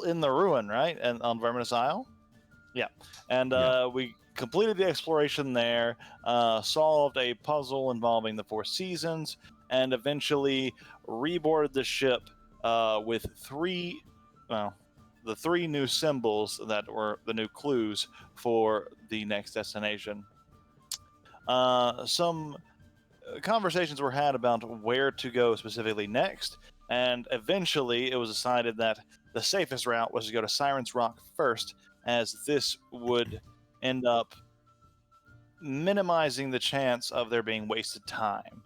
in the ruin, right? And on Verminous Isle? Yeah. And we completed the exploration there, solved a puzzle involving the Four Seasons, and eventually reboarded the ship with the three new symbols that were the new clues for the next destination. Some conversations were had about where to go specifically next, and eventually it was decided that the safest route was to go to Siren's Rock first, as this would end up minimizing the chance of there being wasted time.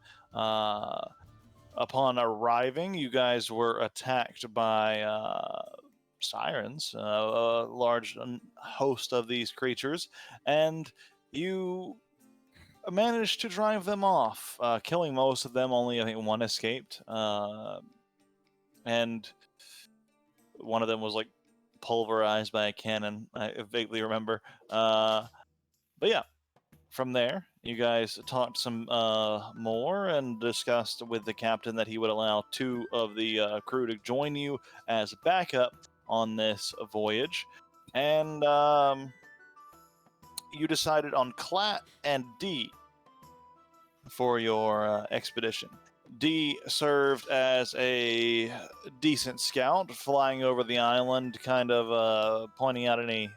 Upon arriving, you guys were attacked by sirens, a large host of these creatures, and you managed to drive them off, killing most of them. Only, I think, one escaped, and one of them was like pulverized by a cannon. I vaguely remember. But yeah, from there, you guys talked some more and discussed with the captain that he would allow two of the crew to join you as backup on this voyage, and you decided on Clat and D for your expedition. D served as a decent scout, flying over the island, kind of pointing out any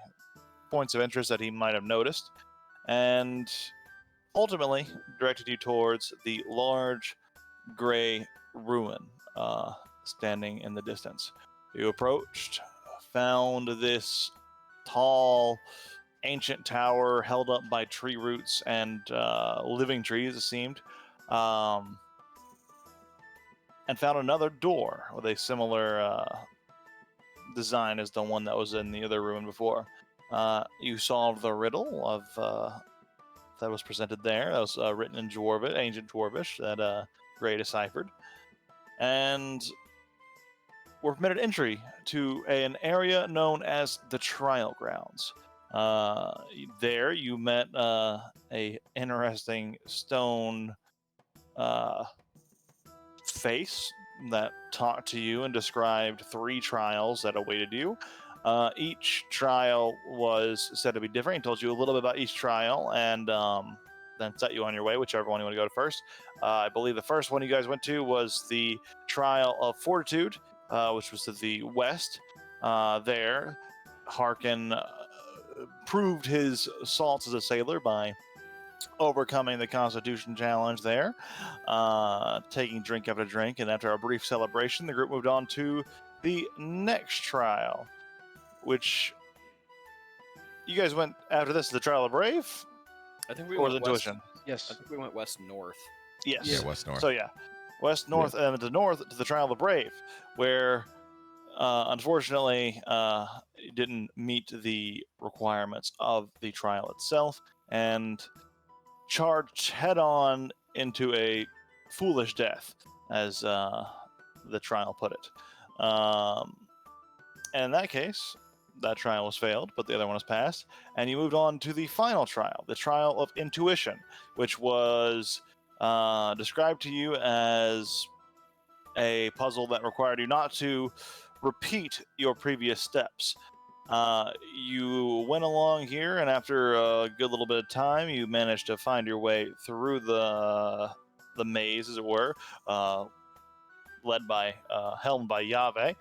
points of interest that he might have noticed, and ultimately directed you towards the large gray ruin standing in the distance. You approached, found this tall, ancient tower held up by tree roots and living trees, it seemed, and found another door with a similar design as the one that was in the other ruin before. You solved the riddle of that was presented there. That was written in Dwarvish, ancient Dwarvish, that Gray deciphered, and were permitted entry to an area known as the Trial Grounds. There, you met a interesting stone face that talked to you and described 3 trials that awaited you. Each trial was said to be different. He told you a little bit about each trial, and then set you on your way, whichever one you want to go to first. I believe the first one you guys went to was the Trial of Fortitude, which was to the west. There, Harkin proved his salts as a sailor by overcoming the Constitution challenge there, taking drink after drink, and after a brief celebration, the group moved on to the next trial, which you guys went after this, the Trial of Brave? I think we or went the west. Intuition? Yes. I think we went west-north. Yes. Yeah, west north. So yeah, west north, and to the north to the Trial of the Brave, where unfortunately it didn't meet the requirements of the trial itself, and charged head-on into a foolish death, as the trial put it. And in that case, that trial was failed, but the other one was passed, and you moved on to the final trial, the Trial of Intuition, which was described to you as a puzzle that required you not to repeat your previous steps. You went along here, and after a good little bit of time, you managed to find your way through the maze, as it were, helmed by Yahweh,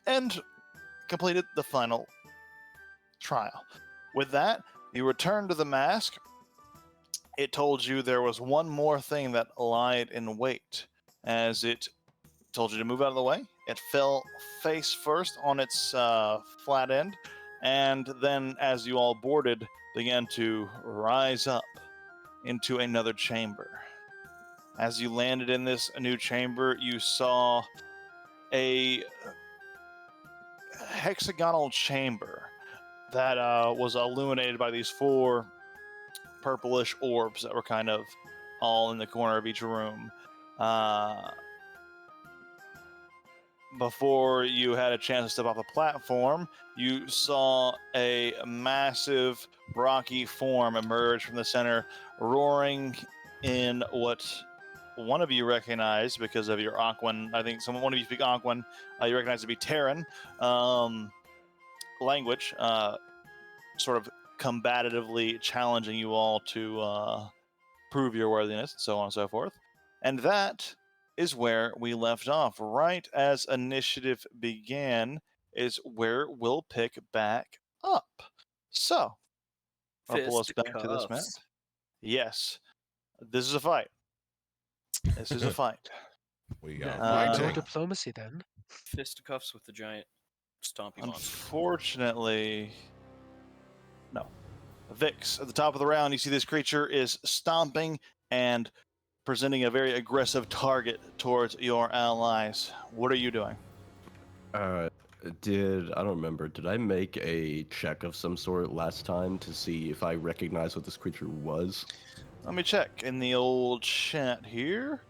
and completed the final trial. With that, you returned to the mask. It told you there was one more thing that lied in wait, as it told you to move out of the way. It fell face first on its flat end, and then, as you all boarded, began to rise up into another chamber. As you landed in this new chamber, you saw a hexagonal chamber that was illuminated by these 4 purplish orbs that were kind of all in the corner of each room. Before you had a chance to step off the platform, you saw a massive rocky form emerge from the center, roaring in what one of you recognize because of your Aquan. I think one of you speak Aquan. You recognize to be Terran language, sort of combatively challenging you all to prove your worthiness, so on and so forth. And that is where we left off. Right as initiative began is where we'll pick back up. So, I'll pull us back to this map. Fisticuffs. Yes, this is a fight. This is a fight. We Yeah, got no fighting. diplomacy then. Fisticuffs with the giant stompy monster. Unfortunately, no. Vix, at the top of the round, you see this creature is stomping and presenting a very aggressive target towards your allies. What are you doing? I don't remember. Did I make a check of some sort last time to see if I recognize what this creature was? Let me check in the old chat here.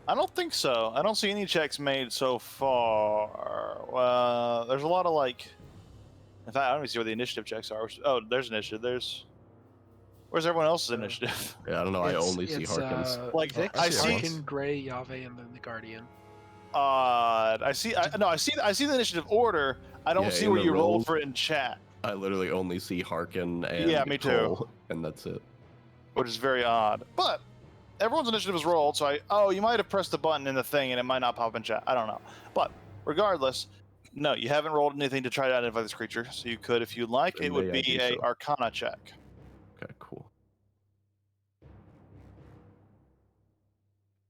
I don't think so. I don't see any checks made so far. There's a lot of like. In fact, I don't even see where the initiative checks are. Oh, there's initiative. Where's everyone else's initiative? Yeah, I don't know. I only see Harkins. Like, Vix, I see- Harkin, Gray, Yave, and then the Guardian. I see the initiative order. I don't Yeah, see in where the you rolled rolls. for it in chat, I literally only see Harkin and Yeah, me too. Cole, and that's it. which is very odd. But everyone's initiative is rolled, so you might have pressed the button in the thing and it might not pop in chat. I don't know. But regardless, no, you haven't rolled anything to try to identify this creature. So you could, if you'd like, Then it would may I be do a so? Arcana check. Okay, cool.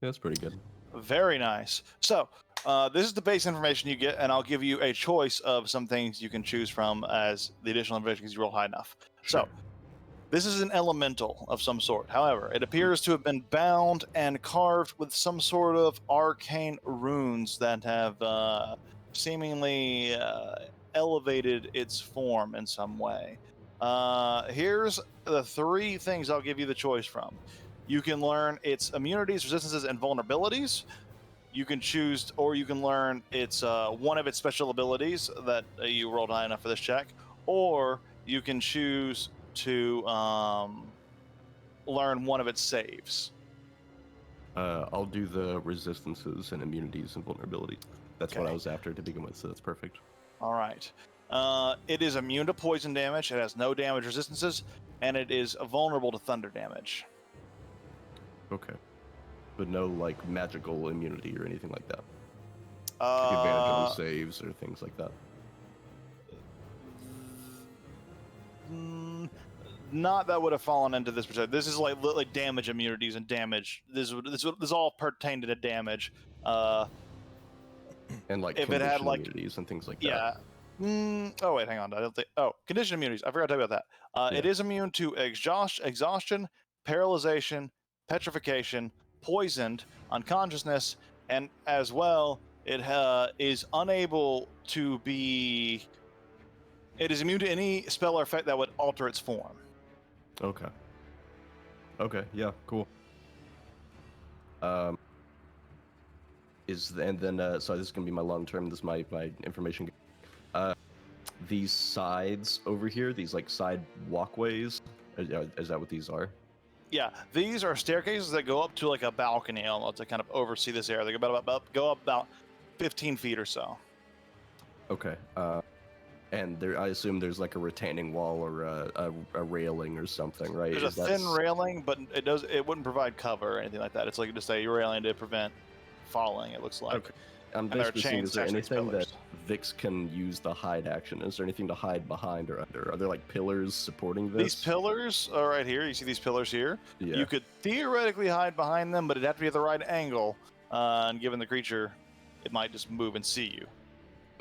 Yeah, that's pretty good. Very nice. So, this is the base information you get, and I'll give you a choice of some things you can choose from as the additional information because you roll high enough. So, this is an elemental of some sort. However, it appears to have been bound and carved with some sort of arcane runes that have seemingly elevated its form in some way. Here's the three things I'll give you the choice from. You can learn its immunities, resistances, and vulnerabilities. You can choose, or you can learn its one of its special abilities that you rolled high enough for this check, or you can choose to learn one of its saves. I'll do the resistances and immunities and vulnerabilities. That's what I Okay. was after to begin with, so that's perfect. All right. It is immune to poison damage. It has no damage resistances, and it is vulnerable to thunder damage. Okay. But no, like, magical immunity or anything like that. Take advantage on saves or things like that. Not that would have fallen into this particular. This is like damage immunities and damage. This all pertained to damage. And, like, If it had, condition like- immunities and things like that. Yeah. Oh wait, hang on. I don't think. Oh, condition immunities. I forgot to tell you about that. It Yeah. is immune to exhaustion, paralyzation, petrification, poisoned, unconsciousness, and as well, it is unable to be. It is immune to any spell or effect that would alter its form. Okay. Okay, yeah, cool. And then so this is gonna be my long term. This is my information. These sides over here, these like side walkways, is that what these are? Yeah, these are staircases that go up to like a balcony almost to kind of oversee this area. They go go up about 15 feet or so. Okay. And there, I assume there's like a retaining wall or a railing or something, right? There's a thin railing, but it wouldn't provide cover or anything like that. It's like just a railing to prevent falling. It looks like. Okay. I'm And there are basically seeing, chains is there attached to these anything that pillars. Vix can use the hide action? Is there anything to hide behind or under? Are there like pillars supporting this? These pillars are right here. You see these pillars here? Yeah. You could theoretically hide behind them, but it'd have to be at the right angle. And given the creature, it might just move and see you.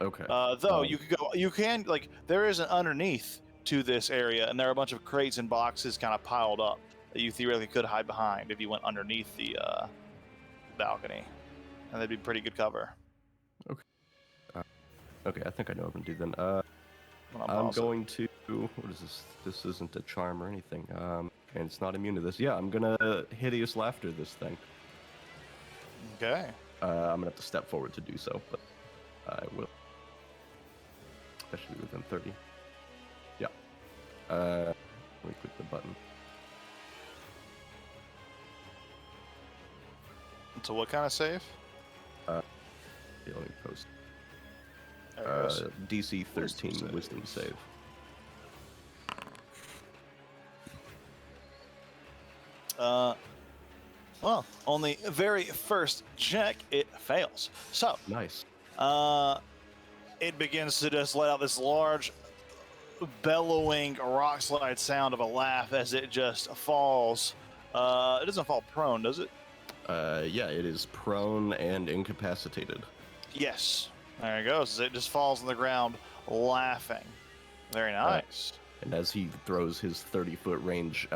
Okay. Though you can like there is an underneath to this area, and there are a bunch of crates and boxes kind of piled up that you theoretically could hide behind if you went underneath the balcony, and that'd be pretty good cover. Okay, I think I know what I'm gonna do then. When I'm pause it. going to. What is this? This isn't a charm or anything. And it's not immune to this. Yeah, I'm gonna hideous laughter this thing. Okay. I'm gonna have to step forward to do so, but I will. That should be within 30. Yeah. Let me click the button. So what kind of save? Healing post. There it goes. DC 13 Wisdom save. wisdom save. Well, on the very first check, it fails. So, Nice. it begins to just let out this large, bellowing rock slide sound of a laugh as it just falls. It doesn't fall prone, does it? Yeah, it is prone and incapacitated. Yes. There it goes. It just falls on the ground, laughing. Very nice. And as he throws his 30-foot range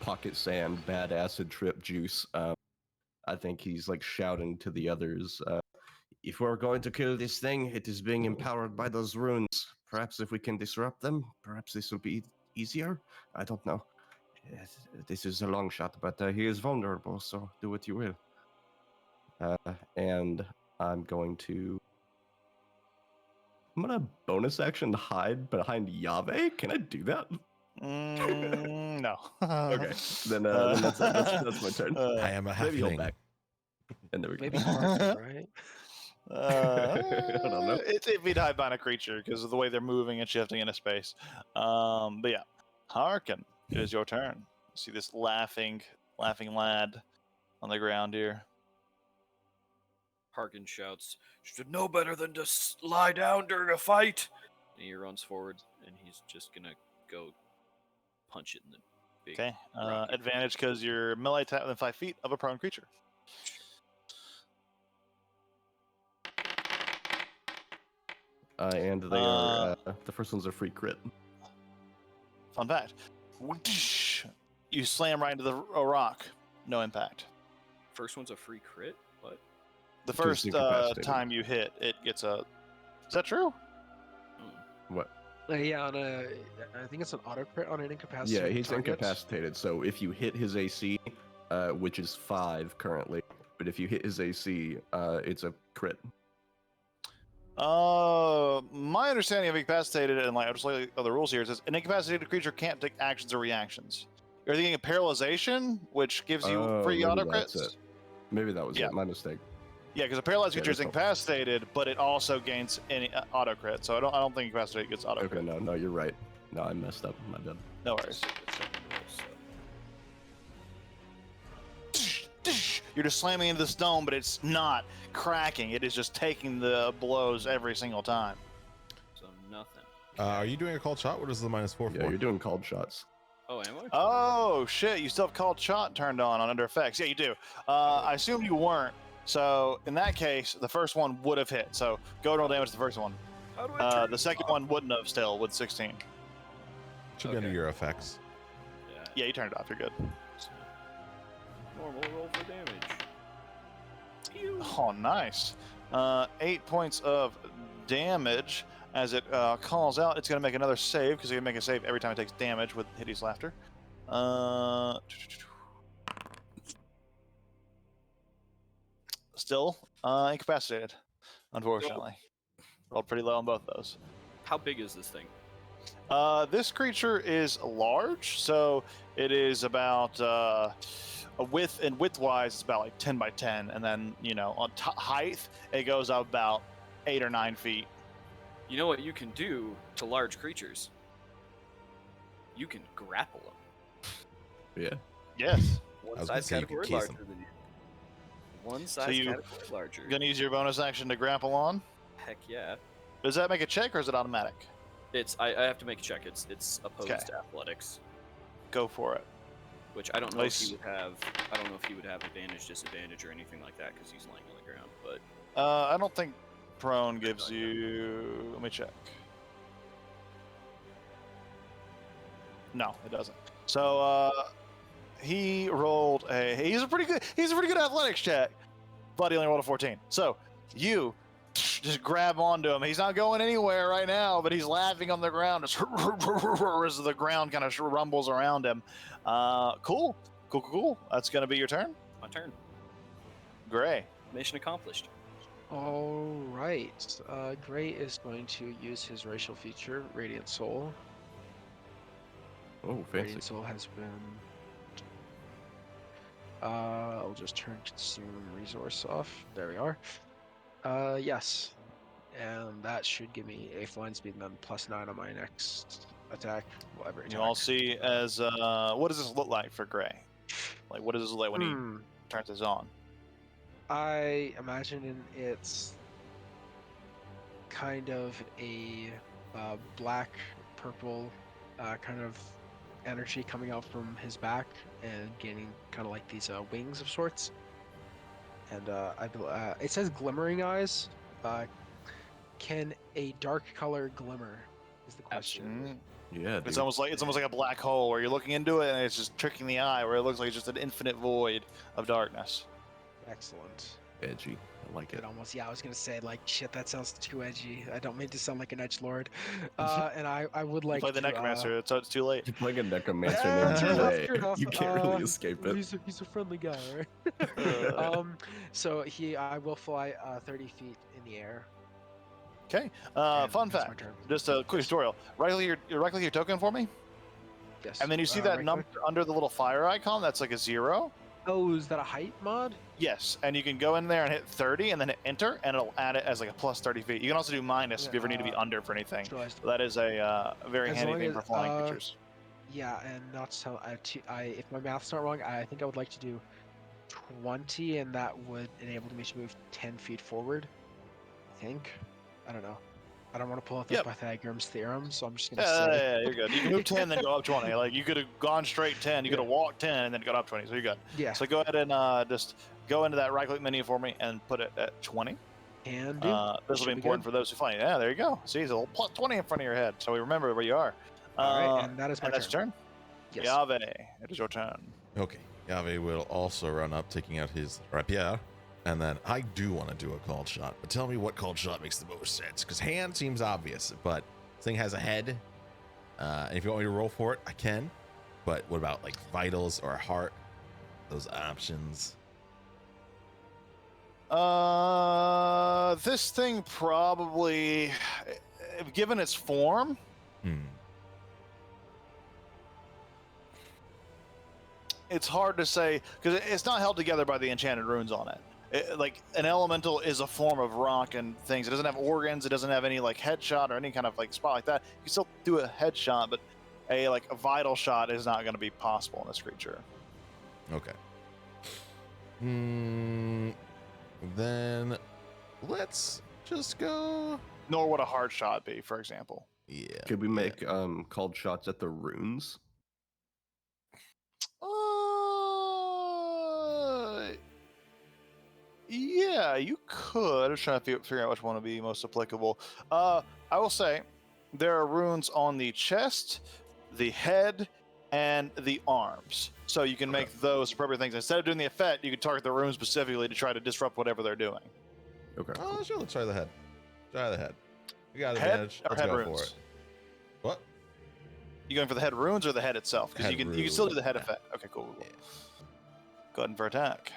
pocket sand, bad acid trip juice, I think he's like shouting to the others, if we're going to kill this thing, it is being empowered by those runes. Perhaps if we can disrupt them, perhaps this will be easier? I don't know. Yes, this is a long shot, but he is vulnerable, so do what you will. And I'm going to bonus action hide behind Yave. Can I do that? No. Okay, then that's it. That's my turn. I am a Maybe he'll halfling. back. And there we go. Maybe Harkin, right? I don't know. It's 8 feet high behind a creature because of the way they're moving and shifting into space. But yeah, Harkin, it is your turn. See this laughing lad on the ground here. Harkin shouts, "Should know better than to lie down during a fight." And he runs forward, and he's just gonna go punch it in the big. Okay, rock. advantage because you're melee attack within 5 feet of a prone creature. And they are the first one's a free crit. Fun fact. You slam right into a rock. No impact. First one's a free crit. What? The Because first incapacitated. time you hit, it gets a... Is that true? What? Yeah, on a, I think it's an auto crit on an Yeah, incapacitated he's target. incapacitated. So if you hit his AC, which is 5 currently, but if you hit his AC, it's a crit. My understanding of incapacitated and like just like other rules here is an incapacitated creature can't take actions or reactions. You're thinking of paralyzation, which gives you Oh, free maybe auto that's crits. it. Maybe that was Yeah. it. My mistake. Yeah, because a paralyzed Yeah, creature is that's all. incapacitated, but it also gains any auto crit. So I don't think incapacitated gets auto Okay, crit. no, you're right. No, I messed up. My bad. No worries. You're just slamming into the stone, but it's not cracking. It is just taking the blows every single time. So nothing. Are you doing a cold shot? What is the -4 Yeah, for? you're doing called shots. Oh, am I? Oh shit! You still have called shot turned on under effects. Yeah, you do. I assume you weren't. So in that case, the first one would have hit. So go roll damage to the first one. How do I turn The it second off? one wouldn't have still with 16. Should be under Okay. your effects. Yeah. Yeah, you turned it off. You're good. So, normal roll for damage. Oh, nice. 8 points of damage as it calls out. It's going to make another save because you can make a save every time it takes damage with hideous laughter. Still incapacitated, unfortunately. Rolled pretty low on both those. How big is this thing? This creature is large, so it is about a width-wise, it's about like 10 by 10, and then on height, it goes up about 8 or 9 feet. You know what you can do to large creatures? You can grapple them. Yeah. Yes. One was gonna size say you can category tease larger them. than you. One size you- category larger. You're gonna use your bonus action to grapple on. Heck yeah. Does that make a check or is it automatic? I have to make a check. It's opposed Okay. to athletics, Go for it. which I don't know if Nice. he would have. I don't know if he would have advantage, disadvantage, or anything like that because he's laying on the ground. But I don't think prone gives you. Let me check. No, it doesn't. So he rolled a. He's a pretty good athletics check, but he only rolled a 14. So you just grab onto him. He's not going anywhere right now, but he's laughing on the ground as the ground kind of rumbles around him. Cool. That's gonna be your turn, my turn. Gray. Mission accomplished. All right. Gray is going to use his racial feature, Radiant Soul. Oh, fancy. Radiant Soul has been. I'll just turn consume resource off. There we are. Yes. And that should give me a flying speed and then +9 on my next attack. Well, every You all attack. see as what does this look like for Gray? Like, what does this look like when he turns this on? I imagine it's kind of a black purple kind of energy coming out from his back and gaining kind of like these wings of sorts. And it says glimmering eyes. Can a dark color glimmer? Is the question. Yeah, It's dude. almost like a black hole where you're looking into it and it's just tricking the eye, where it looks like just an infinite void of darkness. Excellent. Edgy. I like it. It almost, yeah, I was gonna say like shit. That sounds too edgy. I don't mean to sound like an edgelord. And I would You like play the to, Necromancer, so it's too late. You're playing a necromancer Yeah, named true enough, Gray. true enough. You can't really escape it. He's a friendly guy, right? So I will fly 30 feet in the air. Okay. and Fun that's my fact. turn. Just a quick tutorial. Right-click your token for me, Yes. and then you see that right number click. under the little fire icon. That's like a 0. Oh, is that a height mod? Yes, and you can go in there and hit 30, and then hit enter, and it'll add it as like a plus 30 feet. You can also do minus if you ever need to be under for anything. Realized- So that is a very As handy long thing as, for flying creatures. Yeah, and not so. If my math's not wrong, I think I would like to do 20, and that would enable me to move 10 feet forward. I think. I don't know. I don't want to pull out the Yep. Pythagoras theorem, so I'm just gonna Yeah, say. yeah, you're good. You can move 10, then go up 20. Like you could have gone straight 10, you could have walked 10, and then got up 20. So you're good. Yeah, So go ahead and just go into that right-click menu for me and put it at 20. can do. This will Should be be important good. for those who fly. Yeah, there you go. See, there's a little plus 20 in front of your head, so we remember where you are. All right, and that is my and that's your turn. turn. Yes. Yave, it is your turn. Okay. Yave will also run up, taking out his rapier. And then I do want to do a called shot, but tell me what called shot makes the most sense. Because hand seems obvious, but this thing has a head. And if you want me to roll for it, I can. But what about like vitals or heart? Those options. This thing probably, given its form, it's hard to say because it's not held together by the enchanted runes on it. Like an elemental is a form of rock and things. It doesn't have organs. It doesn't have any like headshot or any kind of like spot like that. You can still do a headshot, but a vital shot is not going to be possible in this creature. Okay. Then let's just go. Nor would a hard shot be, for example. Yeah. Could we make called shots at the runes? Yeah, you could. I'm trying to figure out which one would be most applicable. I will say there are runes on the chest, the head, and the arms. So you can make those appropriate things. Instead of doing the effect, you can target the runes specifically to try to disrupt whatever they're doing. Okay. Oh, sure. Let's try the head. Try the head. We got Head advantage. or Let's head go runes? for it. What? You going for the head runes or the head itself? Because Head you can still do the head runes. effect. Okay, cool. Yeah. Go ahead and for attack.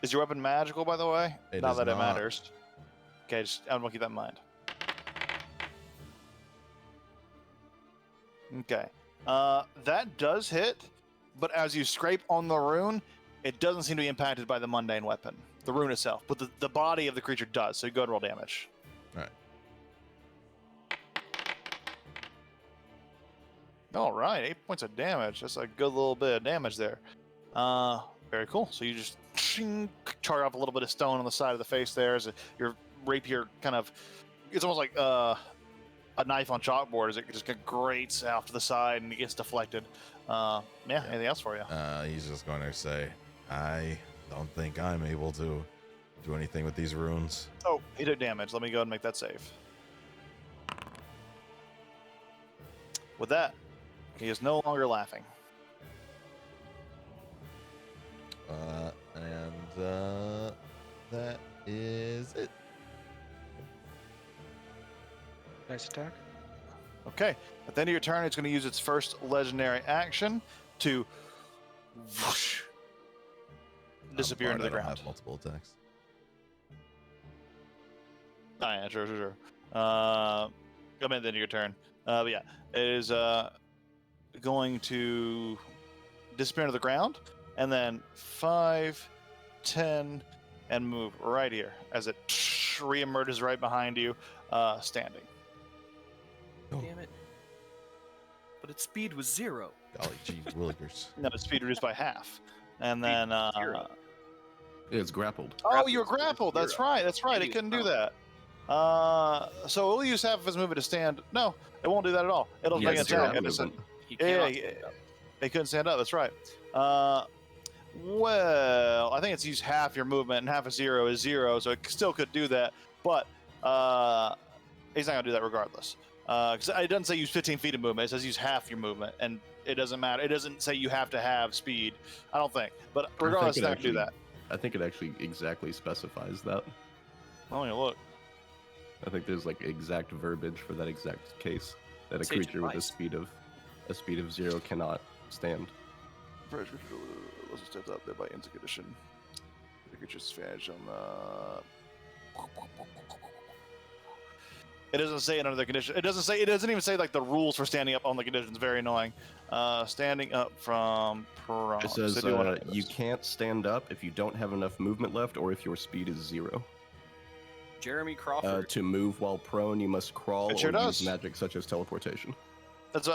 Is your weapon magical, by the way? It Not is that it not. matters. Okay, I'm gonna keep that in mind. Okay. That does hit, but as you scrape on the rune, it doesn't seem to be impacted by the mundane weapon, the rune itself, but the body of the creature does. So you go and roll damage. All right. All right, 8 points of damage. That's a good little bit of damage there. Very cool. So you just char off a little bit of stone on the side of the face there as your rapier kind of, it's almost like a knife on chalkboard as it just grates off to the side and it gets deflected. Anything else for you? He's just going to say, I don't think I'm able to do anything with these runes. Oh, he took damage. Let me go ahead and make that save. With that, he is no longer laughing. That is it. Nice attack. Okay, at the end of your turn, it's going to use its first legendary action to whoosh, disappear into the I don't ground. have multiple attacks. Oh, yeah, sure. Come in at the end of your turn. But yeah, it is going to disappear into the ground, and then 5, 10, and move right here as it reemerges right behind you, standing. Damn it. But its speed was 0. Golly gee willikers. No, its speed reduced by half. And Speed then, was 0. It's grappled. oh, you were Grappled, so it's grappled. That's 0. right. That's right. It Maybe couldn't it's do that. So it'll use half of his movement to stand. No, it won't do that at all. It'll Yeah, make an zero attack. movement. He Yeah, cannot yeah, stand up. They couldn't stand up. That's right. Well, I think it's used half your movement, and half of 0 is 0, so it still could do that. But he's not gonna do that regardless. Because it doesn't say use 15 feet of movement. It says use half your movement, and it doesn't matter. It doesn't say you have to have speed. I don't think. But regardless, it's it not gonna do actually- that. I think it actually exactly specifies that. Let me look. I think there's like exact verbiage for that exact case that a Sage creature with a advice. speed of 0 cannot stand. First, was stepped up there by instant condition. The creature's advantage on It doesn't say it under the condition. It doesn't say. It doesn't even say like the rules for standing up on the conditions. Very annoying. Standing up from prone. It says So do you wanna do you this? can't stand up if you don't have enough movement left or if your speed is 0. Jeremy Crawford. To move while prone, you must crawl It sure or does. use magic such as teleportation. That's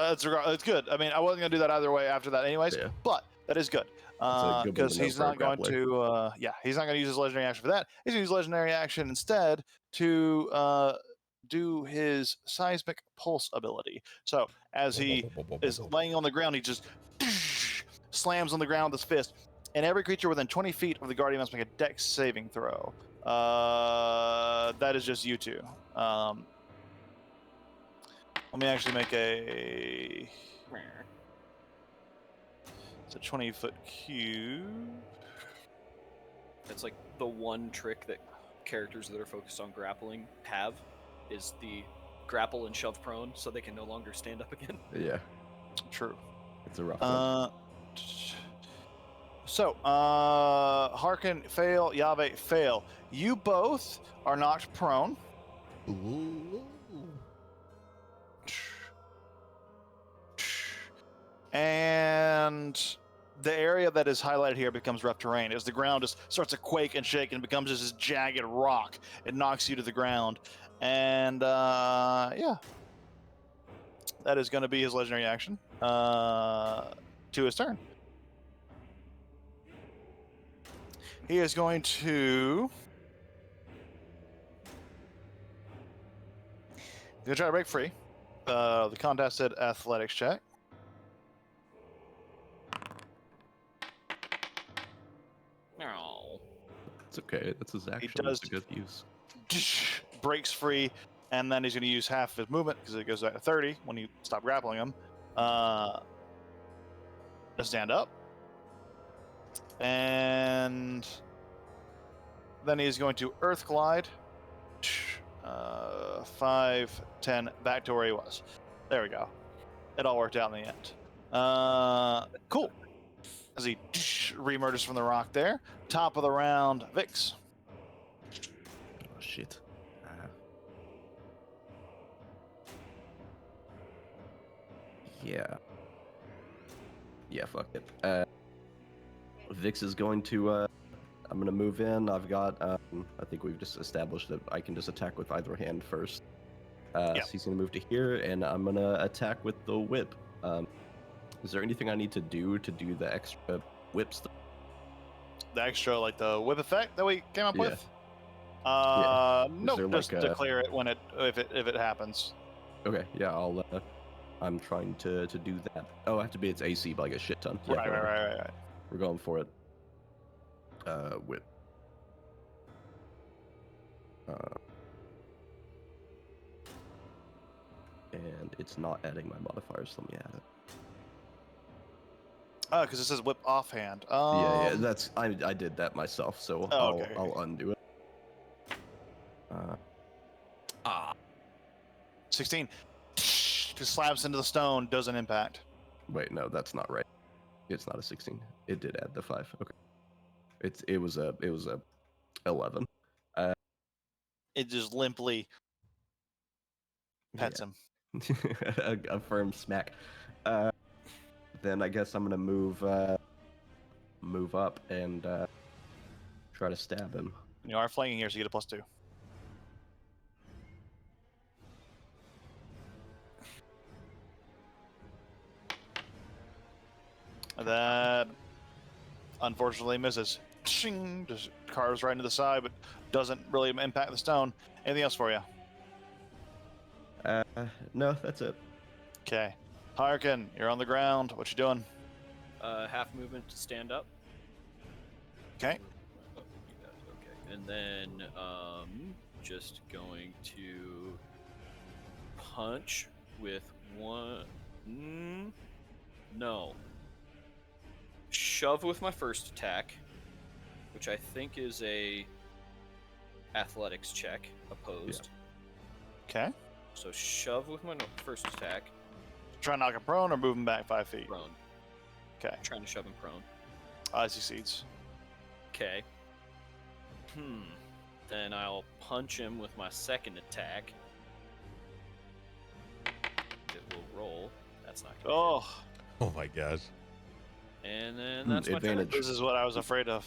good. I mean, I wasn't gonna do that either way after that, anyways. Yeah. But that is good a good one because to know he's for a not going grappler. to. He's not going to use his legendary action for that. He's going to use legendary action instead to do his seismic pulse ability. So as he is laying on the ground, he just slams on the ground with his fist, and every creature within 20 feet of the guardian must make a dex saving throw. That is just you two. Let me actually make a. It's a 20-foot cube. That's like the one trick that characters that are focused on grappling have, is the grapple and shove prone so they can no longer stand up again. Yeah, True. it's a rough one. Harkin, fail. Yave, fail. You both are knocked prone. Ooh. And the area that is highlighted here becomes rough terrain as the ground just starts to quake and shake and becomes just this jagged rock. It knocks you to the ground. And that is going to be his legendary action to his turn. He is going to. He's going to try to break free. The contested athletics check. No. It's okay. That's his action. does- It's a good use. Breaks free, and then he's going to use half of his movement because it goes back to 30 when you stop grappling him. To stand up, and then he's going to Earth Glide. 5, 10, back to where he was. There we go. It all worked out in the end. Cool. As he re-emerges from the rock there. Top of the round, Vix. Oh shit. Yeah. Yeah, fuck it. Vix is going to, I'm gonna move in. I've got, I think we've just established that I can just attack with either hand first. Yeah. So he's gonna move to here, and I'm gonna attack with the whip. Is there anything I need to do the extra whip stuff? The extra, like the whip effect that we came up Yeah. with? Yeah. Nope, there just like a- declare it when if it happens. Okay, yeah, I'm trying to do that. Oh, I have to be its AC by like a shit ton. Yeah, whatever. Right. We're going for it. Whip. And it's not adding my modifiers, so let me add it. Oh, because it says whip offhand. Yeah, that's I did that myself, so Oh, okay. I'll undo it. 16. Just slams into the stone, doesn't impact. Wait, no, that's not right. It's not a 16. It did add the 5. Okay. It was a 11. It just limply pets him. a firm smack. then I guess I'm gonna move up and try to stab him. You are flanking here, so you get a +2. That unfortunately misses. Shing, just carves right into the side, but doesn't really impact the stone. Anything else for you? No, that's it. Okay. Harkin, you're on the ground. What you doing? Half movement to stand up. Okay. Oh, you got it, okay. And then just going to punch with one. No. Shove with my first attack, which I think is a athletics check opposed. Okay. So shove with my first attack. Try to knock him prone or move him back 5 feet. Prone. Okay. Trying to shove him prone. Succeeds. Okay. Then I'll punch him with my second attack. It will roll. That's not good. Oh, Oh my gosh. And then that's my advantage. turn. this is what I was afraid of.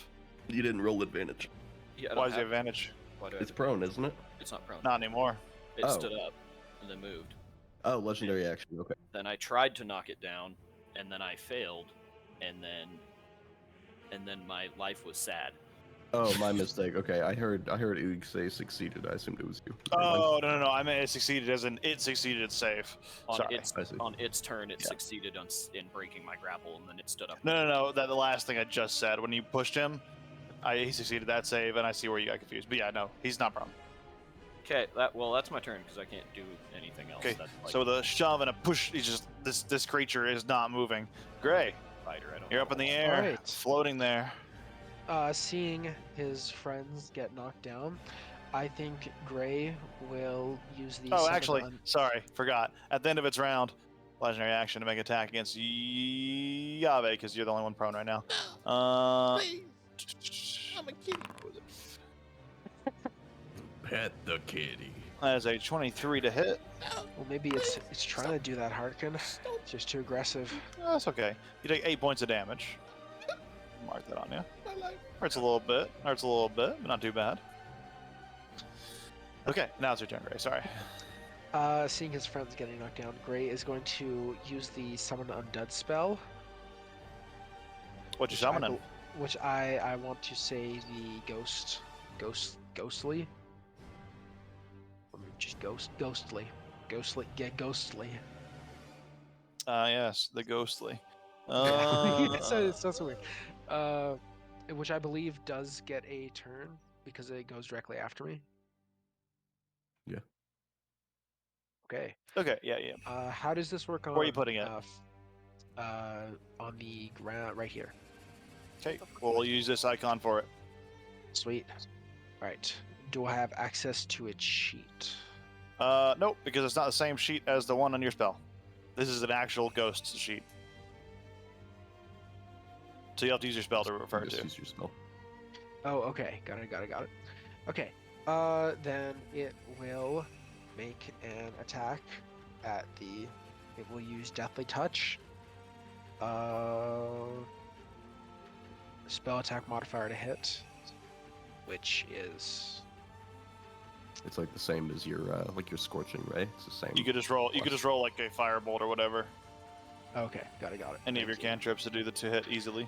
You didn't roll advantage. Yeah, I don't Why is the have- advantage? Why do I It's have- prone, isn't it? It's not prone. Not anymore. It Oh. stood up and then moved. Oh, legendary action. Okay. Then I tried to knock it down, and then I failed, and then my life was sad. Oh, my mistake. Okay, I heard Oog say succeeded. I assumed it was you. Oh, no. I meant it succeeded as in it succeeded, it's safe. On Sorry. its I see. on its turn, it Yeah. succeeded in breaking my grapple, and then it stood up. No. That the last thing I just said. When you pushed him, he succeeded that save, and I see where you got confused. But yeah, no, he's not prone. Okay, that's my turn because I can't do anything else. Okay, That's like so the shove and a push, he's just this creature is not moving. Gray, fighter. I don't. you're know up in the what- air, Alright. floating there. Seeing his friends get knocked down, I think Gray will use the. Oh, summon actually, un- sorry, forgot. At the end of its round, legendary action to make attack against Yave, because you're the only one prone right now. I'm a kitty. Pet the kitty. That is a 23 to hit. Well, maybe it's trying to do that, Harkin. It's just too aggressive. That's okay. You take 8 points of damage. Mark that on you. Hurts a little bit, but not too bad. Okay, now it's your turn, Gray. Sorry. Seeing his friends getting knocked down, Gray is going to use the summon undead spell. What you which I summoning? bel- Which I want to say the ghostly. Or maybe just ghostly. Ghostly. Yes, the ghostly. It's so weird. Which I believe does get a turn because it goes directly after me. Yeah. Okay. Okay, yeah. How does this work on? Where are you putting it? On the ground, right here. Okay, well, we'll use this icon for it. Sweet. All right. Do I have access to its sheet? Nope, because it's not the same sheet as the one on your spell. This is an actual ghost sheet. So you have to use your spell to refer Just to. use your spell. Oh, okay. Got it. Okay. Then it will make an attack at the. It will use Deathly Touch. Spell attack modifier to hit, which is. It's like the same as your scorching ray. It's the same. You could just roll. You could just roll like a firebolt or whatever. Okay, got it. Any of your Thank you. cantrips to do the 2 hit easily.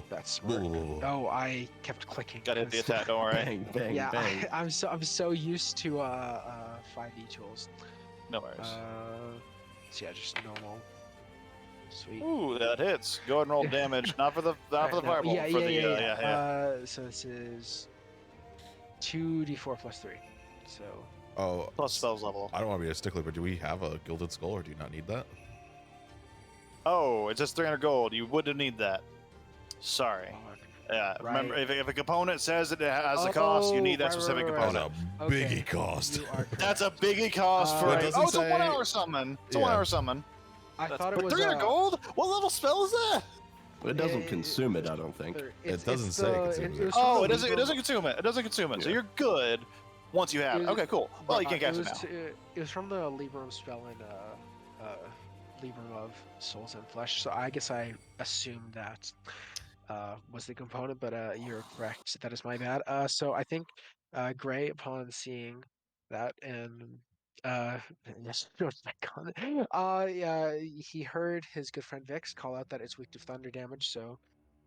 That's smart. Oh, I kept clicking. Gotta hit the 'cause- attack. Don't worry. Bang, bang, Yeah, bang. I'm so used to 5e tools. No worries. So yeah, just normal. Sweet. Ooh, that hits. Go ahead and roll damage. Not for the Alright, firebolt. Yeah, for yeah, the, yeah. So this is 2d4 plus 3. So Oh, Plus spells level. I don't want to be a stickler, but do we have a gilded skull, or do you not need that? Oh, it's just 300 gold. You wouldn't need that. Sorry. fuck. Yeah. Remember, Right. if a component says it has a cost, you need that right, specific right, Oh, component. no, Okay, biggie cost. You are correct. That's a biggie cost for Well, it a. doesn't Oh, it's a say- 1 hour summon. It's a 1 Yeah. hour summon. I thought it was 300 gold? What level spell is that? But it doesn't Eh, consume it, I don't think. It's doesn't say it consumes it. was from Oh, the it doesn't. It Libram- doesn't consume it. It doesn't consume it. So Yeah. you're good once you have it. It- Okay, cool. Well, you can't it cast it was now. It was from the Libram spell in Libram of Souls and Flesh. So I guess I assumed that was the component, but you're correct. That is my bad. So I think Gray, upon seeing that, and yes, yeah, he heard his good friend Vix call out that it's weak to thunder damage. So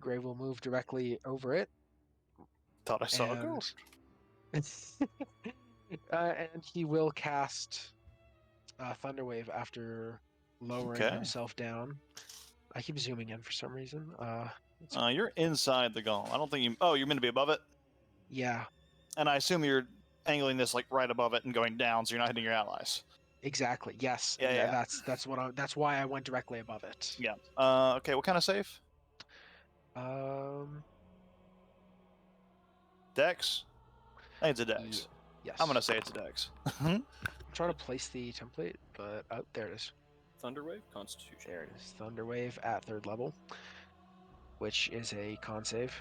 Gray will move directly over it, Thought I saw a and ghost. and he will cast Thunderwave after lowering Okay. himself down. I keep zooming in for some reason. You're inside the golem. I don't think you. Oh, you're meant to be above it, Yeah, and I assume you're angling this like right above it and going down, so you're not hitting your allies. exactly. Yes. Yeah, yeah. That's why I went directly above it. Yeah. Okay. What kind of save? Dex. I think it's a Dex. Yes. I'm gonna say it's a Dex. I'm trying to place the template, but there it is. Thunderwave, Constitution. There it is. Thunderwave at 3rd level, which is a con save.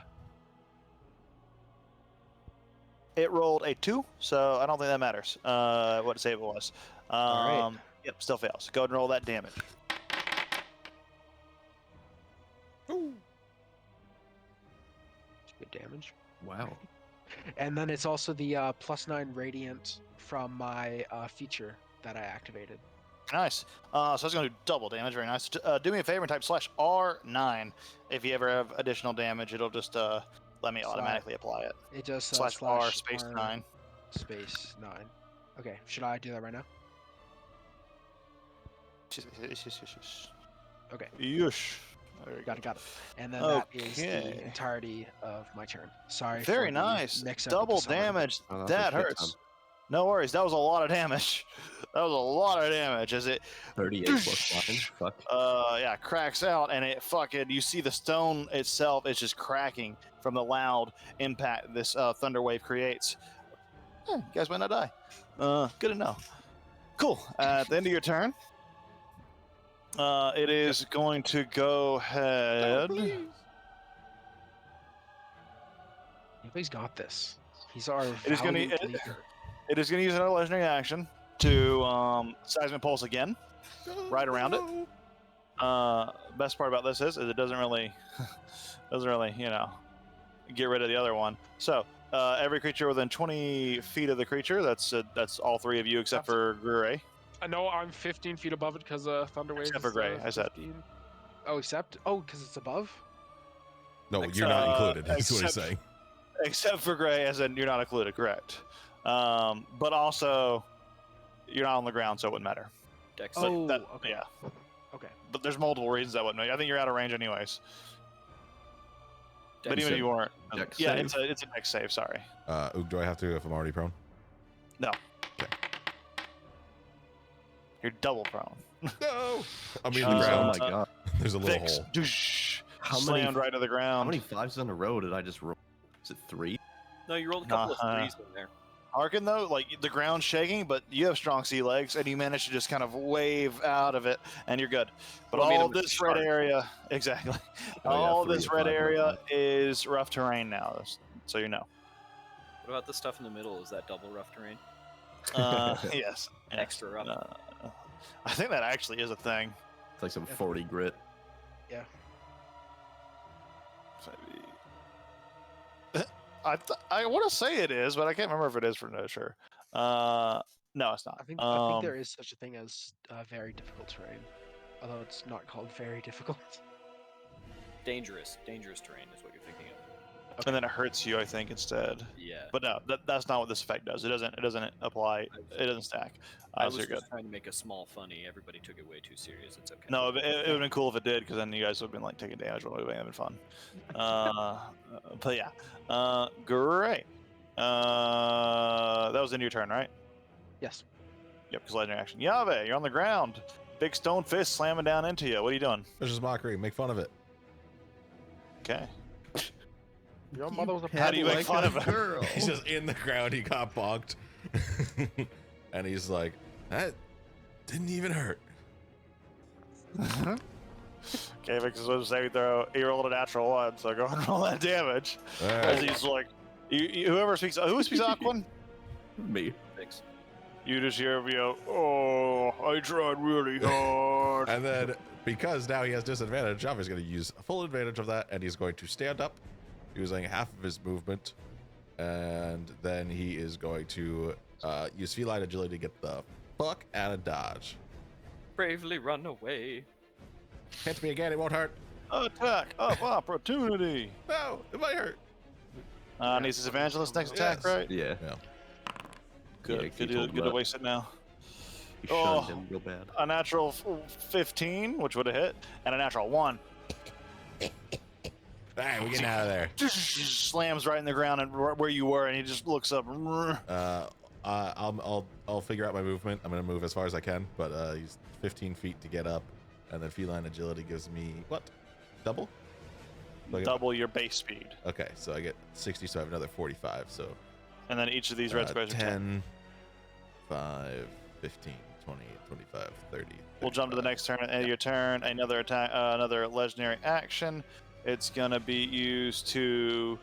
It rolled a 2, so I don't think that matters. What save it was. All right. Yep, still fails. Go ahead and roll that damage. Good damage. Wow. And then it's also the +9 radiant from my feature that I activated. Nice. So I was going to do double damage. Very nice. Do me a favor and type /R9. If you ever have additional damage, it'll just let me automatically apply it. It does /R space R 9. space 9. Okay, should I do that right now? Okay. Yush. There you go. Got it. And then that is the Okay. entirety of my turn. Sorry. Very for the nice. mix-up with the Double summon. damage. Oh, that's a That shit hurts. ton. No worries. That was a lot of damage. That was a lot of damage. As it 38 plus 9. Fuck. yeah, cracks out, and it fucking, you see the stone itself is just cracking from the loud impact this thunder wave creates. You guys might not die. Good to know. Cool. At the end of your turn, it is going to go ahead. He's got this. He's our It is gonna- valiant leader. It is going to use another legendary action to seismic pulse again, right around it. Best part about this is it doesn't really, get rid of the other one. So every creature within 20 feet of the creature, that's all 3 of you except for Gray. I know I'm 15 feet above it because Thunderwave. Except for is, Gray, I said. 15. Because it's above. No, you're not included. That's what he's except- saying. Except for Gray, as in you're not included, correct. But also, you're not on the ground, so it wouldn't matter. Dex. But Oh, that- okay. Yeah. Okay. But there's multiple reasons that wouldn't make. I think you're out of range anyways. But Dex even if you weren't, Dex yeah, save. it's a dex save. Sorry. Ook, do I have to if I'm already prone? You're double prone. No. I mean, Uh, the Oh ground. my god. There's a little Fix. hole. Doosh, How slammed many- right to the ground. How many 5s in a row did I just roll? Is it 3? No, you rolled a couple Uh-huh. of 3s in there. Harkin though, like the ground's shaking, but you have strong sea legs, and you manage to just kind of wave out of it, and you're good. But Well, I mean, all I'm a this red shark. area, exactly. Oh, yeah, all 3 this to red 5 area right is rough terrain now, so you know. What about the stuff in the middle? Is that double rough terrain? Yes. Extra rough. I think that actually is a thing. It's like some 40 grit. I want to say it is, but I can't remember if it is for no sure. No, it's not. I think there is such a thing as very difficult terrain, although it's not called very difficult. Dangerous terrain is what you're thinking of. And then it hurts you, I think, instead. Yeah. But no, that's not what this effect does. It doesn't apply. It doesn't stack. I So was you're just good. trying to make a small funny. Everybody took it way too serious. It's okay. No, it would have been cool if it did, because then you guys would have been like taking damage. Would have been fun. But yeah, great. That was in your turn, right? Yes. Yep, because legendary action. Yave, you're on the ground. Big stone fist slamming down into you. What are you doing? There's just mockery. Make fun of it. Okay. Your mother was a How do you make fun of it? girl? He's just in the ground. He got bonked. And he's like, that didn't even hurt. Okay, Vix is supposed to save throw. He rolled a natural 1, so go ahead and roll that damage. All As right. he's like, who speaks Aquan? Me. Fix. You just hear me out. Oh, I tried really hard. And then, because now he has disadvantage, Java's going to use full advantage of that, and he's going to stand up using half of his movement. And then he is going to use feline agility to get the fuck out of dodge. Bravely run away. Hit me again, it won't hurt. Attack of opportunity. No, it might hurt. Needs his evangelist next attack, Yes. right? Yeah. Good. Yeah, good he told to, him good to that. waste it now. He Oh. shunned him real bad. A natural 15, which would have hit, and a natural 1. All right, we're getting out of there. Just slams right in the ground and where you were, and he just looks up. I'll figure out my movement. I'm gonna move as far as I can, but he's 15 feet to get up, and then feline agility gives me what? Double? So I get- Double your base speed. Okay, so I get 60, so I have another 45. So And then each of these red squares are 10. 10, 5, 15, 20, 25, 30. We'll jump to the 35. next turn. End of your turn. Another attack. Another legendary action. It's gonna be used to.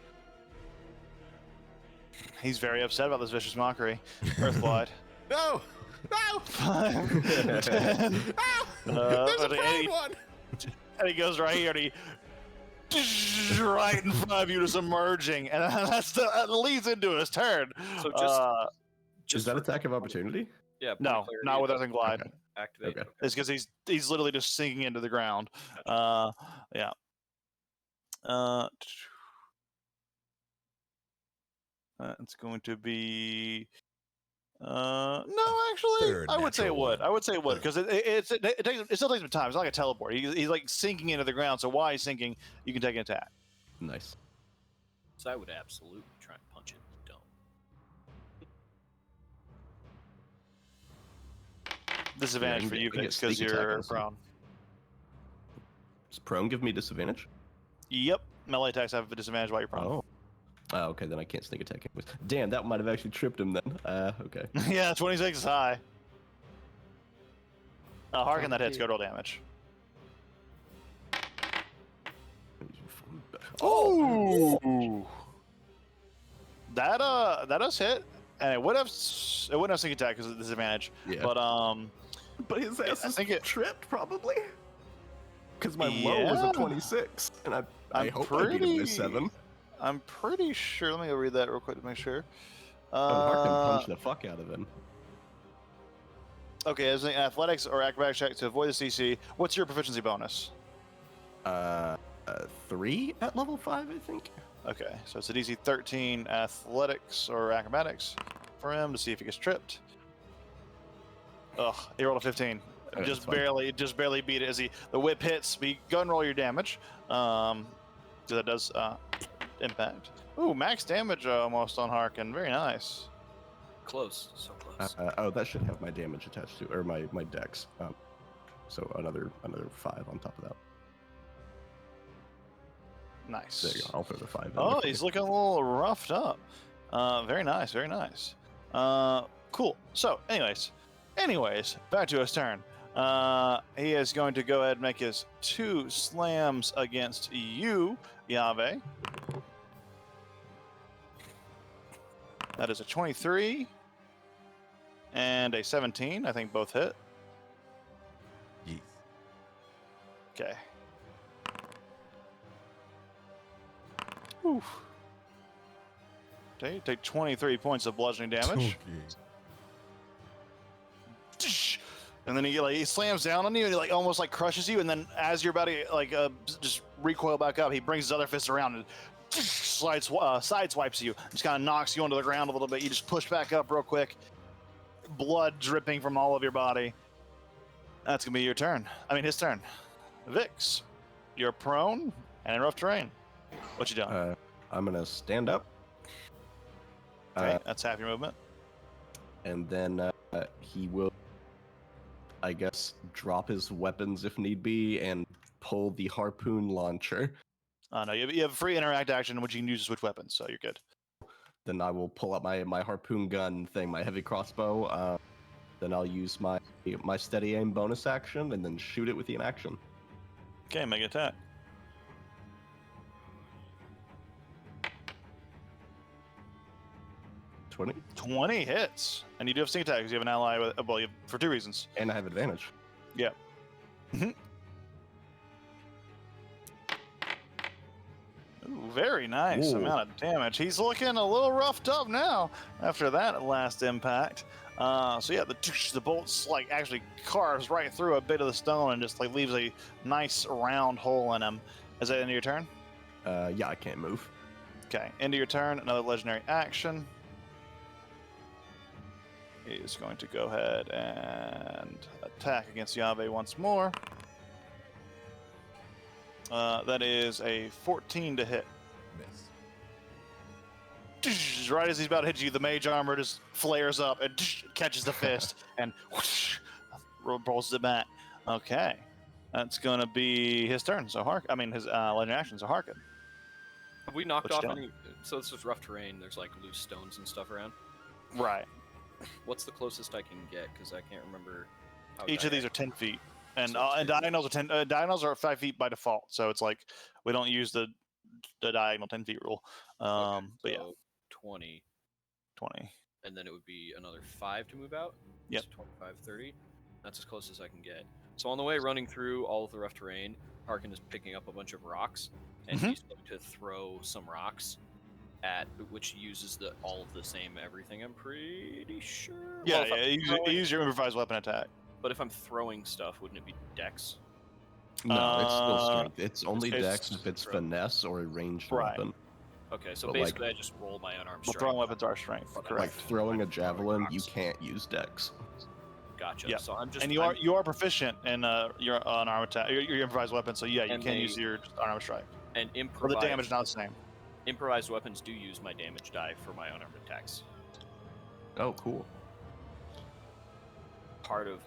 He's very upset about this vicious mockery. Earthblight. No! No! 5, 10. No! There's a but prone he- one! And he goes right here, and he right in front of you, just emerging, and that leads into his turn. So just, Is that attack of opportunity? yeah. point No, of clarity, not with it's Earthing Glide. Okay. Activate. Okay. It's because he's literally just sinking into the ground. Yeah. It's going to be. No, actually, Third I would say it natural would. one. I would say it would because it still takes some time. It's not like a teleport. He's like sinking into the ground. So while he's sinking, you can take an attack. Nice. So I would absolutely try and punch it in the dome. Disadvantage you for get- you you get because sneak attack you're also. prone. Does prone give me disadvantage? Yep, melee attacks have a disadvantage while you're prone. Oh. Oh, okay, then I can't sneak attack him with. Damn, that might have actually tripped him then. Okay. Yeah, 26 is high. Harken that hits. Go roll damage. Oh! That does hit, and it wouldn't have sneak attack because of the disadvantage. Yeah. But his ass I is think it- tripped probably. Because my low was a a Yeah. 26, and I I'm hope I beat him pretty- by 7. I'm pretty sure. Let me go read that real quick to make sure. Harken punched the fuck out of him. Okay, as an athletics or acrobatics check to avoid the CC. What's your proficiency bonus? 3 at level 5, I think. Okay, so it's a DC 13 athletics or acrobatics for him to see if he gets tripped. Ugh, he rolled a 15. Okay, just that's fine. barely beat it as the whip hits. But go and roll your damage. So that does impact. Ooh, max damage almost on Harken. Very nice. Close. So close. Oh, that should have my damage attached to, or my dex. So another 5 on top of that. Nice. There you go. I'll throw the 5 in. Oh, there for he's you. looking a little roughed up. Very nice, very nice. Cool. So, anyways, back to his turn. He is going to go ahead and make his 2 slams against you, Yave. That is a 23 and a 17. I think both hit. Yeet. Okay. Oof. Okay, take 23 points of bludgeoning damage. And then he slams down on you and he almost crushes you, and then as you're about to just recoil back up, he brings his other fist around and sideswipes you. Just kind of knocks you onto the ground a little bit. You just push back up real quick, blood dripping from all of your body. That's gonna be your turn. I mean his turn. Vix, you're prone and in rough terrain. What you doing? I'm gonna stand up. Okay, that's half your movement. And then he will, I guess, drop his weapons if need be and pull the harpoon launcher. No, you have a free interact action which you can use to switch weapons, so you're good. Then I will pull up my harpoon gun thing, my heavy crossbow. Then I'll use my steady aim bonus action and then shoot it with the inaction. Okay, make an attack. 20. 20 hits, and you do have sneak attack because you have an ally with. Well, you have, for 2 reasons. And I have advantage. Yeah. Ooh, very nice Ooh. amount of damage. He's looking a little roughed up now after that last impact. So yeah, the bolts like actually carves right through a bit of the stone and just like leaves a nice round hole in him. Is that end of your turn? Yeah, I can't move. Okay, end of your turn. Another legendary action. He is going to go ahead and attack against Yave once more. That is a 14 to hit. Miss. Right as he's about to hit you, the mage armor just flares up and catches the fist and whoosh, rolls it back. Okay, that's gonna be his turn. So his legendary action. So Harkin. Have we knocked Which off stone? any? So this is rough terrain. There's like loose stones and stuff around. Right. What's the closest I can get? Because I can't remember. How Each of these are 10 feet, and So and 10. diagonals are 10. Diagonals are 5 feet by default. So it's like we don't use the diagonal 10 feet rule. Okay, But yeah, so 20, 20. and then it would be another 5 to move out. Yep. So 25, 30. That's as close as I can get. So on the way running through all of the rough terrain, Harkin is picking up a bunch of rocks, and Mhm. he's going to throw some rocks at which uses all of the same everything. I'm pretty sure. Yeah, Well, if I'm yeah. throwing- Use your improvised weapon attack. But if I'm throwing stuff, wouldn't it be Dex? No, it's still Uh, strength. It's only it's- dex if it's finesse or a ranged Right. weapon. Okay, so But, like- basically I just roll my unarmed Well, strike. throwing weapons are strength. Like, Correct. Like throwing a Throwing javelin, you rocks. can't use dex. Gotcha. Yep. So I'm just And you are proficient in your unarmed attack, your improvised weapon. So yeah, you And can they- use your unarmed strike. and But the improvised damage is not the same. improvised weapons do use my damage die for my unarmed attacks. Oh, cool. Part of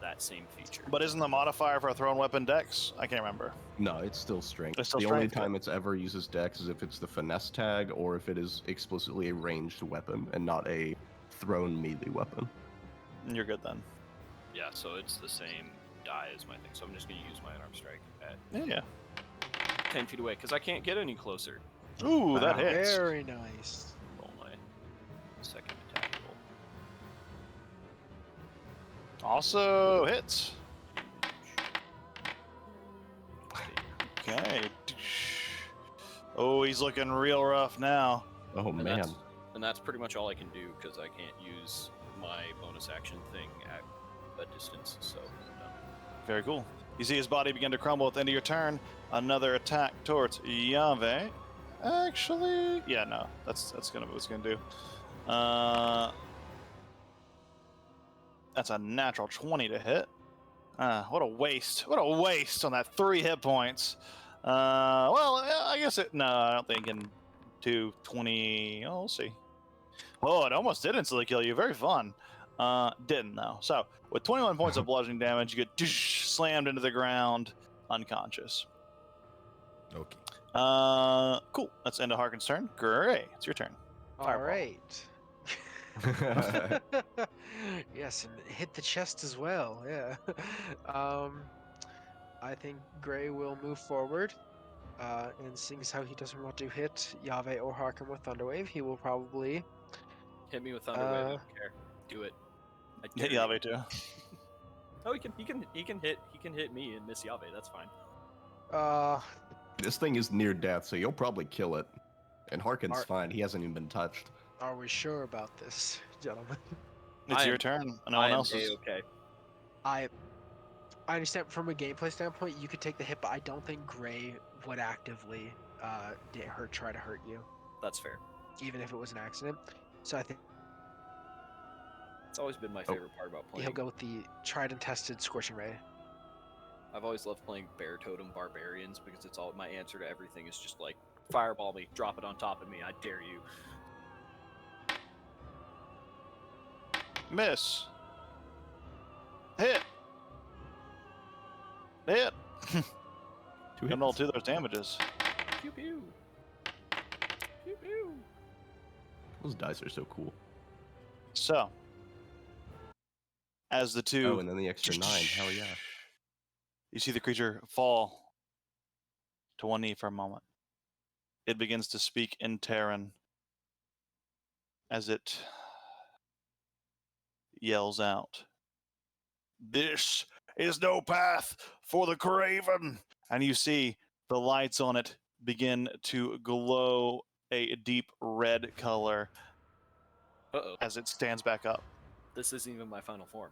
that same feature. But isn't the modifier for a thrown weapon Dex? I can't remember. No, it's still strength. It's still the only strength, good. time it's ever uses dex is if it's the finesse tag or if it is explicitly a ranged weapon and not a thrown melee weapon. You're good then. Yeah, so it's the same die as my thing. So I'm just going to use my unarmed strike at Yeah. 10 feet away because I can't get any closer. Ooh, that Wow. hits. Very nice. Roll my second attack roll. Also hits. Okay. Oh, he's looking real rough now. Oh And man. that's pretty much all I can do because I can't use my bonus action thing at a distance. So I'm done. Very cool. You see his body begin to crumble at the end of your turn. Another attack towards Yave. Actually, yeah, no, that's gonna be what it's gonna do. That's a natural 20 to hit. What a waste! What a waste on that 3 hit points. Well, I guess it. No, I don't think it can do 20. Oh, we'll see. Oh, it almost did instantly kill you. Very fun. Didn't though. So with 21 points of bludgeoning damage, you get slammed into the ground, unconscious. Okay. Cool. That's the end of Harkin's turn. Great. It's your turn. All Fireball. right. Yes, and hit the chest as well. Yeah. I think Gray will move forward. And seeing as how he doesn't want to hit Yave or Harkin with Thunderwave, he will probably. Hit me with Thunderwave. I don't care. Do it. I Hit dare you. Yave too. Oh, he can hit me and miss Yave. That's fine. This thing is near death, so you'll probably kill it. And Harkin's Ar- fine. He hasn't even been touched. Are we sure about this, gentlemen? It's I your am- turn. No I one am else is. A-okay. I understand from a gameplay standpoint, you could take the hit, but I don't think Gray would actively try to hurt you, That's fair. even if it was an accident. So I think It's always been my favorite part about playing. he'll go with the tried and tested Scorching Ray. I've always loved playing Bear Totem Barbarians because it's all my answer to everything is just like fireball me, drop it on top of me, I dare you. Miss. Hit. Hit. Two Getting all hits. 2 of those damages. Pew pew. Pew pew. Those dice are so cool. So, as the 2 Oh, and then the extra 9. Hell yeah. You see the creature fall to one knee for a moment. It begins to speak in Terran. as it yells out, "This is no path for the craven!" And you see the lights on it begin to glow a deep red color Uh-oh. as it stands back up. This isn't even my final form.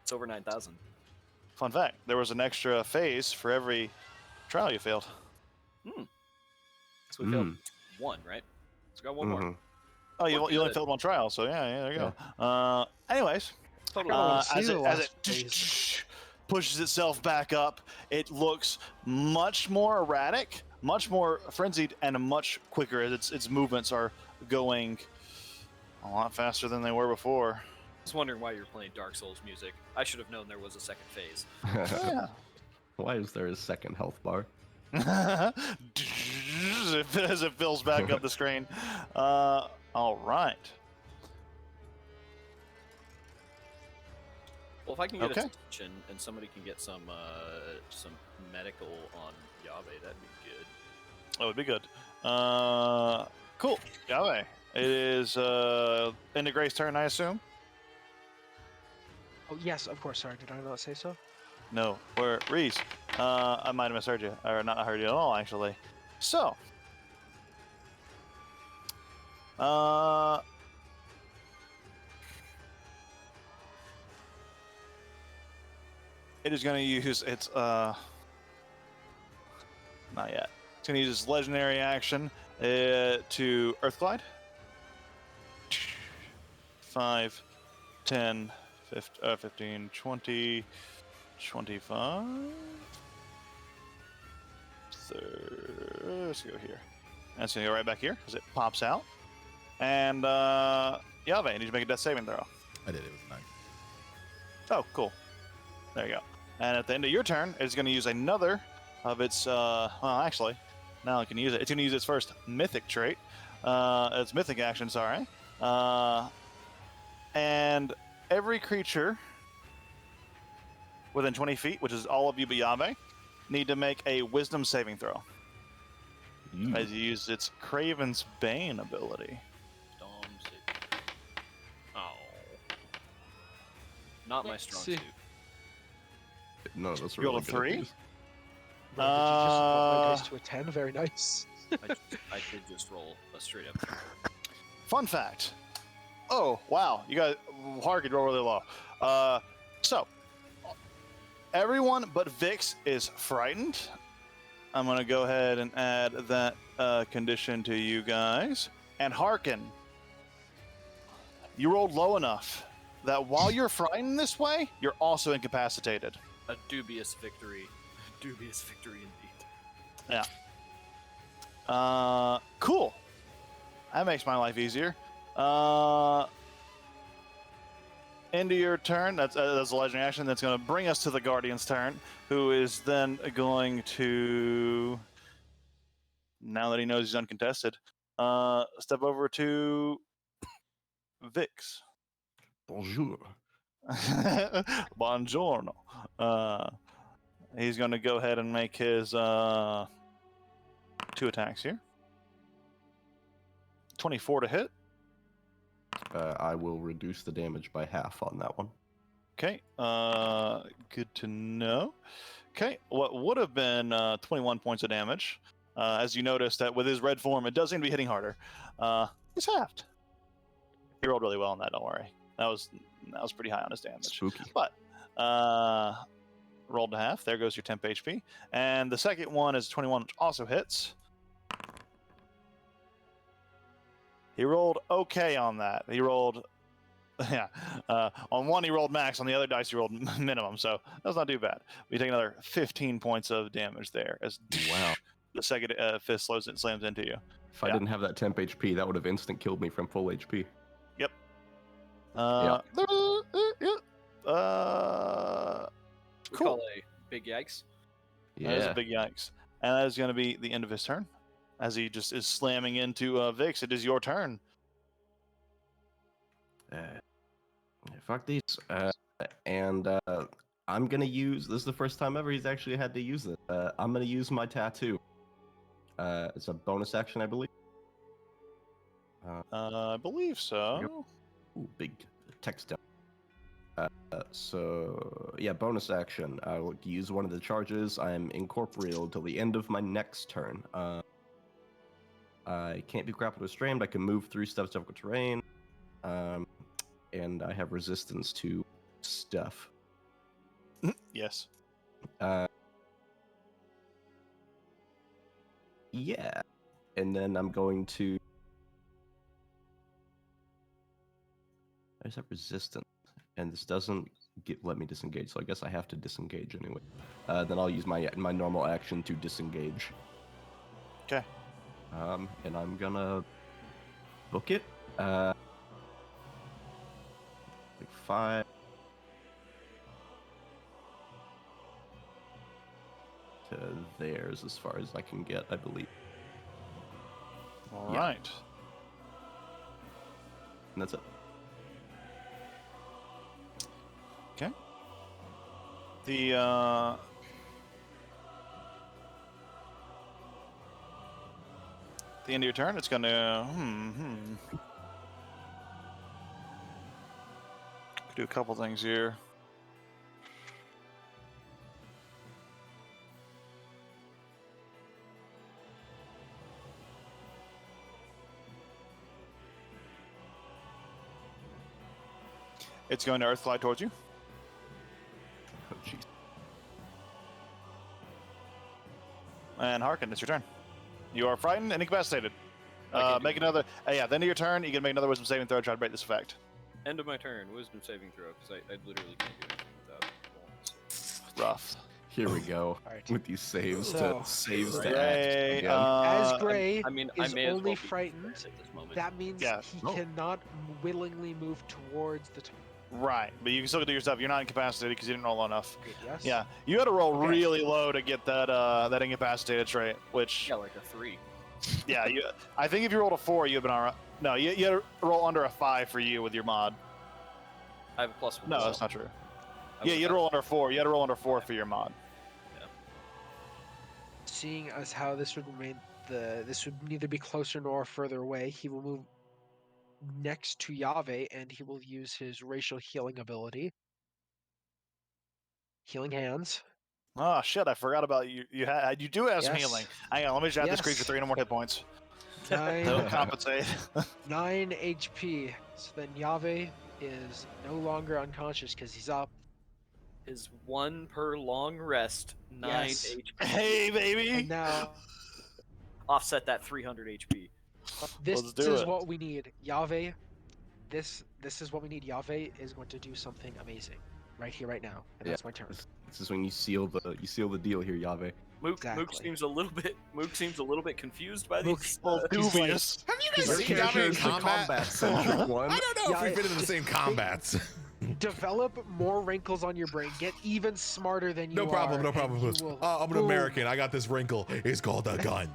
It's over 9,000. Fun fact, there was an extra phase for every trial you failed. So we failed one, right? So we got one more. Mhm. Oh, you We're only good. failed one trial, so yeah, there you go. Anyways, Totally. wanna see as the it last phase. pushes itself back up, it looks much more erratic, much more frenzied, and much quicker as its movements are going a lot faster than they were before. I was wondering why you're playing Dark Souls music. I should have known there was a second phase. Yeah. Why is there a second health bar? as it fills back up the screen. All right. Well, if I can get Okay. its attention and somebody can get some medical on Yahweh, that'd be good. That would be good. Cool. Yahweh. It is into Gray's turn, I assume? Oh yes, of course. Sorry, did I not say so? No. Or Reese. I might have misheard you. Or not heard you at all, actually. So. It is going to use its not yet. It's going to use its legendary action to Earth Glide. 5, 10, 15, 20, 25. Let's go here. That's going to go right back here as it pops out. And Yahweh, you need to make a death saving throw. I did. It was 9. Oh, cool. There you go. And at the end of your turn, it's going to use another of its, well, actually, now it can use it. It's going to use its first mythic trait. Its mythic action, sorry. And every creature within 20 feet, which is all of you but Yahweh, need to make a wisdom saving throw as you use its Craven's Bane ability. Dom save. Oh. Not my Let's strong see. suit. None of us are You rolled really a good at 3? these. Bro, did you just bump my dice to a 10? Very nice. I did just roll a straight up. Fun fact. Oh, wow. You guys, Hark, roll really low. So, everyone but Vix is frightened. I'm going to go ahead and add that condition to you guys. And Harkin, you rolled low enough that while you're frightened this way, you're also incapacitated. A dubious victory. Dubious victory indeed. Cool. That makes my life easier. End of your turn. That's a legendary action. That's going to bring us to the Guardian's turn, who is then going to, now that he knows he's uncontested, step over to Vix. Bonjour. Buongiorno. He's going to go ahead and make his 2 attacks here. 24 to hit. I will reduce the damage by half on that one. Okay, good to know. Okay, what would have been 21 points of damage, as you notice that with his red form, it does seem to be hitting harder. He's halved. He rolled really well on that, don't worry. That was pretty high on his damage. Spooky. But, rolled to half. There goes your temp HP. And the second one is 21, which also hits. He rolled okay on that. He rolled, yeah. On one, he rolled max. On the other dice, he rolled minimum. So that's not too bad. We take another 15 points of damage there as Wow. the second fist slams into you. If I didn't have that temp HP, that would have instant killed me from full HP. We Cool. call a big yikes. That is Yeah. a big yikes. And that is going to be the end of his turn. As he just is slamming into Vix, it is your turn. Fuck these. And I'm gonna use. This is the first time ever he's actually had to use it. I'm gonna use my tattoo. It's a bonus action, I believe. believe so. Ooh, big text down. So yeah, bonus action. I will use one of the charges. I am incorporeal till the end of my next turn. I can't be grappled or restrained. I can move through stuff, difficult terrain, and I have resistance to stuff. Yes. Yeah, and then I'm going to. I just have resistance, and this doesn't let me disengage, so I guess I have to disengage anyway. Then I'll use my normal action to disengage. Okay. And I'm gonna book it. Like 5. To theirs as far as I can get, I believe. All Yeah. right. And that's it. Okay. The end of your turn, it's gonna do a couple things here. It's going to earth fly towards you. Oh, jeez. And Harkin, it's your turn. You are frightened and incapacitated. I can do Make another. Yeah, the end of your turn, you can make another wisdom saving throw to try to break this effect. End of my turn. Wisdom saving throw, because I literally can't do anything without rolling. So. Rough. Here we go All right. with these saves So- to saves to Ray, act again. As uh, Gray I mean, I is may as only well be frightened, prepared at this moment. that means Yeah. he Oh. cannot willingly move towards the target. right, but you can still do your stuff. You're not incapacitated because you didn't roll low enough. Yes. Yeah, you had to roll Okay. really low to get that incapacitated trait. Which, Yeah, like a 3. yeah, I think if you rolled a 4, you'd have been alright. No, you had to roll under a 5 for you with your mod. I have a +1. No, that's not true. Yeah, you had to roll under 4. You had to roll under 4 for your mod. Seeing as how this would remain, this would neither be closer nor further away, he will move next to Yave and he will use his racial healing ability. Healing hands. Oh shit! I forgot about you. You do have some Yes. healing. Hang on, let me just add this creature Yes. 3 no more hit points. Nine, That'll compensate. 9 HP. So then Yave is no longer unconscious because he's up. Is 1 per long rest, 9 Yes. HP. Hey, And baby. now Offset that 300 HP. this Let's do is it. what we need. Yave, this is what we need. Yave is going to do something amazing right here, right now, and Yeah. that's my turn. This is when you seal the deal here, Yave. Mook Exactly. seems a little bit confused by Mook- these. he's like- Dubious. Have you Your guys seen Yave in is the combat? combat-centric one. I don't know Yeah, if we've been in the just same combats. Develop more wrinkles on your brain. Get even smarter than you No problem, are, no and problem. you Boost. will- I'm an boom. American. I got this wrinkle. It's called a gun.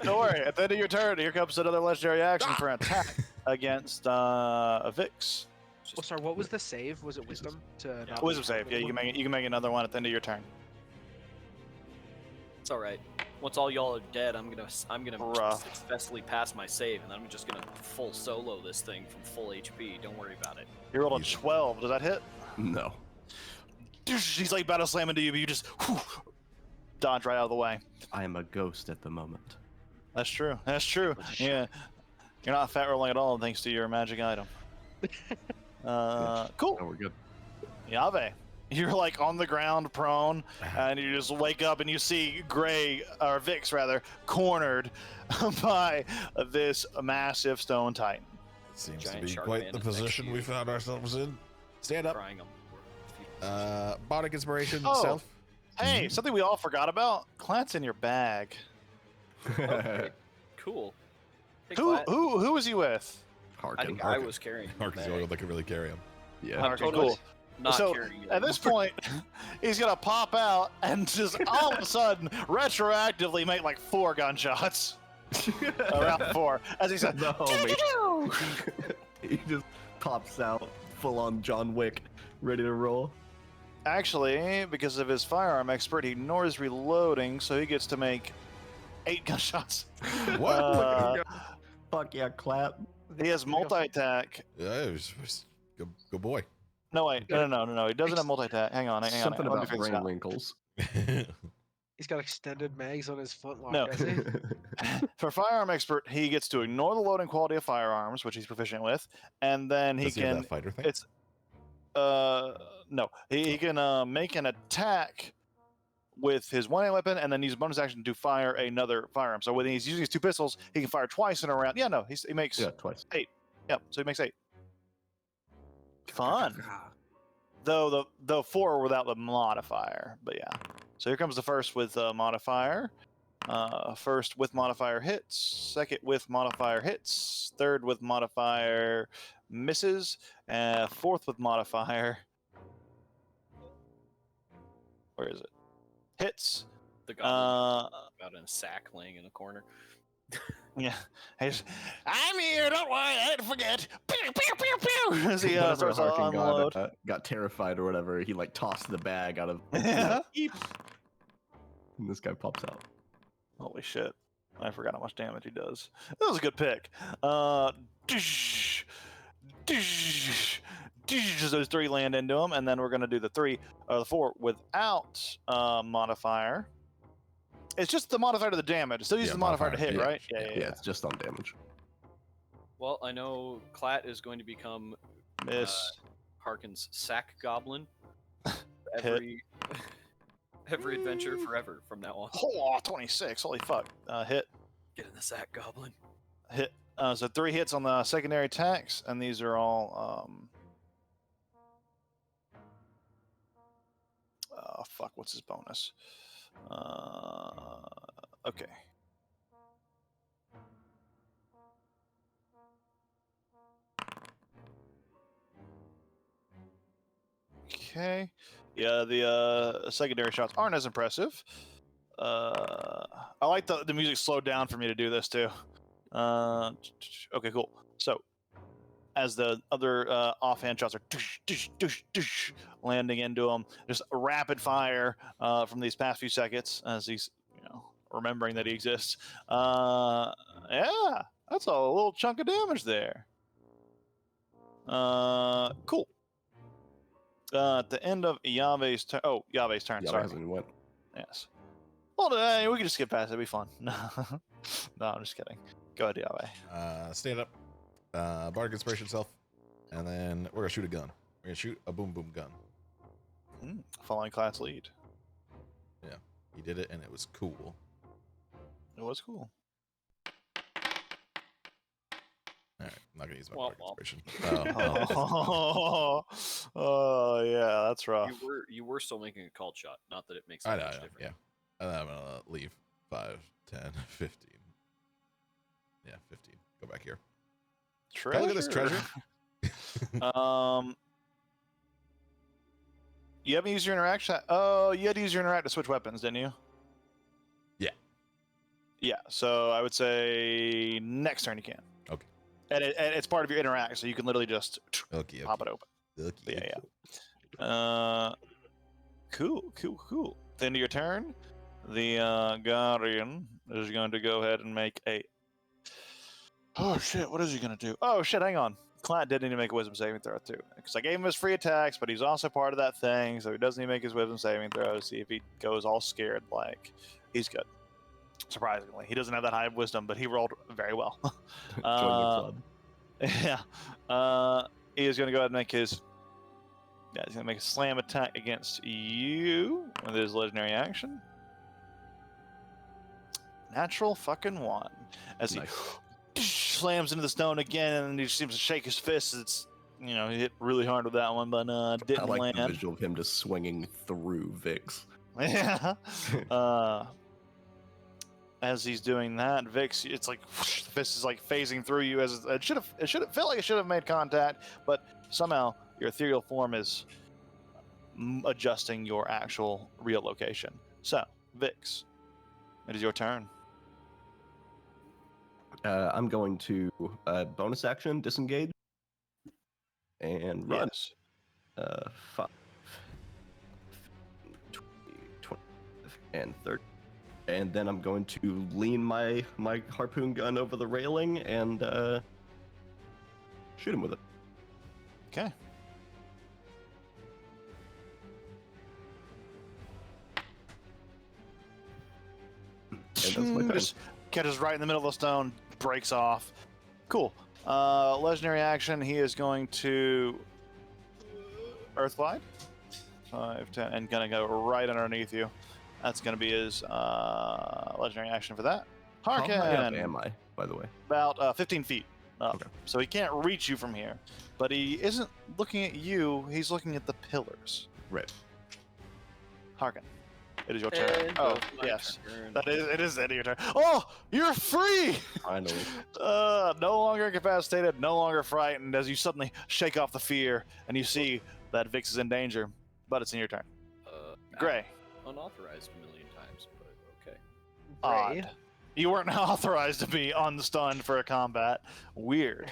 Don't worry. At the end of your turn, here comes another legendary action Ah! for an attack against Vix. Oh, sorry. What was the save? Was it wisdom? To not Wisdom be- save. Yeah, you can make it. You can make another one at the end of your turn. It's all right. Once all y'all are dead, I'm gonna Rough. successfully pass my save, and then I'm just gonna full solo this thing from full HP. Don't worry about it. You rolled a 12. Does that hit? No. He's like battle slam into you, but you just dodge right out of the way. I am a ghost at the moment. That's true. That's true. Yeah, you're not fat rolling at all thanks to your magic item. Cool. Oh, we're good. Yave, you're like on the ground, prone, and you just wake up and you see Gray, or Vix rather, cornered by this massive stone titan. Seems Giant to be shark quite man the is next to position you. we found ourselves in. Stand up. Crying Bardic inspiration Oh. self. Hey, something we all forgot about. Clant's in your bag. Okay, cool. Hey, Who Clat. who was you with? I Harkin. think I was carrying. the Marcus bag. that can really carry him. Yeah. I'm Okay, totally cool. not So, carrying it. At this point, he's gonna pop out and just all of a sudden retroactively make like 4 gunshots. Around 4, as he said, The homie. He just pops out full on John Wick, ready to roll. Actually, because of his firearm expert, he ignores reloading, so he gets to make 8 gunshots. What? Fuck yeah, clap. He has multi-attack. Yeah, good boy. No, wait. No. He doesn't have multi-attack. Hang on. Something Let me about figure this brain out. wrinkles. He's got extended mags on his flintlock, No. does he? For firearm expert, he gets to ignore the loading quality of firearms, which he's proficient with, and then he Does he have can. that fighter thing? It's no. He can make an attack with his one-hand weapon, and then use a bonus action to fire another firearm. So when he's using his two pistols, he can fire twice in a round. Yeah, no, he makes. Yeah, twice. Yep. So he makes 8. Fun. Though the 4 without the modifier, but yeah. So here comes the first with modifier. First with modifier hits, second with modifier hits, third with modifier misses, fourth with modifier. Where is it? Hits. The goblin out in a sack laying in a corner. Yeah. I'm here, don't worry, I didn't forget. Pew, pew, pew, pew. As he Whenever starts to Harkin unload. got terrified or whatever, he like tossed the bag out of. Yeah. And this guy pops out. Holy shit. I forgot how much damage he does. That was a good pick. Those 3 land into him, and then we're going to do the 4 without modifier. It's just the modifier to the damage. It still uses Yeah, the modifier to hit, modifier, right? Yeah, it's just on damage. Well, I know Clat is going to become Miss. Harkin's sack goblin. Every adventure forever from now on. Oh, 26. Holy fuck. Hit. Get in the sack goblin. Hit. So 3 hits on the secondary attacks, and these are all. Fuck. What's his bonus? Okay. Okay. Yeah, the secondary shots aren't as impressive. I like the music slowed down for me to do this too. Okay, cool. So, as the other offhand shots are landing into him, just a rapid fire from these past few seconds as he's remembering that he exists. Yeah, that's a little chunk of damage there. Cool. At the end of Yave's turn. Oh, Yave's turn. Yeah, Sorry. hasn't went. Yes. Well, we can just skip past it. It'll be fun. No, I'm just kidding. Go ahead, Yave. Stand up. Bardic Inspiration self. And then we're going to shoot a gun. We're going to shoot a boom boom gun. Following class lead. Yeah. He did it, and it was cool. It was cool. All right. I'm not going to use my Womp Bardic womp. Inspiration. Oh, yeah, that's rough. You were still making a called shot. Not that it makes I that know, much I know, difference. yeah. And then I'm going to leave 5, 10, 15. Yeah, 15. Go back here. Treasure. Can I look at this treasure? You haven't used your interaction. Oh, you had to use your interact to switch weapons, didn't you? Yeah. Yeah. So I would say next turn you can. Okay. And it's part of your interact, so you can literally just Okay. pop it open. Okay. Yeah. Cool. At the end of your turn, the Guardian is going to go ahead and make a. Oh shit! What is he going to do? Oh shit! Hang on. Client did need to make a wisdom saving throw too, because I gave him his free attacks, but he's also part of that thing, so he doesn't need to make his wisdom saving throw. See if he goes all scared, like he's good. Surprisingly, he doesn't have that high of wisdom, but he rolled very well. Join the club. Yeah. He is going to go ahead and make his. Yeah, he's going to make a slam attack against you with his legendary action. Natural fucking 1. As he slams into the stone again, and he just seems to shake his fist. It's, he hit really hard with that one, but didn't I like land. the visual of him just swinging through Vix. Yeah. As he's doing that, Vix, it's like whoosh, the fist is like phasing through you. As it should have felt like it should have made contact, but somehow your ethereal form is adjusting your actual real location. So, Vix, it is your turn. I'm going to bonus action, disengage, and run. Yes. 5, 20, and 30. and then I'm going to lean my harpoon gun over the railing and shoot him with it. Okay. And that's my turn. Just catches right in the middle of the stone, breaks off. Cool. Legendary action. He is going to Earthglide. 5, 10, and gonna go right underneath you. That's gonna be his legendary action for that. How high up Harkin, am I, by the way? about 15 feet up. Okay. So he can't reach you from here. But he isn't looking at you. He's looking at the pillars. Right. Harkin, it is your turn. And Oh, goes my yes. turn. It is the end of your turn. Oh, you're free! Finally. No longer incapacitated, no longer frightened as you suddenly shake off the fear and you see that Vix is in danger, but it's in your turn. Gray. Unauthorized a million times, but okay. Odd. You weren't authorized to be unstunned for a combat. Weird.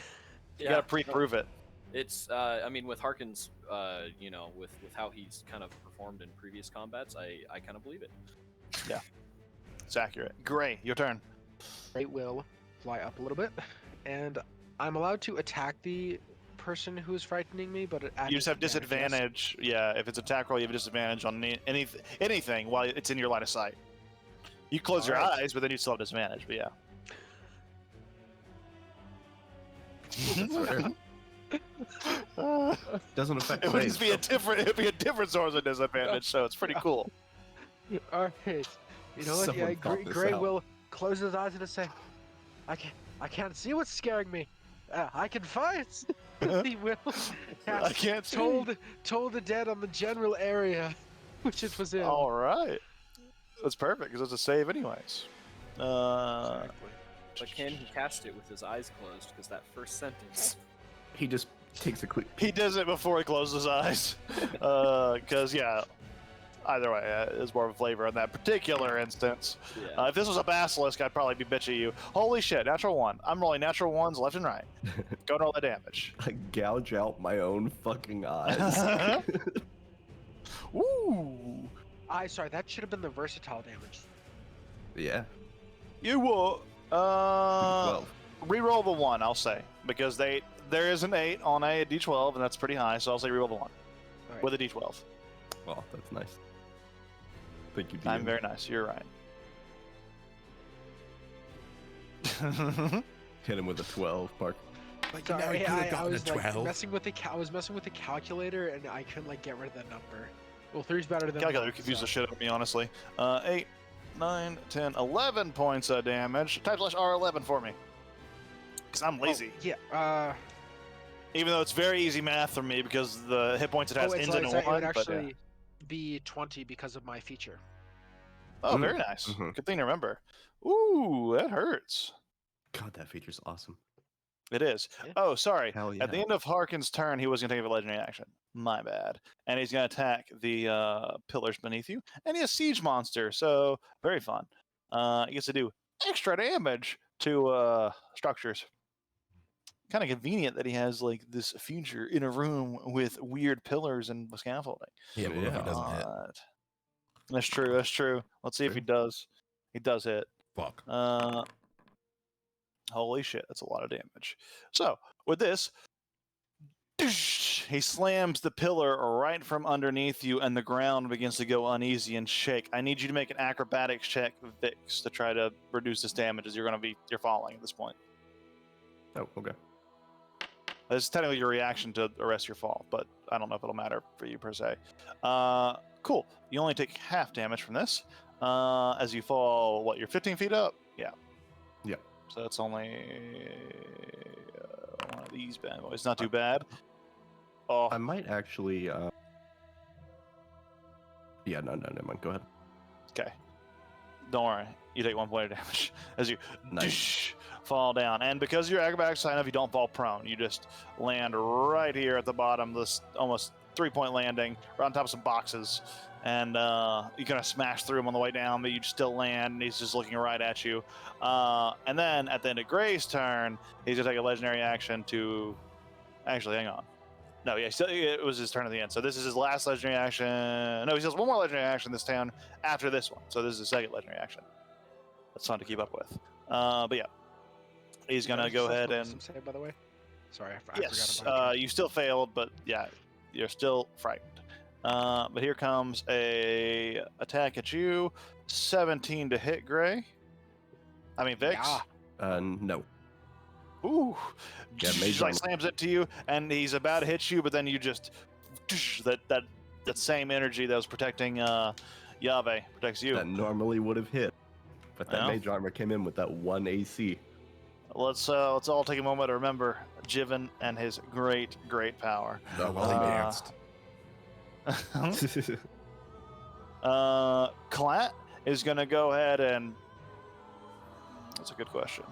You gotta pre-prove it. It's, I mean, with Harkin's, with how he's kind of performed in previous combats, I kind of believe it. It's accurate. Gray, your turn. Gray will fly up a little bit, and I'm allowed to attack the person who is frightening me, but at You just have disadvantage, disadvantage. Yeah, if it's attack roll, you have a disadvantage on anything while it's in your line of sight. You close your Alright. eyes, but then you still have disadvantage. But yeah. That's fair. Doesn't affect It would saves, just be a though. different. It'd be a different source of disadvantage. So it's pretty cool. yes. Alright. You know what? Someone Yeah, thought this Gray out. will close his eyes and just say, I can't see what's scaring me. I can fight. He will I cast can't see. toll the dead on the general area, which it was in. All right. That's perfect because it's a save, anyways. But can he cast it with his eyes closed? Because that first sentence. He just takes a quick He peek. does it before he closes his eyes. Because, yeah, either way, it's more of a flavor in that particular instance. Yeah. If this was a basilisk, I'd probably be bitching you. Holy shit, natural one. I'm rolling natural ones left and right. Go and roll that damage. I gouge out my own fucking eyes. Ooh. Sorry, that should have been the versatile damage. Yeah. You will. 12. Reroll the 1, I'll say. Because there is an 8 on a d12, and that's pretty high, so I'll say reroll the 1 Alright. with a d12. Oh, that's nice. Thank you, DM. I'm very nice, you're right. Hit him with a 12, Park. Like, you know, Sorry, he could have I gotten a was like 12. messing with I was messing with the calculator and I couldn't like get rid of that number. Well, 3's better than Calculator one, confused so- the shit out of me, honestly. 8, 9, 10, 11 points of damage. Type slash R11 for me. Because I'm lazy. Oh, yeah. Even though it's very easy math for me because the hit points it has ends in a it 1. would but, yeah. actually be 20 because of my feature. Oh, Mhm. very nice. Mhm. Good thing to remember. Ooh, that hurts. God, that feature's awesome. It is. Yeah. Oh, sorry. Hell yeah. At the end of Harkin's turn, he was going to take a legendary action. My bad. And he's going to attack the pillars beneath you. And he has Siege Monster, so very fun. He gets to do extra damage to structures. Kind of convenient that he has like this feature in a room with weird pillars and scaffolding. Yeah, but what if he doesn't hit? That's true. That's true. Let's see if he does. He does hit. Fuck. Holy shit, that's a lot of damage. So, with this, he slams the pillar right from underneath you, and the ground begins to go uneasy and shake. I need you to make an acrobatics check, Vix, to try to reduce this damage as you're falling at this point. Oh, okay. This is technically your reaction to arrest your fall, but I don't know if it'll matter for you per se. Cool. You only take half damage from this. As you fall, what, you're 15 feet up? Yeah. Yeah. So that's only one of these bad boys. Not too bad. Oh, I might actually. Yeah, no, never mind. Go ahead. okay. Don't worry. You take 1 point of damage as you Nice. fall down. And because you're acrobatics high enough, you don't fall prone. You just land right here at the bottom, this almost 3-point landing, right on top of some boxes. And you're going to smash through him on the way down, but you still land, and he's just looking right at you. And then at the end of Gray's turn, he's going to take a legendary action to... Actually, hang on. No, yeah, it was his turn at the end. So this is his last legendary action. No, he has one more legendary action this turn after this one. So this is his second legendary action. it's fun to keep up with. But yeah, he's gonna go ahead and Save, by the way. Sorry, I yes, forgot about it. you still failed, but yeah, you're still frightened. But here comes a attack at you, 17 to hit, Gray. I mean Vix. Yeah. No. Ooh, Yeah, just Mage like Armor. slams it to you, and he's about to hit you, but then you just that same energy that was protecting Yave protects you. That normally would have hit. But that Yeah. mage armor came in with that 1 AC. Let's all take a moment to remember Jiven and his great power. Oh, well, he danced. Clat is gonna go ahead and that's a good question.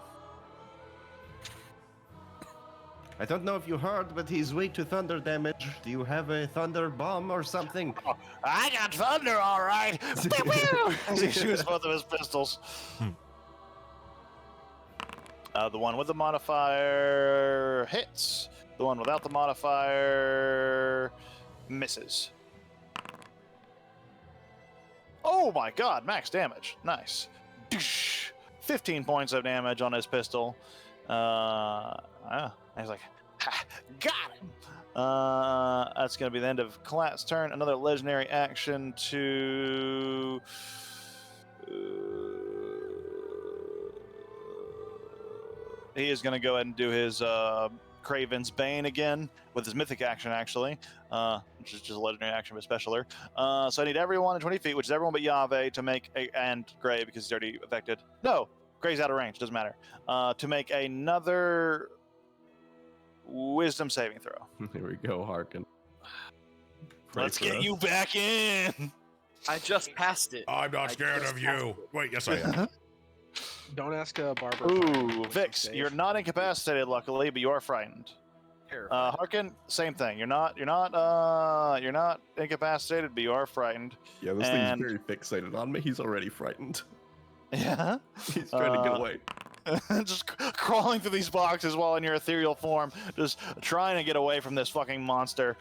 I don't know if you heard, but he's weak to thunder damage. Do you have a thunder bomb or something? I got thunder, all right. Pew, pew! As he shoots both of his pistols. The one with the modifier hits. The one without the modifier misses. Oh my god, max damage. Nice. 15 points of damage on his pistol. He's like, ha, got him. That's going to be the end of Clat's turn. Another legendary action to... he is going to go ahead and do his Craven's Bane again with his mythic action, actually, which is just a legendary action but specialer. So I need everyone in 20 feet, which is everyone but Yave, to make and Gray because he's already affected. No, Gray's out of range, doesn't matter. To make another wisdom saving throw. Here we go, Harkin. Pray Let's for get us. you back in. I just passed it. I'm not I scared just of passed you. it. Wait, yes I am. Don't ask Barbara. Ooh, Vix, you're not incapacitated, luckily, but you are frightened. Terrifying. Harkin, same thing. You're not incapacitated, but you are frightened. Yeah, this and- thing's very fixated on me. He's already frightened. Yeah. He's trying to get Uh, away. Just crawling through these boxes while in your ethereal form, just trying to get away from this fucking monster.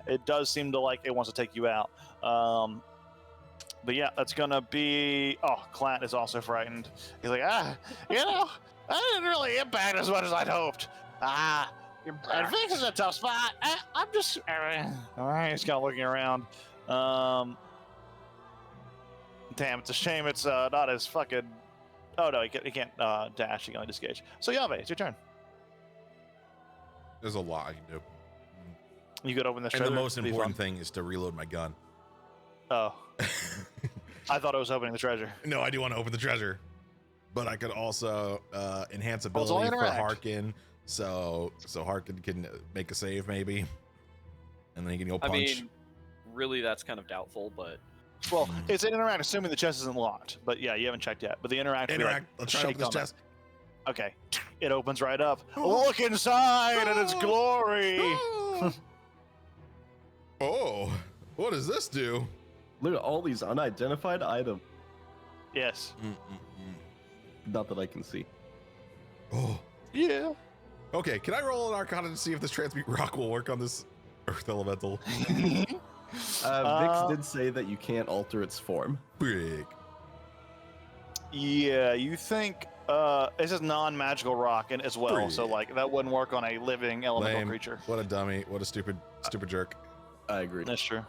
It does seem to like it wants to take you out. But yeah, that's gonna be. Oh, Clant is also frightened. He's like, I didn't really impact as much as I'd hoped. And Vix is a tough spot. I'm just. All right, he's kind of looking around. Damn, it's a shame it's not as fucking. Oh no, he can't dash. He can only disengage. So Yave, it's your turn. There's a lot I can do. You could open this. And the treasure. most It'd be important fun. thing is to reload my gun. Oh, I thought it was opening the treasure. No, I do want to open the treasure. But I could also enhance Well, it's only ability for interact. Harkin. So Harkin can make a save maybe. And then he can go I punch. mean, really, that's kind of doubtful, but Well, Hmm. it's an interact, assuming the chest isn't locked. But yeah, you haven't checked yet. But the interact. will be Interact. Like, Let's try to open shake this on chest. it. Okay, it opens right up. Look inside at its glory. Oh, what does this do? Look at all these unidentified items. Yes. Not that I can see. Oh. Yeah. Okay, can I roll an Arcana to see if this transmute rock will work on this Earth Elemental? Vix did say that you can't alter its form. Big. Yeah, you think it's just non-magical rock and as well, so Pretty. like that wouldn't work on a living elemental Lame. creature. What a dummy. What a stupid jerk. I agree. That's true.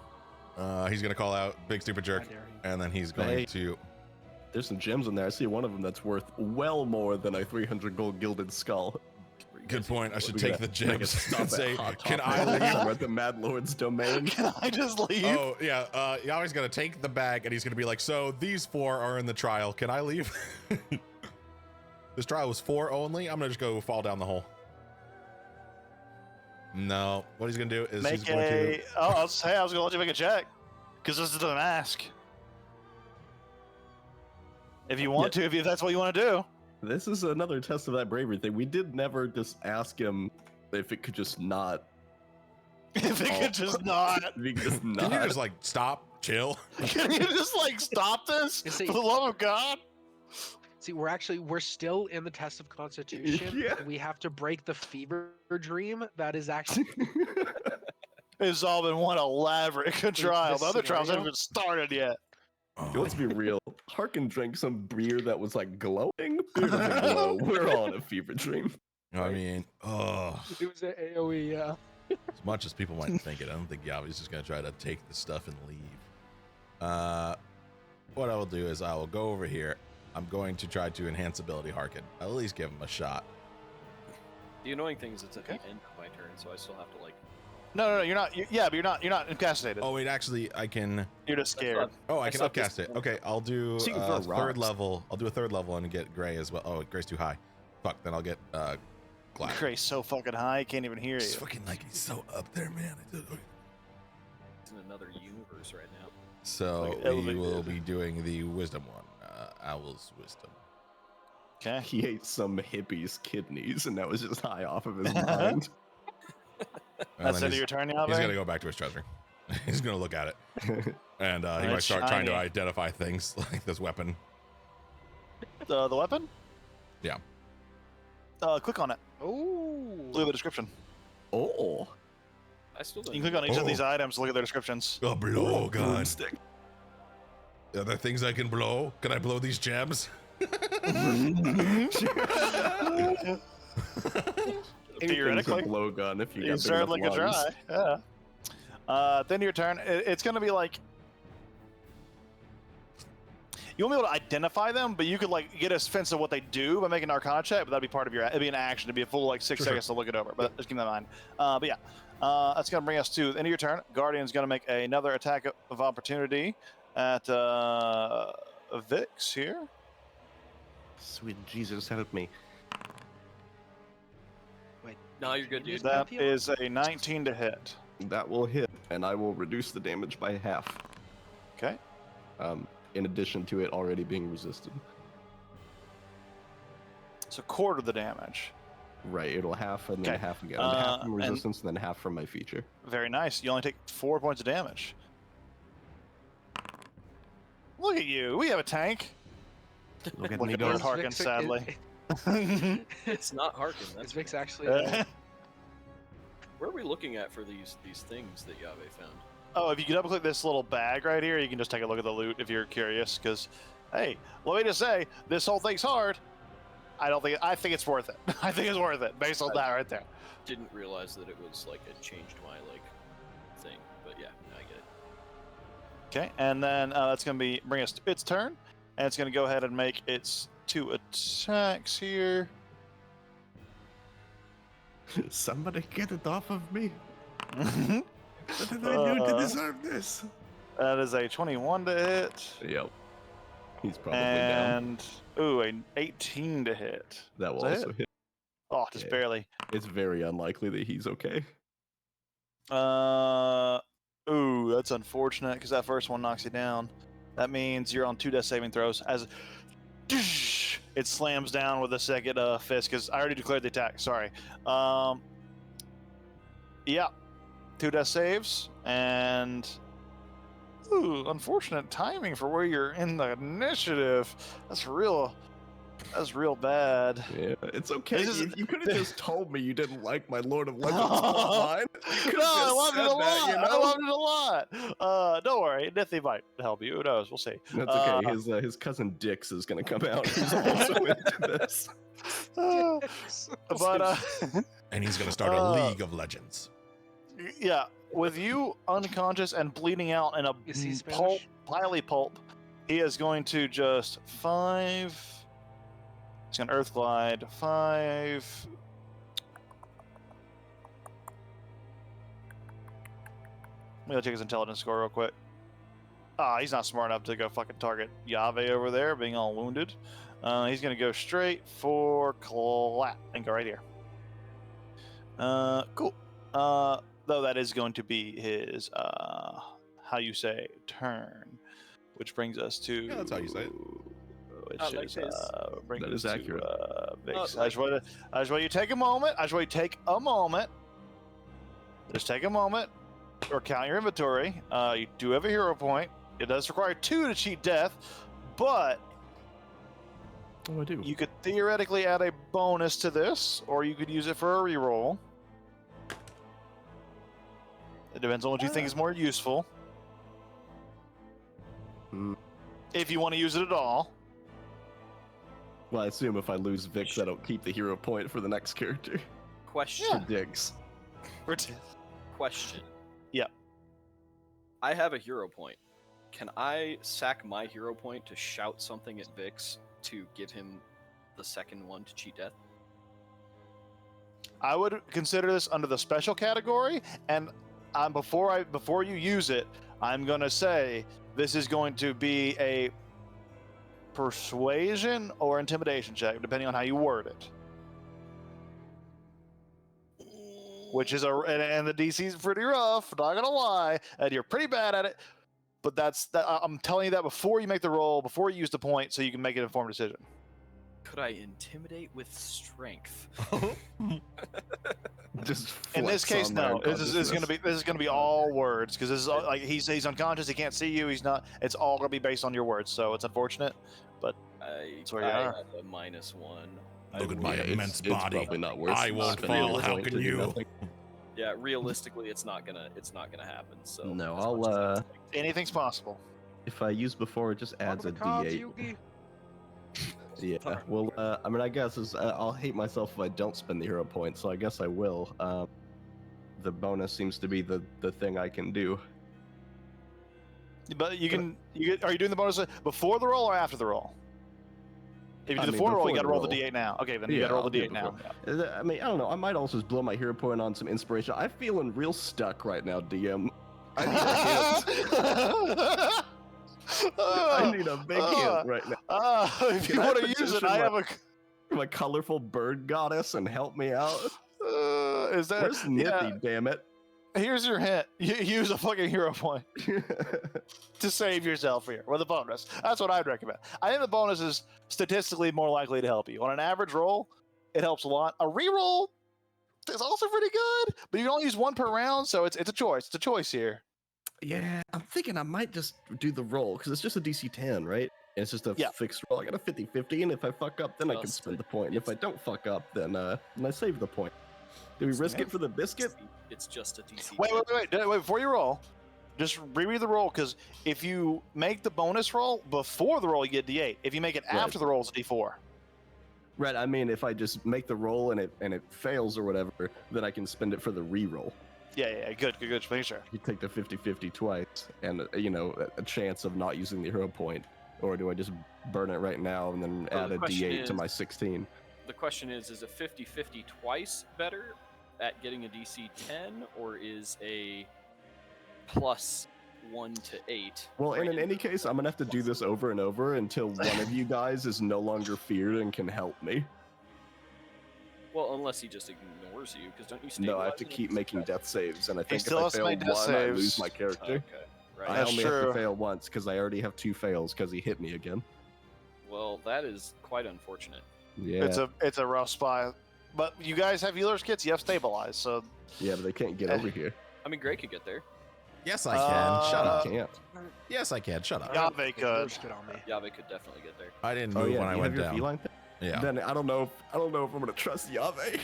He's going to call out big stupid jerk. And then he's going Hey. to... There's some gems in there. I see one of them that's worth well more than a 300 gold gilded skull. Good point. I should We take gotta- the we gotta gems stop and at say, Hot can Topic I leave? somewhere at the Mad Lord's domain? Can I just leave? Oh, yeah. Yavi's going to take the bag and he's going to be like, so these 4 are in the trial. Can I leave? This trial was 4 only. I'm going to just go fall down the hole. No. What he's going to do is he's Make going a. to... Oh, I was gonna let you make a check, because this is the mask. If you want to, if that's what you want to do. This is another test of that bravery thing. We did never just ask him if it could just not. If it could just not. If he could just not. Can you just like stop, chill? Can you just like stop this? You For see- the love of God. See, we're still in the test of constitution. Yeah. We have to break the fever dream that is actually It's all been one elaborate trial. The other trials scenario? haven't even started yet. Let's be real. Harkin drank some beer that was like glowing. Beer doesn't glow. We're all in a fever dream. I mean, oh, It was an AOE, yeah. as much as people might think it, I don't think Yavi's just gonna try to take the stuff and leave. What I will do is I will go over here. I'm going to try to enhance ability Harkin. I'll at least give him a shot. The annoying thing is it's at Okay. the end of my turn, so I still have to like. No, you're not. Yeah, but you're not incapacitated. Oh wait, actually, I can. You're just scared. Oh, I I can saw this upcast it. one. Okay, I'll do So you can a throw third rocks. level. I'll do a third level and get Gray as well. Oh, Gray's too high. Fuck. Then I'll get Glad. Gray's so fucking high, he can't even hear It's you. fucking like he's so up there, man. It's in another universe right now. So Like we elevated. will be doing the wisdom one. Owl's wisdom. Okay. He ate some hippie's kidneys, and that was just high off of his mind. And That's then it. he's, Your turn, he's Yahweh? gonna go back to his treasure. He's gonna look at it, and he It's might start trying to shiny. identify things like this weapon. The weapon? Yeah. Click on it. Oh. Look at the description. Oh, I still don't. You can click on each of Oh. these items. Look at their descriptions. A blow gun. broomstick. Are there things I can blow? Can I blow these gems? Theoretically, Anything's a blowgun if you you got big certainly enough could lungs. try. Yeah. Then your turn. It's going to be like you won't be able to identify them, but you could like get a sense of what they do by making an Arcana check. But that'd be part of your. It'd be an action. It'd be a full like 6 Sure, seconds to look it over. But just keep that in mind. But yeah, that's going to bring us to the end of your turn. Guardian's going to make another attack of opportunity at Vix here. Sweet Jesus, help me. No, you're good, dude. That is a 19 to hit. That will hit, and I will reduce the damage by half. Okay. In addition to it already being resisted. So quarter the damage. Right, it'll half and then Okay. half again. Half from and- resistance and then half from my feature. Very nice. You only take 4 points of damage. Look at you. We have a tank. Look at Look me at go. Lord Harkin, Vix- sadly. It's not Harkin. Is That's Vix actually? Where are we looking at for these things that Yahweh found? Oh, if you can double click this little bag right here, you can just take a look at the loot if you're curious. Because, hey, let me just say, this whole thing's hard. I think it's worth it. I think it's worth it based on that right there. Didn't realize that it was like it changed my like thing, but yeah, now I get it. Okay, and then that's going to bring us to its turn, and it's going to go ahead and make its 2 attacks here. Somebody get it off of me. That What did I do to Uh, deserve this? is a 21 to hit, Yep. He's probably down. and ooh, an 18 to hit. That will Is that also hit. Oh, just Yeah. barely. It's very unlikely that he's okay. Ooh, that's unfortunate because that first one knocks you down. That means you're on 2 death saving throws as it slams down with a second fist because I already declared the attack. Sorry. Yeah, 2 death saves and ooh, unfortunate timing for where you're in the initiative. That's real bad. Yeah, it's okay. This is- You could have just told me you didn't like my Lord of Legends plotline. You could've No, I just loved it said a that, lot. you I know? loved it a lot. Don't worry, Nithy might help you. Who knows? We'll see. That's okay. His cousin Dix is gonna come out. He's also into this. But And he's gonna start a Uh, League of Legends. yeah, with you unconscious and bleeding out in a Is he pulp, Spanish? pulp, he is going to just 5. He's gonna Earth Glide 5. Let me go check his intelligence score real quick. He's not smart enough to go fucking target Yahweh over there, being all wounded. He's gonna go straight for clap and go right here. Cool. Though that is going to be his how you say turn, which brings us to Yeah, that's how you say it. Which Not like is, this. brings That us is accurate. To, Vix. Not I just like want you to take a moment. I just want you to take a moment. Just take a moment or count your inventory. You do have a hero point. It does require 2 to cheat death, but Oh, I do. you could theoretically add a bonus to this, or you could use it for a reroll. It depends on what you think is more useful. If you want to use it at all. Well, I assume if I lose Vix, I don't keep the hero point for the next character. Question. Yeah. For Diggs. Question. Yep. I have a hero point. Can I sack my hero point to shout something at Vix to give him the second one to cheat death? I would consider this under the special category, and before you use it, I'm gonna say this is going to be a persuasion or intimidation check, depending on how you word it. Which is and the DC is pretty rough. Not gonna lie, and you're pretty bad at it. But I'm telling you that before you make the roll, before you use the point, so you can make an informed decision. Could I intimidate with strength? Just In this flex case, on my no. This is unconsciousness. gonna be all words because this is all, like he's unconscious. He can't see you. He's not. It's all gonna be based on your words. So it's unfortunate. That's where you are. have a -1. Look at I my will- immense It's body. probably not worth I won't spending a fall, how point can to do you? nothing. Yeah, realistically, it's not gonna happen. So No, as I'll, much as that's Anything's possible. If I use before, it just adds a Welcome to D8. Cops, Yugi. Yeah. Well, I mean, I guess I'll hate myself if I don't spend the hero point, so I guess I will. The bonus seems to be the thing I can do. But you can. Are you doing the bonus before the roll or after the roll? If you I do the mean, before roll, you before got to the roll the roll. D8 now. Okay, then you Yeah, got to roll I'll the do it D8 now. I mean, I don't know. I might also just blow my hero point on some inspiration. I'm feeling real stuck right now, DM. I need a hint. I need a big hint right now. If you Can I want to use it, petition I my- have a. My colorful bird goddess and help me out. Is that? Where's Nithy, damn it? Here's your hint. You use a fucking hero point to save yourself here with a bonus. That's what I'd recommend. I think the bonus is statistically more likely to help you. On an average roll, it helps a lot. A reroll is also pretty good, but you can only use one per round, so it's a choice. It's a choice here. Yeah, I'm thinking I might just do the roll because it's just a DC 10, right? And it's just a Yeah. fixed roll. I got a 50-50, and if I fuck up, then I can Just spend a- the point. And if I don't fuck up, then I save the point. Do we risk it for the biscuit? It's just a DC. Wait. Before you roll, just reread the roll, because if you make the bonus roll before the roll, you get D8. If you make it Right. after the roll, it's a D4. Right. I mean, if I just make the roll and it fails or whatever, then I can spend it for the re-roll. Yeah. Good. Just making sure. You take the 50-50 twice, and a chance of not using the hero point, or do I just burn it right now and then Well, add the a question D8 to is- my 16? The question is a 50-50 twice better at getting a DC 10, or is a +1 to 8? Well, and in random any case, I'm gonna have to do this over and over until one of you guys is no longer feared and can help me. Well, unless he just ignores you, because don't you No, I have stabilize to it? keep making death saves, and I think still if I has to fail make one, death I lose saves. my character. Okay, right. I That's only have true. to fail once because I already have 2 fails because he hit me again. Well, that is quite unfortunate. Yeah, It's a rough spot. But you guys have healer's kits. You have stabilize. So yeah, but they can't get over here. I mean, Greg could get there. Yes, I can. Shut up. Can't. Yes, I can. Shut up. Yeah. Yave could. Risk it on me. Yave could definitely get there. I didn't Oh move yeah, when I you went have your down. feline thing? Yeah. Then I don't know if I'm gonna trust Yave.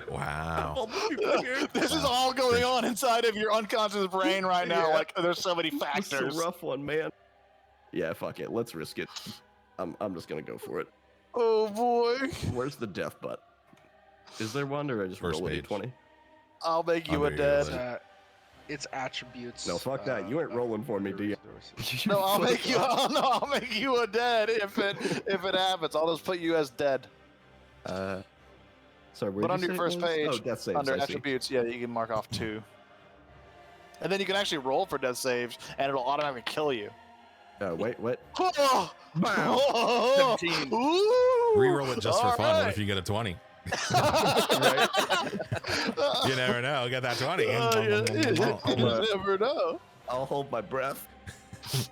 Wow. All the people here. This is all going on inside of your unconscious brain right now. Yeah. Like there's so many It's factors. a rough one, man. Yeah, fuck it. Let's risk it. I'm just gonna go for it. Oh boy! Where's the death butt? Is there one, or I just First roll a page. d20? I'll make you a Under your dead. lid. Its attributes. No, fuck that. You ain't rolling for me, D. No, I'll make you. I'll make you a dead if it happens. I'll just put you as dead. Sorry, But under your first page, oh, death saves. Under I see. attributes, yeah, you can mark off 2. And then you can actually roll for death saves, and it'll automatically kill you. Wait, what? Oh! Bam! 17. Ooh! Reroll it just for All fun. What right. if you get a 20? Right? You never know. Get that 20. You never know. I'll hold my breath.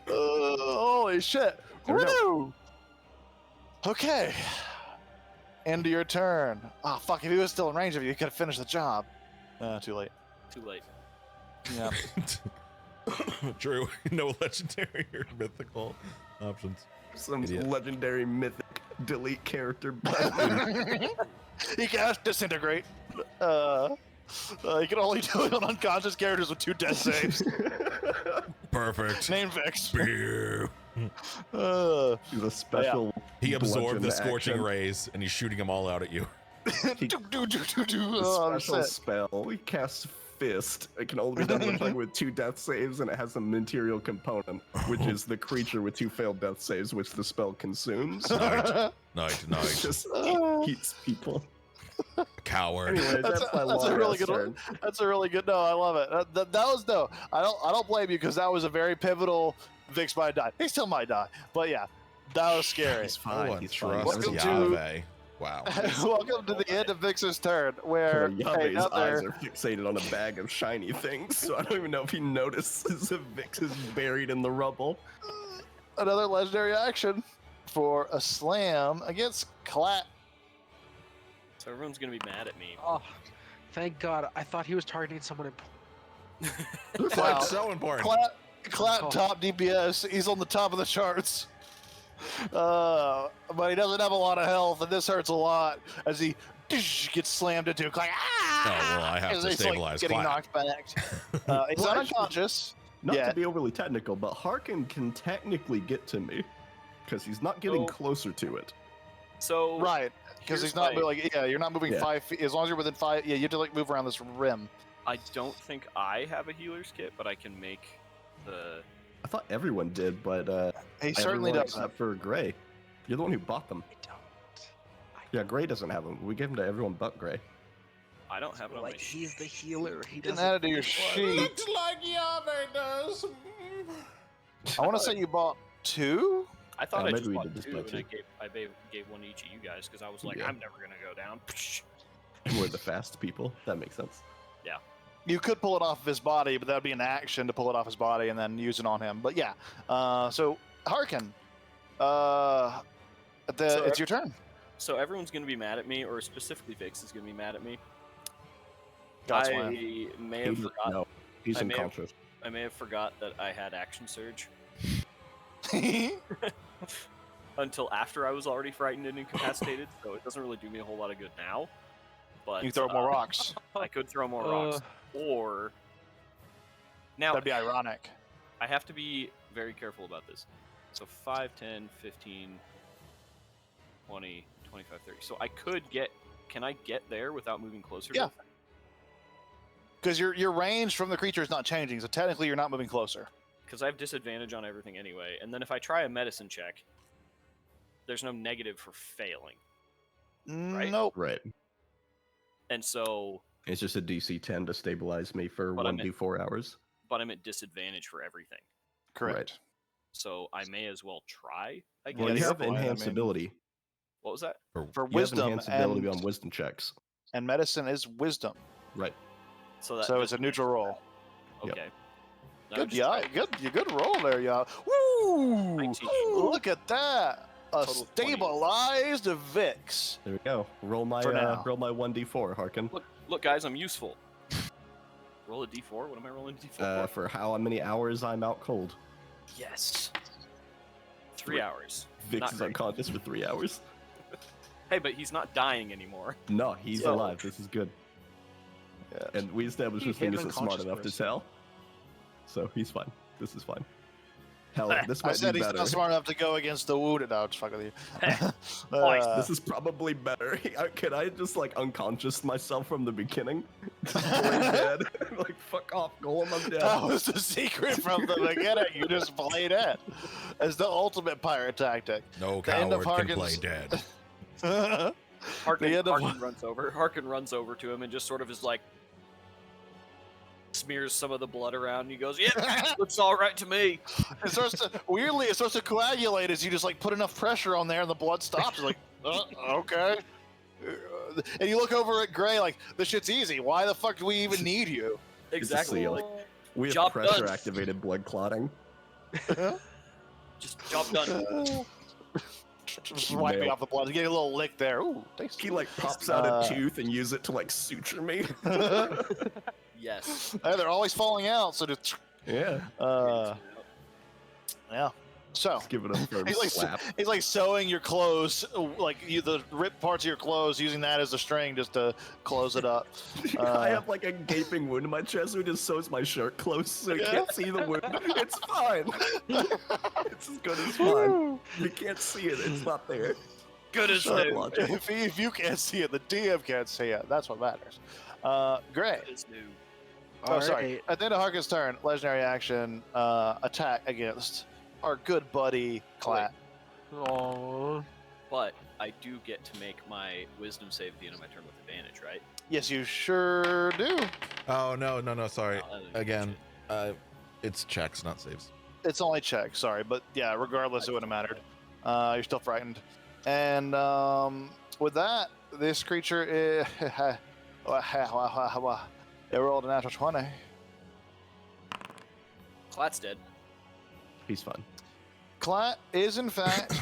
Holy shit. There we go. Woo! Okay. End of your turn. Oh, fuck. If he was still in range of you, he could have finished the job. Too late. Too late. Yeah. True. No legendary or mythical options. Some Idiot. legendary mythic delete character. He cast Disintegrate. You can only do it on unconscious characters with 2 death saves. Perfect. Name Vix. Pew. He's a special. He absorbed the bludgeon scorching action. rays, and he's shooting them all out at you. A Oh, I'm special set. spell. He casts Fist. It can only be done with, with 2 death saves, and it has a material component, which is the creature with 2 failed death saves, which the spell consumes. Night. It just Oh. eats people. Coward. Anyway, that's my That's a long really rest good one. turn. That's a really good. No, I love it. That was no. I don't blame you because that was a very pivotal. Vix might die. He still might die. But yeah, that was scary. He's No fine. one He's fine. trusts Welcome to- Yahweh. Wow. Welcome to the end of Vix's turn, where Yahweh's eyes another are fixated on a bag of shiny things, so I don't even know if he notices if Vix is buried in the rubble. legendary action for a slam against Clap. So everyone's gonna be mad at me. Oh, thank God! I thought he was targeting someone in. It's Wow. like so important. Clap Oh. top DPS. He's on the top of the charts. But he doesn't have a lot of health, and this hurts a lot as he gets slammed into. Like, ah! Oh, well, I have As to he's, stabilize getting Clap. knocked back. He's Well, not actually- unconscious. Not Yeah. to be overly technical, but Harkin can technically get to me because he's not getting Oh. closer to it. So Right, because here's he's not my- like you're not moving Yeah. 5 feet. As long as you're within 5, you have to move around this rim. I don't think I have a healer's kit, but I can make the. I thought everyone did, but He certainly everyone doesn't. except for Gray. You're the one who bought them. I don't. Yeah, Gray doesn't have them. We gave them to everyone but Gray. I don't have it on my. Like he's the healer. He Didn't doesn't. add it to your sheet. like Yahweh does. I want to say you bought 2. I thought Yeah, I maybe just we bought did this 2, by and two. gave one to each of you guys because I was like, Yeah. I'm never gonna go down. We're the fast people. That makes sense. You could pull it off of his body, but that would be an action to pull it off his body and then use it on him. But yeah, so Harkin, it's your turn. So everyone's gonna be mad at me, or specifically Vix is gonna be mad at me. God's I plan. may have forgot. No, he's I may have- unconscious. I may have forgot that I had action surge until after I was already frightened and incapacitated. So it doesn't really do me a whole lot of good now. But You throw more rocks. I could throw more rocks, or now That'd be ironic. I have to be very careful about this. So 5, 10, 15, 20, 25, 30. So I could get. Can I get there without moving closer? Yeah. Because your range from the creature is not changing, so technically you're not moving closer. Because I have disadvantage on everything anyway. And then if I try a medicine check, there's no negative for failing. Right. Nope. Right. And so, It's just a DC 10 to stabilize me for But I meant- 1d4 hours. but I'm at disadvantage for everything. Correct. So I may as well try. I guess. Well, Well, you your have point, I enhanced mean- ability. What was that? For You have wisdom enhanced ability and, on wisdom checks. and medicine is wisdom, Right. So that. so it's a neutral roll. Yep. Okay. No, Good, just yeah, try- good roll there, y'all. Woo! 19. Look at that, a Total of 20. stabilized Vix. There we go. Roll my For now. 1d4, Harkin. Look, guys, I'm useful. Roll a d4. What am I rolling a d4 for? For how many hours I'm out cold. Yes. 3 hours. Vix Not is great. unconscious for 3 hours. Hey, but he's not dying anymore. No, he's So- alive. This is good. Yeah. And we established He this thing hit isn't smart unconscious enough to person. tell. So he's fine. This is fine. Hell, this I might said be he's better. not smart enough to go against the wounded. No, just fuck with you. Twice. This is probably better. Can I just like unconscious myself from the beginning? Just play dead. Like fuck off, Golem, I'm dead. That was the secret from the beginning. You just played it as the ultimate pirate tactic. No The end of coward can play Harkin's- dead. Harkin, The end of- Harkin runs over to him and just sort of is like smears some of the blood around. And he goes, "Yeah, looks all right to me." It starts to weirdly, it starts to coagulate as you just like put enough pressure on there, and the blood stops. It's like, okay. And you look over at Gray like, this shit's easy. Why the fuck do we even need you? Exactly. seal. Like, We have Job pressure done. activated blood clotting. just job done. Just wipe me Nailed. off the blood. Get a little lick there. Ooh, tasty. He like pops out a tooth and use it to like suture me. Yes. Hey, they're always falling out, so just Yeah. yeah. So Just give it a firm he's like slap. he's like sewing your clothes, like the ripped parts of your clothes, using that as a string just to close it up. I have like a gaping wound in my chest who just sews my shirt close so you Yeah. can't see the wound. It's fine. It's as good as fine. You can't see it. It's not there. Good as So, new. if you can't see it, the DM can't see it. That's what matters. Great. Good as new. Oh, sorry. Alright. At the end of Harkin's turn, legendary action, attack against our good buddy Clat. Aw. But I do get to make my wisdom save at the end of my turn with advantage, right? Yes, you sure do. Oh no, sorry. Oh, that doesn't mean Again, shit. it's checks, not saves. It's only check, sorry, but yeah, regardless, it wouldn't have mattered. You're still frightened. And with that, this creature is. It rolled a natural 20. Clat's dead. He's fine. Clat is, in fact,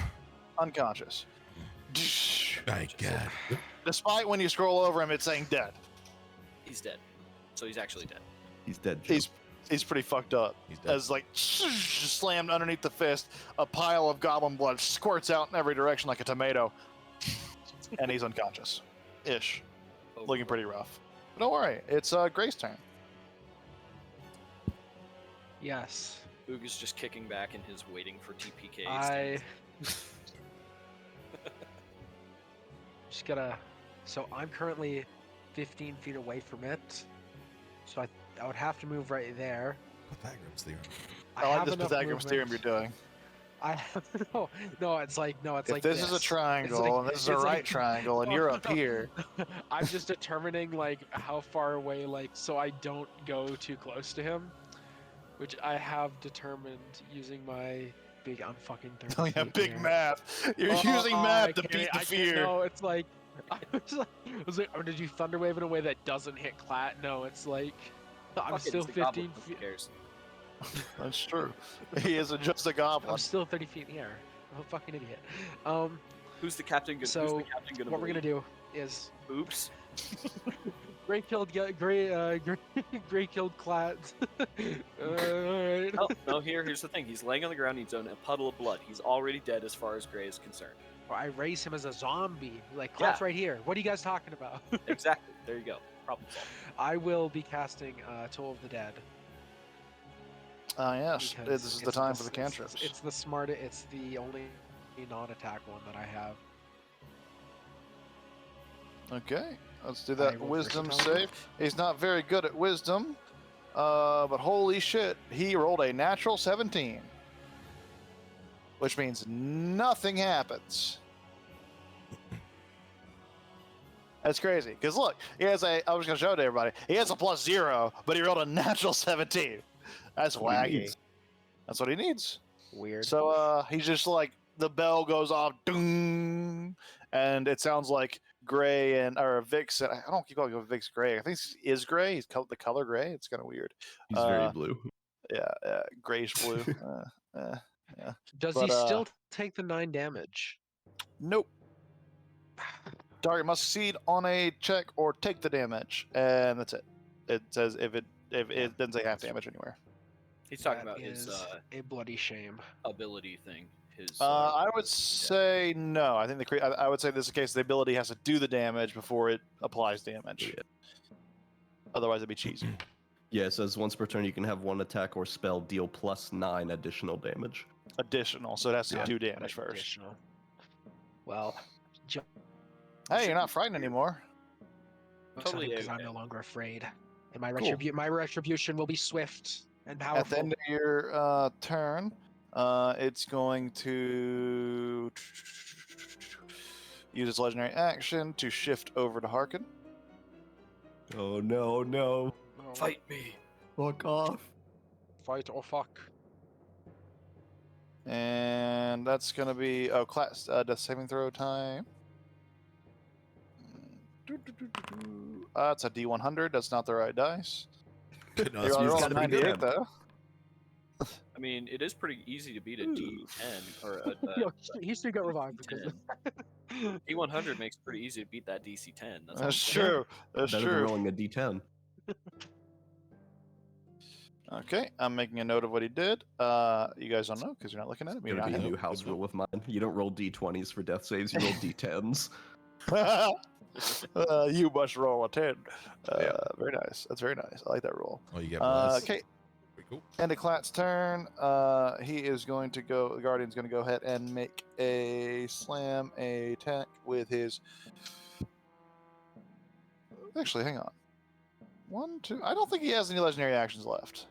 unconscious. My God. Despite when you scroll over him, it's saying dead. He's dead. So he's actually dead. He's dead. Joe. He's pretty fucked up. He's dead. As like slammed underneath the fist, a pile of goblin blood squirts out in every direction like a tomato, and he's unconscious, ish, Oh, looking pretty rough. But don't worry, it's Gray's turn. Yes. Boog is just kicking back in his waiting for TPK. I stance. just gotta. So I'm currently 15 feet away from it. So I would have to move right there. Pythagoras theorem. I like have this enough Pythagoras theorem you're movement. doing. I have no. It's like no. It's If like this is a triangle like- and this is a it's right like- triangle and you're up No. here, I'm just determining like how far away, like so I don't go too close to him, which I have determined using my big. I'm fucking 30 oh yeah, feet big here. math. You're Oh, using I math to can't- beat the I can't- fear. No, it's like I was like, oh, did you thunder wave in a way that doesn't hit Clat? No, it's like I'm Fuck it, still he's the goblin, 15 who feet. cares? That's true. He isn't just a goblin. I'm still 30 feet in the air. I'm a fucking idiot. Who's the captain gonna? So, who's the captain gonna what we're gonna believe? do is Oops. Gray killed Gray killed Clat. Alright. No, here's the thing. He's laying on the ground. He's in a puddle of blood. He's already dead as far as Gray is concerned. Or I raise him as a zombie. Like Clat's right here. What are you guys talking about? Exactly. There you go. Problem solved. I will be casting Toll of the Dead. Yes, because this is the it's time for the it's- cantrips. It's the smart. It's the only non-attack one that I have. Okay, let's do I that roll wisdom versatile. save. He's not very good at wisdom, but holy shit, he rolled a natural 17. Which means nothing happens. That's crazy. Because look, he has a, I was going to show it to everybody, he has a +0, but he rolled a natural 17. That's what he wacky. needs. That's what he needs. Weird. So he's just like, the bell goes off, ding, and it sounds like Gray and, or Vix, I don't keep calling him Vix Gray. I think it is Gray. He's the color gray. It's kind of weird. He's very Uh, blue. Yeah, grayish blue. Does but, he still take the 9 damage? Nope. Target must succeed on a check or take the damage, and that's it. It says if it doesn't say half damage anywhere. He's talking That about his is a bloody shame. ability thing. His. I would say no. I think I would say this is the case. The ability has to do the damage before it applies damage. Yeah. Otherwise, it'd be cheesy. Yeah, it says once per turn you can have one attack or spell deal +9 additional damage. Additional, so it has to Yeah. do damage first. Additional. Well, Hey, you're not frightened anymore. Totally because I'm okay. no longer afraid, and my Cool. my retribution will be swift and At powerful. the end of your turn, it's going to use its legendary action to shift over to Harkin. Oh no, no. No, Fight me. Fuck off. fight or fuck. And that's going to be class death saving throw time. It's a D100. That's not the right dice. No, You're that's rolling gotta be 98 good. though. I mean, it is pretty easy to beat a Ooh. D10 or a Yo, he still got revived because D10. D100 makes it pretty easy to beat that DC 10. That's all I'm That's saying. true. That's Better than true. rolling a D10. Okay, I'm making a note of what he did. You guys don't know because you're not looking at it. You're Gonna not be a him. new house Good rule of mine. You don't roll d20s for death saves. You roll d10s. You must roll a 10. Yeah. Very nice. That's very nice. I like that roll. Oh, you get plus. Okay, Pretty cool. end of Clat's turn. He is going to go. The Guardian's going to go ahead and make a slam attack with his. Actually, hang on. 1, 2. I don't think he has any legendary actions left.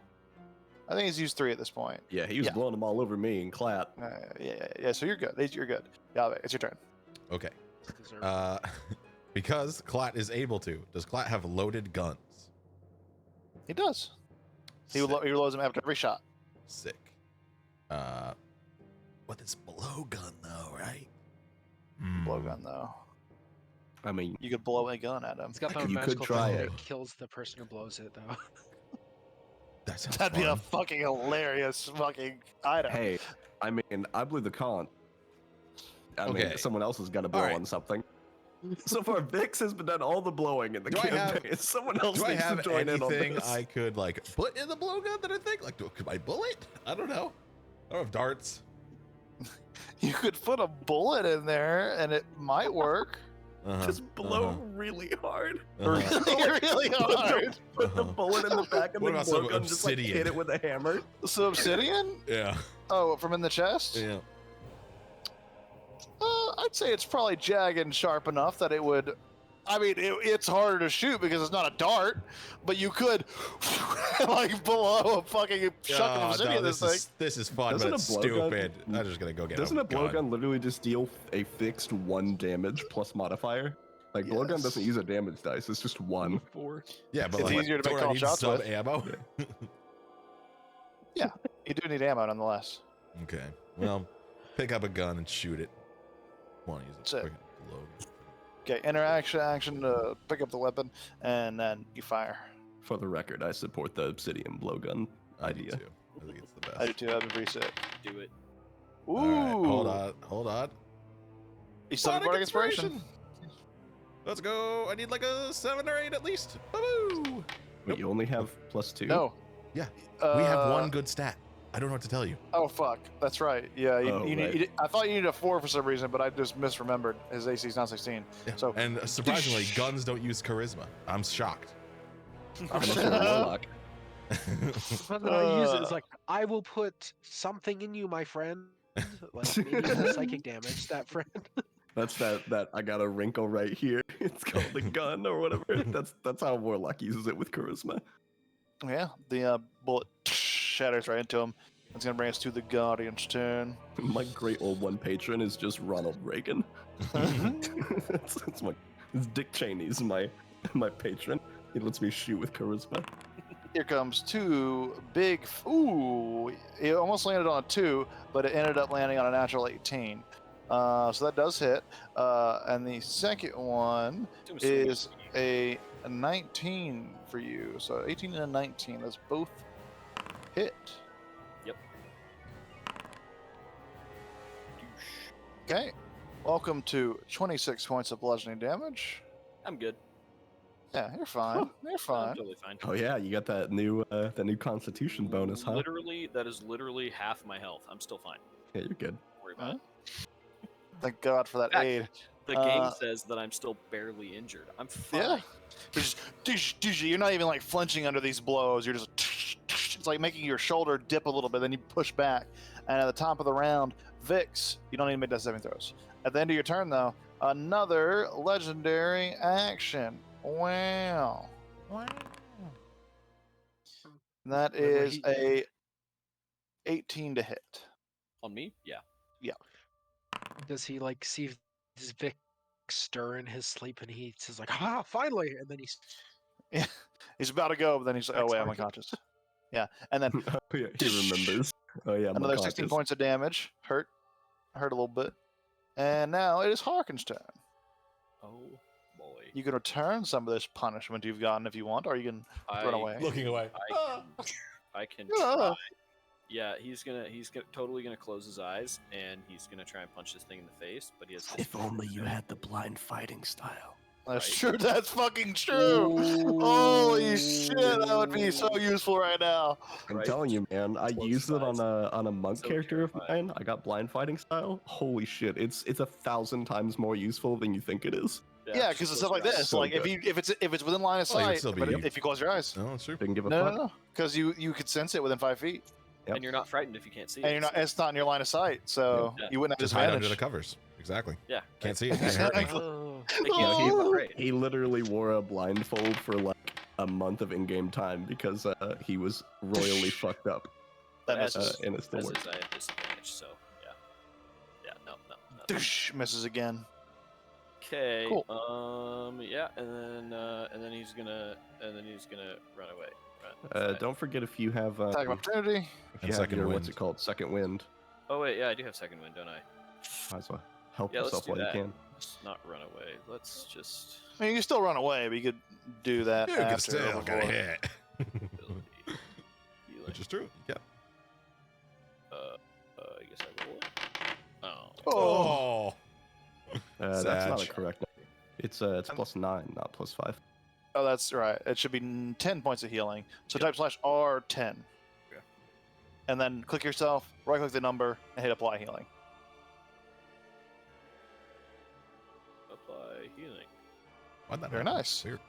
I think he's used 3 at this point. Yeah, he was Yeah. blowing them all over me and Clat. Yeah. So you're good. You're good. Yeah, it's your turn. Okay. Deserved. Because Clat is able to, does Clat have loaded guns? He does. He Sick. reloads them after every shot. Sick. With his blowgun though, right? Blowgun though. I mean, You could blow a gun at him. It's got you that could magical try thing that it. it kills the person who blows it, though. That sounds That'd be a fun. fucking hilarious fucking item. hey, I mean, I blew the con. I Okay. mean, someone else has got to blow Alright. on something. So far, Vix has been done all the blowing in the Do I have- campaign. Someone else Do I needs to have join in on anything this. I could like put in the blowgun that I think like could I bullet? I don't know. I don't have darts. You could put a bullet in there and it might work. Uh-huh. Just blow really hard. uh-huh. really hard. Put the Uh-huh. bullet in the back of What the about some blowgun, just like obsidian? hit it with a hammer. So obsidian? Yeah. Oh, from in the chest? Yeah. I'd say it's probably jagged and sharp enough that it would. I mean, it's harder to shoot because it's not a dart, but you could like blow a fucking chunk of Oh, obsidian. no, This thing. this is fun, Doesn't but it's a blowgun- stupid. I'm just gonna go get Doesn't a gun. blowgun literally just deal a fixed 1 damage plus modifier? Like, blowgun Yes. doesn't use a damage dice, it's just 1. 4. Yeah, but It's like, easier to make do I call need shots some with. ammo. You do need ammo nonetheless. Okay. Well, pick up a gun and shoot it. Want to use That's a it. freaking blowgun. Okay, interaction action to pick up the weapon, and then you fire. For the record, I support the obsidian blowgun I do idea. too. I think it's the best. I do too. That'd be pretty sick. Do it. Ooh. All right, hold on. You still have Bardic bardic inspiration. Let's go. I need like a 7 or 8 at least. Woo! Wait, Nope. you only have +2? No. Yeah, we have Uh, one good stat. I don't know what to tell you. Oh fuck, that's right. Yeah, Oh, right. I thought you needed a 4 for some reason, but I just misremembered. His AC is not 16. Yeah. So And surprisingly, guns don't use charisma. I'm shocked. Unless you're a warlock. But then I use it as like, I will put something in you, my friend. Like maybe some psychic damage, that friend. That's that I got a wrinkle right here. It's called the gun or whatever. That's how a warlock uses it with charisma. yeah, the bullet shatters right into him. That's gonna bring us to the Guardian's turn. My great old one patron is just Ronald Reagan. It's Dick Cheney's my patron. He lets me shoot with charisma. Here comes 2 big. Ooh, it almost landed on a 2, but it ended up landing on a natural 18. So that does hit. And the second one is a 19 for you. So 18 and a 19. That's both hit. Yep. Okay. Welcome to 26 points of bludgeoning damage. I'm good. Yeah, you're fine. You're I'm fine. totally fine. Oh yeah, you got that new Constitution bonus, huh? Literally, that is literally half my health. I'm still fine. Yeah, you're good. Don't worry about it. Thank God for that Fact, aid. The game Uh, says that I'm still barely injured. I'm fine. Yeah. You're just, you're not even like flinching under these blows. You're just, it's like making your shoulder dip a little bit, then you push back. And at the top of the round, Vix, you don't need to make that saving throws. At the end of your turn, though, another legendary action. Wow. That Remember, is a 18 to hit. On me? Yeah. Does he like see this Vic stir in his sleep and he says like, ah, finally, and then he's He's about to go, but then he's like, oh, wait, I'm Excellent. unconscious. Yeah. And then Oh yeah, he remembers. Oh yeah, I'm another 16 unconscious. points of damage. Hurt a little bit. And now it is Harkin's turn. Oh boy. You can return some of this punishment you've gotten if you want, or you can run away. Looking away. I can Yeah. try. Yeah, he's totally gonna close his eyes and he's gonna try and punch this thing in the face, but he has. If only you had the blind fighting style. That's Right. true. That's fucking true. Holy shit, that would be so useful right now. I'm Right. telling you, man. I Close used it on eyes. a monk So character of terrifying. mine. I got blind fighting style. Holy shit! It's 1,000 times more useful than you think it is. Yeah, because just it's close stuff like your eyes. this. So like good. if it's within line of Oh, you'd sight, still but be- if you close your eyes, No, that's true. Didn't give a no, fuck. no, no, because you could sense it within 5 feet, Yep. And you're not frightened if you can't see and it. you're not. It's not in your line of sight, so Yeah. you wouldn't have Just hide under the disadvantage. covers. Exactly. Yeah. Can't see it. Can't hurt me. Oh. They can't Oh. see it, afraid. He literally wore a blindfold for like a month of in-game time because he was royally fucked up, That As misses. and it still As worked. is, I have disadvantage, so yeah. Yeah, no. Doosh, misses again. Okay. Cool. Yeah, and then he's gonna run away. Run. Don't forget if you have Attack of opportunity. if And you have second your wind. what's it called, second wind. Oh wait, yeah, I do have second wind, don't I? Might as well help Yeah, let's yourself do while that. you can. Let's not run away. Let's just I mean, you can still run away, but you could do that You can after. still before. get hit. ability healing. Which is true. Yeah. I guess I roll it. Oh. Oh. That's not a Sag. correct number. It's +9, not +5. Oh, that's right. It should be 10 points of healing. So type /R10. Yeah. And then click yourself, right click the number, and hit apply healing. Apply healing. Why'd that Very happen? nice. Weird.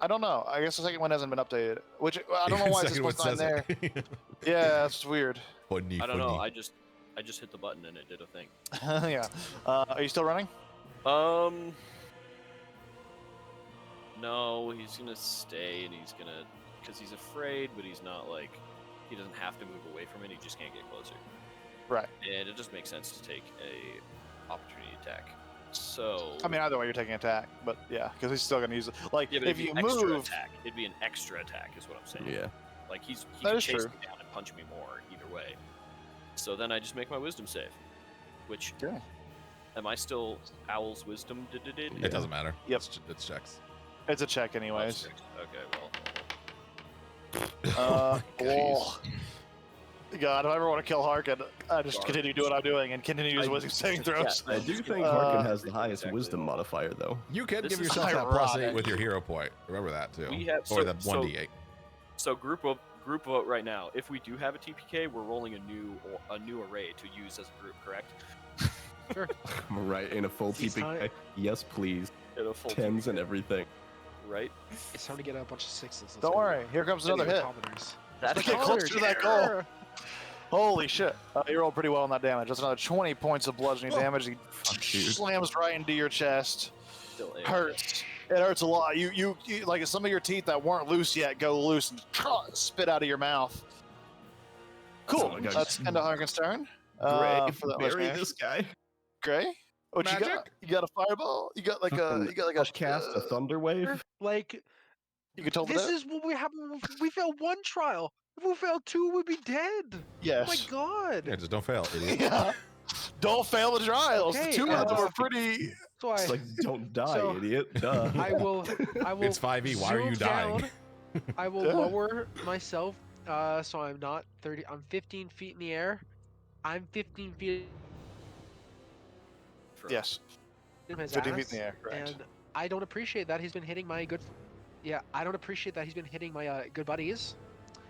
I don't know. I guess the second one hasn't been updated. Which I don't know why it's Second just one not there. says it. Yeah, that's weird. Funny, I don't know. funny. I just hit the button and it did a thing. Yeah. Are you still running? No, he's gonna stay and he's gonna, because he's afraid, but he's not like, he doesn't have to move away from it. He just can't get closer. Right. And it just makes sense to take a opportunity attack. So I mean, either way, you're taking attack, but yeah, because he's still gonna use it. Like, yeah, but if it'd you be extra move, attack. It'd be an extra attack, is what I'm saying. Yeah. Like he That can is chase true. me down and punch me more either way. So then I just make my wisdom save, which Okay. am I still Owl's wisdom? It doesn't matter. Yep. It's checks. it's a check anyways. Okay, well. Oh, God, if I ever want to kill Harkin, I just Dark. continue doing what I'm doing and continue to use I- wisdom saving throws. I do think Uh, Harkin has the highest exactly wisdom all. modifier, though. You can This give is yourself that ironic. +8 with your hero point. Remember that too. We have- or so- the so- 1d8. So group vote right now. If we do have a TPK, we're rolling a new array to use as a group, correct? Right, in a full It's TPK. time- Yes, please. In a full 10s and TPK, everything. right? It's time to get a bunch of 6s. Let's Don't go. worry, here comes another hit. Commoners. That's Let's get closer to that goal. Holy shit. You rolled pretty well on that damage. That's another 20 points of bludgeoning Oh. damage. He dude. slams right into your chest. Still a Hurts. It hurts a lot. You like some of your teeth that weren't loose yet go loose and spit out of your mouth. Cool. Oh my gosh. That's end of Harkin's turn. Gray, For that bury last this guy. Gray? What you got? Magic? You got a fireball? You got like a I'll cast a thunder wave. Like, You can tell this that? is what we have. We failed one trial. If we failed two, we'd be dead. Yes. Oh my god. Yeah, just don't fail, idiot. Yeah. Don't fail the trials. Okay, the two of them uh, are pretty. So It's like, don't die, so- idiot. Duh. I will. It's 5e. Why are you zoom dying? down. I will Yeah. lower myself, so I'm not 30. I'm 15 feet in the air. I'm 15 feet Yes. in his 15 feet ass, in the air, correct. and I don't appreciate that he's been hitting my good. Yeah, I don't appreciate that he's been hitting my good buddies.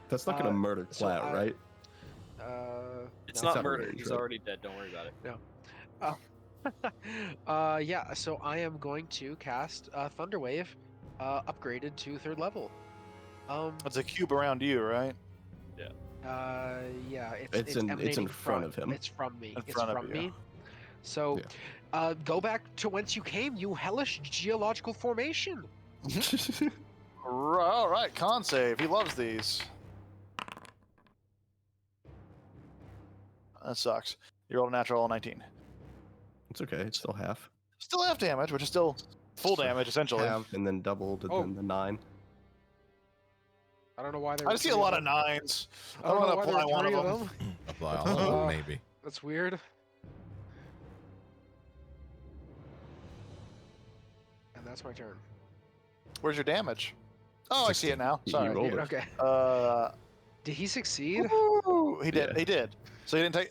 That's not gonna murder so Clat, I- right? It's no. not out of murder. range, He's right? already dead. Don't worry about it. Yeah, so I am going to cast Thunder Wave, upgraded to 3rd level. It's a cube around you, right? Yeah, It's in emanating front of him. It's from me. In It's front of from you. me. So, go back to whence you came, you hellish geological formation. All right, con save. He loves these. That sucks. You rolled a natural 19. It's okay. It's still half. Still half damage, which is still full So damage, essentially. Half and then doubled and Oh. then the 9. I don't know why there. I were see a three lot of them. nines. I I'm don't know gonna why there apply were one three of of them. them. Apply all of them, Uh, maybe. That's weird. And that's my turn. Where's your damage? Oh, I see it now. He Sorry. rolled it. Okay. Did he succeed? Woo! He did. Yeah. He did. So he didn't take.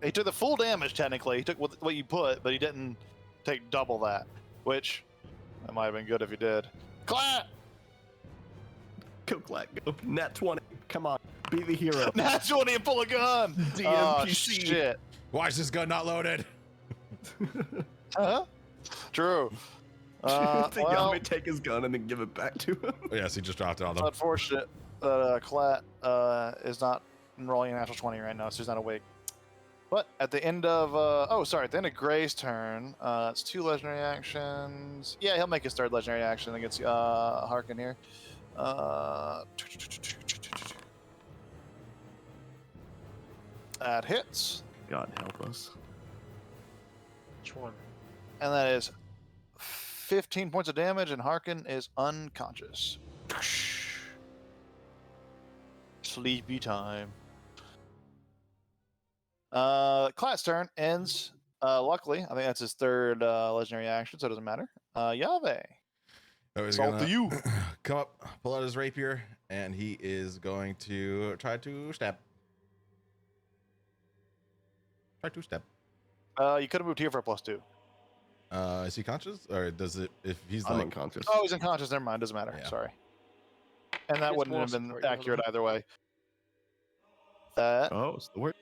He took the full damage technically. He took what you put, but he didn't take double that. Which, That might have been good if you did. Clap! Go, Glad, go. Nat 20. Come on. Be the hero. That's when he pull a gun. Oh, DMPC. shit. Why is this gun not loaded? Huh? True. Well, Well, may take his gun and then give it back to him. Yes, he just dropped it on it's them. unfortunate that Colette is not rolling a natural 20 right now, so he's not awake. But at the end of at the end of Gray's turn, it's 2 legendary actions. Yeah, he'll make his 3rd legendary action against Harkin here. That hits, God help us. Which one? and that is 15 points of damage, and Harkin is unconscious. Sleepy time. Class turn ends. Luckily, I think that's his 3rd legendary action, so it doesn't matter. Yave. So he's It's all gonna to you. come up, pull out his rapier, and he is going to try to stab. Try to stab. You could have moved here for a +2. Is he conscious, or does it? If he's I'm like, unconscious. Oh, he's unconscious. Never mind. Doesn't matter. Yeah. Sorry. And that It's wouldn't moral have been support, you know, accurate either way. That. Oh, it's the word.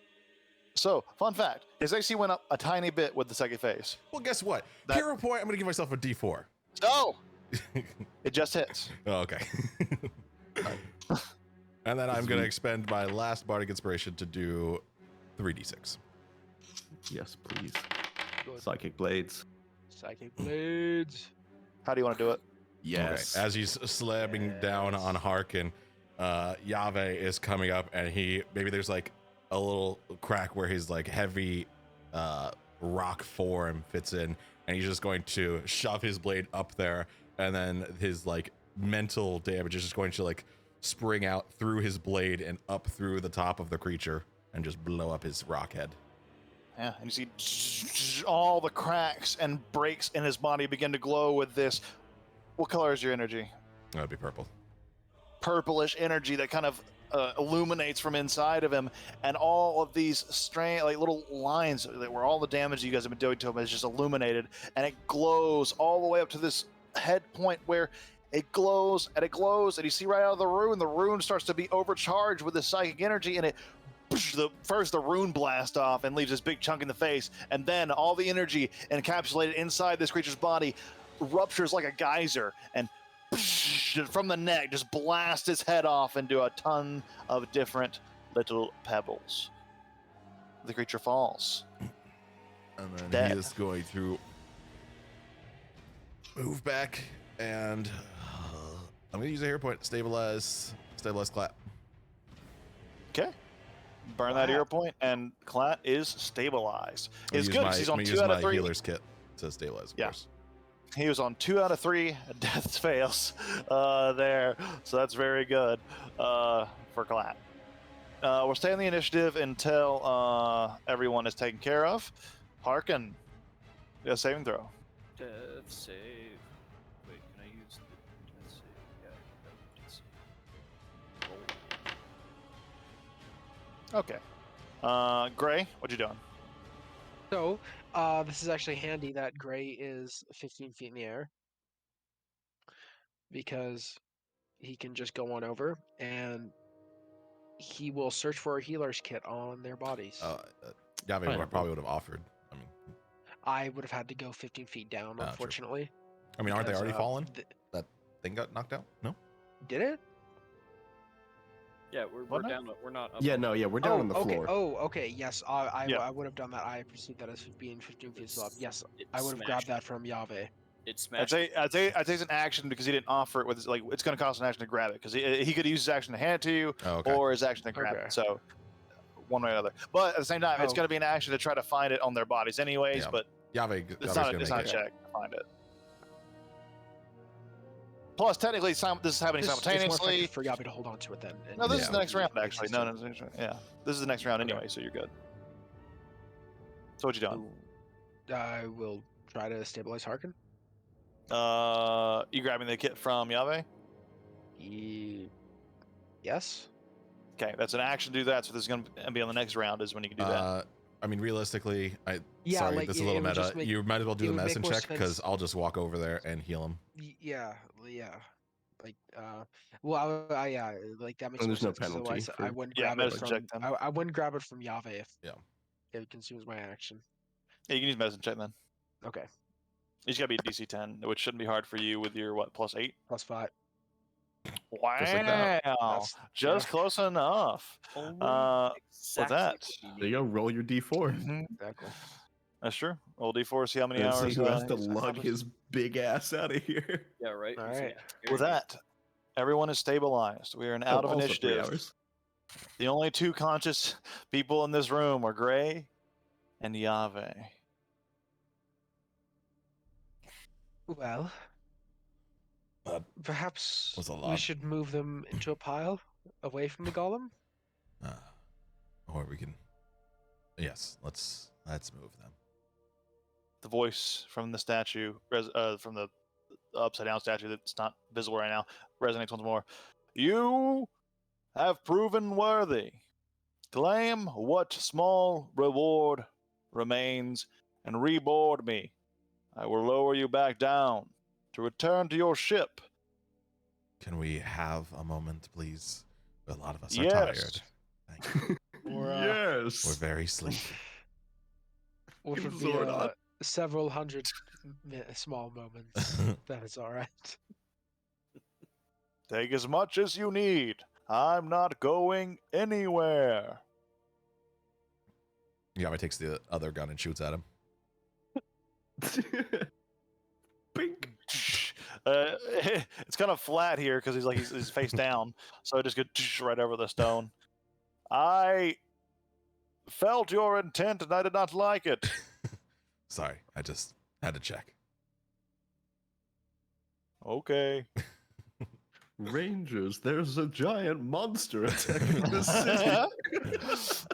So, fun fact: his AC went up a tiny bit with the second phase. well, guess what? That- Hero point. I'm gonna give myself a D4. No, it just hits. Oh, okay. And then I'm gonna expend my last bardic inspiration to do 3d6. Yes, please. Good. Psychic blades. Psychic blades. How do you want to do it? Yes. Okay. As he's slamming down on Harkin, Yave is coming up, and maybe there's like a little crack where his like heavy rock form fits in, and he's just going to shove his blade up there, and then his like mental damage is just going to like spring out through his blade and up through the top of the creature and just blow up his rock head. Yeah, and you see all the cracks and breaks in his body begin to glow with this. What color is your energy? That'd be purple. Purplish energy that kind of illuminates from inside of him, and all of these strange, like little lines that where all the damage you guys have been doing to him is just illuminated, and it glows all the way up to this head point where it glows, and you see right out of the rune starts to be overcharged with the psychic energy, and it first the rune blast off and leaves this big chunk in the face, and then all the energy encapsulated inside this creature's body ruptures like a geyser, and from the neck just blast his head off into a ton of different little pebbles. The creature falls. And then Dead. he is going to move back, and I'm going to use a hero point. Stabilize Clap. Okay. Burn that hero point, and Clat is stabilized. I'm It's gonna good use because he's on my 2 out of 3. healer's kit to stabilize, of Yeah. course. He was on 2 out of 3 death fails there, so that's very good for Clat. We'll stay on the initiative until everyone is taken care of. Harkin, a saving throw. Death save. Wait, can I use the death save? Yeah, death save. Roll. Okay. Gray, what you doing? So, this is actually handy that Gray is 15 feet in the air, because he can just go on over and he will search for a healer's kit on their bodies. Yave Pineapple. probably would have offered. I would have had to go 15 feet down, true. unfortunately. I mean, aren't they because, already fallen? th- Thing got knocked out? No? Did it? Yeah, we're What now? down. We're not. Up Yeah, on- no, yeah, we're down on the okay. floor. Oh, okay. Yes, I Yeah. would have done that. I perceived that as being 15 feet up. Yes, It I would have smashed- grabbed that from Yave. It I'd smashed. say it's an action because he didn't offer it with his, like it's going to cost an action to grab it because he could use his action to hand it to you Oh, okay. or his action to grab Okay. it. So one way or another. But at the same time, it's Oh. going to be an action to try to find it on their bodies anyways. Yeah. But Yave, it's not a check to find it. Plus, technically, this is happening It's more simultaneously. effective for Yave to hold on to it then. and- No, this is Yeah. the next round Makes actually. sense No, to- no, no, no, yeah, this is the next round anyway, so you're good. So what you doing? I will try to stabilize Harkin. You grabbing the kit from Yave? Yes. Okay, that's an action to do that. So this is going to be on the next round is when you can do that. I mean, realistically, Yeah, Sorry, like this is a it little would meta. just make, You might as well do it the would make medicine more check because sense. I'll just walk over there and heal him. Yeah, yeah. Like, well, yeah, like that makes And more there's no sense. 'Cause penalty otherwise, I for wouldn't Yeah, grab it medicine check from. then. I wouldn't grab it from Yave if Yeah. it consumes my action. Yeah, you can use medicine check then. Okay, You just gotta be a DC 10, which shouldn't be hard for you with your what +8. +5. Wow, Just like that. That's- just yeah. close enough. Almost With exactly that, what you there you go. need. Roll your d4 mhm, Exactly. that's true. Roll D4, see how many and hours. see who has to he's lug accomplished. his big ass out of here. Yeah, right. All Who's gonna right. carry With me? that, everyone is stabilized. We are in out of Also 3 initiative. hours. The only two conscious people in this room are Gray and Yave. Well, That perhaps was a we lot. should move them into a pile away from the golem. Or we can. Yes, let's move them. The voice from the statue, from the upside down statue that's not visible right now, resonates once more. You have proven worthy. Claim what small reward remains and reboard me. I will lower you back down to return to your ship. Can we have a moment, please? A lot of us are Yes. tired. Thank you. Or, We're Yes. very sleepy. Which Give would be Zordon. several hundred small moments. That is all right. Take as much as you need. I'm not going anywhere. Yama takes the other gun and shoots at him. Pink. It's kind of flat here because he's face down, so I just go right over the stone. I felt your intent and I did not like it. Sorry, I just had to check. Okay. Rangers, there's a giant monster attacking the city.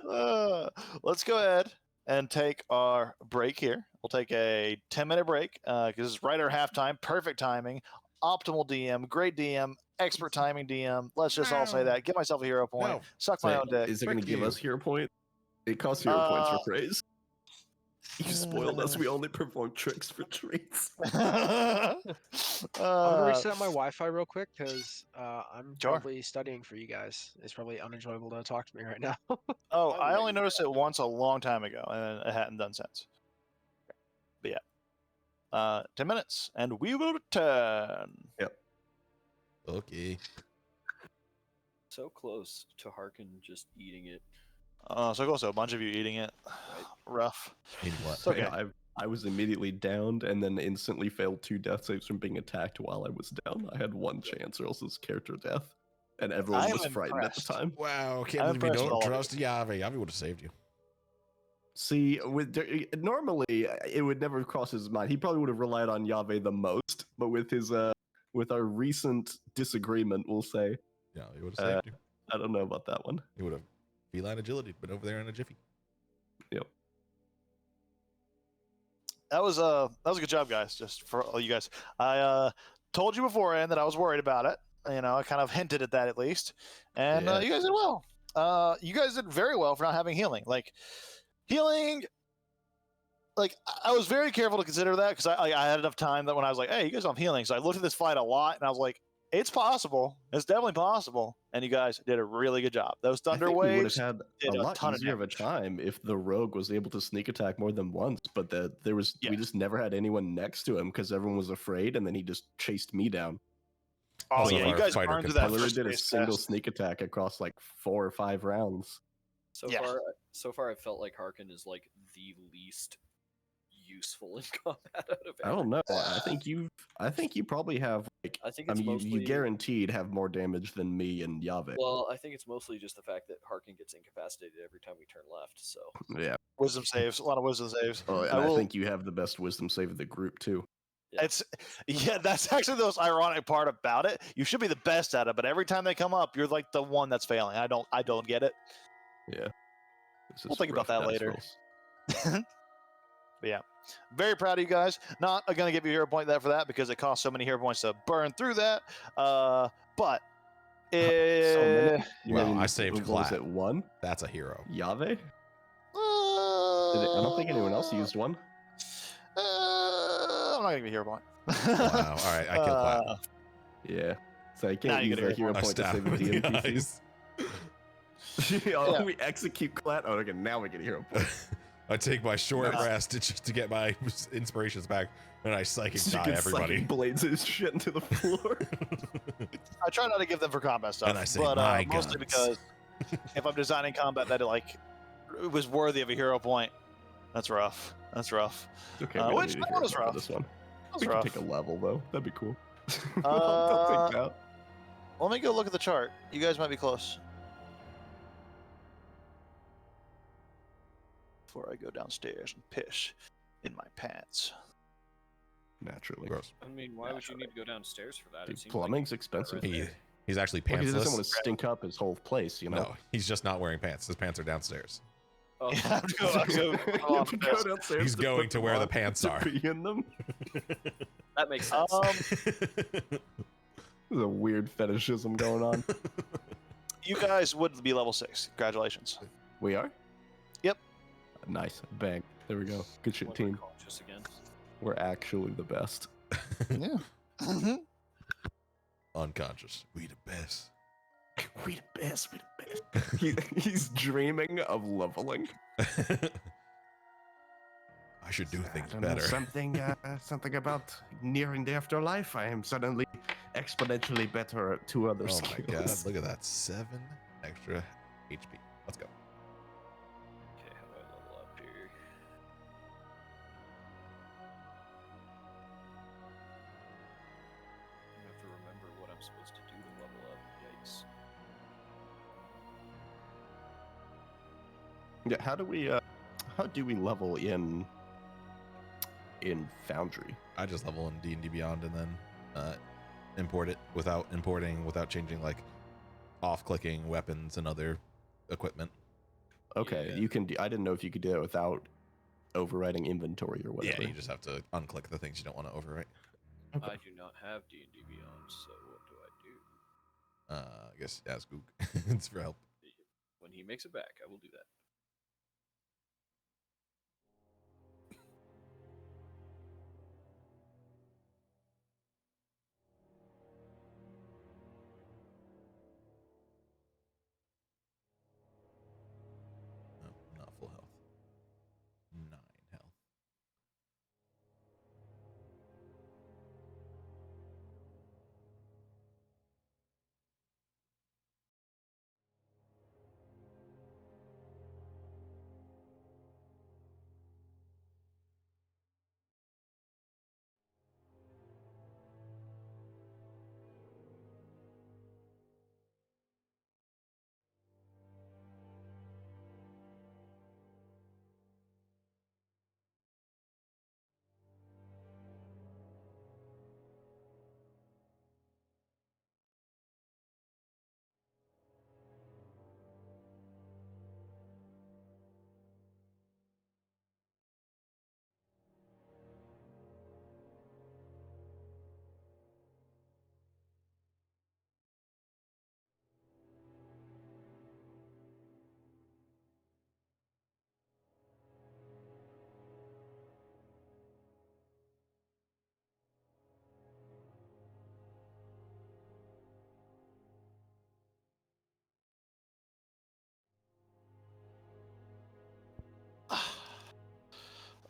Let's go ahead and take our break here. We'll take a 10-minute break because it's right at halftime. Perfect timing. Optimal DM. Great DM. Expert timing DM. Let's just all say No. that. Give myself a hero point. No. Suck my Say, own dick. is it going to Frick give you. us hero point? It costs hero points for praise. You spoiled us. Uh. We only perform tricks for treats. I'm gonna Uh, reset my Wi-Fi real quick because I'm Sure. probably studying for you guys. It's probably unenjoyable to talk to me right now. Oh, I only noticed it once a long time ago, and it hadn't done since. But yeah, 10 minutes, and we will return. Okay. So close to Harkin just eating it. So close to a bunch of you eating it. Rough. Mean what? It's okay. Yeah, I was immediately downed and then instantly failed 2 death saves from being attacked while I was down. I had 1 chance, or else it's character death. And everyone I was am frightened at the impressed. time. Wow, can't I'm believe you impressed with all don't of trust Yave. Yave would have saved you. See, normally it would never cross his mind. He probably would have relied on Yave the most, but with his with our recent disagreement, we'll say, Yeah, he would have saved you. I don't know about that one. He would have feline agility, been over there in a jiffy. Yep. That was a good job, guys. Just for all you guys, I told you beforehand that I was worried about it. You know, I kind of hinted at that at least, and Yeah. you guys did well. You guys did very well for not having healing. Like healing, like I was very careful to consider that because I had enough time that when I was like, hey, you guys don't have healing, so I looked at this fight a lot and I was like, it's possible. It's definitely possible. And you guys did a really good job. Those I thunder think we would waves. have had did a a lot ton of easier of a damage. time if the rogue was able to sneak attack more than once, but there was Yeah. we just never had anyone next to him because everyone was afraid, and then he just chased me down. Oh Also, yeah, if you our guys fighter burned could through I that literally first did a phase single fast. sneak attack across like 4 or 5 rounds. So Yeah. far, I felt like Harkin is like the least useful in combat out of. I don't know. everyone. I think you probably have like. I think I it's mean, mostly. you guaranteed have more damage than me and Yave. Well, I think it's mostly just the fact that Harkin gets incapacitated every time we turn left. So Yeah. Wisdom saves, a lot of wisdom saves. Oh, and I I will- think you have the best wisdom save of the group too. Yeah. It's that's actually the most ironic part about it. You should be the best at it, but every time they come up, you're like the one that's failing. I don't get it. This We'll is think about rough that dice later. rolls. But yeah, very proud of you guys. Not gonna give you a hero point for that because it costs so many hero points to burn through that. But So eh, many. You Well, mean, I saved what was Clad. it? 1? That's a hero. Yave? I don't think anyone else used one. I'm not gonna give you a hero point. Wow. All right, I kill Clap. Yeah. So I Now can't you use get a a hero I point to stab save him the in the DMPC. eyes. Oh, we execute Clat. Oh, okay, now we get a hero point. I take my short Nice. rest just to get my inspirations back, and I psychic So you die can everybody. psychic blades his shit into the floor. I try not to give them for combat stuff, And I say, but "My mostly guns." because if I'm designing combat that it was worthy of a hero point, that's rough. That's rough. Okay, Uh, we don't which need a that hero was point for rough. this one. That's We can rough. take a level though. That'd be cool. Uh, I'll take that. Let me go look at the chart. You guys might be close. Before I go downstairs and piss in my pants. Naturally. Gross. I mean, why would you need to go downstairs for that? Dude, It seems like plumbing's you expensive. right He, there. he's actually Well, he doesn't want pantsless. to stink up his whole place, you know. No, he's just not wearing pants. His pants are downstairs. Oh, Yeah, I'm You have to go have to go downstairs He's to going put to them where the on, pants to are. pee in them. that makes sense. There's a weird fetishism going on. You guys would be level 6. Congratulations. We are? Yep. Nice. Bang. There we go. Good shit, When we're team. conscious again. We're actually the best. Yeah. Unconscious. We the best. We the best. We the best. He's dreaming of leveling. I should do I things don't know, better. something about nearing the afterlife. I am suddenly exponentially better at 2 other Oh skills. my god, look at that. 7 extra HP. Let's go. Okay, how do I level up here? I have to remember what I'm supposed to do to level up. Yikes. Yeah, how do we level in Foundry? I just level in D&D Beyond and then import it without changing like off-clicking weapons and other equipment. Okay, Yeah. you can. I didn't know if you could do it without overriding inventory or whatever. Yeah, you just have to unclick the things you don't want to overwrite. I do not have D&D Beyond, so what do I do? I guess ask Goog. It's for help. When he makes it back, I will do that. No, not full health. 9 health.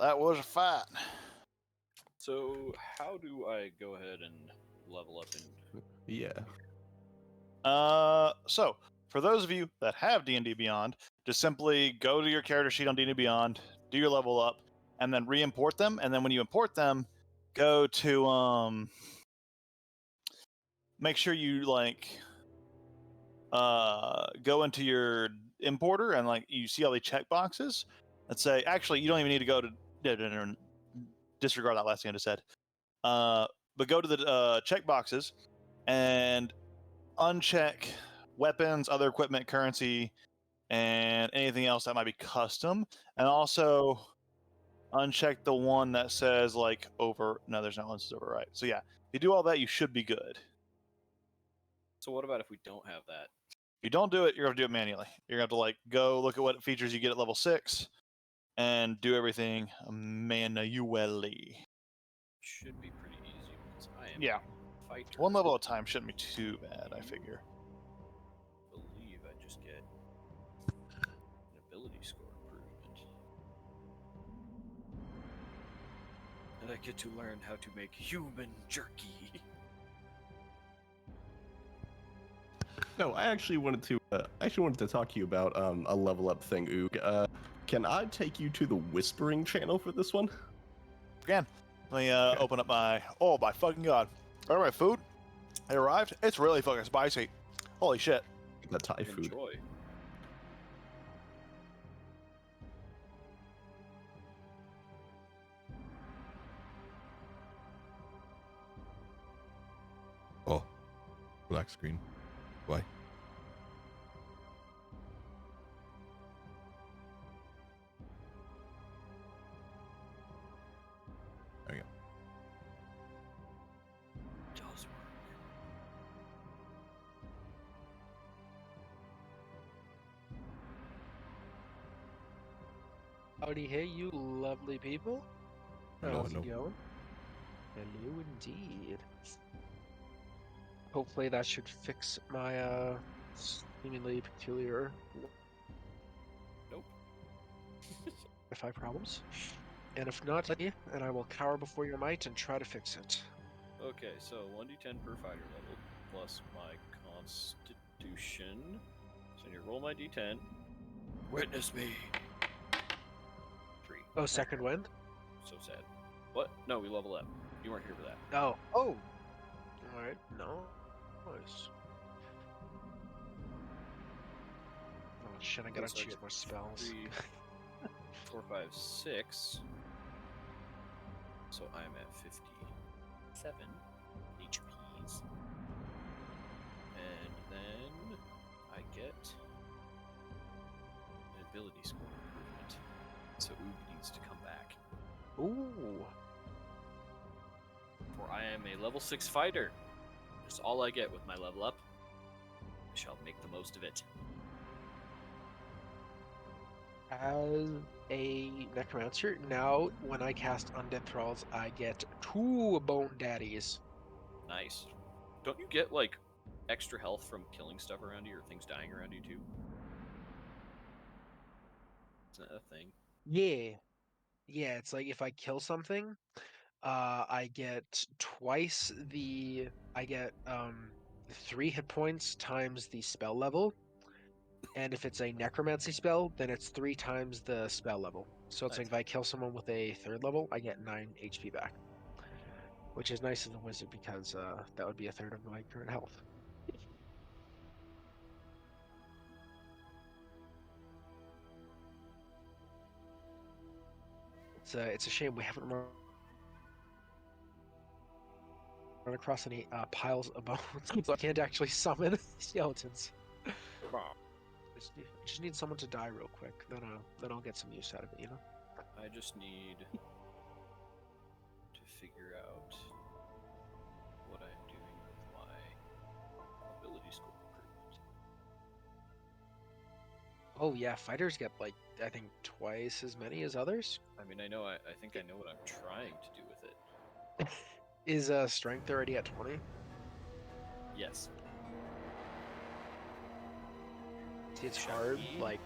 That was a fight. So, how do I go ahead and level up in Yeah. So for those of you that have D&D Beyond, just simply go to your character sheet on D&D Beyond, do your level up, and then re-import them. And then when you import them, go to make sure you go into your importer and you see all the check boxes that say actually you don't even need to go to disregard that last thing I just said. But go to the check boxes and uncheck weapons, other equipment, currency, and anything else that might be custom, and also uncheck the one that says over. No, there's no one that says overwrite. So yeah, if you do all that, you should be good. So what about if we don't have that? If you don't do it, you're gonna have to do it manually. You're gonna have to go look at what features you get at level 6, and do everything manually. Should be pretty easy because I am Yeah. a fighter. One level at a time shouldn't be too bad, I figure. I believe I just get an ability score improvement. And I get to learn how to make human jerky. No, I actually wanted to talk to you about a level up thing, Oog. Can I take you to the whispering channel for this one? Again, let me Okay. open up my. Oh my fucking god! All right, food. It arrived. It's really fucking spicy. Holy shit! The Thai food. Enjoy. Oh, black screen. Why? There we go. Does work. Howdy, hey, you lovely people. Hello, How's hello. it going? Hello, indeed. Hopefully that should fix my seemingly peculiar Nope. Wi-Fi problems. And if not, and I will cower before your might and try to fix it. Okay, so 1d10 per fighter level plus my constitution. So I need to roll my d10. Witness me. 3. Oh, second wind? So sad. What? No, we level up. You weren't here for that. Oh. Oh! Alright, no. Nice. Oh shit, I gotta So I choose get more spells. 3, 4, 5, 6. So I'm at 57 HPs. And then I get an ability score improvement. So Oog needs to come back. Ooh. For I am a level 6 fighter. That's all I get with my level up. I shall make the most of it. As a necromancer, now when I cast Undead Thralls, I get 2 Bone Daddies. Nice. Don't you get, like, extra health from killing stuff around you or things dying around you, too? Isn't that a thing? Yeah. Yeah, it's like if I kill something, I get twice the I get 3 hit points times the spell level. And if it's a necromancy spell, then it's 3 times the spell level. So it's like Nice. if I kill someone with a 3rd level, I get 9 HP back. Which is nice as a wizard because that would be a third of my current health. It's a shame we haven't run across any piles of bones, so I can't actually summon skeletons. I just need someone to die real quick, then I'll get some use out of it, you know. I just need to figure out what I'm doing with my ability score improvement. Oh yeah, fighters get like I think twice as many as others. I mean, I think I know what I'm trying to do with it. Is strength already at 20? Yes. See, it's Shall hard. we? Like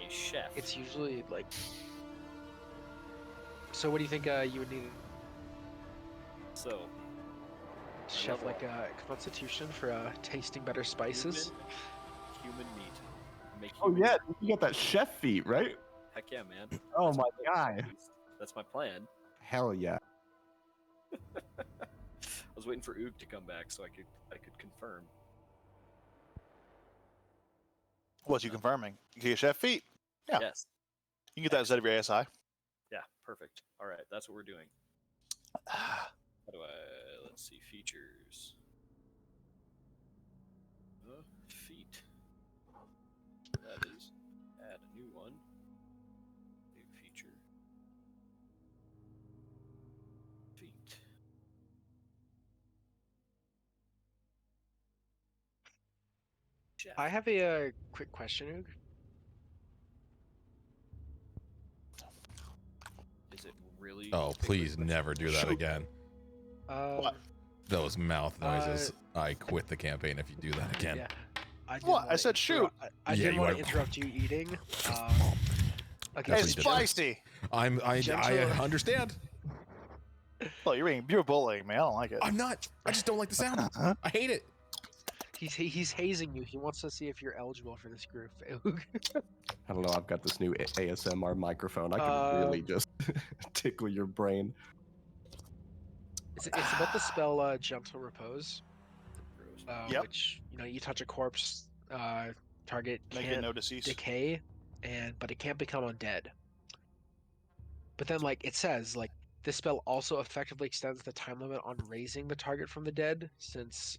A chef. it's usually like. So what do you think you would need? So, Chef level like Constitution for tasting better spices. human meat. Make Oh human yeah, you got that chef feat, right? Heck yeah, man. Oh That's my plan, god. at least. That's my plan. Hell yeah. I was waiting for Oog to come back so I could confirm. What's you confirming? You get your chef feet. Yeah. Yes. You can get that instead of your ASI. Yeah, perfect. All right, that's what we're doing. How do I, let's see, features. Feet. That is, add a new one. New feature. Feet. Chef. I have a quick question, Oog. really. Oh, stick with please which- never do that Shoot. again. What? Those mouth noises. I quit the campaign if you do that again. Yeah. I didn't What? I wanna said shoot. I Yeah, didn't you want are- to interrupt you eating. That's Okay, what It's you did. spicy. I Gentle- understand. Oh, you're bullying me. I don't like it. I'm not. I just don't like the sound. I hate it. He's hazing you. He wants to see if you're eligible for this group. I don't know. I've got this new ASMR microphone. I can really just tickle your brain. It's about the spell Gentle Repose, Yep. which you touch a corpse, target Make it can't no decease. decay, but it can't become undead. But then it says this spell also effectively extends the time limit on raising the target from the dead, since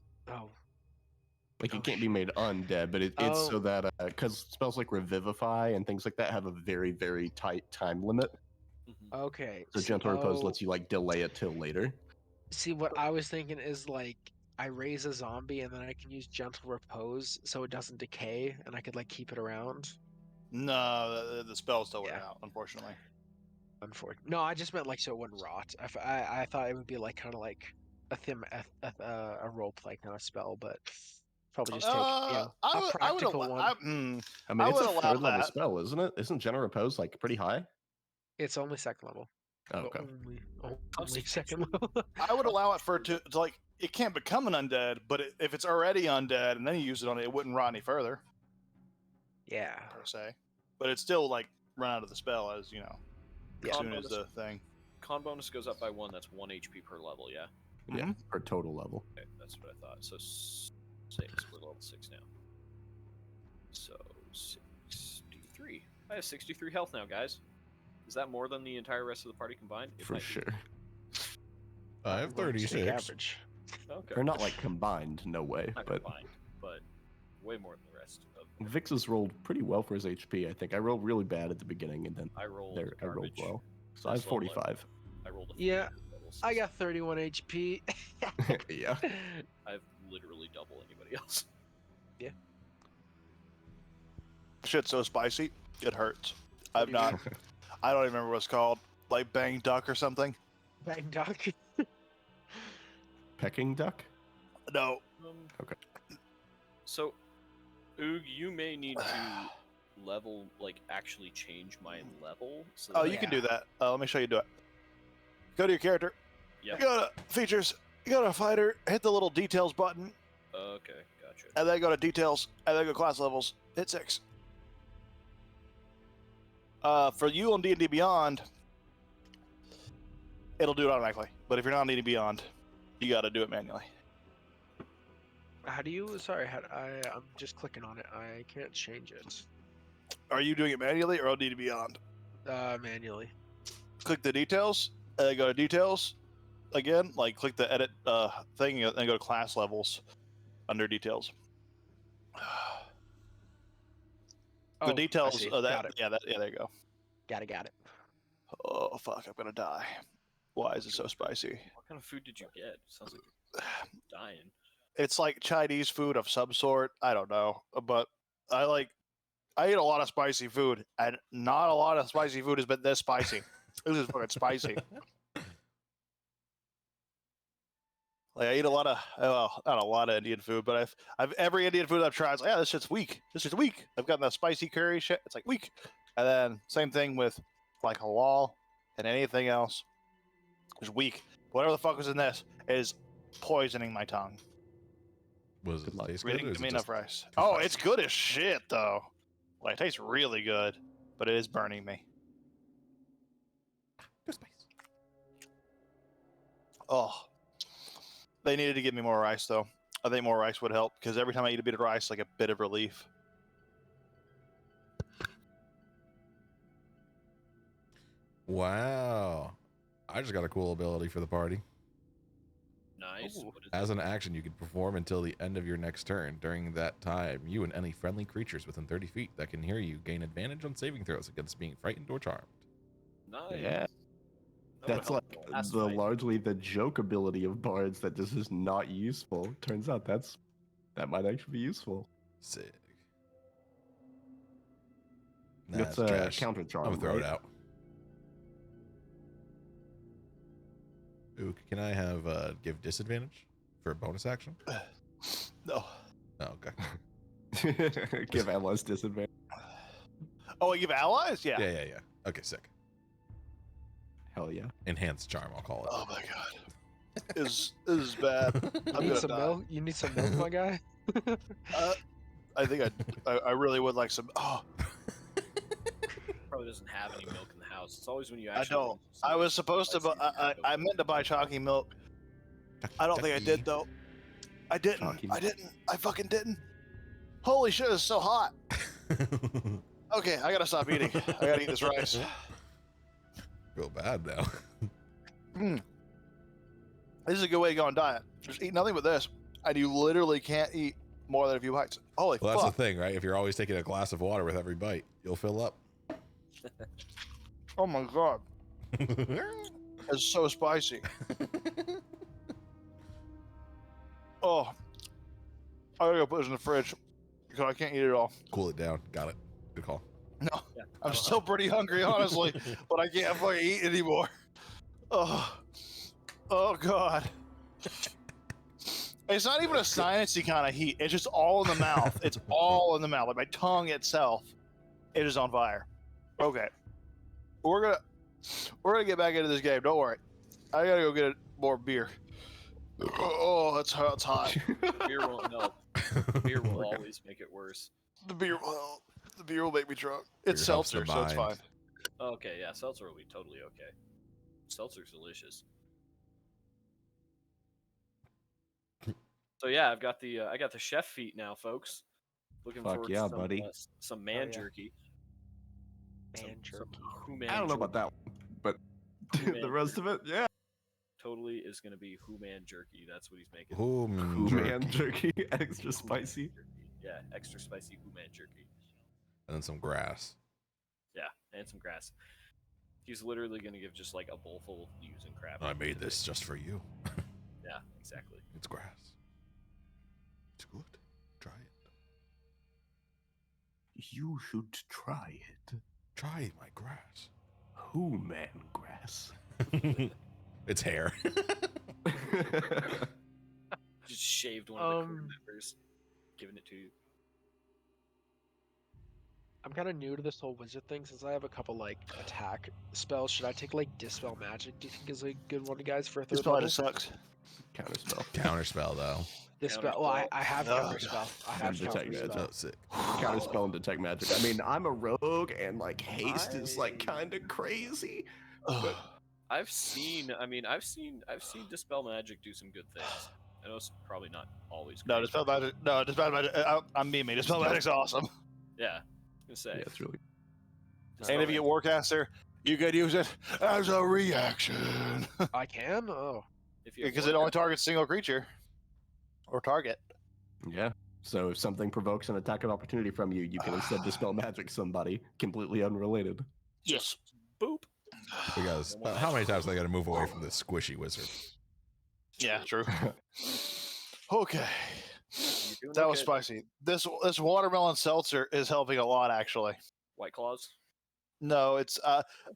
Like Oh, it can't be made undead, but it's Oh. so that because spells like Revivify and things like that have a very very tight time limit. Mhm. okay. So Gentle Repose lets you delay it till later. See, what I was thinking is I raise a zombie and then I can use Gentle Repose so it doesn't decay and I could keep it around. No, the spell still went Yeah. out, unfortunately. Unfortunately, no, I just meant so it wouldn't rot. I thought it would be kind of a role play kind of spell, but probably just take I a would practical allow- one. I I I mean, it's would a allow third level that. spell, isn't it? Isn't Gentle Repose pretty high? It's only second level. Oh, But okay. only Constitution. second level. I would allow it for it to it can't become an undead, but if it's already undead and then you use it on it, it wouldn't rot any further Yeah. per se. But it's still run out of the spell as Yeah. as soon Con as the thing. Con bonus goes up by 1. That's 1 HP per level. Yeah. Yeah, per total level. Okay, that's what I thought. So 6. We're level 6 now. So 63. I have 63 health now, guys. Is that more than the entire rest of the party combined? It For might be. sure. I have We'll just take 36. Average. Okay. They're not combined, no way. Not But combined, but way more than the rest of. Vix has rolled pretty well for his HP. I think I rolled really bad at the beginning, and then I rolled I rolled garbage. well. So I have That's level 45. I rolled a Yeah, level I 6. got 31 HP. Yeah. I have literally double anybody else. Shit's so spicy, it hurts. I've not. I don't even remember what it's called. Bang duck or something. Bang duck. Pecking duck? No. Okay. So, Oog, you may need to level, actually change my level. So Oh, that you I can do that. Let me show you do it. Go to your character. Yep. Go to features. You go to fighter. Hit the little details button, Okay, gotcha. and then go to details, and then go class levels. Hit 6. For you on D&D Beyond, it'll do it automatically. But if you're not on D&D Beyond, you got to do it manually. How do you? Sorry, I'm just clicking on it. I can't change it. Are you doing it manually or on D&D Beyond? Manually. Click the details, and then go to details again. Click the edit thing, and then go to class levels under details. The Oh, details I see. of that. Got it. Yeah, there you go. Got it. Oh fuck! I'm gonna die. Why is it so spicy? What kind of food did you get? Sounds like you're dying. It's like Chinese food of some sort. I don't know, but I eat a lot of spicy food, and not a lot of spicy food has been this spicy. This is fucking spicy. I eat a lot of, well, not a lot of Indian food, but I've every Indian food I've tried. It's yeah, this shit's weak. This shit's weak. I've gotten that spicy curry shit. It's weak. And then same thing with halal and anything else. It's weak. Whatever the fuck was in this is poisoning my tongue. Was Good it luck. taste We good? didn't or give is me it enough just rice. too Oh, spicy? it's good as shit though. It tastes really good, but it is burning me. Too spicy. Oh, they needed to give me more rice though. I think more rice would help because every time I eat a bit of rice, a bit of relief. Wow. I just got a cool ability for the party. Nice. Ooh. What is As it? an action, you can perform until the end of your next turn. During that time, you and any friendly creatures within 30 feet that can hear you gain advantage on saving throws against being frightened or charmed. Nice. Yeah. That would've That's helped the last the fight. largely the joke ability of bards that this is not useful. Turns out that might actually be useful. Sick. Nah, It's it's trash. counter I'm charm. gonna throw right? it out. Duke, can I have give disadvantage for a bonus action? No. Oh, okay. Give allies disadvantage. Oh, you give allies? Yeah. Yeah. Okay, sick. Hell yeah. Enhanced charm, I'll call it. Oh my god. This is bad. You I'm need gonna some die. milk? You need some milk, my guy? I think I really would like some. Oh, Probably doesn't have any milk in the house. It's always when you I actually. don't. I was supposed to. I meant to buy chalky milk. I don't think I did though. I didn't. Chalky I milk. didn't. I fucking didn't. Holy shit! It's so hot. Okay, I gotta stop eating. I gotta eat this rice. Feel bad now. This is a good way to go on diet. Just eat nothing but this, and you literally can't eat more than a few bites. Holy Well, that's fuck! the thing, right? If you're always taking a glass of water with every bite, you'll fill up. Oh my god, it's so spicy. Oh, I gotta go put this in the fridge because I can't eat it all. Cool it down. Got it. Good call. No, Yeah. I'm still pretty hungry, honestly, but I can't fucking eat anymore. Oh god. It's not even a sciencey kind of heat. It's just all in the mouth. It's all in the mouth. Like my tongue itself, it is on fire. Okay, we're gonna get back into this game. Don't worry. I gotta go get more beer. Oh, it's hot. Beer won't help. Beer will always make it worse. The beer will make me drunk. It's Beer helps the seltzer, so it's fine. mind. Okay, yeah, seltzer will be totally okay. Seltzer's delicious. So yeah, I got the chef feet now, folks. Looking Fuck forward yeah, to some, buddy. Some man yeah. jerky. Man Some jerky. Human I don't know about jerky. that one, but Man the rest of it, yeah. Totally is gonna be Human jerky. That's what he's making. Human Man jerky. jerky, extra spicy. Yeah, extra spicy Human jerky. And then some grass. Yeah, and some grass. He's literally gonna give just like a bowl full of leaves and crap. I made this just for you. Yeah, exactly. It's grass. It's good. Try it. You should try it. Try my grass. Who man grass? It's hair. Just shaved one of the crew Um, members, giving it to you. I'm kind of new to this whole wizard thing since I have a couple like attack spells. Should I take like Dispel Magic? Do you think is a good one, guys, for a third This probably level? just sucks. Counterspell. Counterspell though. Dispel. Well, I have No. Counterspell. I have And Detect Magic. Counterspell. Oh, sick. Counterspell and detect magic. I mean, I'm a rogue, and like haste is like kind of crazy. I've seen Dispel Magic do some good things. I know it's probably not always. No, great. Dispel Magic. No, Dispel Magic. I'm me. Dispel Magic's awesome. Yeah, I was gonna Yeah, say. it's really. Dispel And if you get Magic, Warcaster, you could use it as a reaction. I can. Oh, if you have Because it only Warcaster- targets single creature. Or target. Yeah. So if something provokes an attack of opportunity from you, you can instead dispel magic somebody completely unrelated. Yes. boop. Because how many times are they got to move away from this squishy wizard? Yeah, true. Okay. You're doing That was okay. spicy. This watermelon seltzer is helping a lot, actually. White Claws. No, it's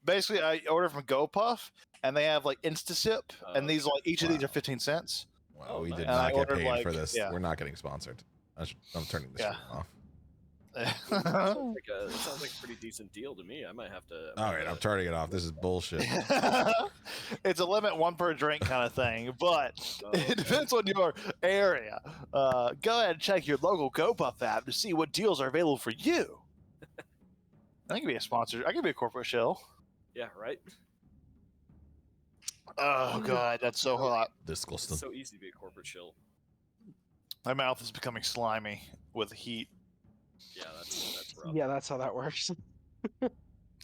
basically I ordered from GoPuff, and they have like InstaSip, and these like each of these are 15 cents. Wow, Oh, we nice. did And I not get ordered, paid for like, this. yeah. We're not getting sponsored. I'm turning this Yeah. shit off. It sounds like a pretty decent deal to me. I might have to. All right, I'm turning it off. This is bullshit. It's a limit one per drink kind of thing, but Oh, it depends on your area. Go ahead and check your local GoPuff app to see what deals are available for you. I can be a sponsor. I can be a corporate shill. Yeah, right. Oh god, that's so hot. Disgusting. It's so easy to be a corporate shill. My mouth is becoming slimy with heat. Yeah, that's rough. yeah, that's how that works.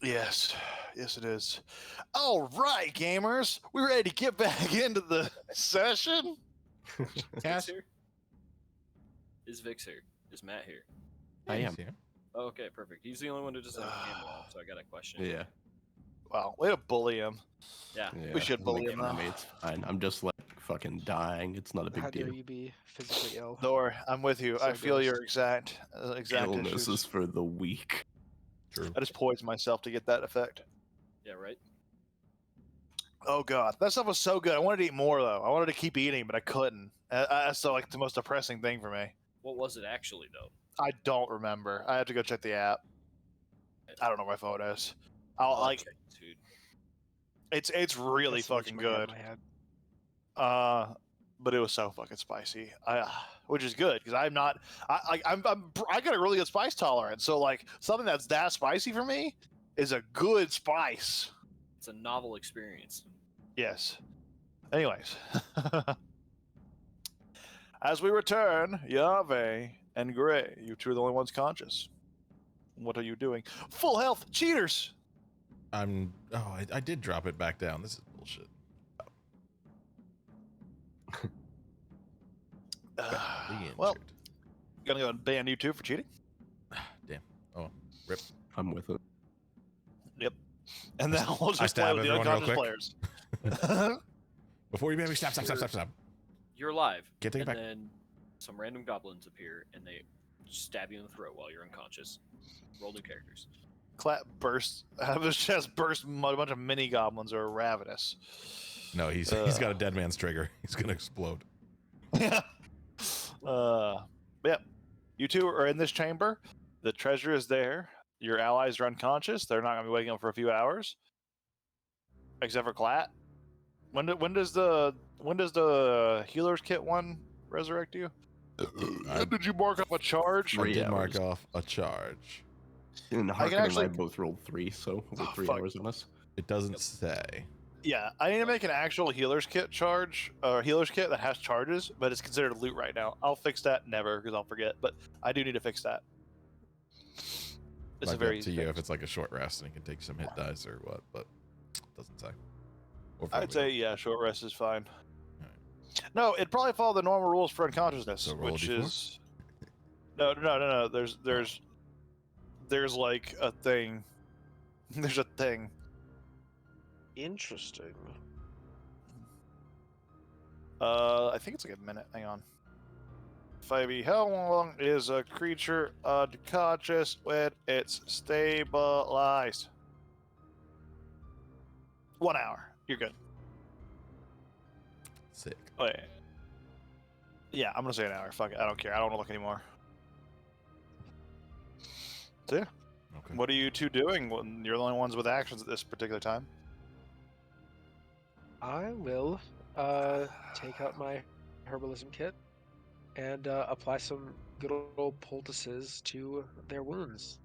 Yes, yes, it is. All right, gamers, we ready to get back into the session? Is Vix here? Is Vix here? Is Matt here? I am. Oh, okay, perfect. He's the only one who doesn't have a camera on, so I got a question. Yeah. Wow, way to bully him. Yeah. Yeah, should bully him now. It's fine. I'm just like fucking dying. It's not a How big dare deal. you be physically ill? Thor, I'm with you. I So feel gross. your exact Illness issues. is for the weak. True. I just poisoned myself to get that effect. Yeah, right. Oh god, that stuff was so good. I wanted to eat more though. I wanted to keep eating, but I couldn't. That's so like the most depressing thing for me. What was it actually though? I don't remember. I have to go check the app. I don't know where my phone is. I'll like. check, dude. It's really That's so much fucking in my head, good. my head. But it was so fucking spicy. Which is good because I'm not. I got a really good spice tolerance. So like something that's that spicy for me is a good spice. It's a novel experience. Yes. Anyways, as we return, Yahweh and Gray, you two are the only ones conscious. What are you doing? Full health, cheaters. I did drop it back down. This is bullshit. Well, gonna go and ban you two for cheating. Damn. Oh, rip. I'm with it. Yep. And then we'll just play stab with the everyone real unconscious quick. players. Before you ban me, stop. You're alive. Can't take it and back. then some random goblins appear and they stab you in the throat while you're unconscious. Roll new characters. Clap bursts out of his chest. Burst a bunch of mini goblins who are ravenous. No, he's got a dead man's trigger. He's gonna explode. Yeah. Yep. You two are in this chamber. The treasure is there. Your allies are unconscious. They're not gonna be waking up for a few hours, except for Clat. When does the healer's kit one resurrect you? Did you mark up a charge? I 3 did mark hours. off a charge. And I Harkin can actually- and I both rolled 3, so over Oh, 3 fuck. hours on us. It doesn't say. Yeah, I need to make an actual healer's kit charge, or healer's kit that has charges, but it's considered loot right now. I'll fix that never because I'll forget, but I do need to fix that. It's Might a be very up to easy you fix. if it's like a short rest and you can take some hit dice or what, but it doesn't say. Or I'd probably say not. yeah, short rest is fine. Alright. No, it'd probably follow the normal rules for unconsciousness, So roll a which D4? is no. There's like a thing. There's a thing. Interesting. I think it's like a minute. Hang on. 5e, how long is a creature unconscious when it's stabilized? 1 hour. You're good. Sick. Wait. Yeah, I'm gonna say an hour. Fuck it. I don't care. I don't want to look anymore. So yeah. Okay. What are you two doing when you're the only ones with actions at this particular time? I will take out my herbalism kit and apply some good old poultices to their wounds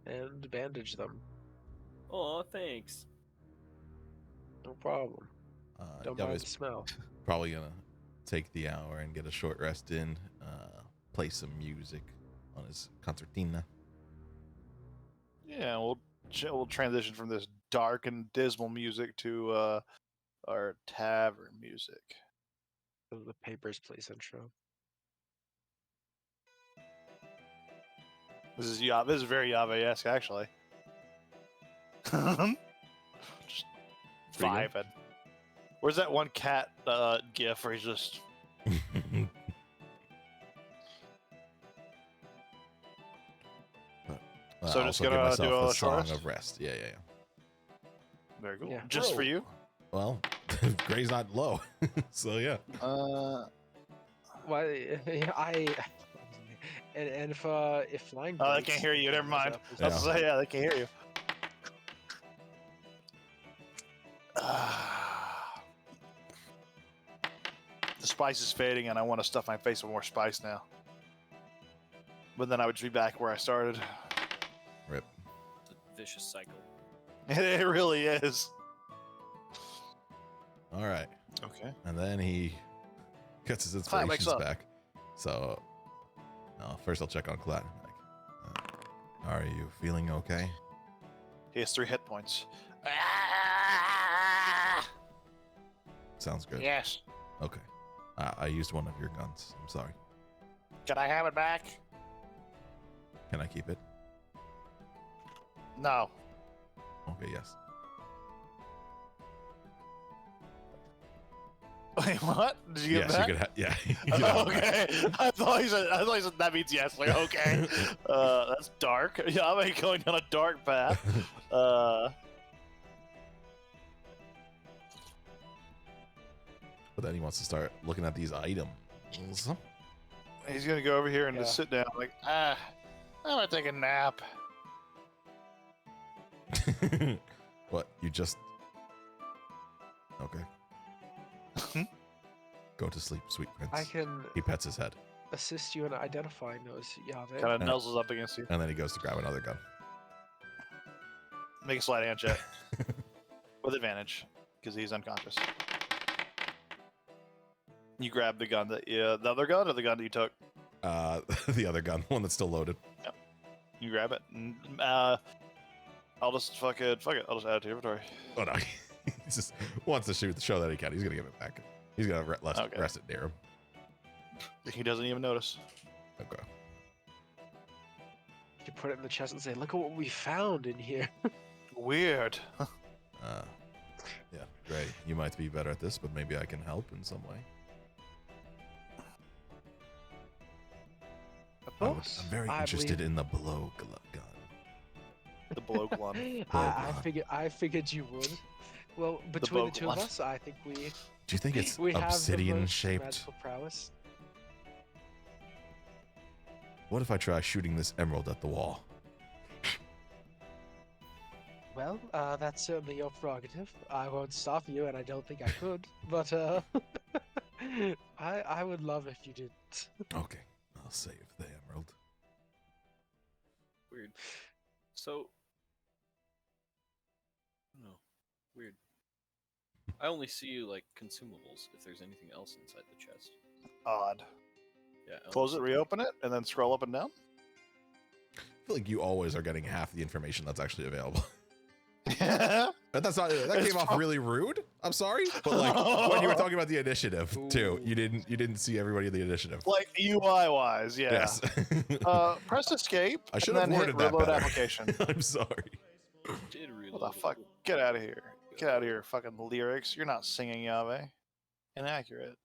and bandage them. Oh, thanks. No problem. Don't mind the smell. Probably gonna take the hour and get a short rest in, play some music on his concertina. Yeah, we'll transition from this dark and dismal music to our tavern music. The Papers, Please intro. This is very Yahweh-esque, actually. Just Pretty good. vibing. Where's that one cat gif where he's just So just also give gonna myself do all a the short song rest? of rest. Yeah. very cool. Yeah. Just for Whoa. you? Well, Gray's not low, so yeah. Why? I. And if flying. Oh, they Blades can't hear you. Never goes mind. up, is I was that- gonna say, yeah, they can hear you. The spice is fading, and I want to stuff my face with more spice now. But then I would just be back where I started. Rip. It's a vicious cycle. It really is. All right. Okay. And then he gets his Clat wakes inspirations up. back. So, first I'll check on Clat. Are you feeling okay? He has 3 hit points. Sounds good. Yes. Okay. I used one of your guns. I'm sorry. Can I have it back? Can I keep it? No. Okay, yes. Wait, what? Did you get Yes, it back? you could yeah. you can have it back. Okay. I thought he said that means yes. Like, okay. That's dark. Yeah, I'm going down a dark path. But then he wants to start looking at these items. He's gonna go over here and just Yeah. sit down, like, I'm gonna take a nap. What? You just. Okay. Go to sleep, sweet prince. I can He pets his head, assist you in identifying those, Yave. Kind of Yeah. nuzzles up against you. and then he goes to grab another gun. Make a sleight hand check with advantage because he's unconscious. You grab the gun that the other gun or the gun that you took. The other gun, one that's still loaded. You grab it. And, I'll just fuck it. I'll just add it to your inventory. Oh no, he just wants to show that he can. He's gonna give it back. He's gonna Okay. rest it near him. He doesn't even notice. Okay. You put it in the chest and say, "Look at what we found in here." Weird. Yeah, Gray, you might be better at this, but maybe I can help in some way. I'm very I interested believe- in the blow gun. The blow glum. I figured you would. Well, between the two of Boglon. us, I think we Do you think it's we have the obsidian most shaped? magical prowess. What if I try shooting this emerald at the wall? Well, that's certainly your prerogative. I won't stop you, and I don't think I could. But I would love if you didn't. Okay, I'll save the emerald. Weird. So. No. Weird. I only see like consumables. If there's anything else inside the chest. Odd. Yeah. I Close it, only see- reopen it, and then scroll up and down. I feel like you always are getting half the information that's actually available. like But that's not. That It's came off prob- really rude. I'm sorry, but like when you were talking about the initiative too, Ooh. you didn't see everybody in the initiative. UI wise, yeah. Yes. Press escape. I should and have then worded hit that reload better. application. I'm sorry. Did reload What the it. fuck? Get out of here. Get out of here, fucking lyrics. You're not singing Yahweh. Inaccurate.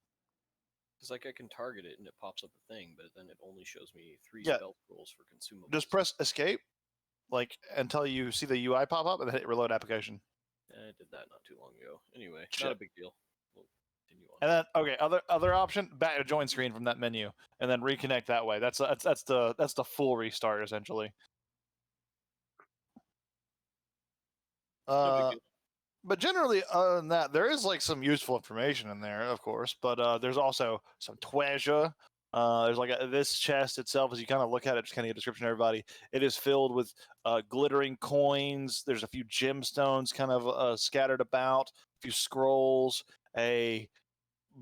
It's like I can target it and it pops up a thing, but then it only shows me 3 Yeah. spell scrolls for consumables. Just press escape, like until you see the UI pop up, and then hit reload application. I did that not too long ago. Anyway, not Shit. a big deal. We'll continue on. And then other option, back to join screen from that menu, and then reconnect that way. That's the full restart essentially. No big deal. But generally, other than that, there is like some useful information in there, of course. But there's also some treasure. There's like this chest itself, as you kind of look at it, just kind of get a description of everybody. It is filled with glittering coins. There's a few gemstones kind of scattered about, a few scrolls, a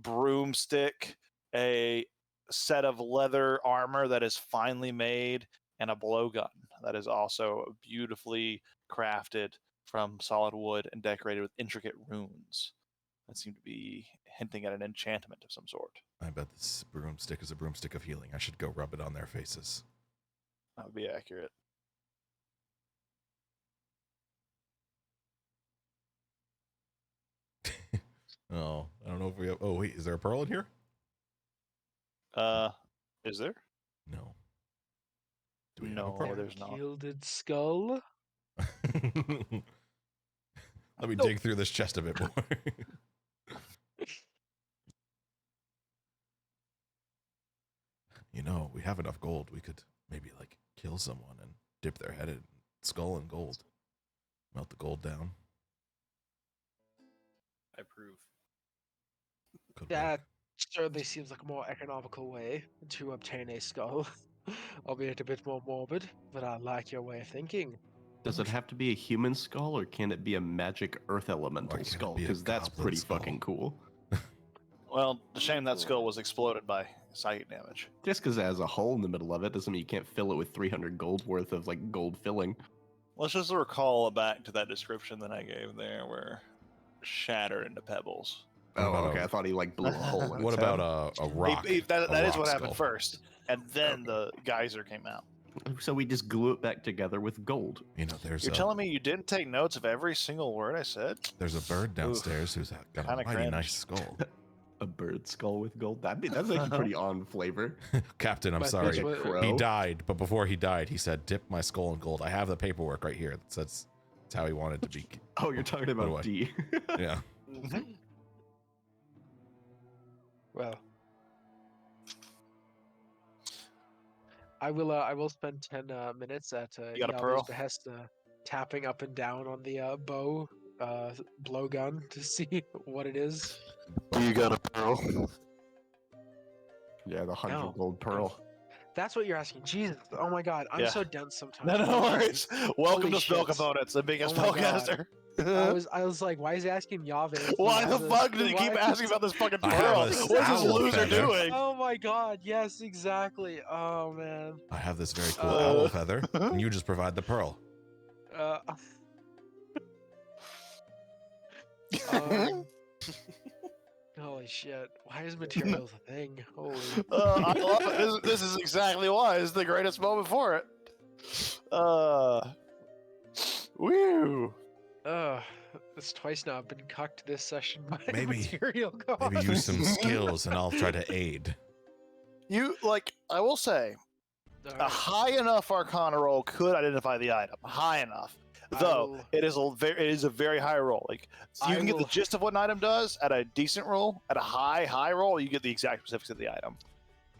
broomstick, a set of leather armor that is finely made, and a blowgun that is also beautifully crafted from solid wood and decorated with intricate runes that seem to be hinting at an enchantment of some sort. I bet this broomstick is a broomstick of healing. I should go rub it on their faces. That would be accurate. Oh, I don't know if we have. Oh wait, is there a pearl in here? Is there? No. Do we have a No, pearl? there's not. Gilded skull. Let me Nope. dig through this chest a bit more. You know, we have enough gold. We could maybe like kill someone and dip their head in skull in gold. Melt the gold down. I approve. Could That work. certainly seems like a more economical way to obtain a skull, albeit a bit more morbid. But I like your way of thinking. Does it have to be a human skull, or can it be a magic earth elemental can it skull? be a Because that's goblin pretty skull? fucking cool. Well, the shame that skull was exploded by psychic damage. Just because it has a hole in the middle of it doesn't mean you can't fill it with 300 gold worth of like gold filling. Let's just recall back to that description that I gave there, where shattered into pebbles. What Oh, about okay. a- I thought he like blew a hole. In What its about head. a rock? That a is rock what skull? happened first, and then the geyser came out. So we just glue it back together with gold. You know, there's You're a telling me you didn't take notes of every single word I said? there's a bird downstairs who's got a kinda mighty cringe. nice skull. A bird skull with gold. That's actually pretty on flavor. Captain, I'm But sorry. that's what- Crow. He died, but before he died, he said, "Dip my skull in gold." I have the paperwork right here. That's how he wanted to be. Oh, you're talking away. about D. Yeah. Mm-hmm. Well, I will. I will spend 10 minutes at You got a Yalva's pearl? behest, tapping up and down on the blowgun to see what it is. You got a pearl? Yeah, the 100 No. gold pearl. That's what you're asking. Jesus. Oh my God. I'm Yeah. so dense sometimes. No, no Holy worries. Welcome Holy to Spell shit. Components, the biggest Oh my God. spellcaster. I was like, why is he asking Yave? Why the fuck did you keep asking about this fucking I have pearl? a What's this owl loser feather. doing? Oh my God. Yes, exactly. Oh man. I have this very cool Uh. owl feather, and you just provide the pearl. Uh, um, holy shit. Why is materials a thing? Holy. I love it. This is exactly why. It's the greatest moment for it. Woo. It's twice now. I've been cucked this session by Maybe- material cost. Maybe use some skills, and I'll try to aid. You, like, I will say, a Alright, high enough Arcana roll could identify the item. High enough. I Though, will- it is a very high roll. Like, so you I can get the will- gist of what an item does at a decent roll. At a high roll, you get the exact specifics of the item.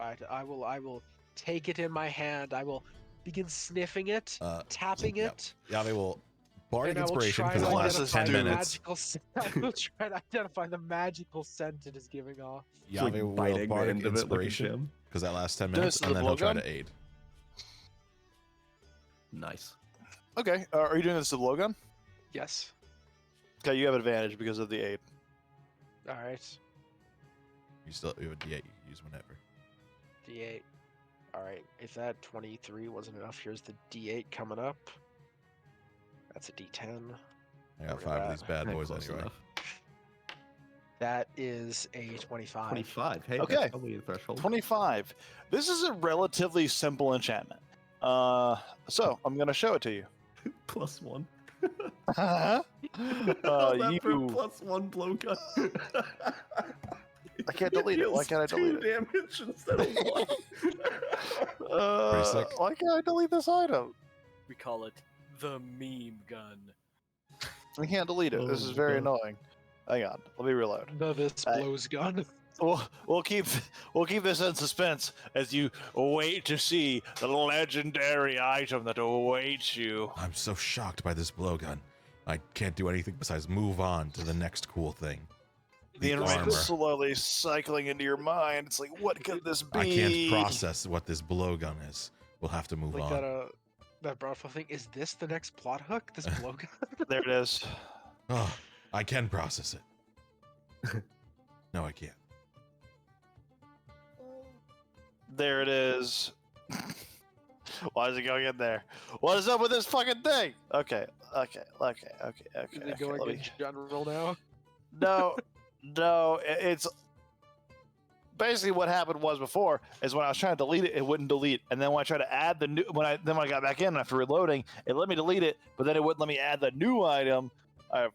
Alright, I will take it in my hand. I will begin sniffing it, tapping yep. it. Yave will bardic And I will inspiration try because to it lasts this identify 10 dude. the minutes. magical scent. I will try to identify the magical scent it is giving off. It's like Yave will biting the bardic end of it like a inspiration gem. because that lasts 10 This minutes, is and the then he'll try blowgun? to aid. Nice. Okay, are you doing this with blowgun? Yes. Okay, you have advantage because of the aid. Alright. You still you have a D8 you can use whenever. D8. Alright, if that 23 wasn't enough, here's the D8 coming up. That's a D10. I got Look at 5 of that. these bad Yeah, boys close anyway. enough. That is a 25. 25. Hey, Okay. that's probably a threshold. 25. This is a relatively simple enchantment. So I'm gonna show it to you. +1. uh, That for you. +1 blowgun. I can't delete it. Why can't I delete it? 2 damage instead of 1. sick. Why can't I delete this item? We call it the meme gun. I can't delete it. This Oh is my very God. annoying. Hang on. Let me reload. This I- blows gun. We'll keep this in suspense as you wait to see the legendary item that awaits you. I'm so shocked by this blowgun. I can't do anything besides move on to the next cool thing. The armor. information is slowly cycling into your mind. It's like, what could this be? I can't process what this blowgun is. We'll have to move Like on. that broadful thing. Is this the next plot hook? This blowgun? There it is. Oh, I can process it. No, I can't. There it is. Why is it going in there? What is up with this fucking thing? Okay. Is it going let in me- general now? No, it's basically what happened was before is when I was trying to delete it, it wouldn't delete, and then when I tried to add the new, when I got back in after reloading, it let me delete it, but then it wouldn't let me add the new item. I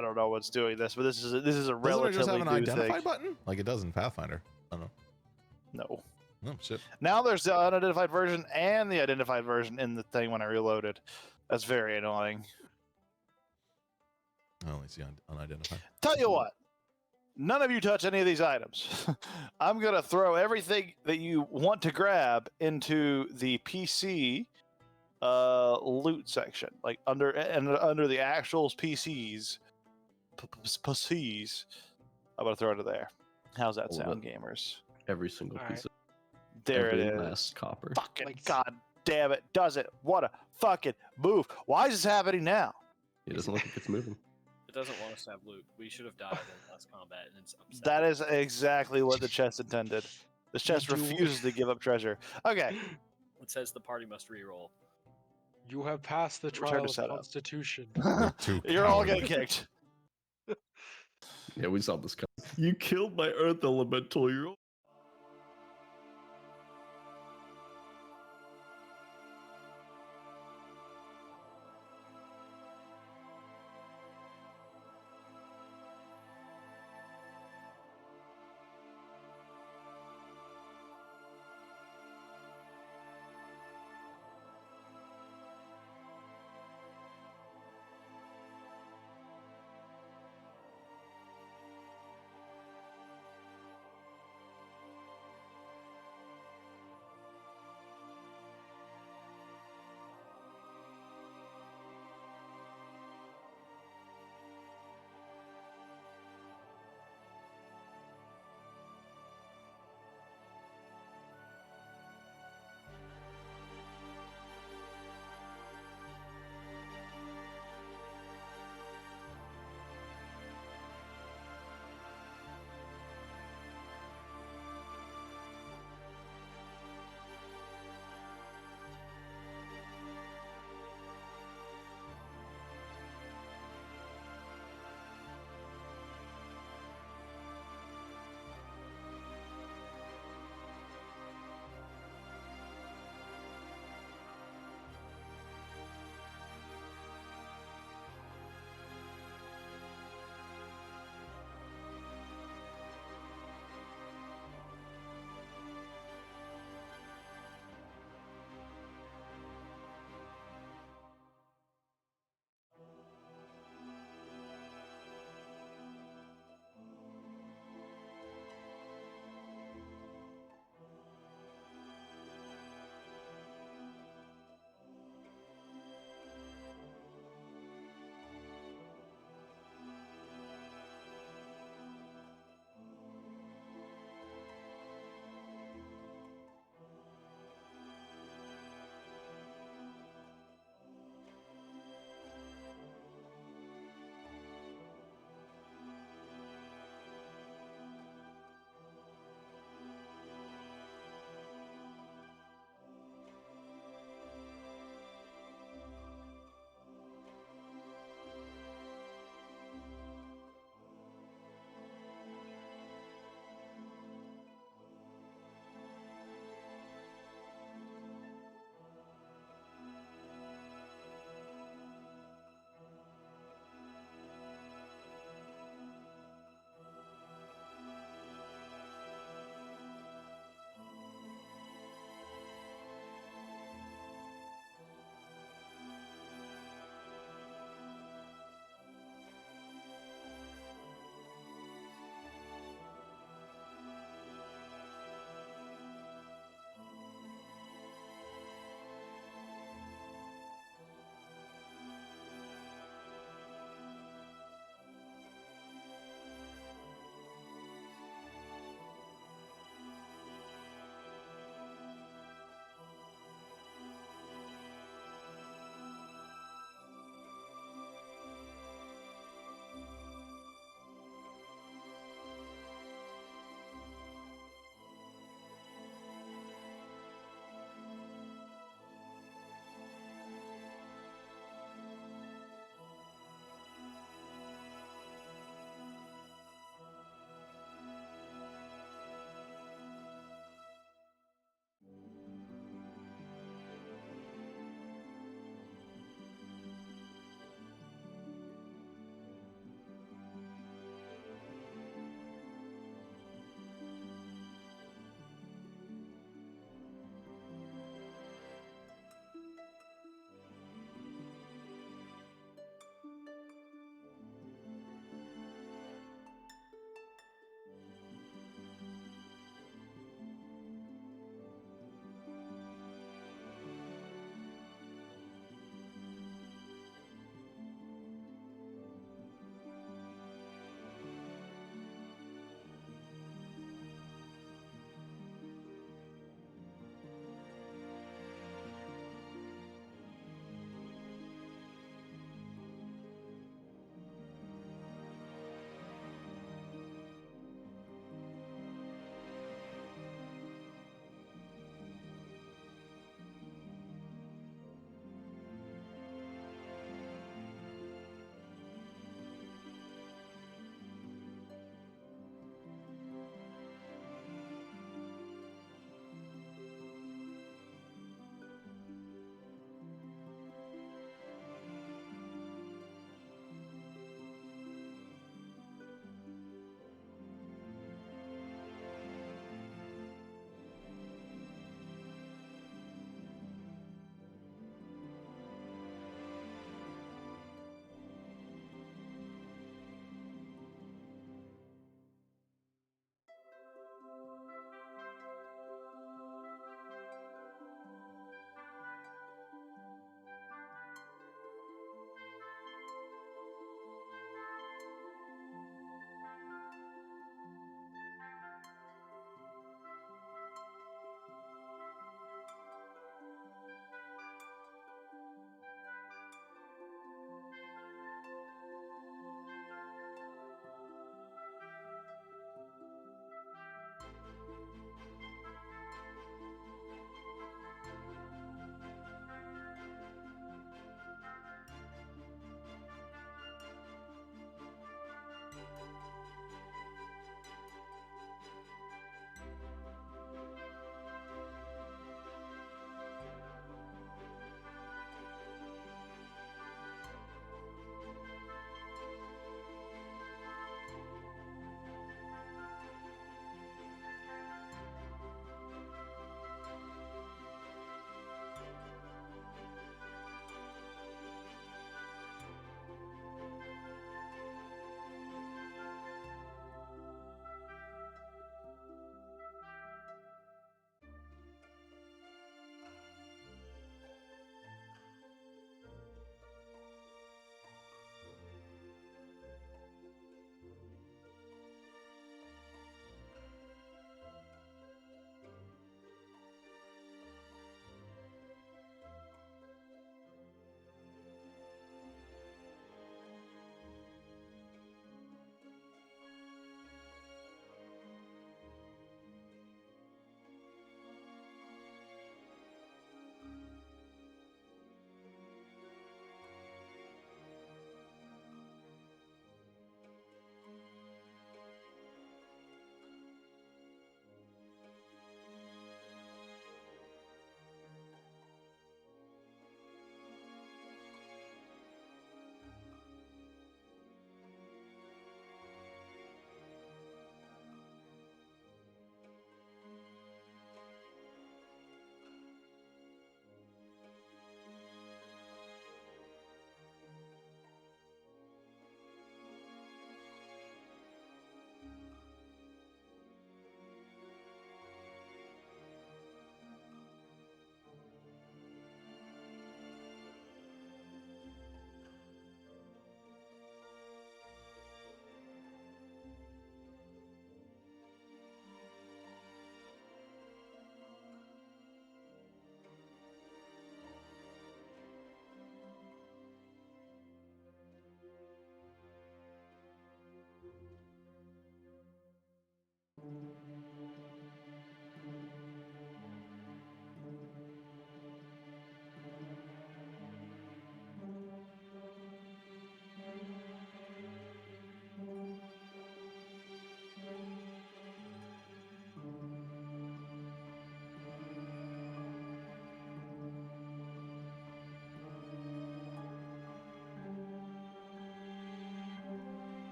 don't know what's doing this, but this is a Doesn't it relatively just have an new identify thing. button? Like it does in Pathfinder. I don't know. No. Oh, shit. Now there's the unidentified version and the identified version in the thing when I reloaded. That's very annoying. I only see unidentified. Tell you what, none of you touch any of these items. I'm gonna throw everything that you want to grab into the PC loot section, like under the actual PCs. PCs. I'm gonna throw it into there. How's that Hold sound, it. gamers? Every single All piece of There it every is. last copper. Fucking Like- god damn it! Does it? What a fucking move! Why is this happening now? It doesn't look like it's moving. It doesn't want us to have loot. We should have died in last combat, and it's upset. That is exactly what the chest intended. The chest do- refuses to give up treasure. Okay, It says the party must reroll. You have passed the Return trial to of setup. Constitution. We're too you're all cowardly. getting kicked. Yeah, we saw this coming. You killed my earth elemental. You're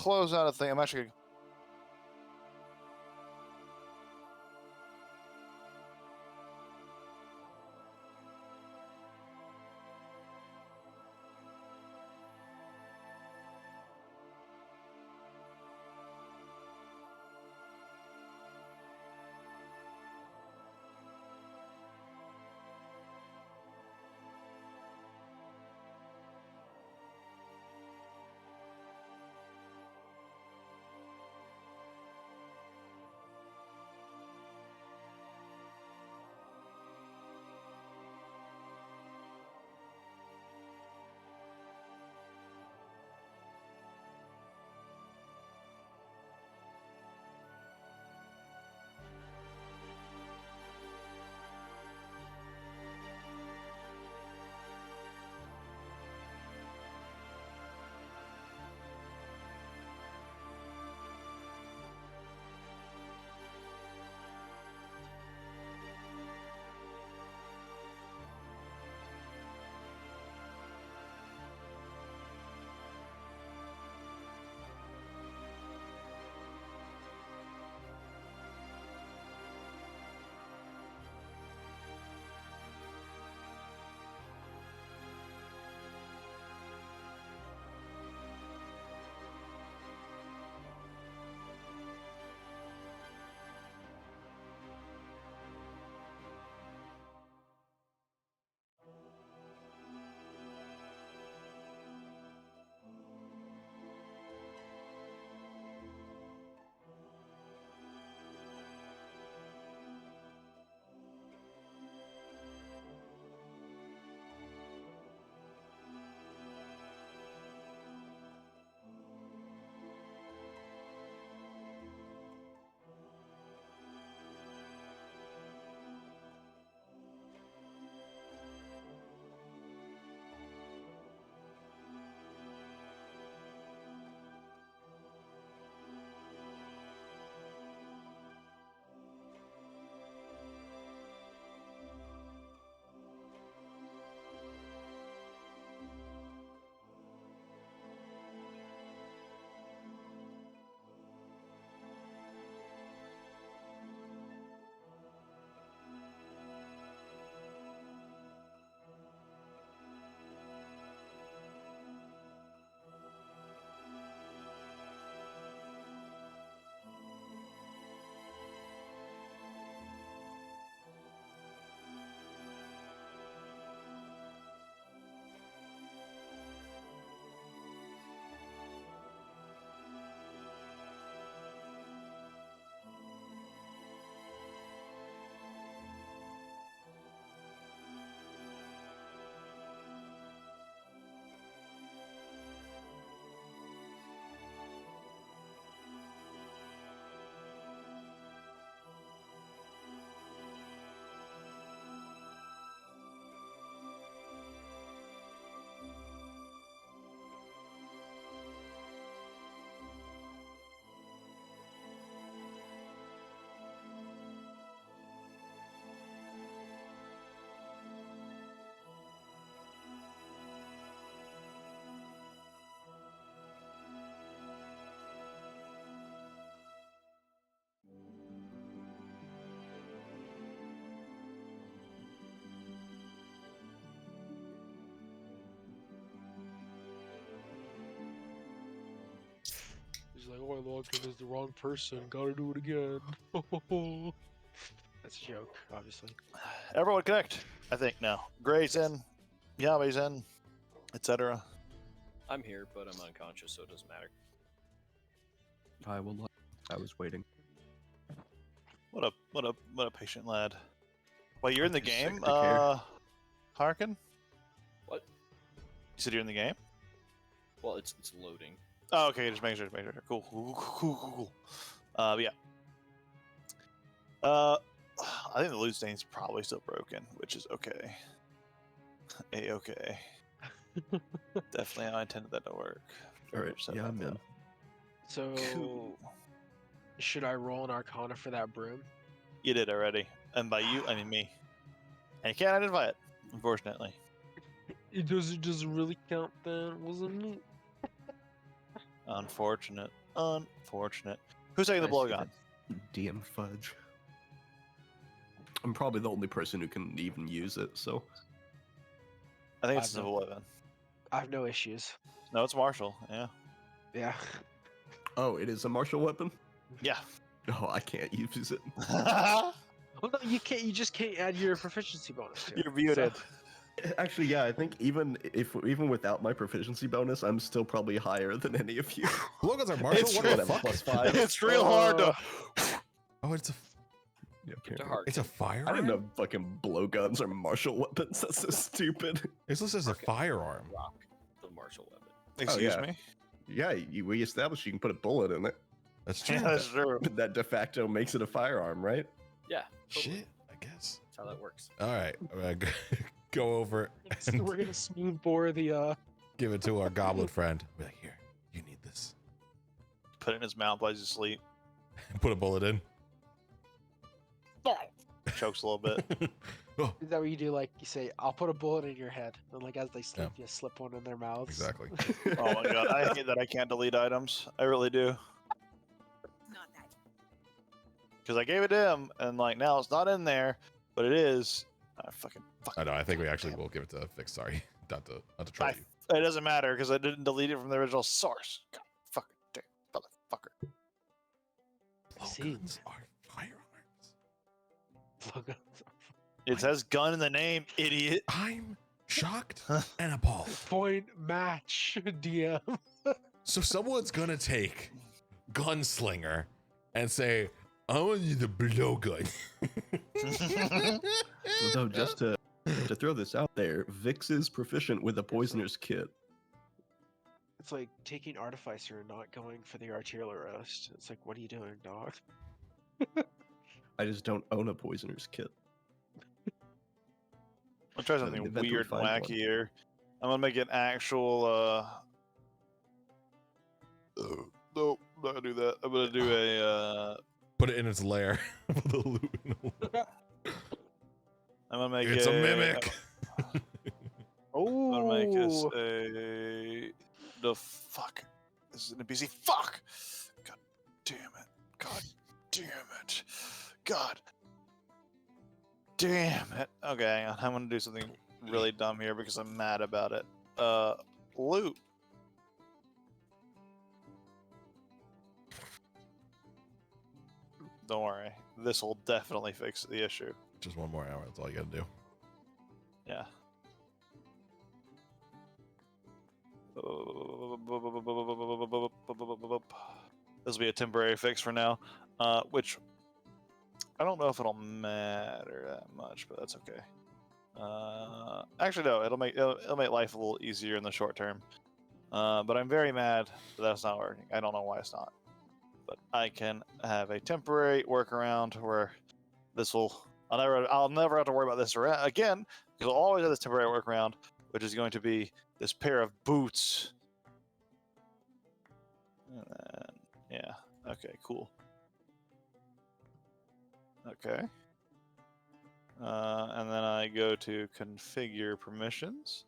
close out a thing. I'm actually. He's like, oh, I logged in as the wrong person. Gotta do it again. That's a joke, obviously. Everyone connect. I think now. Gray's in. Yahweh's in. Etc. I'm here, but I'm unconscious, so it doesn't matter. I will. I was waiting. What a patient lad. Wait, you're in the Too sick game, to care. Harkin? What? You said you're in the game? Well, it's loading. Oh, okay. Just make sure. Cool. Yeah. I think the loot stain's probably still broken, which is okay. A-okay. Definitely how I intended that to work. All Very right. upset Yeah, about I'm that. in. So, Cool. should I roll an Arcana for that broom? You did already. And by you, I mean me. And you can't identify it, unfortunately. It doesn't really count then, wasn't it? Unfortunate. Unfortunate. Who's taking the Nice, blowgun? DM fudge. I'm probably the only person who can even use it, so. I think it's I've civil weapon. I have no issues. No, it's martial. Yeah. Yeah. Oh, it is a martial weapon? Yeah. Oh, I can't use it. Well, no, you can't. You just can't add your proficiency bonus to it. You're muted. Actually, yeah, I think even without my proficiency bonus, I'm still probably higher than any of you. Blowguns are martial. It's What true. the fuck? +5. It's real hard to. Oh, it's a Yeah, It's a hard. it's a firearm. I didn't know fucking blowguns are martial weapons. That's so stupid. It's listed as a firearm. Rock, the martial weapon. Excuse yeah. me. Yeah, we established you can put a bullet in it. That's true. Yeah, that's true. That de facto makes it a firearm, right? Yeah. Totally. Shit, I guess. That's how that works. All right, I'm gonna go over and We're gonna smooth bore the. give it to our goblin friend. Be like, here, you need this. Put it in his mouth while he's asleep. Put a bullet in. Chokes a little bit. Oh, Is that what you do? Like you say, "I'll put a bullet in your head," and like as they sleep, Yeah. you slip one in their mouths. exactly. Oh my god, I hate that I can't delete items. I really do. Not that. Because I gave it to him, and like now it's not in there, but it is. I fuck. I know. I think we actually will give it to Fix. Sorry, not to troll I- you. It doesn't matter because I didn't delete it from the original source. God, fucking damn, motherfucker. See. Blowguns are firearms. It says gun in the name, idiot. I'm shocked and appalled. Point match, DM. So someone's gonna take Gunslinger and say, "I want you to blowgun." Although, just to throw this out there, Vix is proficient with a poisoner's kit. It's like taking Artificer and not going for the arterial roast. It's like, what are you doing, dog? I just don't own a poisoner's kit. I'll try So something eventually weird and find one. wacky here. I'm gonna make an actual. Nope, I'm not gonna do that. I'm gonna do a. Put it in its lair. Put the loot in the lair. I'm gonna make It's a mimic. I'm gonna make this a. The fuck. This is an NPC. Fuck. God damn it. God damn it. God damn it. Okay, hang on. I'm gonna do something really dumb here because I'm mad about it. Loot. Don't worry. This will definitely fix the issue. Just one more hour. That's all you gotta do. Yeah. This will be a temporary fix for now, which I don't know if it'll matter that much, but that's okay. Actually, no, it'll make life a little easier in the short term. But I'm very mad that that's not working. I don't know why it's not, but I can have a temporary workaround where this will. I'll never have to worry about this again because I'll always have this temporary workaround, which is going to be this pair of boots. And then, yeah. Okay. Cool. Okay. And then I go to configure permissions,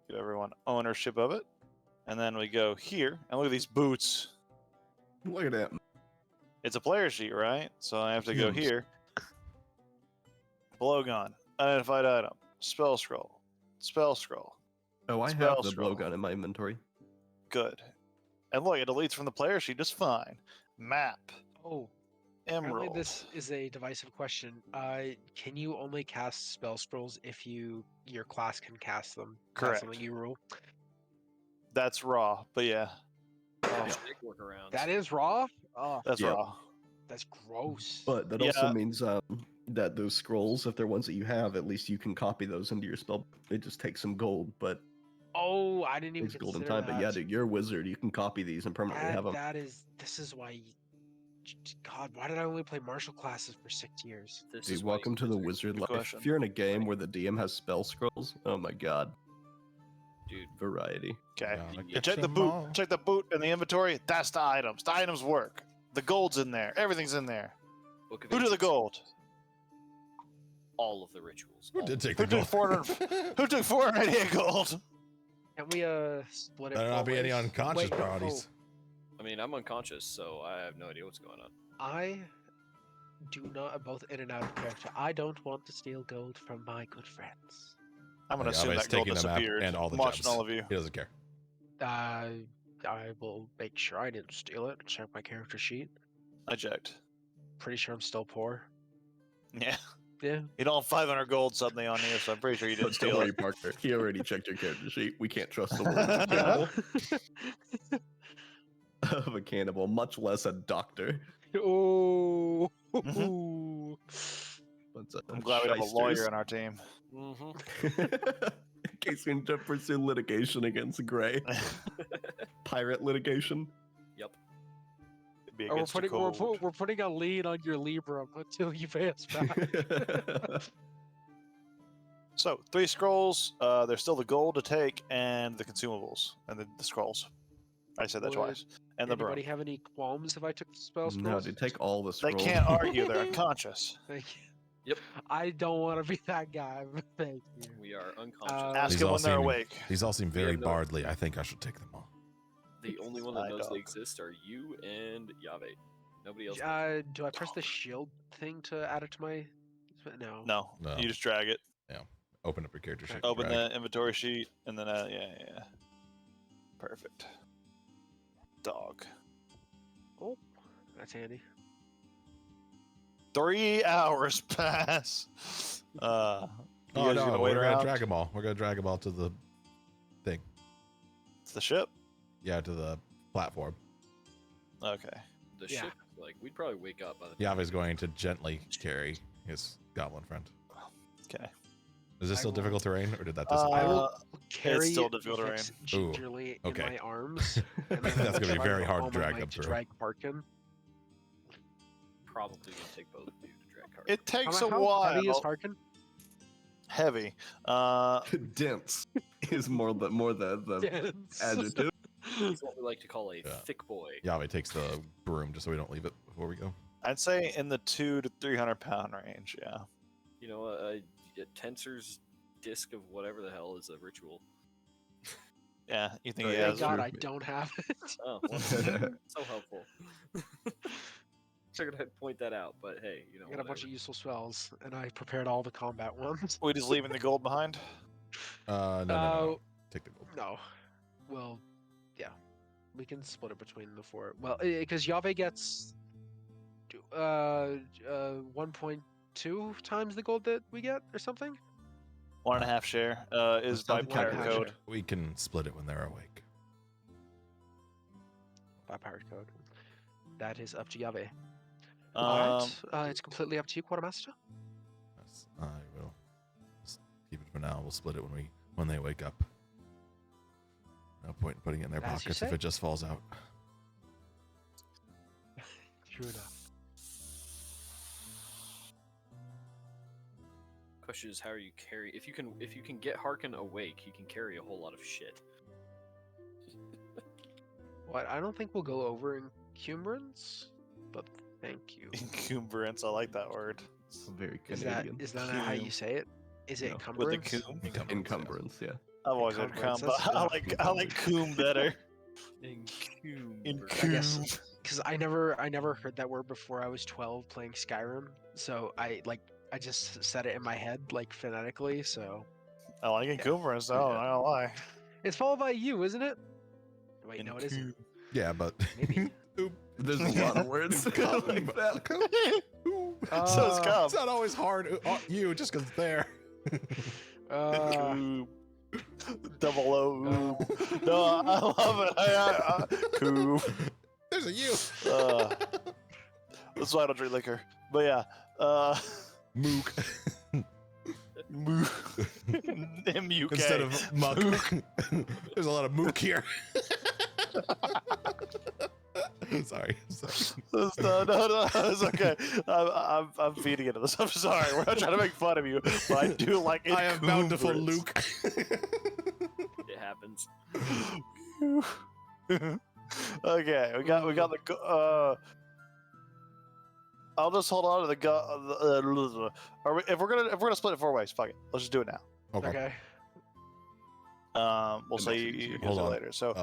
give everyone ownership of it, and then we go here and look at these boots. Look at that. It's a player sheet, right? So I have to go Yes. here. Blowgun, identified item, spell scroll, spell scroll. Oh, I Spell have the scroll. blowgun in my inventory. Good. And look, it deletes from the player sheet just fine. Map, Oh, apparently emerald. this is a divisive question. Can you only cast spell scrolls if your class can cast them? Is that Correct. something you rule. That's raw, but yeah, There's big workarounds. That is raw. Oh, that's Yeah. raw. that's gross. But that Yeah. also means that those scrolls, if they're ones that you have, at least you can copy those into your spell. It just takes some gold, but Oh, I didn't even it's golden consider time. that. But yeah, dude, you're a wizard. You can copy these and permanently have them. This is why. God, why did I only play martial classes for 6 years? This Dude, is why welcome to the wizards- wizard life. question. If you're in a game where the DM has spell scrolls, oh my god, Dude, variety. Okay. Gotta Yeah. get Check the them boot. all. Check the boot in the inventory. That's the items. The items work. The gold's in there. Everything's in there. Book of Who did the Ancients, gold? All of the rituals. Who all did of take Who the took gold? 400? Who took 488 gold? Can we split it? Better not four be any ways? unconscious Wait, no, bodies. I mean, I'm unconscious, so I have no idea what's going on. I do not, both in and out of character. I don't want to steal gold from my good friends. I'm gonna assume Yave's that gold taking the map disappeared. and all the I'm watching gems. all of you. He doesn't care. I will make sure I didn't steal it. Check my character sheet. Eject. Pretty sure I'm still poor. Yeah. Yeah. You don't have 500 gold suddenly on you, so I'm pretty sure you didn't Don't steal worry, it. Parker. He already checked your character sheet. We can't trust the word of a cannibal, much less a doctor. Oh. But, I'm glad we have a lawyer shysters. on our team. Mm-hmm. In case we need to pursue litigation against Gray. Pirate litigation. Yep. It'd be We're against your putting code. we're putting a lien on your Libra until you pay us back. So 3 scrolls. There's still the gold to take and the consumables and the scrolls. I said that Would twice. And the broom. Anybody have any qualms if I took the spell scrolls? No, dude, take all the They scrolls. can't argue. They're unconscious. Thank you. Yep. I don't want to be that guy, but thank you. We are unconscious. Ask These them all when they're seem- awake. These all seem very no- bardly. I think I should take them all. The only one that I knows don't. they exist are you and Yave. Nobody else. knows. Do I press the shield thing to add it to my? No. No, No. you just drag it. Open up your character sheet. Open drag. the inventory sheet, and then yeah. Perfect. Dog. Oh, that's handy. 3 hours pass. You Oh guys no, gonna wait we're around? gonna drag them all. We're gonna drag them all to the thing. It's the ship. Yeah, to the platform. Okay. The Yeah. ship, like, we'd probably wake up by the Yave's going to gently carry his goblin friend. Okay. Is this I still will- difficult terrain, or did that I disappear? will- Carry still it difficult Vix Ooh, gingerly okay. in my arms. And then That's gonna be try very with hard to all my drag might them to through. drag Parkin. probably gonna take both of you to drag cars. It takes a How while. heavy is Harkin? Heavy. Dense is more the Dense. adjective. It's what we like to call a Yeah. thick boy. Yave takes the broom just so we don't leave it before we go. I'd say in the 200 to 300 pound range. Yeah. You know, a Tensor's disc of whatever the hell is a ritual. Yeah. You think Oh, he yeah, has? Thank God true. I don't have it. Oh, well, so helpful. Figured I'd point that out, but hey, you know, I got a bunch whatever. of useful spells, and I prepared all the combat ones. We just leaving the gold behind. No. Take the gold. No. Well, yeah. We can split it between the 4. Well, because Yave gets 1.2 times the gold that we get, or something. 1.5 share is by Something pirate like that. code. We can split it when they're awake. By pirate code. That is up to Yave. Um, Alright, it's completely up to you, Quartermaster. Yes, I will. Just keep it for now. We'll split it when they wake up. No point in putting it in their As you pockets if say. it just falls out. True enough. Question is, how are you carry? If you can get Harkin awake, he can carry a whole lot of shit. What? I don't think we'll go over encumbrance, but thank you. encumbrance. I like that word. Very Is that Canadian. not how you say it? Is it No. With the encumbrance? coom. Encumbrance, yeah. I've always had cum, Encumbrance, but that's- I like coom better. Encumbrance. I guess because I never heard that word before I was 12 playing Skyrim, so I just said it in my head like phonetically. So I like encumbrance. though, I'm not gonna lie. it's followed by you, isn't it? Wait, no, it isn't. Yeah, but Maybe. There's a lot of words like that. So it's cum. It's not always hard. You just because it's there. Coom. Double O. No, I love it. Coom. There's a you. That's why I don't drink liquor. But yeah. Mook M-U-K. instead of muck. There's a lot of mook here. Sorry. No, it's okay. I'm feeding into this. I'm sorry. We're not trying to make fun of you, but I do like it. I am bountiful Luke. It happens. Okay, we got the. I'll just hold on to the Are we, if we're gonna split it 4 ways, fuck it. Let's just do it now. Okay. Okay. We'll It say makes it you easier. guys Hold do it on. later. So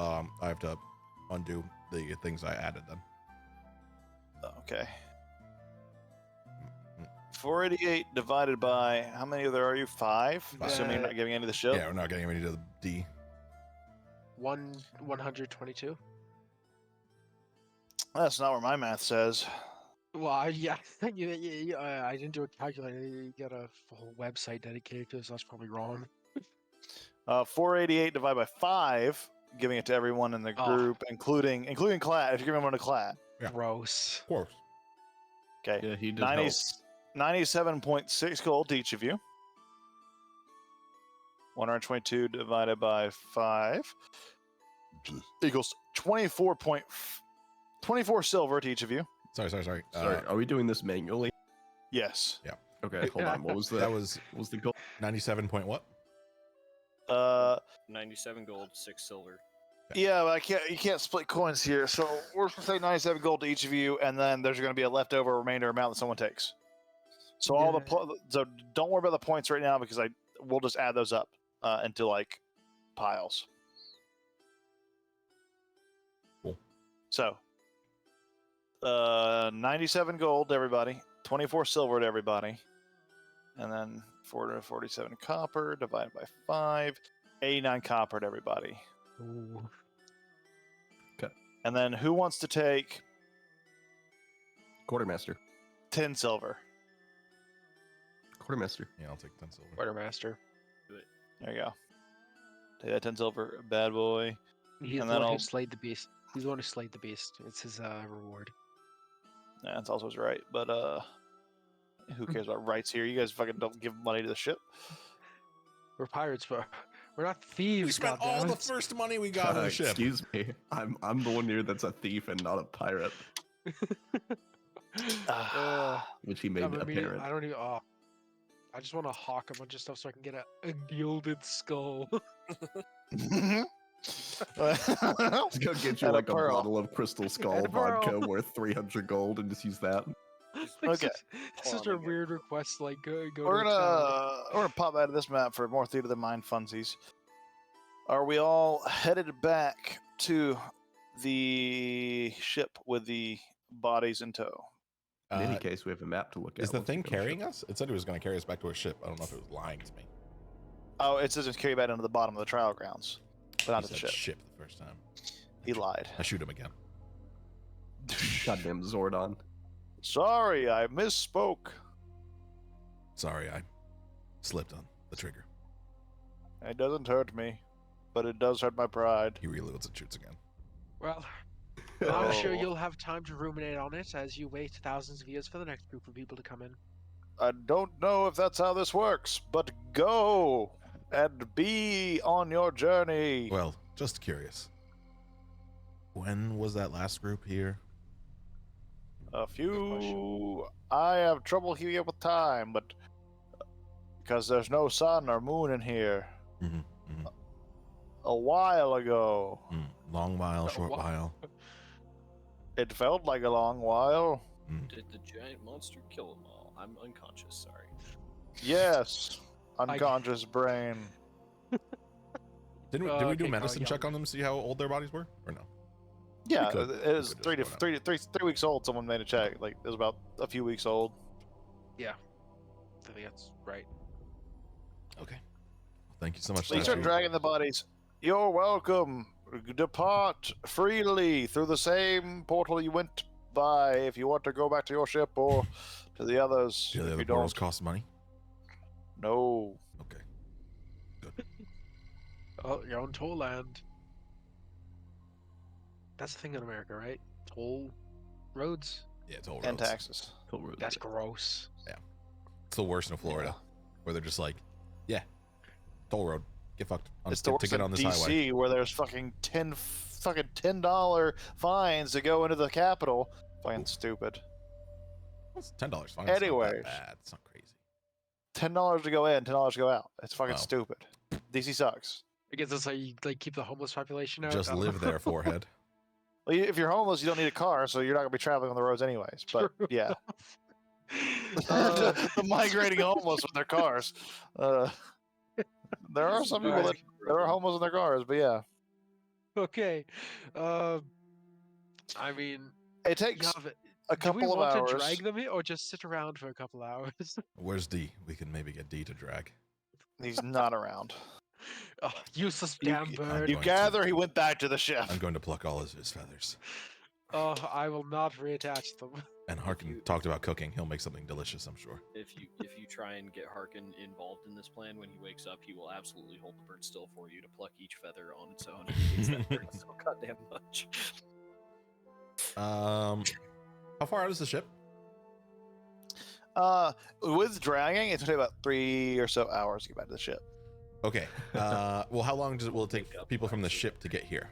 I have to undo the things I added then. Okay. 488 divided by how many of there are you? 5? Assuming you're not giving any of the ship. Yeah, we're not getting any to the D. 122. That's not what my math says. Well, yeah, I didn't do a calculator. You got a whole website dedicated to this. That's probably wrong. 488 divided by 5, giving it to everyone in the Oh. group, including Clat. If you're giving one to Clat. Yeah. Gross. Of course. Okay. Yeah, he did 90, help. 97.6 gold to each of you. 122 divided by 5 equals 24 silver to each of you. Sorry. Sorry, are we doing this manually? Yes. Okay, hold on. What was the That was what was the goal? 97 point what? 97 gold, 6 silver. Yeah, but you can't split coins here. So we're gonna say 97 gold to each of you, and then there's gonna be a leftover remainder amount that someone takes. So so don't worry about the points right now because we'll just add those up into like piles. Cool. So 97 gold to everybody, 24 silver to everybody, and then 447 copper divided by 5, 89 copper to everybody. Ooh. And then who wants to take Quartermaster. 10 silver? Quartermaster. Yeah, I'll take 10 silver. Quartermaster. There you go. Take that 10 silver, bad boy. He's And the then one I'll- who slayed the beast. He's the one who slayed the beast. It's his reward. Yeah, that's also his right, but who cares about rights here? You guys fucking don't give money to the ship. We're pirates, but we're not We thieves. spent all the goddammit. first money we got on the ship. Excuse me. I'm the one here that's a thief and not a pirate, which he made I mean, apparent. I don't even. Oh, I just want to hawk a bunch of stuff so I can get a gilded skull. Let's go get you And a like a pearl. bottle of Crystal Skull And a pearl. vodka worth 300 gold and just use that. Okay. It's such a Farming it. weird request. Like go we're to a town. gonna pop out of this map for more theater of the mind funsies. Are we all headed back to the ship with the bodies in tow? In any Uh, case, we have a map to look at. is the once we thing finish it. carrying us? It said it was going to carry us back to a ship. I don't know if it was lying to me. Oh, it says it's carried back into the bottom of the trial grounds, but not He to the said ship. the first time. He lied. I shoot him again. Goddamn Zordon. Sorry, I misspoke. Sorry, I slipped on the trigger. It doesn't hurt me, but it does hurt my pride. He reloads and shoots again. Well, I'm sure Oh. you'll have time to ruminate on it as you wait thousands of years for the next group of people to come in. I don't know if that's how this works, but go and be on your journey. Well, just curious. When was that last group here? I have trouble keeping up with time, but because there's no sun or moon in here. Mm-hmm. A while ago. Long while, short whi- while. It felt like a long while. Did the giant monster kill them all? I'm unconscious, sorry. Yes. Unconscious brain. Did we Okay, do a Carl medicine check Young. on them to see how old their bodies were? Or no? Yeah, could- it was we could just go down. 3 weeks old. Someone made a check. Like, it was about a few weeks old. I think that's right. Okay. Thank you so much. They start Statue. dragging the bodies. You're welcome. Depart freely through the same portal you went by if you want to go back to your ship or to the others. Do the if other you portals don't, cost money? no. Okay. Oh, you're on toll land. That's the thing in America, right? Toll roads. Yeah, toll roads. And taxes. Toll roads. That's gross. It's the worst in Florida, where they're just like, yeah, toll road, get fucked. It's the to worst get in on this DC highway. where there's fucking $10 fines to go into the Capitol. Fucking stupid. It's $10 fine. Anyways. It's not that bad. It's not crazy. $10 to go in, $10 to go out. It's fucking Wow. stupid. DC sucks. Because that's how you like keep the homeless population out. Just I don't live know. there, forehead. Well, if you're homeless, you don't need a car, so you're not gonna be traveling on the roads anyways. But True. yeah, Uh, the migrating homeless with their cars. There are some people that are homeless in their cars, but yeah. Okay. I mean, It takes Yave, a do we couple of want hours. to drag them in or just sit around for a couple hours? Where's D? We can maybe get D to drag. He's not around. Oh, useless You- damn you bird. You going to- gather he went back to the ship. I'm going to pluck all of his feathers. Oh, I will not reattach them. And Harkin talked about cooking. He'll make something delicious, I'm sure. If you try and get Harkin involved in this plan when he wakes up, he will absolutely hold the bird still for you to pluck each feather on its own. And he hates that bird so goddamn much. How far out is the ship? With dragging, it's gonna take about 3 or so hours to get back to the ship. Okay. Well, how long will it take Wake up people from the actually. ship to get here?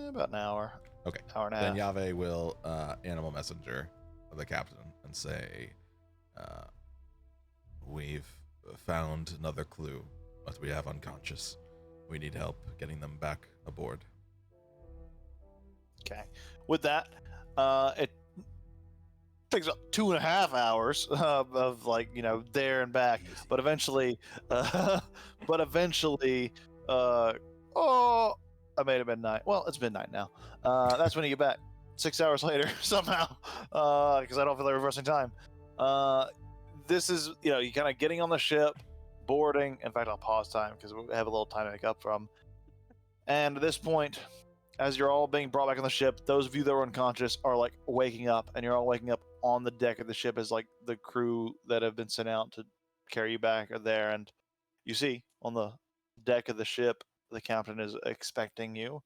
About an hour. Okay. Hour and a Then half. Yave will animal messenger the captain and say, "We've found another clue, but we have unconscious. We need help getting them back aboard." Okay. With that, it takes about 2.5 hours of like there and back, but eventually, oh, I made it midnight. Well, it's midnight now. That's when you get back. 6 hours later, somehow, because I don't feel like reversing time. This is you kind of getting on the ship, boarding. In fact, I'll pause time because we have a little time to make up from. And at this point, as you're all being brought back on the ship, those of you that were unconscious are like waking up, and you're all waking up on the deck of the ship as like the crew that have been sent out to carry you back are there, and you see on the deck of the ship the captain is expecting you.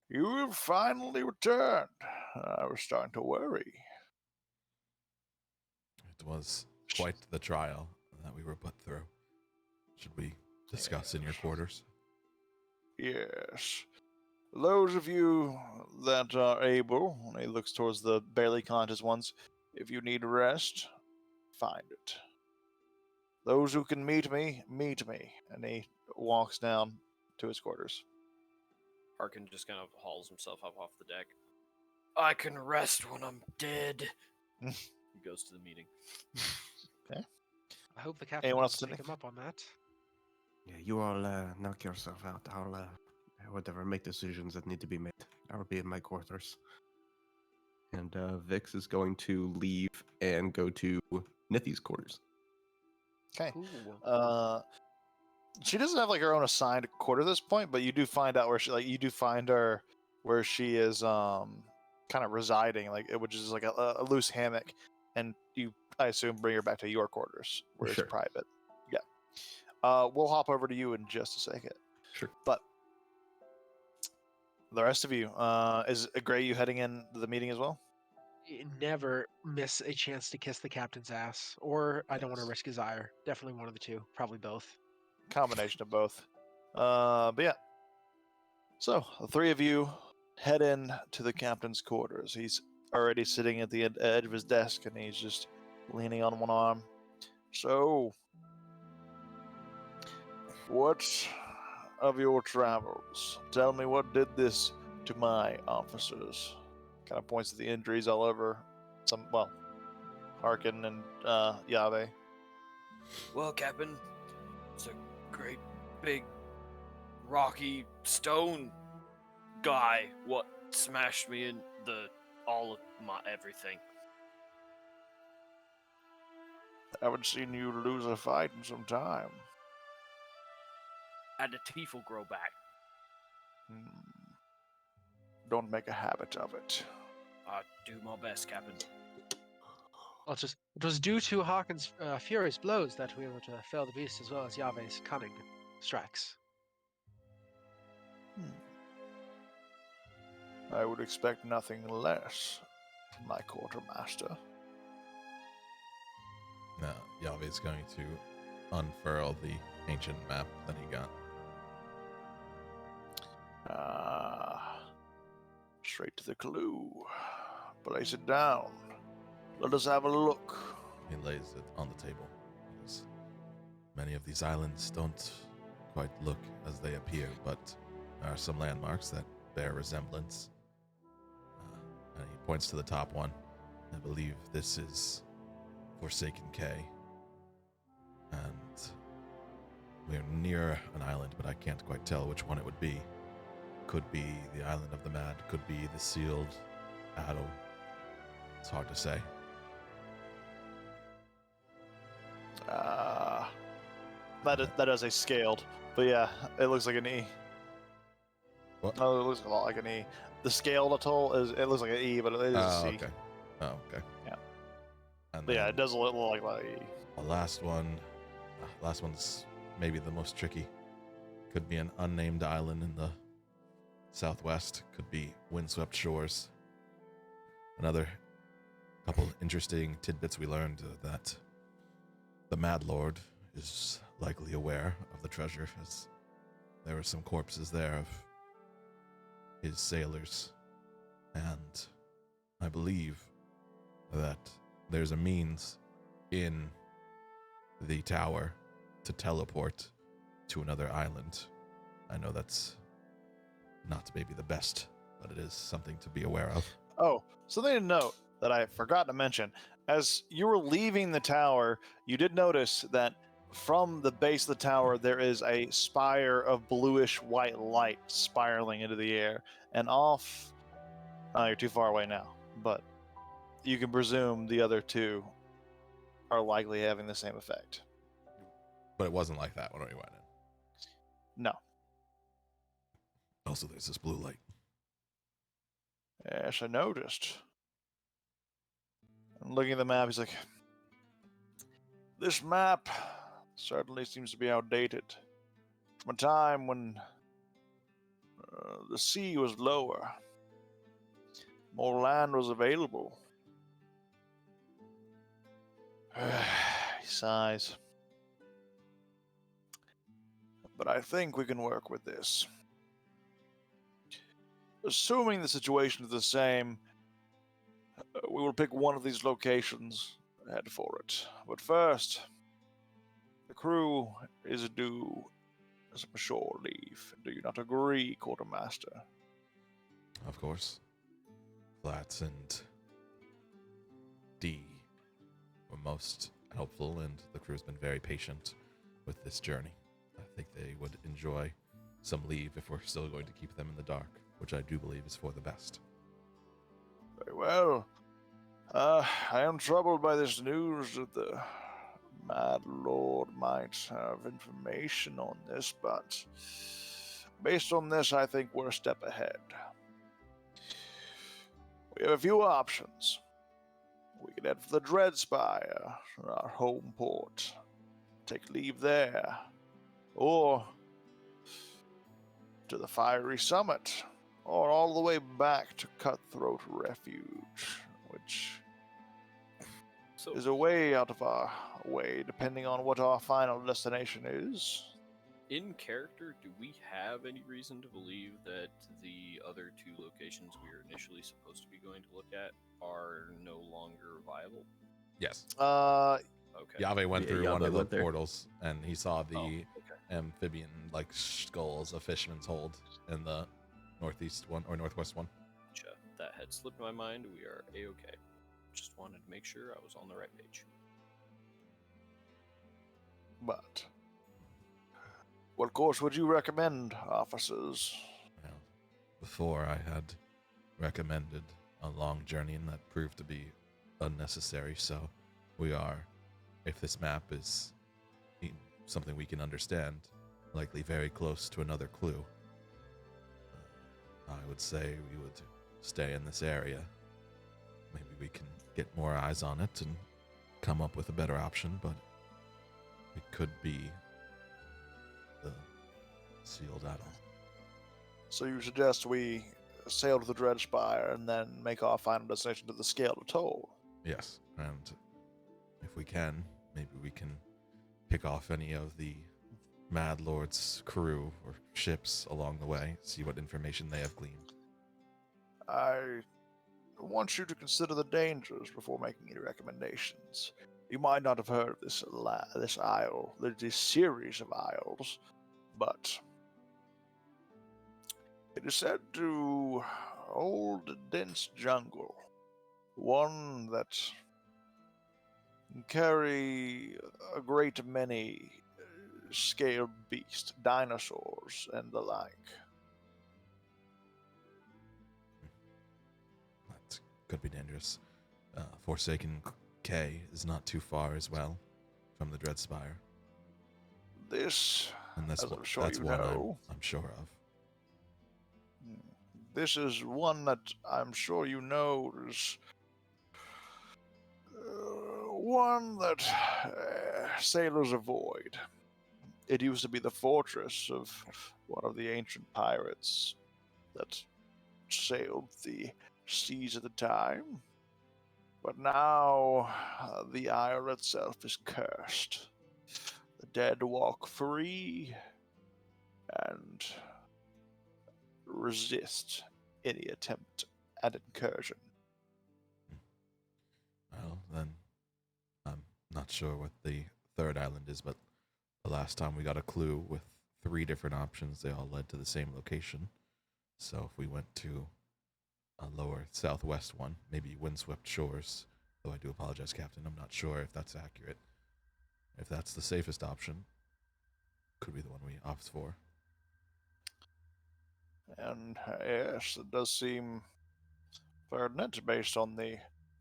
You have finally returned. I was starting to worry. It was quite the trial that we were put through. Should we discuss in your quarters? Yes. Those of you that are able, and he looks towards the barely conscious ones, if you need rest, find it. Those who can meet me, meet me. And he walks down to his quarters. Harkin just kind of hauls himself up off the deck. I can rest when I'm dead. He goes to the meeting. I hope the captain Anyone else doesn't take sitting? him up on that. Yeah, you all knock yourself out. I'll whatever make decisions that need to be made. I'll be in my quarters. And Vix is going to leave and go to Nithy's quarters. Okay. Cool. She doesn't have like her own assigned quarter at this point, but you do find out where you do find her where she is kind of residing, which is like a loose hammock, and you I assume bring her back to your quarters where Sure. it's private. Yeah. We'll hop over to you in just a second. Sure. But the rest of you, is Gray you heading in to the meeting as well? Never miss a chance to kiss the captain's ass, or I don't want to Yes. risk his ire. Definitely one of the two. Probably both. Combination of both. But yeah. So the three of you head in to the captain's quarters. He's already sitting at the edge of his desk, and he's just leaning on one arm. So, what of your travels? Tell me what did this to my officers. Kind of points to the injuries all over. Harkin and Yave. Well, Captain, it's a great big rocky stone guy what smashed me in all of my everything. Haven't seen you lose a fight in some time. And the teeth will grow back. Don't make a habit of it. I do my best, Captain. Well, it was due to Harkin's furious blows that we were able to fell the beast, as well as Yave's cunning strikes. I would expect nothing less, my quartermaster. Now, Yave is going to unfurl the ancient map that he got. Straight to the clue. Place it down. Let us have a look. He lays it on the table. Because many of these islands don't quite look as they appear, but there are some landmarks that bear resemblance. And he points to the top one. I believe this is Forsaken Cay. And we're near an island, but I can't quite tell which one it would be. Could be the Island of the Mad, could be the Sealed Adel. It's hard to say. That is a scaled, but yeah, it looks like an E. What? No, it looks a lot like an E. The scaled atoll it looks like an E, but it is a Oh, C. okay. Oh, okay. Yeah. And But yeah, then it does look like an E. the last one, last one's maybe the most tricky. Could be an unnamed island in the southwest. Could be windswept shores. Another couple interesting tidbits we learned that the Mad Lord is likely aware of the treasure, as there were some corpses there of his sailors, and I believe that there's a means in the tower to teleport to another island. I know that's not maybe the best, but it is something to be aware of. Oh, something to note that I forgot to mention. As you were leaving the tower, you did notice that from the base of the tower, there is a spire of bluish white light spiraling into the air. And off, you're too far away now, but you can presume the other two are likely having the same effect. But it wasn't like that when we went in. No. Also, there's this blue light. Yes, I noticed. And looking at the map, he's like, this map certainly seems to be outdated. From a time when the sea was lower, more land was available. He sighs. But I think we can work with this. Assuming the situation is the same, we will pick one of these locations and head for it. But first, the crew is due some shore leave. Do you not agree, Quartermaster? Of course. Flats and D were most helpful, and the crew's been very patient with this journey. I think they would enjoy some leave if we're still going to keep them in the dark, which I do believe is for the best. Very well. I am troubled by this news that the Mad Lord might have information on this, but based on this, I think we're a step ahead. We have a few options. We could head for the Dreadspire, our home port, take leave there, or to the Fiery Summit, or all the way back to Cutthroat Refuge, which So, is a way out of our way, depending on what our final destination is. in character, do we have any reason to believe that the other two locations we were initially supposed to be going to look at are no longer viable? Yes. Okay. Yahweh went Yeah, through one Yahweh of the went there. portals, and he saw the Oh, okay. amphibian like skulls of Fisherman's Hold in the northeast one or northwest one. Gotcha. That had slipped my mind. We are a-okay. Just wanted to make sure I was on the right page. But what course would you recommend, officers? Well, before I had recommended a long journey, and that proved to be unnecessary. So we are, if this map is something we can understand, likely very close to another clue. I would say we would stay in this area. Maybe we can get more eyes on it and come up with a better option, but it could be the Sealed Adel. So you suggest we sail to the Dreadspire and then make our final destination to the Scaled Atoll? Yes, and if we can, maybe we can pick off any of the Mad Lord's crew or ships along the way, see what information they have gleaned. I want you to consider the dangers before making any recommendations. You might not have heard of this isle, this series of isles, but it is said to hold a dense jungle, one that can carry a great many scaled beast, dinosaurs, and the like. That could be dangerous. Forsaken K is not too far as well from the Dreadspire, This, and as I'm sure that's you one know, I'm sure of. this is one that I'm sure you know is one that sailors avoid. It used to be the fortress of one of the ancient pirates that sailed the seas at the time. But now the isle itself is cursed. The dead walk free and resist any attempt at incursion. Well, then, I'm not sure what the third island is, but the last time we got a clue with 3 different options, they all led to the same location. So if we went to a lower southwest one, maybe Windswept Shores, though I do apologize, Captain, I'm not sure if that's accurate. If that's the safest option, could be the one we opt for. And yes, it does seem pertinent based on the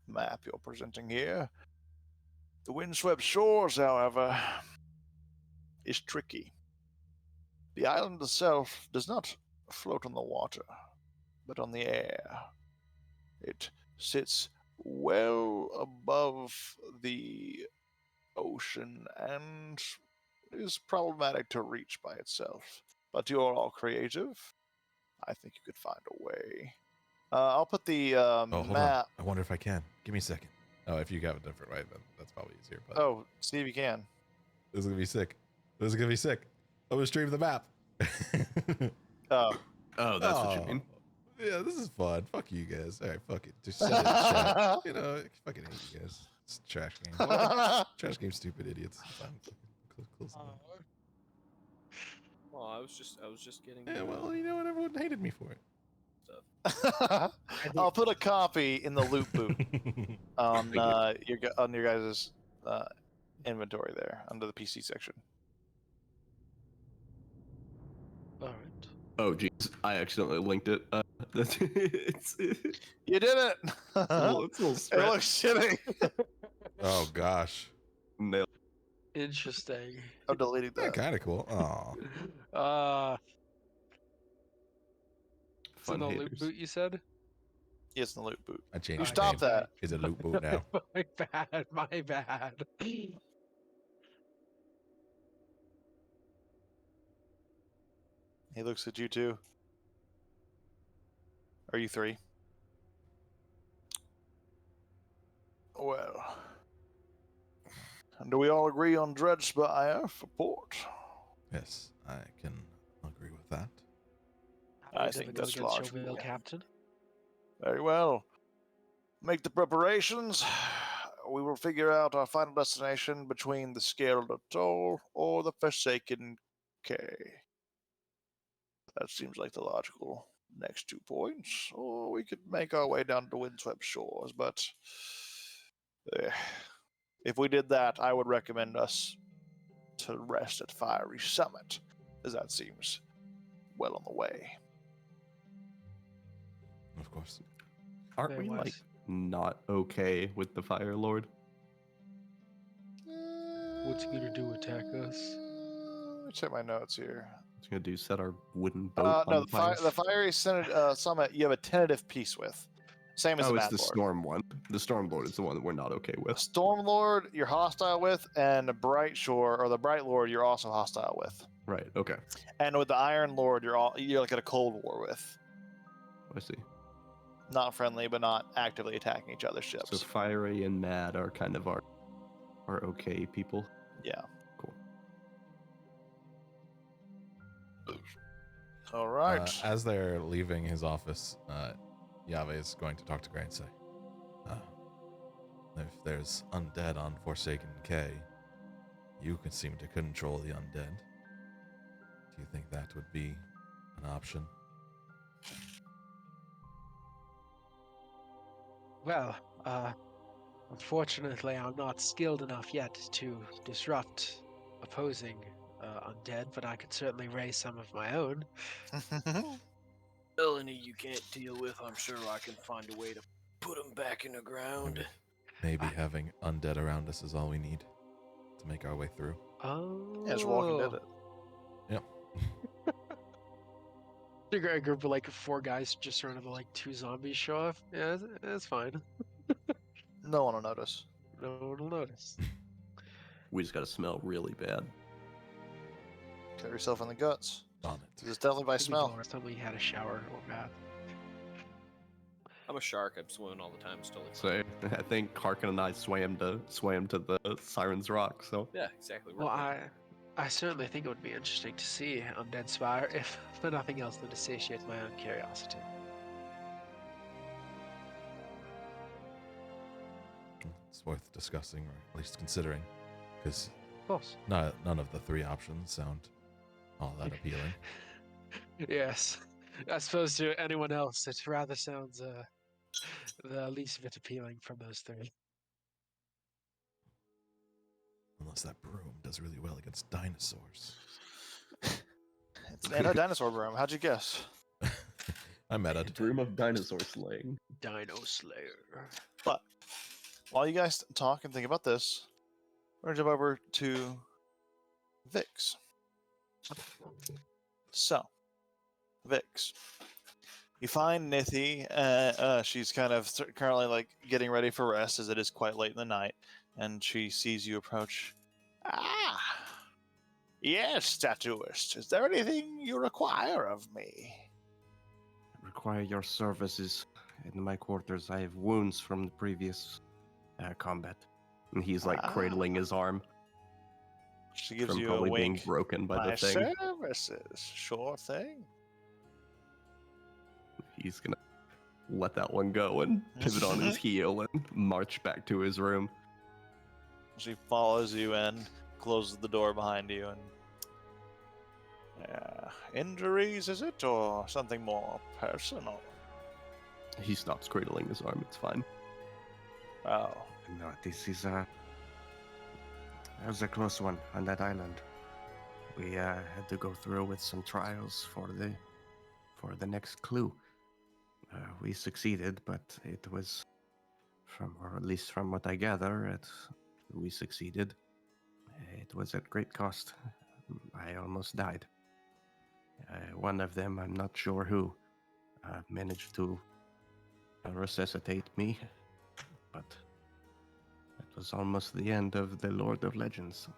map you're presenting here. The Windswept Shores, however, is tricky. The island itself does not float on the water, but on the air. It sits well above the ocean and is problematic to reach by itself. But you're all creative. I think you could find a way. I'll put the Hold map. on. I wonder if I can. Give me a second. Oh, if you have a different way, then that's probably easier. But Oh, see if you can. this is gonna be sick. This is gonna be sick. I'm gonna stream the map. Oh, Oh, that's what you Oh, mean. Yeah, this is fun. Fuck you guys. All right, fuck it. Just send it in chat. You know, I fucking hate you guys. It's a trash game. Trash game, stupid idiots. Fine. Close enough. Well, I was just getting. Yeah, well, you know what? Everyone hated me for it. I'll put a copy in the loot boot on your guys' inventory there under the PC section. All right. Oh, jeez, I accidentally linked it. It's You did it. it's a little It spread. looks shitty. Oh gosh. Nailed. Interesting. I'm deleting Yeah, that. kind of cool. Oh, It's in Fun the haters. loot boot, you said? It's in the loot boot. I changed. You my stop name. that. Is it loot boot now? My bad, my bad. He looks at you too. Are you 3? Well, do we all agree on Dreadspire for port? Yes, I can agree with that. I Does it think go that's against your logical. will, Captain? Very well. Make the preparations. We will figure out our final destination between the Scaled Atoll or the Forsaken Cay. That seems like the logical next 2 points. Or we could make our way down to Windswept Shores, but if we did that, I would recommend us to rest at Fiery Summit, as that seems well on the way. Of course. Aren't Very we wise. like not okay with the Fire Lord? What's he gonna do, attack us? Let me check my notes here. What's he gonna do? Set our wooden boat No, on fire? the Fiery Summit you have a tentative peace with. Same as Oh, the it's Mad the Lord. Storm one. The Storm Lord is the one that we're not okay with. Stormlord, you're hostile with, and the Bright Shore or the Bright Lord, you're also hostile with. Right. Okay. And with the Iron Lord, you're like at a cold war with. I see. Not friendly, but not actively attacking each other's ships. So Fiery and Mad are kind of our okay people. Yeah. Cool. All right. As they're leaving his office, Yave is going to talk to Gray and say, if there's undead on Forsaken Cay, you can seem to control the undead. Do you think that would be an option? Well, unfortunately, I'm not skilled enough yet to disrupt opposing undead, but I could certainly raise some of my own. Any you can't deal with, I'm sure I can find a way to put them back in the ground. Maybe having undead around us is all we need to make our way through. Oh. Yeah, it's Walking Dead. Yep. Figure a group of like 4 guys just surrounded by like 2 zombies show up. Yeah, that's fine. No one will notice. No one will notice. We just gotta smell really bad. Kill yourself in the guts. On it. It's definitely by Maybe smell. last time we had a shower or bath. I'm a shark. I'm swimming all the time. Still. So I think Harkin and I swam to the Siren's Rock. So Yeah, exactly. we're Well, good. I certainly think it would be interesting to see Undead Spire, if for nothing else than to satiate my own curiosity. It's worth discussing, or at least considering, because Of course. none of the 3 options sound all that appealing. Yes. As opposed to anyone else, it rather sounds the least bit appealing from those 3. Unless that broom does really well against dinosaurs. It's an anti-dinosaur broom. How'd you guess? I met it. Broom of dinosaur slaying. Dino Slayer. But while you guys talk and think about this, we're gonna jump over to Vix. So, Vix, you find Nithy. She's kind of currently like getting ready for rest, as it is quite late in the night, and she sees you approach. Ah, yes, statuist. Is there anything you require of me? Require your services in my quarters. I have wounds from the previous combat. And he's like cradling his arm She gives from you a probably being wink. broken by My the thing. services, sure thing. He's gonna let that one go and pivot on his heel and march back to his room. She follows you in, closes the door behind you, and injuries, is it, or something more personal? He stops cradling his arm. It's fine. Oh, No, this is that was a close one on that island. We had to go through with some trials for the next clue. We succeeded, but it was or at least from what I gather, we succeeded. It was at great cost. I almost died. One of them, I'm not sure who, managed to resuscitate me, but that was almost the end of the Lord of Legends.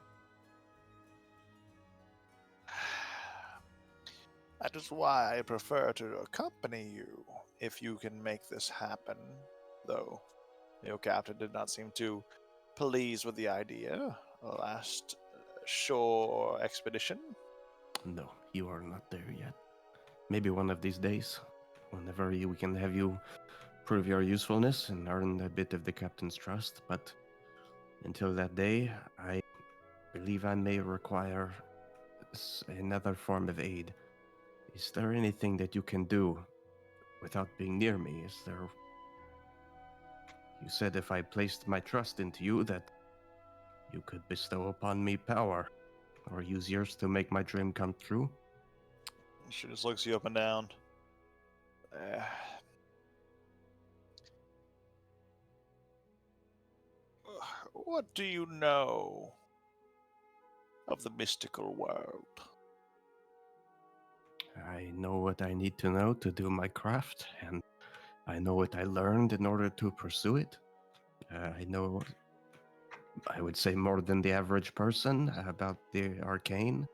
that is why I prefer to accompany you, if you can make this happen. Though, your captain did not seem too pleased with the idea. Last shore expedition. No, you are not there yet. Maybe one of these days, whenever we can have you prove your usefulness and earn a bit of the captain's trust. But until that day, I believe I may require another form of aid. Is there anything that you can do without being near me? Is there... You said if I placed my trust into you that you could bestow upon me power, or use yours to make my dream come true. She just looks you up and down. What do you know of the mystical world? I know what I need to know to do my craft, and I know what I learned in order to pursue it. I know, I would say, more than the average person about the arcane.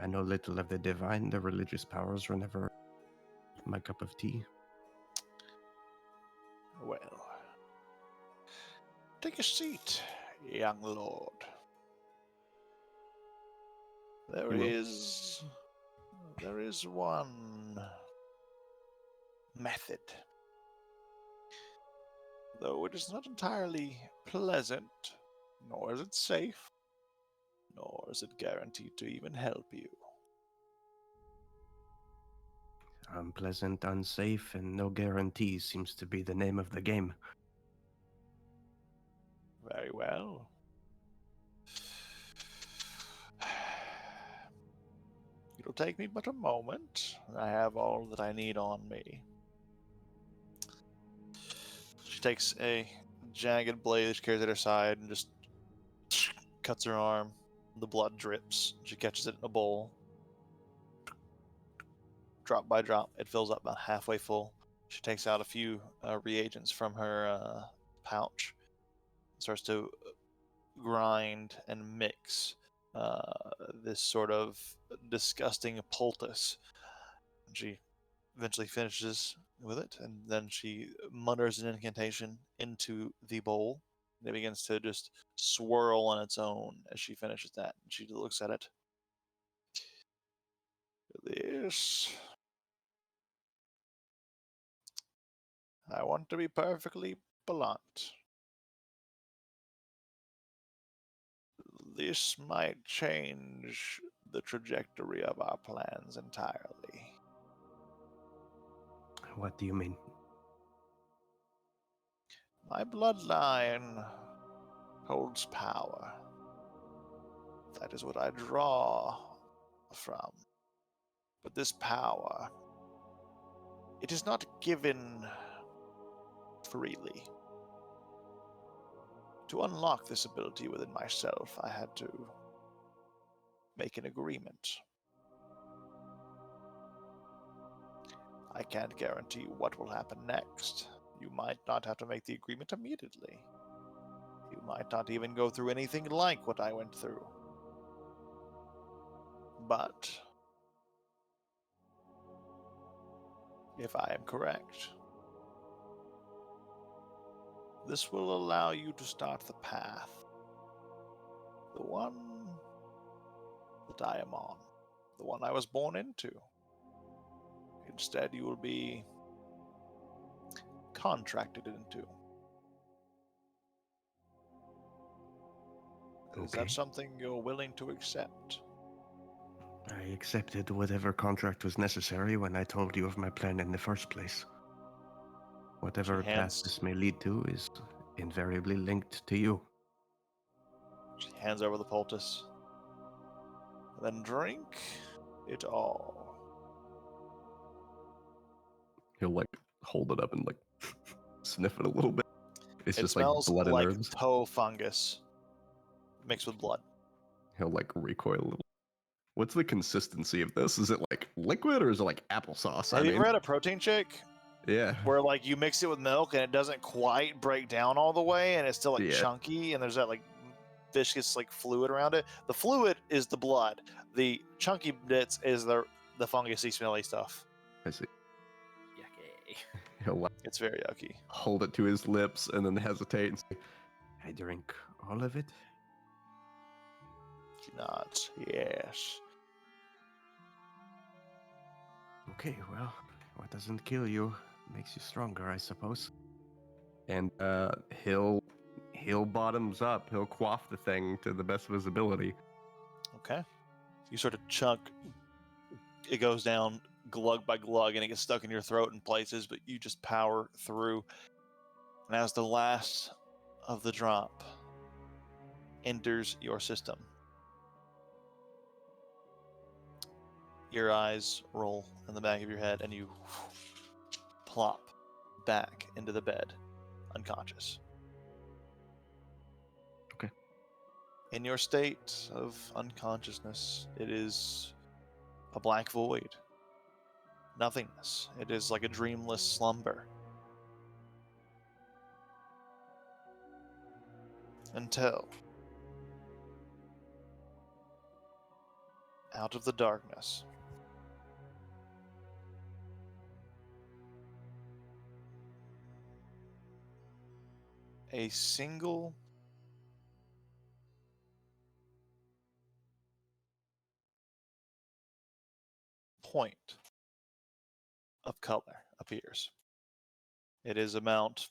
I know little of the divine. The religious powers were never my cup of tea. Well, take a seat, young lord. There You will. is one method, though it is not entirely pleasant, nor is it safe, nor is it guaranteed to even help you. Unpleasant, unsafe, and no guarantees seems to be the name of the game. Very well. It'll take me but a moment. I have all that I need on me. She takes a jagged blade that she carries at her side and just cuts her arm. The blood drips. She catches it in a bowl. Drop by drop, it fills up about halfway full. She takes out a few reagents from her pouch. Starts to grind and mix this sort of disgusting poultice. She eventually finishes with it, and then she mutters an incantation into the bowl. And it begins to just swirl on its own as she finishes that. She looks at it. This, I want to be perfectly blunt. This might change the trajectory of our plans entirely. What do you mean? My bloodline holds power. That is what I draw from. But this power, it is not given freely. To unlock this ability within myself, I had to make an agreement. I can't guarantee what will happen next. You might not have to make the agreement immediately. You might not even go through anything like what I went through. But if I am correct, this will allow you to start the path. The one that I am on. The one I was born into. Instead, you will be contracted into. Is Okay. that something you're willing to accept? I accepted whatever contract was necessary when I told you of my plan in the first place. Whatever path hands- this may lead to is invariably linked to you. She hands over the poultice. Then drink it all. He'll like hold it up and like sniff it a little bit. It's It just like smells blood and like herbs. toe fungus mixed with blood. He'll like recoil a little. What's the consistency of this? Is it like liquid or is it like applesauce? Have you ever had a protein shake Yeah. where like you mix it with milk and it doesn't quite break down all the way and it's still like Yeah. chunky and there's that like viscous like fluid around it? The fluid is the blood. The chunky bits is the fungusy smelly stuff. I see. Yucky. He'll like It's very yucky. hold it to his lips and then hesitate and say, I drink all of it. She nods. Yes. Okay, well, what doesn't kill you makes you stronger, I suppose. And he'll bottoms up. He'll quaff the thing to the best of his ability. Okay. You sort of chunk. It goes down glug by glug and it gets stuck in your throat in places, but you just power through. And as the last of the drop enters your system, your eyes roll in the back of your head and you plop back into the bed, unconscious. Okay. In your state of unconsciousness, it is a black void. Nothingness. It is like a dreamless slumber. Until, out of the darkness, a single point of color appears. It is about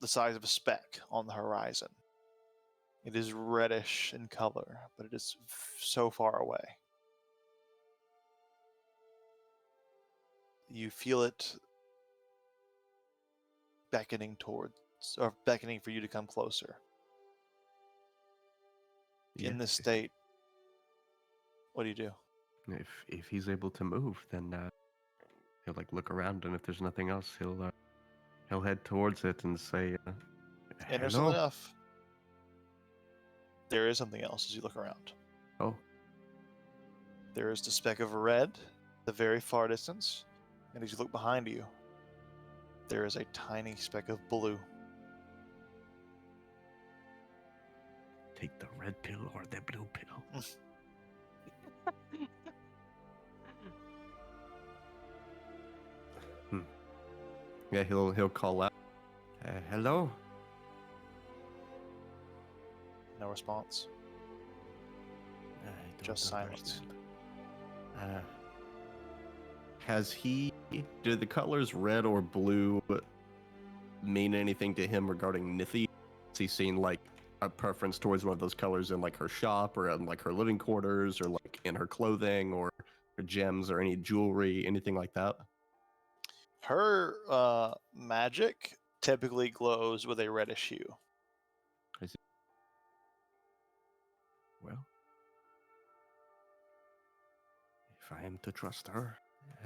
the size of a speck on the horizon. It is reddish in color, but it is so far away. You feel it beckoning towards, or beckoning for you to come closer. In this state, what do you do? If he's able to move, then he'll like look around, and if there's nothing else, he'll head towards it and say, Interestingly "Hello." enough, there is something else as you look around. Oh, There is the speck of red, the very far distance, and as you look behind you, there is a tiny speck of blue. take the red pill or the blue pill. Yeah, he'll call out, "Hello." No response. I don't Just silence. understand. Has he? Do the colors red or blue mean anything to him regarding Nithie? Has he seen like a preference towards one of those colors in like her shop or in like her living quarters or like in her clothing or her gems or any jewelry, anything like that? Her magic typically glows with a reddish hue. Well, if I am to trust her,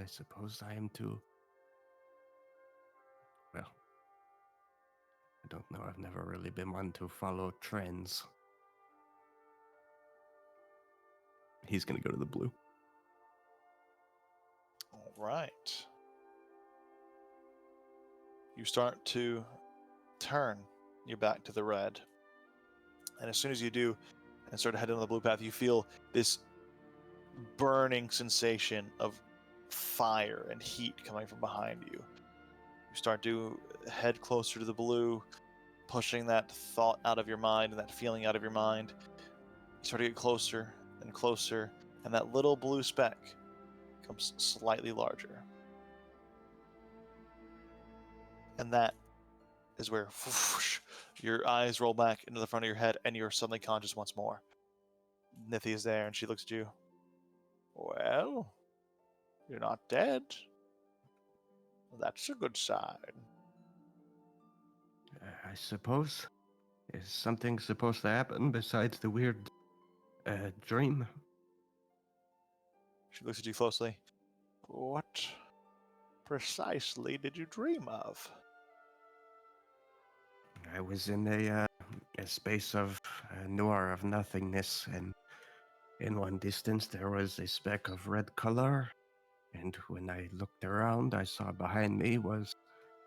I suppose I am to. Well, I don't know. I've never really been one to follow trends. He's gonna go to the blue. All right. You start to turn your back to the red. And as soon as you do and start to head on the blue path, you feel this burning sensation of fire and heat coming from behind you. You start to head closer to the blue, pushing that thought out of your mind and that feeling out of your mind. You start to get closer and closer, and that little blue speck becomes slightly larger. And that is where whoosh, your eyes roll back into the front of your head and you're suddenly conscious once more. Nithie is there and she looks at you. Well, you're not dead. That's a good sign. I suppose. Is something supposed to happen besides the weird dream? She looks at you closely. What precisely did you dream of? I was in a space of noir of nothingness, and in one distance there was a speck of red color, and when I looked around, I saw behind me was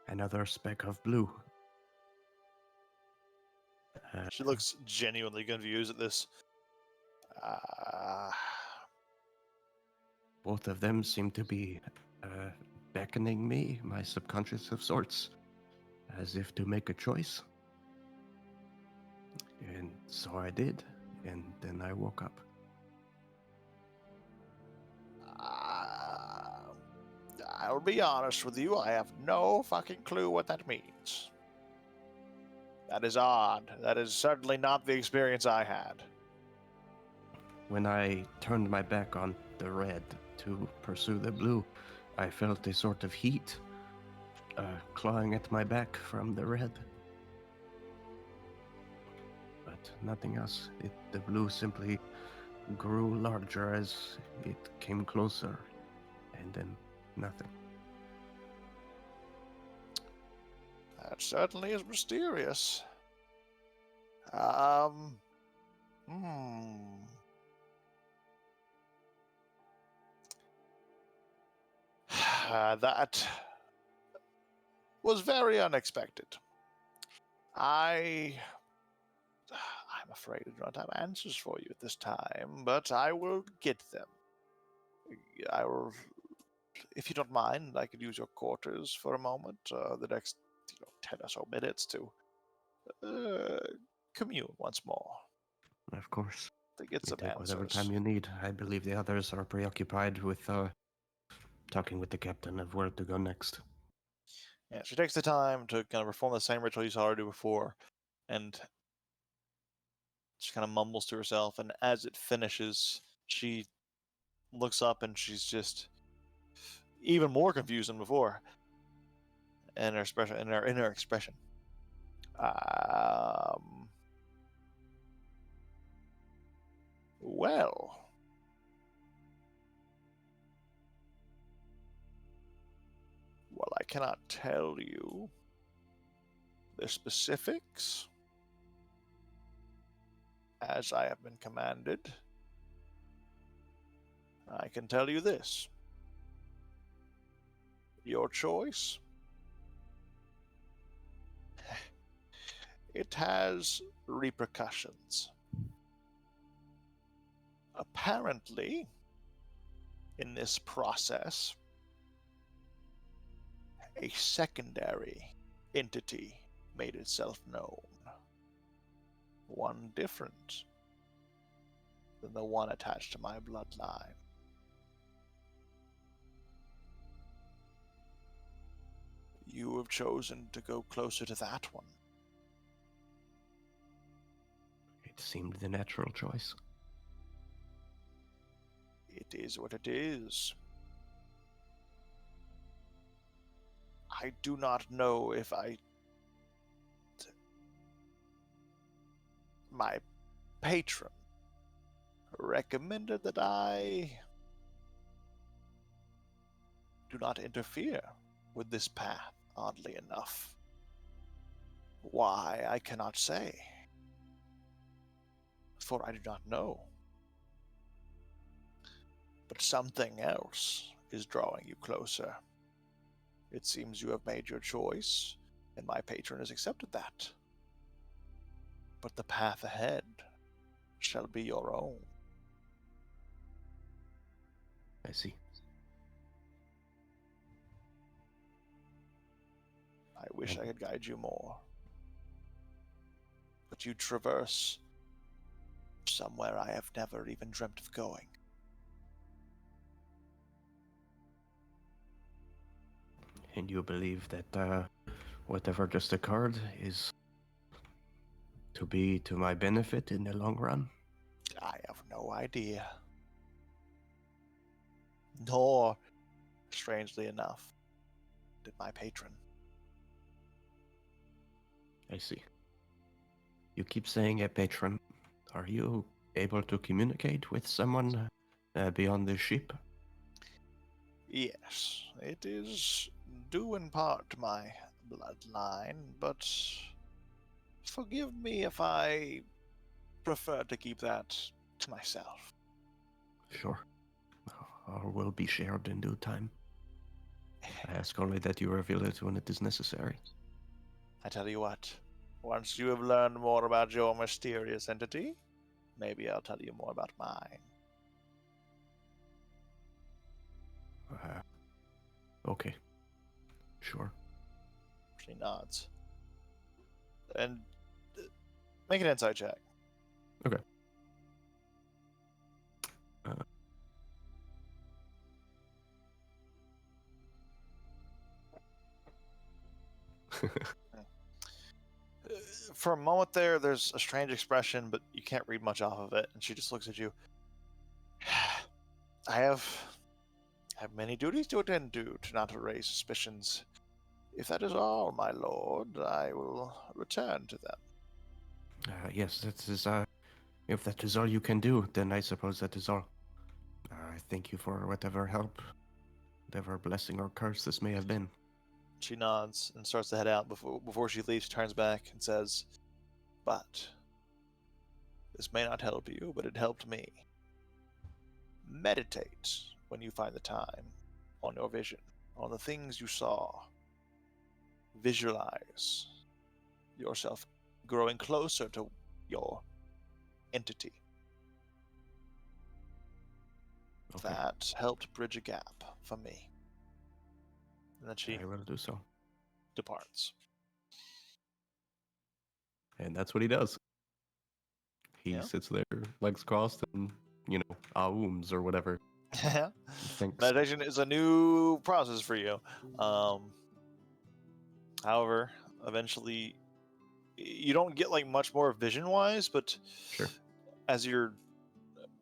another speck of blue. She looks genuinely confused at this. Uh, Both of them seem to be beckoning me, my subconscious of sorts, as if to make a choice. And so I did, and then I woke up. I'll be honest with you, I have no fucking clue what that means. That is odd. That is certainly not the experience I had. When I turned my back on the red to pursue the blue, I felt a sort of heat clawing at my back from the red. But nothing else. The blue simply grew larger as it came closer, and then nothing. That certainly is mysterious. That was very unexpected. I'm afraid I do not have answers for you at this time, but I will get them. I will, if you don't mind, I could use your quarters for a moment, the next 10 or so minutes to commune once more, Of course. to get You some take answers. whatever time you need. I believe the others are preoccupied with talking with the captain of where to go next. Yeah, she takes the time to kind of perform the same ritual you saw her do before, and she kind of mumbles to herself. And as it finishes, she looks up and she's just even more confused than before. In her expression, in her expression. Well, Well, I cannot tell you the specifics as I have been commanded. I can tell you this. Your choice. It has repercussions. Apparently, in this process, a secondary entity made itself known. One different than the one attached to my bloodline. You have chosen to go closer to that one. It seemed the natural choice. It is what it is. I do not know if my patron recommended that I do not interfere with this path, oddly enough. Why, I cannot say, for I do not know. But something else is drawing you closer. It seems you have made your choice, and my patron has accepted that. But the path ahead shall be your own. I see. I wish I could guide you more. But you traverse somewhere I have never even dreamt of going. And you believe that whatever just occurred is to be to my benefit in the long run? I have no idea. Nor, strangely enough, did my patron. I see. You keep saying a patron. Are you able to communicate with someone beyond the ship? Yes, it is due in part to my bloodline, but forgive me if I prefer to keep that to myself. Sure. Or will be shared in due time. I ask only that you reveal it when it is necessary. I tell you what, once you have learned more about your mysterious entity, maybe I'll tell you more about mine. Okay. Sure. She nods. And make an insight check. Okay. For a moment there's a strange expression, but you can't read much off of it, and she just looks at you. I have many duties to attend to not raise suspicions. If that is all, my lord, I will return to them. Yes, that is, if that is all you can do, then I suppose that is all. I thank you for whatever help, whatever blessing or curse this may have been. She nods and starts to head out. Before she leaves, she turns back and says, "But this may not help you, but it helped me. Meditate when you find the time on your vision, on the things you saw. Visualize yourself growing closer to your entity. Okay. That helped bridge a gap for me." And then she I will do so. departs. And that's what he does. He Yeah. sits there, legs crossed, and, ahooms or whatever. Thinks. Meditation is a new process for you. However, eventually, you don't get like much more vision-wise, but Sure. as you're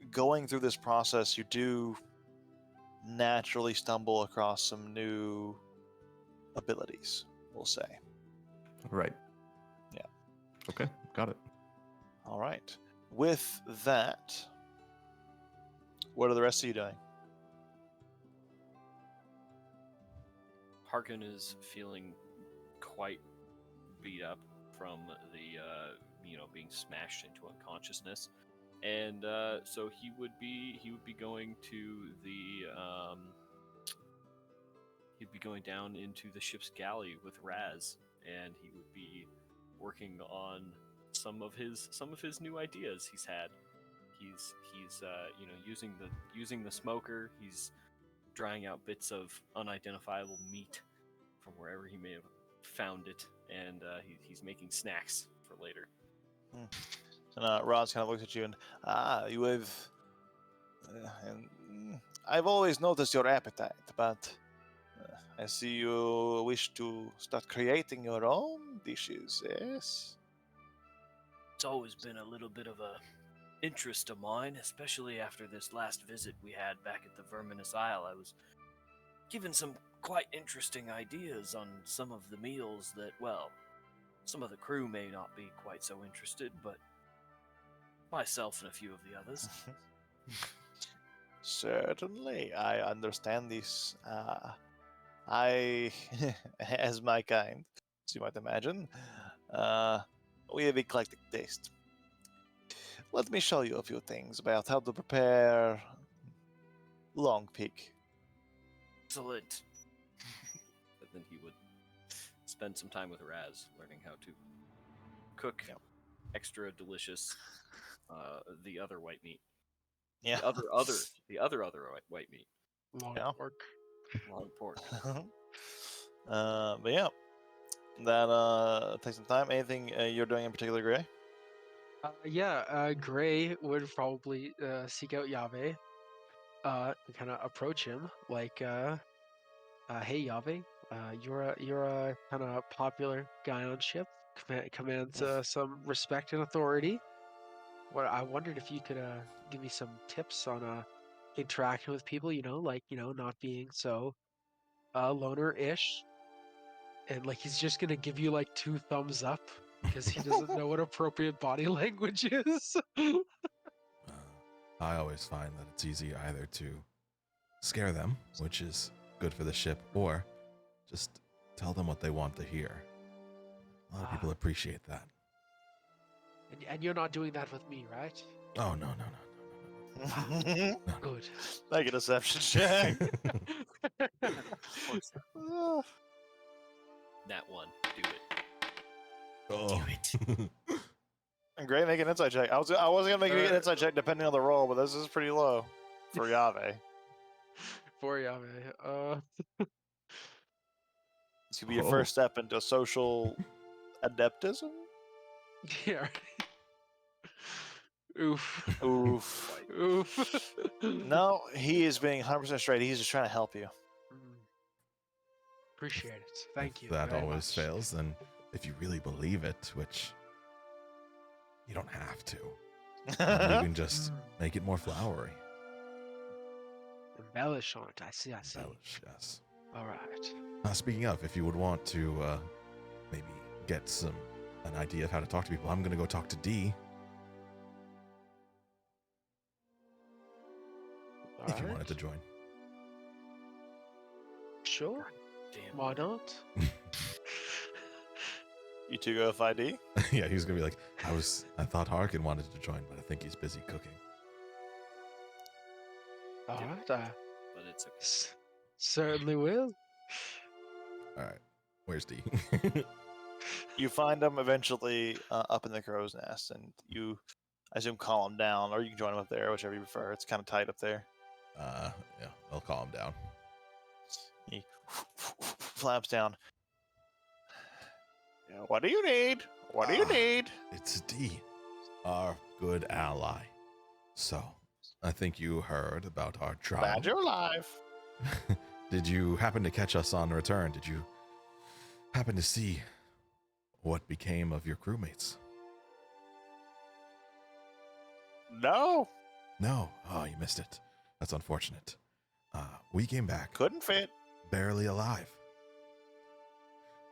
going through this process, you do naturally stumble across some new abilities, we'll say. Right. Yeah. Okay, got it. All right. With that, what are the rest of you doing? Harkin is feeling quite beat up from the being smashed into unconsciousness, and so he would be going to the he'd be going down into the ship's galley with Raz, and he would be working on some of his new ideas he's had. He's using the smoker. He's drying out bits of unidentifiable meat from wherever he may have found it, and he's making snacks for later. And Roz kind of looks at you and, you have. I've always noticed your appetite, but I see you wish to start creating your own dishes, yes? It's always been a little bit of a interest of mine, especially after this last visit we had back at the Verminous Isle. I was given some quite interesting ideas on some of the meals that, well, some of the crew may not be quite so interested, but myself and a few of the others. Certainly, I understand this. I, as my kind, as you might imagine, we have eclectic taste. Let me show you a few things about how to prepare long pig. Excellent. But then he would spend some time with Raz, learning how to cook extra delicious the other white meat. Yeah. The other white meat. Long Yeah. pork. Long pork. But yeah, that takes some time. Anything you're doing in particular, Gray? Gray would probably seek out Yave, and kind of approach him like, "Hey Yave, you're a kind of popular guy on ship, commands some respect and authority. What I wondered if you could give me some tips on interacting with people, not being so loner-ish." And like he's just gonna give you like 2 thumbs up because he doesn't know what appropriate body language is. I always find that it's easy either to scare them, which is good for the ship, or just tell them what they want to hear. A lot of people appreciate that. And you're not doing that with me, right? Oh, no. Good. Make a deception check. That one. Do it. Oh. And Gray, make an insight check. I wasn't gonna make you an insight check depending on the roll, but this is pretty low for Yave. For Yave. This could be your first step into social adeptism. Yeah. Right. Oof. Oof. Oof. No, he is being 100% straight. He's just trying to help you. Appreciate it. Thank you. If that very always much. fails, then if you really believe it, which you don't have to, you can just make it more flowery. Embellish on it. I see. Embellish, yes. All right. Speaking of, if you would want to maybe get an idea of how to talk to people, I'm going to go talk to D. If you wanted to join. Sure. Damn. Why not? You two go FID? Yeah, he's going to be like, I thought Harkin wanted to join, but I think he's busy cooking. All right. But it's okay. Certainly will. All right. Where's D? You find him eventually up in the crow's nest, and you, I assume, call him down, or you can join him up there, whichever you prefer. It's kind of tight up there. Yeah, I'll calm down. He flaps down. Yeah, what do you need? What do you need? It's D, our good ally. So, I think you heard about our trial. Glad you're alive. Did you happen to catch us on return? Did you happen to see what became of your crewmates? No, No. Oh, you missed it. That's unfortunate. We came back couldn't fit. barely alive.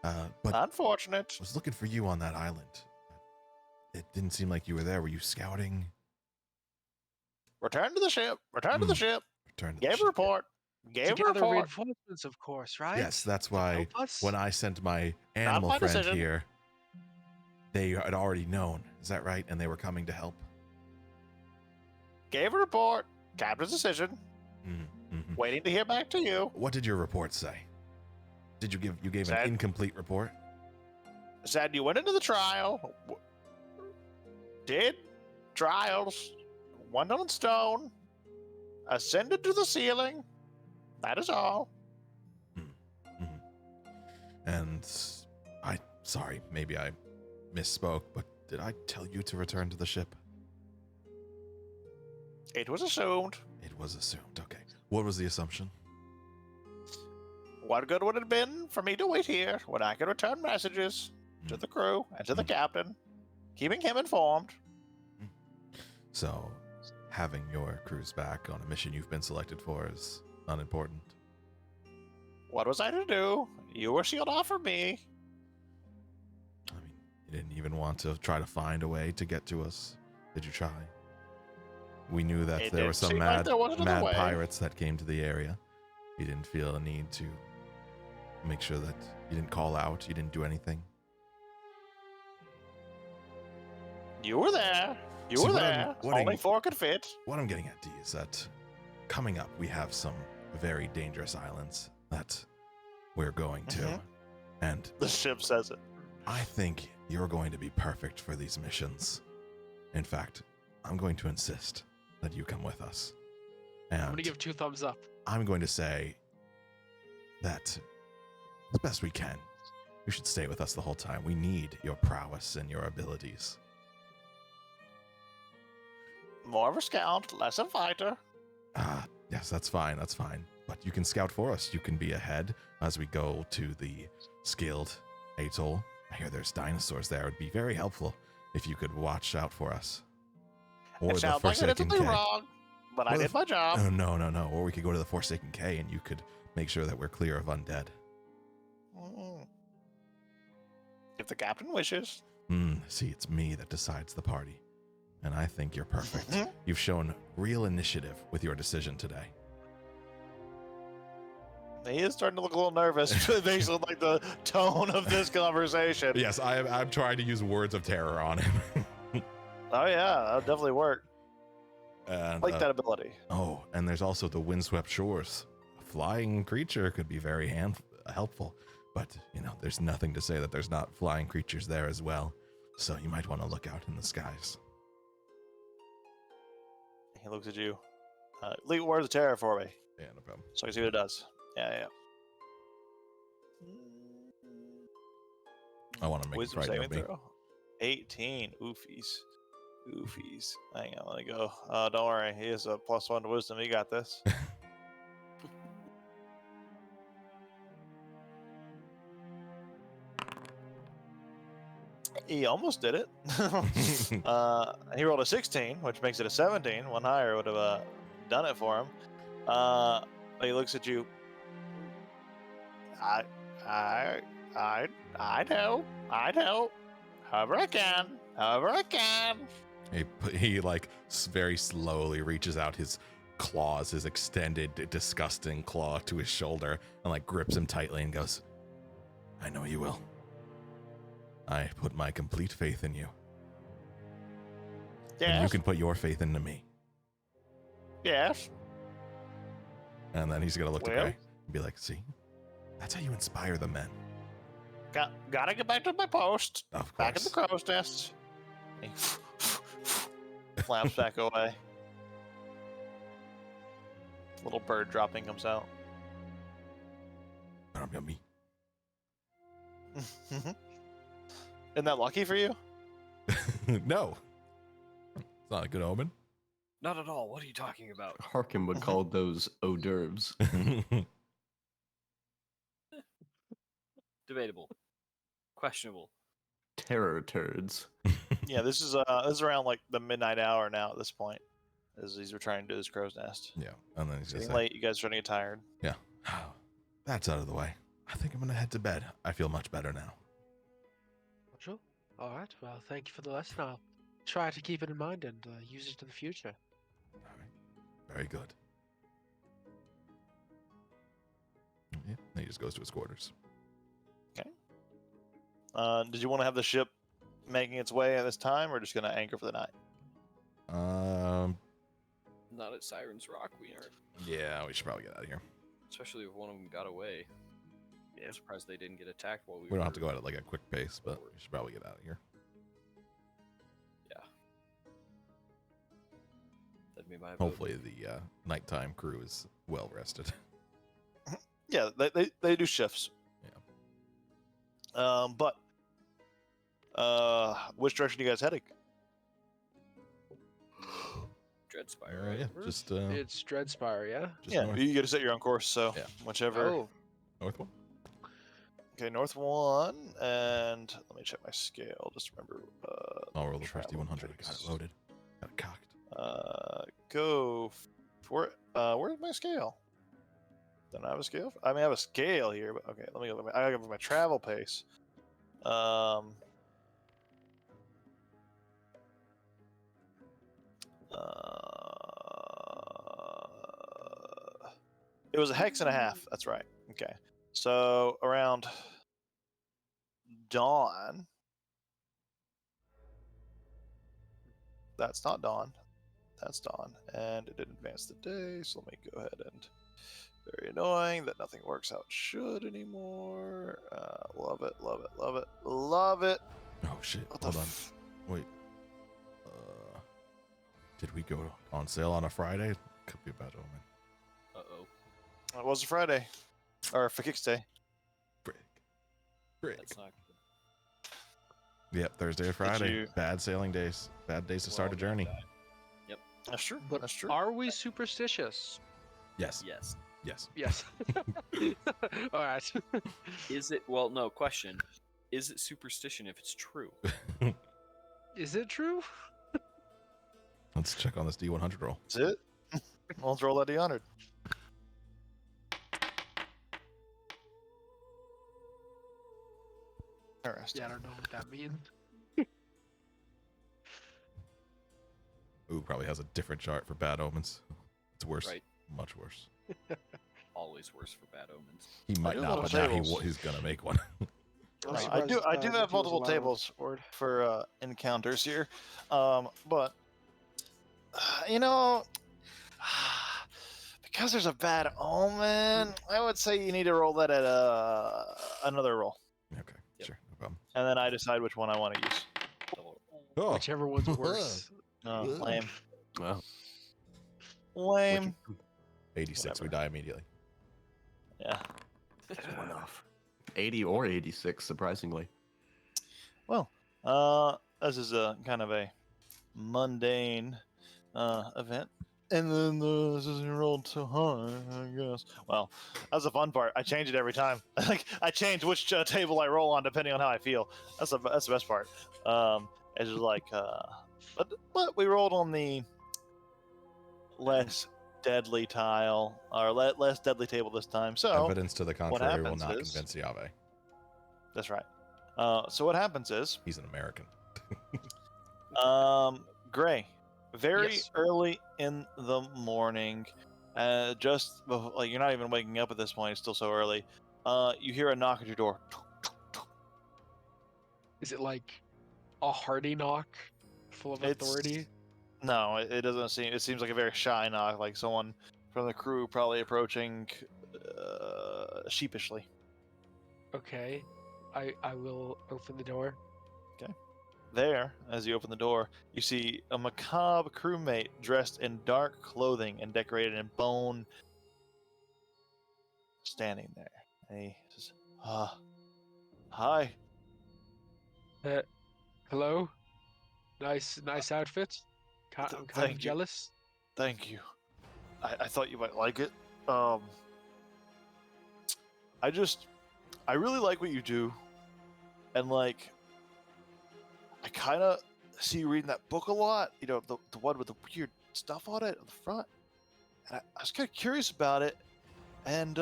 But Unfortunate. I was looking for you on that island. It didn't seem like you were there. Were you scouting? Return to the ship. Return to the ship. Return to the Gave a ship. report. Gave To a gather report. reinforcements, of course, right? Yes, that's why Help us? when I sent my animal my friend decision. here, they had already known. Is that right? And they were coming to help. Gave a report. Captain's decision. Mhm. Waiting to hear back to you. What did your report say? Did you gave an Said- incomplete report? Said you went into the trial. Did trials. One on stone. Ascended to the ceiling. That is all. Mhm. And sorry, maybe I misspoke, but did I tell you to return to the ship? It was assumed. It was assumed. Okay. What was the assumption? What good would it have been for me to wait here when I could return messages to the crew and to the captain, keeping him informed? So, having your crews back on a mission you've been selected for is unimportant. What was I to do? You were sealed off from me. I mean, you didn't even want to try to find a way to get to us. Did you try? We knew that It there were didn't some seem like mad, there was another mad way. pirates that came to the area. You didn't feel a need to make sure that you didn't call out, you didn't do anything. You were there. You See, were what I'm- there. what Only I'm- four could fit. What I'm getting at, D, is that coming up, we have some very dangerous islands that we're going to. Mhm. And The ship says it. I think you're going to be perfect for these missions. In fact, I'm going to insist that you come with us. And I'm gonna give 2 thumbs up. I'm going to say that as best we can, you should stay with us the whole time. We need your prowess and your abilities. More of a scout, less a fighter. Yes, that's fine. That's fine. But you can scout for us. You can be ahead as we go to the skilled atoll. I hear there's dinosaurs there. It would be very helpful if you could watch out for us. Or It the sounds like I did Forsaken something K. wrong, but I Or the did my job. Oh, no. Or we could go to the Forsaken K and you could make sure that we're clear of undead. Mm. If the captain wishes. See, it's me that decides the party. And I think you're perfect. Mhm. You've shown real initiative with your decision today. He is starting to look a little nervous based on like the tone of this conversation. Yes, I'm trying to use words of terror on him. Oh yeah, that'll definitely work. And, Like that ability. Oh, and there's also the windswept shores. A flying creature could be very helpful, but there's nothing to say that there's not flying creatures there as well. So you might want to look out in the skies. He looks at you. Leave words of terror for me, Yeah, no problem. so I can see what it does. Yeah. I want to make Wisdom it frighten saving of me. throw. 18. Oofies. Hang on, let me go. Don't worry. He has a +1 to wisdom. He got this. He almost did it. He rolled a 16, which makes it a 17. One higher would have done it for him. He looks at you. I'd help. However I can. He very slowly reaches out his claws, his extended, disgusting claw to his shoulder, and grips him tightly and goes, "I know you will. I put my complete faith in you. And you Yes. can put your faith into me." Yes. And then he's gonna look to Well? Gray and be like, "See, that's how you inspire the men." Gotta get back to my post. Of Back in the course. crow's nest. He flaps back away. Little bird dropping comes out. Yummy. Isn't that lucky for you? No, it's not a good omen. Not at all. What are you talking about? Harkin would call those hors d'oeuvres. Debatable. Questionable. Terror turds. Yeah, this is around like the midnight hour now at this point, as he's returning to his crow's nest. Yeah, and then he's It's gonna getting say, late. You guys are starting to get tired. "Yeah, that's out of the way. I think I'm gonna head to bed. I feel much better now." Sure. All right. Well, thank you for the lesson. I'll try to keep it in mind and use it in the future. All right. Very good. yeah, he just goes to his quarters. Did you want to have the ship making its way at this time, or just going to anchor for the night? Not at Siren's Rock, we aren't. Yeah, we should probably get out of here. Especially if one of them got away. Yeah. I'm surprised they didn't get attacked while we We don't have were- to go at it like a quick pace, but we should probably get out of here. That'd be my vote. Hopefully, the nighttime crew is well rested. Yeah, they do shifts. Yeah. But which direction are you guys heading? Dreadspire, right? Yeah, Where's- just It's Dreadspire, yeah? just Yeah, north, you get to set your own course. So Yeah. whichever. Oh, north one. Okay, north 1, and let me check my scale. Just remember. I'll roll the first travel D100. I got pace. it loaded. Got it cocked. Go for it. Where's my scale? Don't I have a scale? I mean, I have a scale here, but okay. Let me go. I gotta go for my travel pace. It was a hex and a half. That's right. Okay. So around dawn. That's not dawn. That's dawn. And it didn't advance the day, so let me go ahead and. Very annoying that nothing works how it should anymore. Love it, love it, love it, love it. Oh shit! What the Hold on. f- Wait. Did we go on sale on a Friday? Could be a bad omen. Uh-oh. It was a Friday. Or for Kicks Day. Frick. Frick. That's not good. Yep, Thursday or Friday. you- Bad sailing days. Bad days to We're start all a gonna journey. die. That's true. but That's true. are we superstitious? Yes. Yes. Yes. Yes. All right. Is it, well, no, question. Is it superstition if it's true? Is it true? Let's check on this D100 roll. That's it. Well, let's roll that D100. Interesting. Yeah, I don't know what that means. Ooh, probably has a different chart for bad omens. It's worse. Right. Much worse. Always worse for bad omens. He might do not, love but now tables. he's gonna make one. I'm I surprised, do have Nikhil's multiple allowed on tables board. for encounters here, but you know, because there's a bad omen, I would say you need to roll that at another roll, Okay, Yep. sure, no problem. and then I decide which one I want to use. Double- Oh, Whichever one's worse. Lame, Wow. lame. 86, we Whatever. die immediately. Yeah. Just one off. 80 or 86, surprisingly. This is a kind of a mundane event. And then this isn't rolled so high, I guess. Well, that's the fun part. I change it every time. Like I change which table I roll on depending on how I feel. That's the best part. It's just like, but we rolled on the less deadly tile or less deadly table this time. So Evidence to the contrary will happens not is- convince Yahweh. that's right. So what happens is, He's an American. Gray, very Yes. early in the morning, just before, like you're not even waking up at this point. It's still so early. You hear a knock at your door. Is it like a hearty knock full of It's- authority? No, it doesn't seem. It seems like a very shy knock, like someone from the crew probably approaching sheepishly. Okay. I will open the door. There, as you open the door, you see a macabre crewmate dressed in dark clothing and decorated in bone, standing there. And he says, hi. Hello? Nice outfit. I'm kind thank of you. jealous. Thank you. I thought you might like it. I really like what you do. And like, I kind of see you reading that book a lot. You know, the one with the weird stuff on it on the front. And I was kind of curious about it. And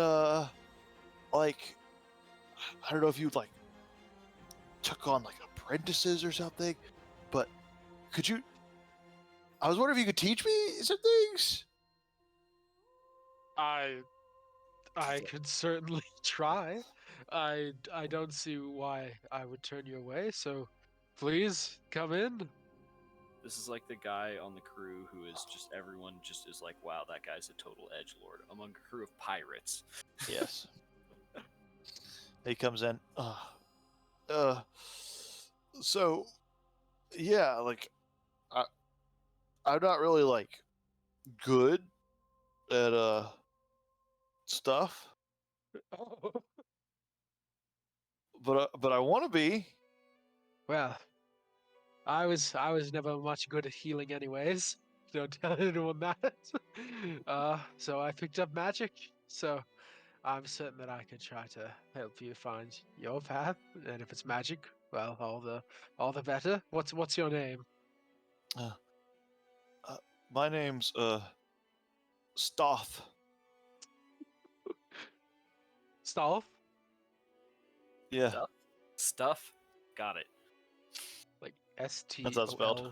like, I don't know if you like took on like apprentices or something, but could you? I was wondering if you could teach me some things. I I could certainly try. I don't see why I would turn you away. So, please come in. This is like the guy on the crew who is just everyone just is like, wow, that guy's a total edge lord among a crew of pirates. Yes. He comes in. So, yeah, like, I'm not really like good at stuff, but I want to be. Well, I was never much good at healing anyways. Don't tell anyone that. So I picked up magic. So I'm certain that I could try to help you find your path. And if it's magic, well, all the better. What's your name? My name's Stoth. Stolf? Yeah, Stuff? Stuff? Got it. Like S-T-O-L. That's how it's spelled.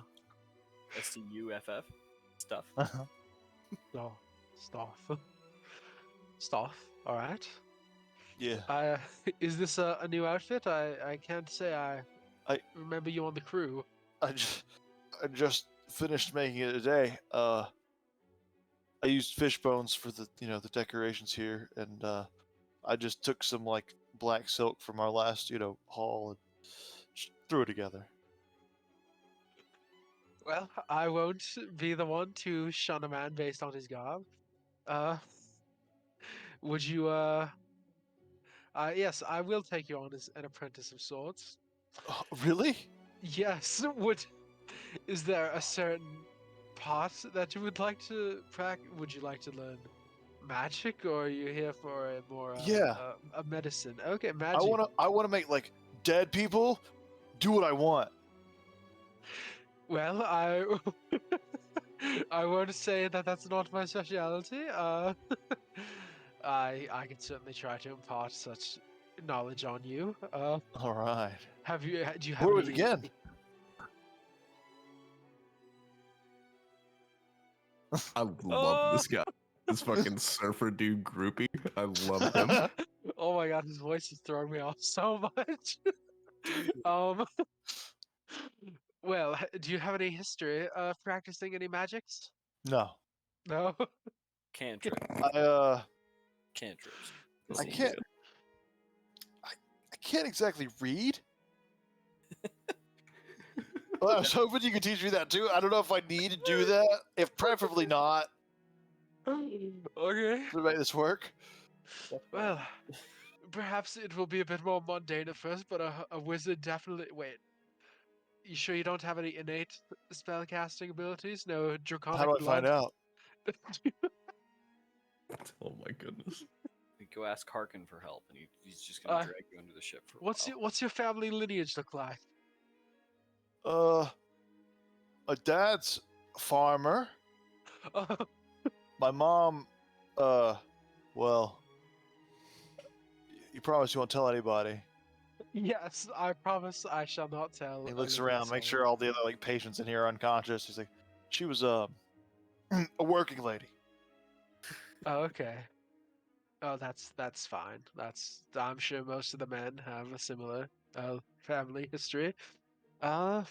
Stuff? Stuff. No, Stoff. Stoff. All right. yeah. Is this a new outfit? I can't say I remember you on the crew. I just finished making it today. I used fish bones for the the decorations here, and I just took some like black silk from our last haul and just threw it together. Well, I won't be the one to shun a man based on his garb. Would you yes, I will take you on as an apprentice of sorts. Oh, really? Yes, is there a certain part that you would like to practice? Would you like to learn magic, or are you here for a more Yeah. a medicine? Okay, magic. I wanna make like dead people do what I want. Well, I won't say that that's not my specialty. I can certainly try to impart such knowledge on you. All right. Do you have Where would any? begin? I love this guy. This fucking surfer dude groupie. I love him. Oh my god, his voice is throwing me off so much. um. Well, do you have any history of practicing any magics? No. No. Cantrip. Cantrips. I can't. I can't exactly read. Well, I was hoping you could teach me that too. I don't know if I need to do that. If preferably not, Okay. to make this work. Well, perhaps it will be a bit more mundane at first, but a wizard definitely. Wait. You sure you don't have any innate spellcasting abilities? No draconic How do I blood? find out? Oh my goodness. We go ask Harkin for help, and he's just gonna Uh, drag you under the ship for a What's while. what's your family lineage look like? My dad's a farmer. Uh, My mom, well, you promise you won't tell anybody. yes, I promise I shall not tell. He a looks living around, makes soul. sure all the other like patients in here are unconscious. He's like, she was a working lady. Oh, okay. Oh, that's fine. I'm sure most of the men have a similar family history. Alright,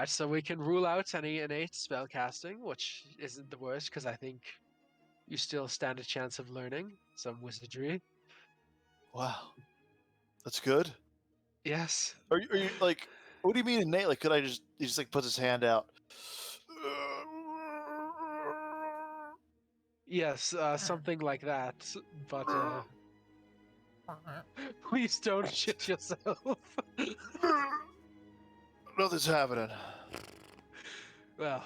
so we can rule out any innate spell casting, which isn't the worst because I think you still stand a chance of learning some wizardry. Wow, that's good. Yes. Are you like? What do you mean innate? Like, could I just? He just like puts his hand out. Yes, something like that. But please don't shit yourself. Nothing's happening. Well,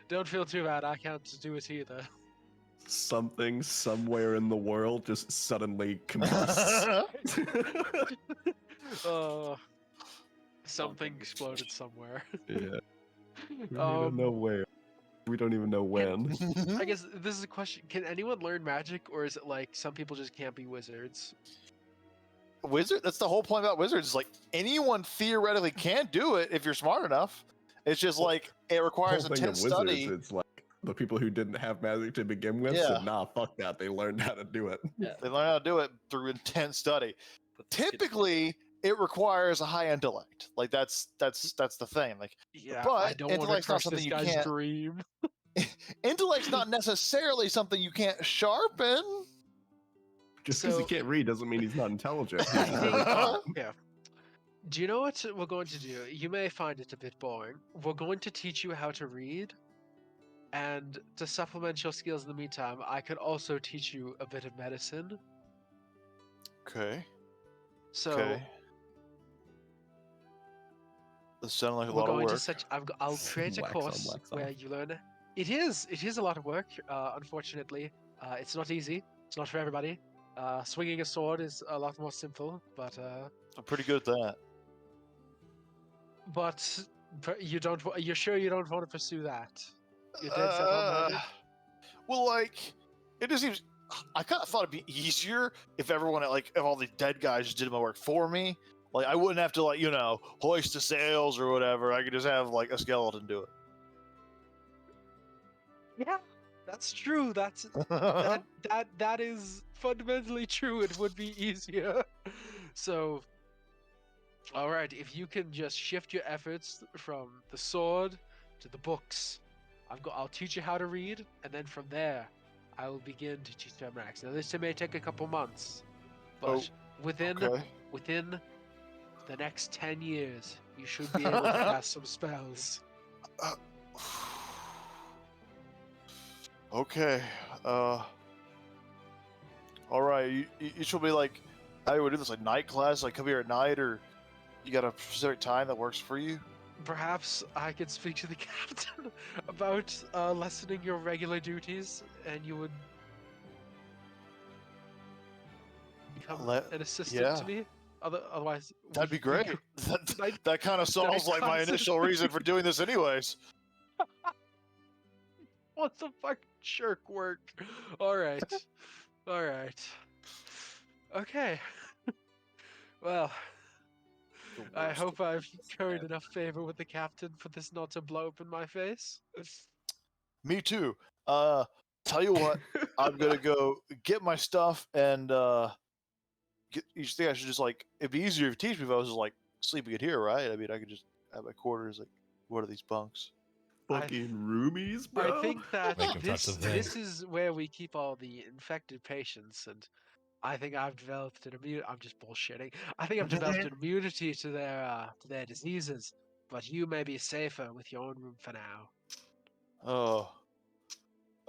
don't feel too bad. I can't do it either. Something somewhere in the world just suddenly combusts. Something exploded somewhere. Yeah. We don't know where. We don't even know when. I guess this is a question. Can anyone learn magic, or is it like some people just can't be wizards? Wizard. That's the whole point about wizards. Is like anyone theoretically can do it if you're smart enough. It's just like it requires Whole thing of intense wizards, study. it's like The people who didn't have magic to begin with Yeah. said, "Nah, fuck that." They learned how to do it. Yeah. They learn how to do it through intense study. Put this kid- Typically, it requires a high intellect. Like that's the thing. Like Yeah, I But don't want to intellect's not crush something this you guy's can't- dream. intellect's not necessarily something you can't sharpen. Just because he So- can't read doesn't mean he's not intelligent. I He's very smart. think, yeah. Do you know what we're going to do? You may find it a bit boring. We're going to teach you how to read, and to supplement your skills in the meantime, I could also teach you a bit of medicine. Okay. So Okay. This sounds like a we're lot of going work. to such. I'll create a Wax on, course wax where off. you learn. It is a lot of work. Unfortunately, it's not easy. It's not for everybody. Swinging a sword is a lot more simple, but I'm pretty good at that. you don't. You're sure you don't want to pursue that? You're dead set on magic? Well, like, it just seems. I kind of thought it'd be easier if everyone, like, if all the dead guys just did my work for me. Like, I wouldn't have to, like, hoist the sails or whatever. I could just have, like, a skeleton do Yeah, that's true. That's it. that is fundamentally true. It would be easier. So, all right, if you can just shift your efforts from the sword to the books, I'll teach you how to read, and then from there, I will begin to teach you Max. Now, this may take a couple months, but within Okay. the next 10 years, you should be able to cast some spells. Okay. All right. You should be like, how do we do this? Like night class? Like come here at night, or you got a specific time that works for you? Perhaps I could speak to the captain about lessening your regular duties, and you would become an assistant yeah. to me. Otherwise, That'd be great. Night- That kind of solves like my classes. initial reason for doing this, anyways. What the fuck, jerk work? All right, all right, okay. Well, the I worst hope I've curried Yeah. enough favor with the captain for this not to blow up in my face. Me too. Tell you what, I'm gonna go get my stuff and you think I should just like it'd be easier if you teach me if I was just like sleeping in here, right? I mean, I could just have my quarters. Like, what are these bunks? Fucking roomies, bro. I think that Make 'em touch this the thing. this is where we keep all the infected patients, and I think I've developed an immunity. I'm just bullshitting. I think I've developed an immunity to their diseases, but you may be safer with your own room for now. Oh.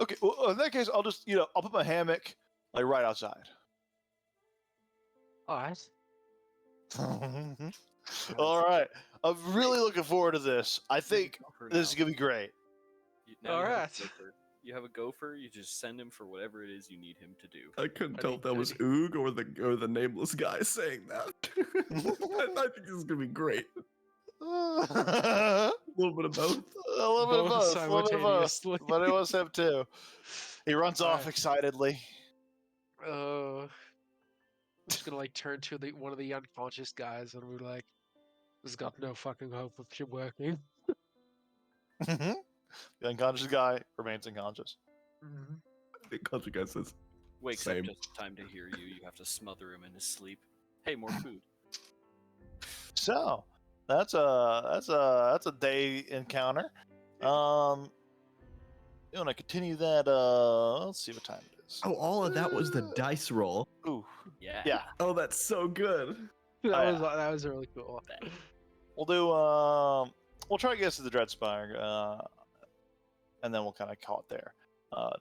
Okay. Well, in that case, I'll just I'll put my hammock like right outside. All right. All right. I'm really looking forward to this. I think Gopher this is now. gonna be great. Now you have a Alright. gopher. You have a gopher. You just send him for whatever it is you need him to do. I couldn't I tell mean, if that was Oog or the nameless guy saying that. I think this is gonna be great. a A little bit of both. little bit of Both both. A little bit of both. simultaneously. But it was him too. He runs off Alright. excitedly. I'm just gonna like turn to one of the unconscious guys, and we're like, "This has got no fucking hope of shit working." The unconscious guy remains unconscious. Mhm. The country guy says, Wakes Same. up just in time to hear you. You have to smother him in his sleep. Hey, more food. So that's a day encounter. You want to continue that? Let's see what time it is. "Oh, all of that was the dice roll. Ooh, Yeah. yeah. Oh, that's so good." That was really cool. We'll do. We'll try to get us to the Dreadspire, and then we'll kind of call it there,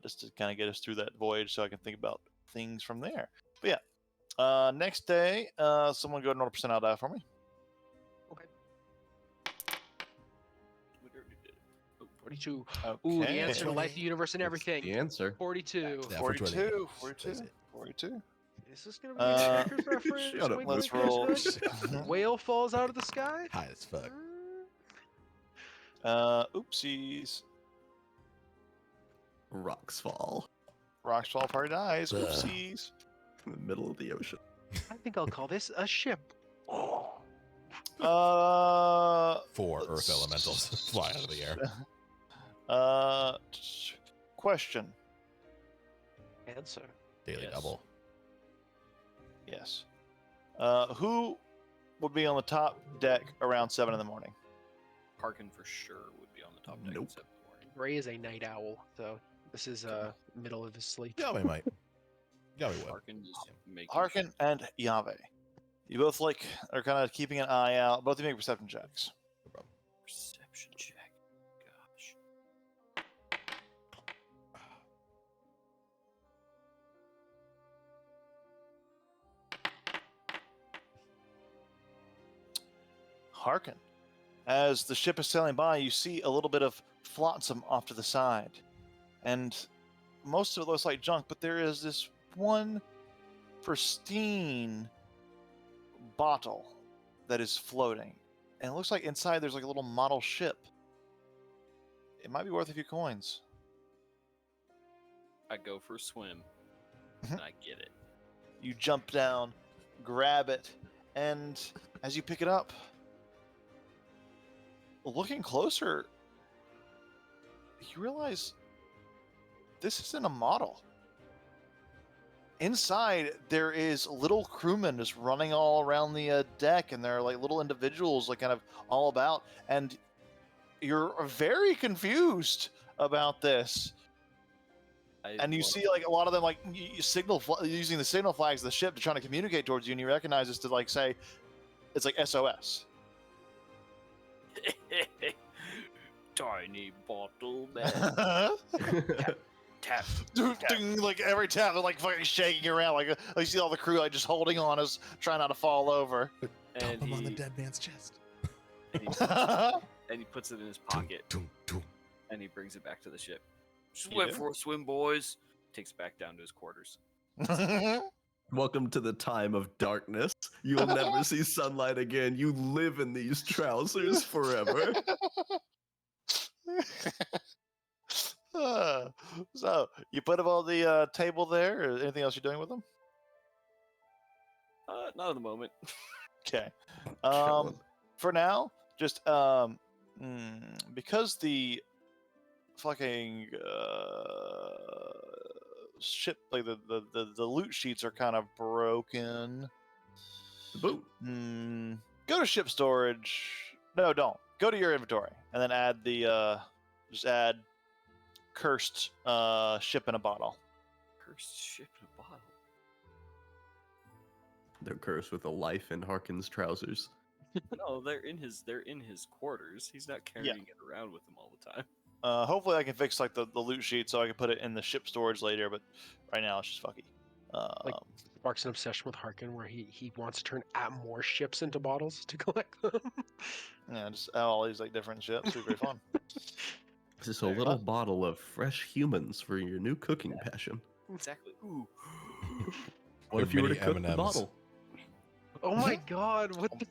just to kind of get us through that voyage, so I can think about things from there. But yeah, next day, someone go another percentile die for me. We already did it. 42. Okay. Ooh, the answer to life, the universe, and everything. The answer. 42. Yeah, for 20. 42, That's 42, it. 42. Is this gonna be a Checkers reference? shut up, Wink, Let's wink, roll. nudge, nudge? Whale falls out of the sky. High as fuck. Oopsies. Rocks fall Rocks fall, party dies. Ugh. Oopsies. in the middle of the ocean. I think I'll call this a ship. Four earth elementals fly out of the air. question. Answer. Daily Yes. double. Yes. Who would be on the top deck around 7 in the morning? Harkin for sure would be on the top deck Nope. at 7 in the morning. Ray is a night owl, so this is middle of his sleep. Yahweh might. Yahweh would. Harkin is making Harkin and Yahweh. You both are kind of keeping an eye out. Both of you make perception checks. perception check. Gosh. Harkin. As the ship is sailing by, you see a little bit of flotsam off to the side. And most of it looks like junk, but there is this one pristine bottle that is floating. And it looks like inside there's like a little model ship. It might be worth a few coins. I go for a swim. Mhm. And I get it. You jump down, grab it, and as you pick it up, looking closer, you realize this isn't a model. Inside, there is little crewmen just running all around the deck, and there are like little individuals like kind of all about, and you're very confused about this. And you see like a lot of them like using the signal flags of the ship to try to communicate towards you, and you recognize this to like say it's like SOS. Tiny bottle man. Tap. Ding, like every tap, they're like fucking shaking around. Like you see all the crew like just holding on us, trying not to fall over. And Dump him on the he, dead man's chest. and he puts it in his pocket. Tung, tung, And he brings it back to the ship. Just You went do? for a swim, boys. Takes it back down to his quarters. Welcome to the time of darkness. You'll never see sunlight again. You live in these trousers forever. So you put them on the table there, or anything else you're doing with them? Not at the moment. Okay. Chillin'. For now, just because the fucking ship, like the loot sheets are kind of broken. Boom. Go to ship storage. No, don't. Go to your inventory and then add the just add cursed ship in a bottle. Cursed ship in a bottle. They're cursed with a life in Harkin's trousers. No, they're in his quarters. He's not carrying it around with him all the time. Hopefully I can fix like the loot sheet so I can put it in the ship storage later, but right now it's just fucky. Sparks an obsession with Harkin where he wants to turn more ships into bottles to collect them. Yeah, just add all these like different ships. It'll be very fun. This is a little bottle of fresh humans for your new cooking passion. Exactly. Ooh. What if you were to Mini cook the M&Ms. bottle? Oh my god, what the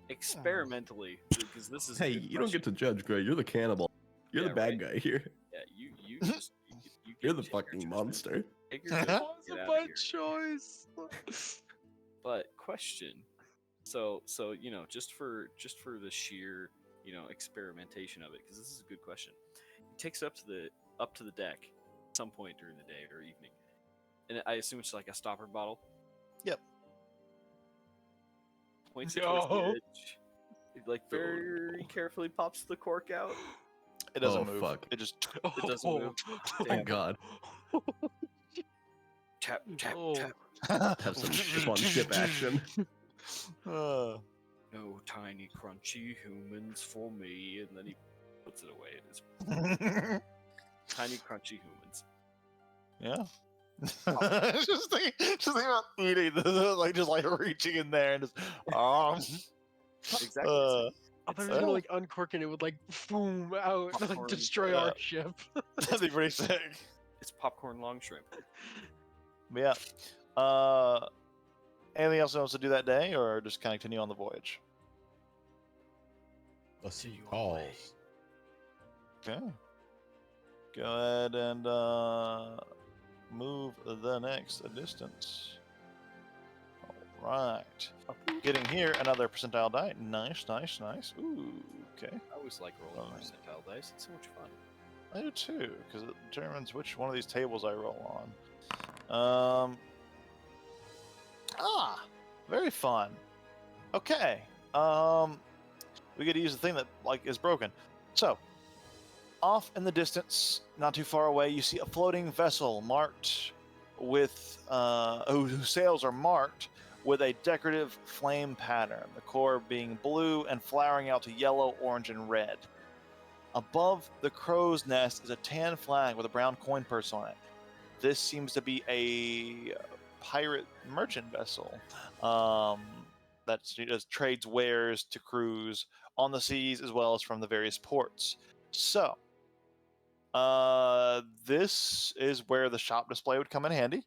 Experimentally, because this is. a Hey, good you don't get question. to judge, Gray. You're the cannibal. You're Yeah, the bad right. guy here. Yeah, you just you You're get the to take your fucking judgment. monster. Take your judgment, get a outta bad here. choice? But question, so just for the sheer experimentation of it, because this is a good question. He takes it up to the deck at some point during the day or evening, and I assume it's like a stopper bottle. Yep. Points it towards the No. edge. He, like very carefully pops the cork out. It doesn't Oh, move. fuck. It just It doesn't move. Thank God. Tap tap Oh. tap. Have some ship-on-ship action. Uh, No tiny crunchy humans for me, and then he puts it away. It is tiny crunchy humans. yeah. just think about eating, like just like reaching in there and just Exactly. I thought it was gonna like uncork and it would like boom out and like Popcorn. destroy Yeah. our ship. that'd be pretty sick. It's popcorn long shrimp. But yeah. Anything else else to do that day, or just kind of continue on the voyage? Let's see you on the way. calls. Okay. Go ahead and move the next distance. All right. Getting here, another percentile die. Nice, nice, nice. Ooh, okay. I always like rolling Alright. percentile dice. It's so much fun. I do too, because it determines which one of these tables I roll on. Very fun. Okay. We get to use the thing that is broken. So, off in the distance, not too far away, you see a floating vessel marked with whose sails are marked with a decorative flame pattern. The core being blue and flowering out to yellow, orange, and red. Above the crow's nest is a tan flag with a brown coin purse on it. This seems to be a pirate merchant vessel that just trades wares to crews on the seas as well as from the various ports. So, this is where the shop display would come in handy.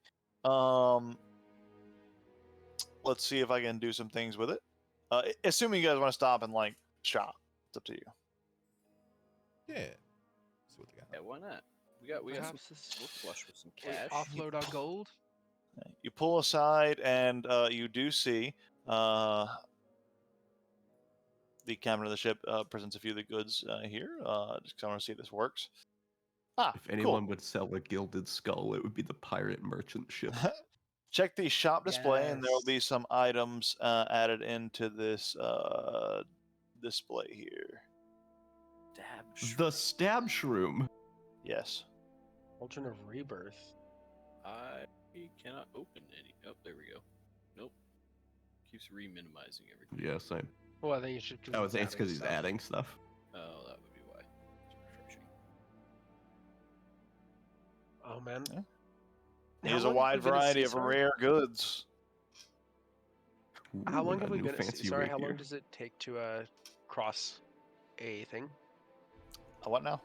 Let's see if I can do some things with it. Assuming you guys want to stop and shop, it's up to you. Yeah. See what they got. Yeah, why not? We got some. Perhaps this We're flush with some we cash. offload our gold. You pull aside, and you do see the captain of the ship presents a few of the goods here. Just 'cause I want to see if this works. If anyone would sell a gilded skull, it would be the pirate merchant ship. Check the shop display, and there will Yes. be some items added into this display here. Damn. The stab shroom. Yes. Children of Rebirth. I cannot open any. Oh, there we go. Nope. Keeps re-minimizing everything. Yeah, same. Well, I think you should. Oh, it's because he's stuff. adding stuff. Oh, that would be why. It's refreshing. Oh man. Yeah. How He has a long have wide we been at variety of Caesar? rare goods. How Ooh, long have a we new been at fancy Sorry, how rapier. long does it take to cross a thing? What now?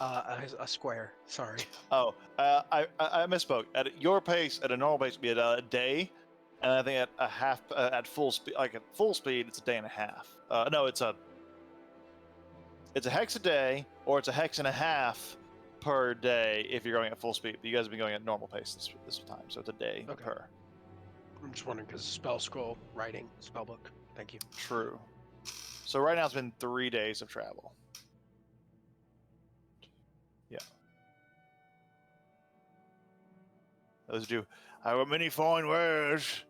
A square. Sorry. Oh, I misspoke. At your pace, at a normal pace, it'd be a day, and I think at full speed, at full speed, it's a day and a half. No, it's a hex a day, or it's a hex and a half per day if you're going at full speed. But you guys have been going at normal pace this time, so it's a day Okay. per. I'm just wondering because spell scroll writing spell book. Thank you. True. So right now it's been 3 days of travel. Yeah. Those do. I have many fine wares.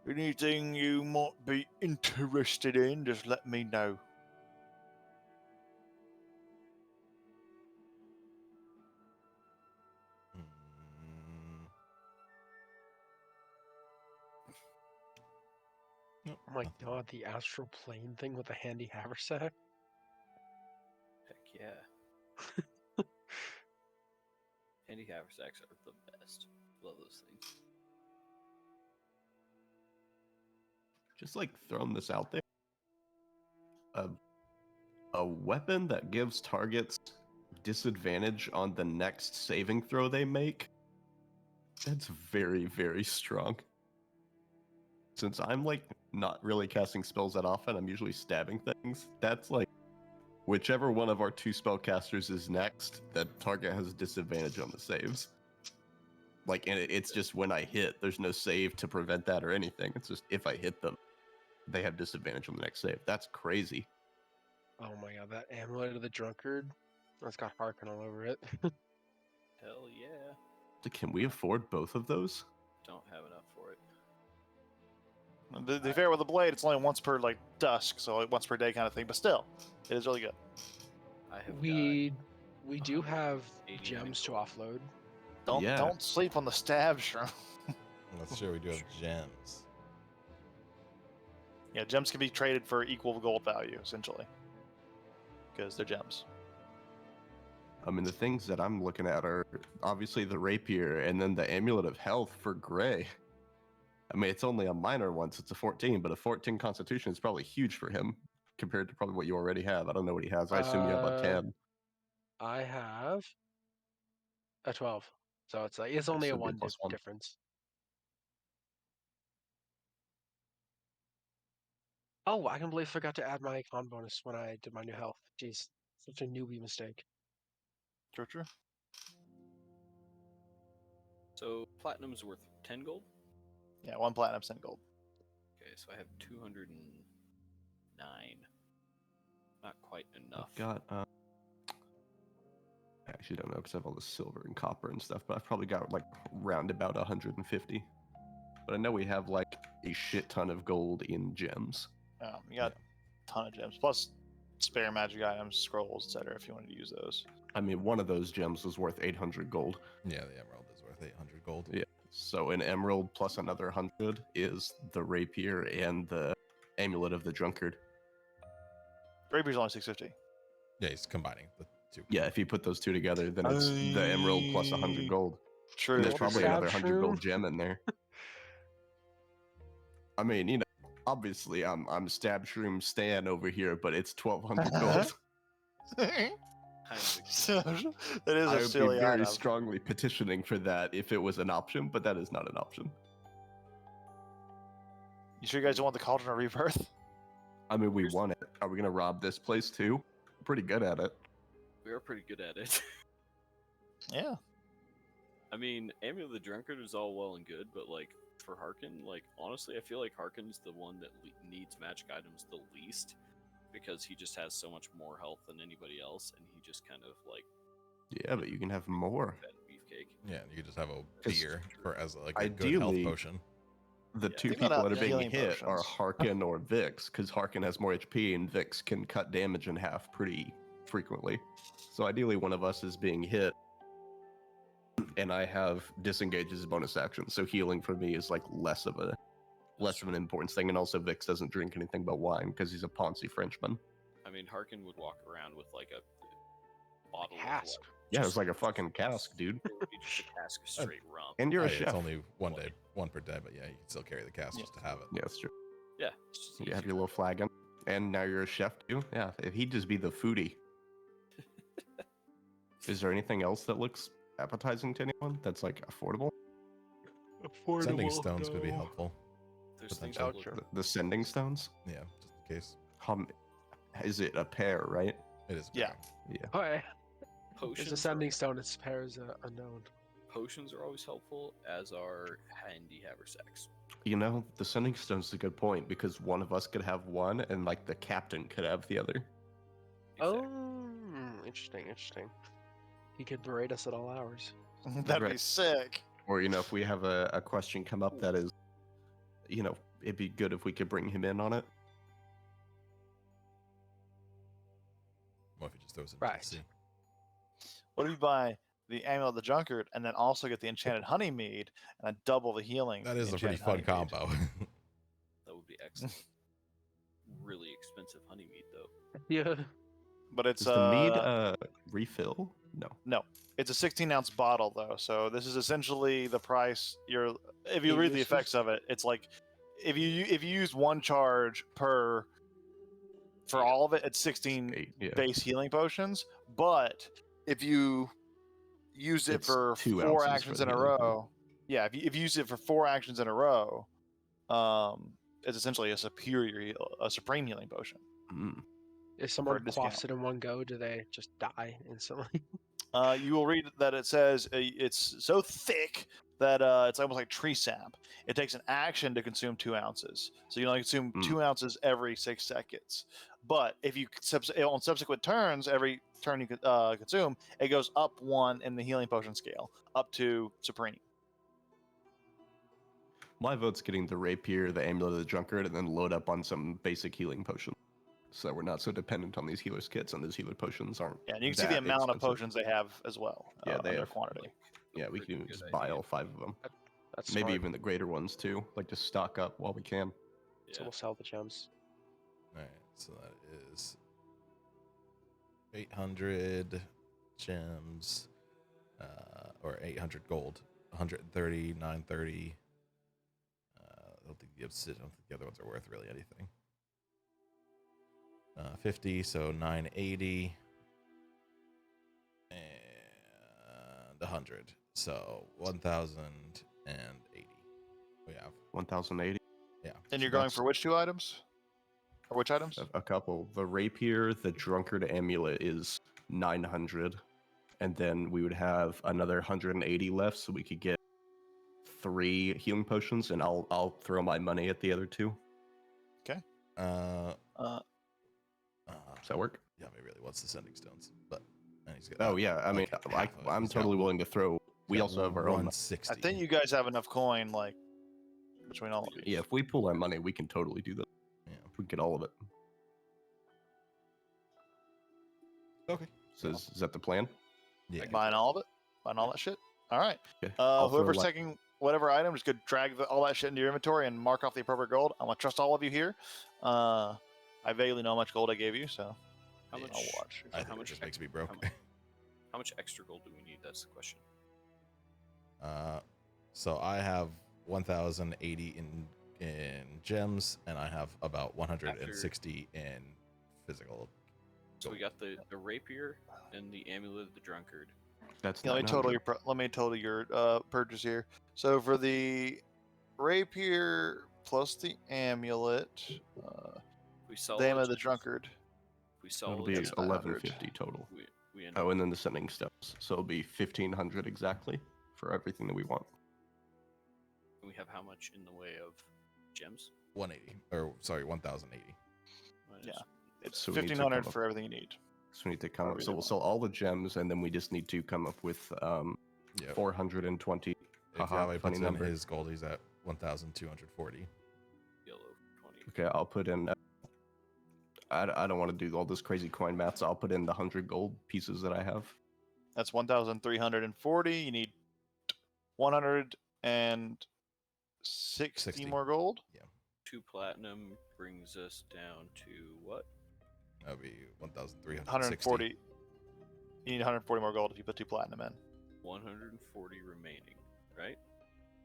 Anything you might be interested in, just let me know. Mm, nope, Oh my nothing. god, the astral plane thing with the handy haversack. Heck yeah. Handy haversacks are the best. Love those things. Just throwing this out there. A weapon that gives targets disadvantage on the next saving throw they make. That's very, very strong. Since I'm not really casting spells that often, I'm usually stabbing things. That's whichever one of our two spellcasters is next, that target has a disadvantage on the saves. And it's just when I hit, there's no save to prevent that or anything. It's just if I hit them, they have disadvantage on the next save. That's crazy. Oh my god, that amulet of the drunkard. That's got Harpin all over it. Hell yeah. Can we afford both of those? Don't have enough for it. To be fair with the blade, it's only once per dusk, so once per day kind of thing. But still, it is really good. I have we do have 89 gems to gold. offload. Don't sleep on the stab shroom. That's true. We do have gems. Yeah, gems can be traded for equal gold value essentially, because they're gems. I mean, the things that I'm looking at are obviously the rapier and then the amulet of health for Gray. I mean, it's only a minor one, so it's a 14, but a 14 constitution is probably huge for him compared to probably what you already have. I don't know what he has. I assume you have a 10. I have a 12. So it's only so a it'd be one +1. difference. Oh, I can believe I forgot to add my con bonus when I did my new health. Jeez, such a newbie mistake. True. So platinum's worth 10 gold. Yeah, 1 platinum, 10 gold. Okay, so I have 209. Not quite enough. I've got I actually don't know because I have all the silver and copper and stuff, but I've probably got like round about 150. But I know we have like a shit ton of gold in gems. You got a ton of gems, plus spare magic items, scrolls, etc. If you wanted to use those. I mean, one of those gems was worth 800 gold. Yeah, the emerald is worth 800 gold. Yeah. So an emerald plus another 100 is the rapier and the amulet of the drunkard. Rapier's only 650. Yeah, he's combining the two. Yeah, if you put those two together, then it's the emerald plus 100 gold. True. And there's Gold probably stab another 100 gold shroom? gem in there. I mean, you know, obviously I'm Stab Shroom Stan over here, but it's 1200 gold. Kind of So, that is I a would be silly very item. strongly petitioning for that if it was an option, but that is not an option. You sure you guys don't want the Cauldron of Rebirth? I mean, we want it. Are we gonna rob this place too? Pretty good at it. we are pretty good at it. Yeah. I mean, Amulet of the Drunkard is all well and good, but like for Harkin, like honestly, I feel like Harkin's the one that needs magic items the least because he just has so much more health than anybody else, and he just kind of like Yeah, but you can have more. fed beefcake. Yeah, you could just have a 'Cause beer for as like a good ideally- health potion. The Yeah, two think people about that are being healing hit are potions. Harkin or Vix, because Harkin has more HP and Vix can cut damage in half pretty frequently. So ideally, one of us is being hit, and I have disengage as a bonus action. So healing for me is like less of an importance thing. And also, Vix doesn't drink anything but wine because he's a Ponzi Frenchman. I mean, Harkin would walk around with like a bottle Cask. of like, Yeah, just- it's like a fucking cask, dude. It would be just a cask of straight rum. And you're a Hey, chef. it's only one per day, but yeah, you can still carry the cask Yeah. just to have it. Yeah, that's true. Yeah, it's just You have easier. your little flagon, and now you're a chef too. Yeah, if he'd just be the foodie. Is there anything else that looks appetizing to anyone that's like affordable? Sending stones could be helpful. There's things potentially. that look The sending stones? Yeah, just in case. Is it a pair, right? It is. Yeah. Yeah. Oh, yeah. potions. It's a sending stone. Its pairs unknown. Potions are always helpful, as are handy haversacks. You know, the sending stone's a good point because one of us could have one, and like the captain could have the other. Oh, Exactly. interesting. He could berate us at all hours. That'd be Right. sick. Or you know, if we have a question come up that is, you know, it'd be good if we could bring him in on it. What if he just throws it Right. into the sea? What if you buy the Amulet of the Drunkard and then also get the Enchanted Honey Mead and then double the healing? That is a pretty Enchanted fun Honey Mead? combo. That would be excellent. Really expensive honey mead, though. Yeah. But it's Does the mead refill? No. It's a 16-ounce bottle though, so this is essentially the price. If you Eight read the uses? effects of it, it's like if you use one charge per for all of it, it's 16 8, yeah. base healing potions. But if you use it It's for 2 4 ounces for actions the in a healing potion. row, yeah, if you use it for 4 actions in a row, it's essentially a supreme healing potion. Mm. If someone discount. quaffs it in one go, do they just die instantly? You will read that it says it's so thick that it's almost like tree sap. It takes an action to consume 2 ounces, so you only consume 2 ounces every 6 seconds. But if you on subsequent turns, every turn you consume, it goes up 1 in the healing potion scale, up to supreme. My vote's getting the rapier, the amulet of the drunkard, and then load up on some basic healing potion. So we're not so dependent on these healers kits, and those healer potions aren't. Yeah, and you can see the that amount of expensive. potions they have as well. Yeah, they their have, quantity. like, yeah, we Pretty can good just buy idea. all 5 of them. That's Maybe smart. even the greater ones too. Like just stock up while we can. So Yeah. we'll sell the gems. Alright, so that is 800 gems, or 800 gold, 130, 930. I don't think the other ones are worth really anything. 50, so 980, and 100, so 1,080. We have 1,080. And you're So going that's for which 2 items? Or which items? a couple. The rapier, the drunkard amulet is 900, and then we would have another 180 left, so we could get 3 healing potions, and I'll throw my money at the other 2. uh, Uh, Does that work? yeah, I mean, really, what's the sending stones? But And he's got, Oh yeah, I mean, half of it. I'm He's got- totally willing to throw. We he's got also have our own. 160. I think you guys have enough coin, like between all of you. Yeah, if we pull our money, we can totally do that. Yeah. We get all of it. Okay. So is that the plan? Yeah. Buying all of it, buying all that shit. All right. Okay. I'll throw, Whoever's like- taking whatever item, just go drag all that shit into your inventory and mark off the appropriate gold. I'm gonna trust all of you here. I vaguely know how much gold I gave you, so How Yeah, much? I'll watch. I think how it much just ex- makes me broke. How much extra gold do we need? That's the question. So I have 1,080 in gems, and I have about 160 in physical. So we got the rapier and the amulet of the drunkard. That's Yeah, let me 900. total your purchase here. So for the rapier plus the amulet, We sell Dame the of the gems, drunkard. We sell It'll the be gems, 1150 total. we end Oh, up and then the sending steps. So it'll be 1500 exactly for everything that we want. we have how much in the way of gems? 180, or sorry, 1,080. Minus- Yeah. It's So we need to 1,500 come up- for everything you need. So we need to come Or up. really So we'll sell all the gems, and then we just need to come up with Yeah. 420. If Haha, Yahweh funny puts in number. his gold, he's at 1,240. Yellow 20. Okay, I'll put in. I don't want to do all this crazy coin math, so I'll put in the 100 gold pieces that I have. That's 1,340. You need 160 60. more gold. 2 platinum brings us down to what? That would be 1,360. 140. You need 140 more gold if you put 2 platinum in. 140 remaining, right?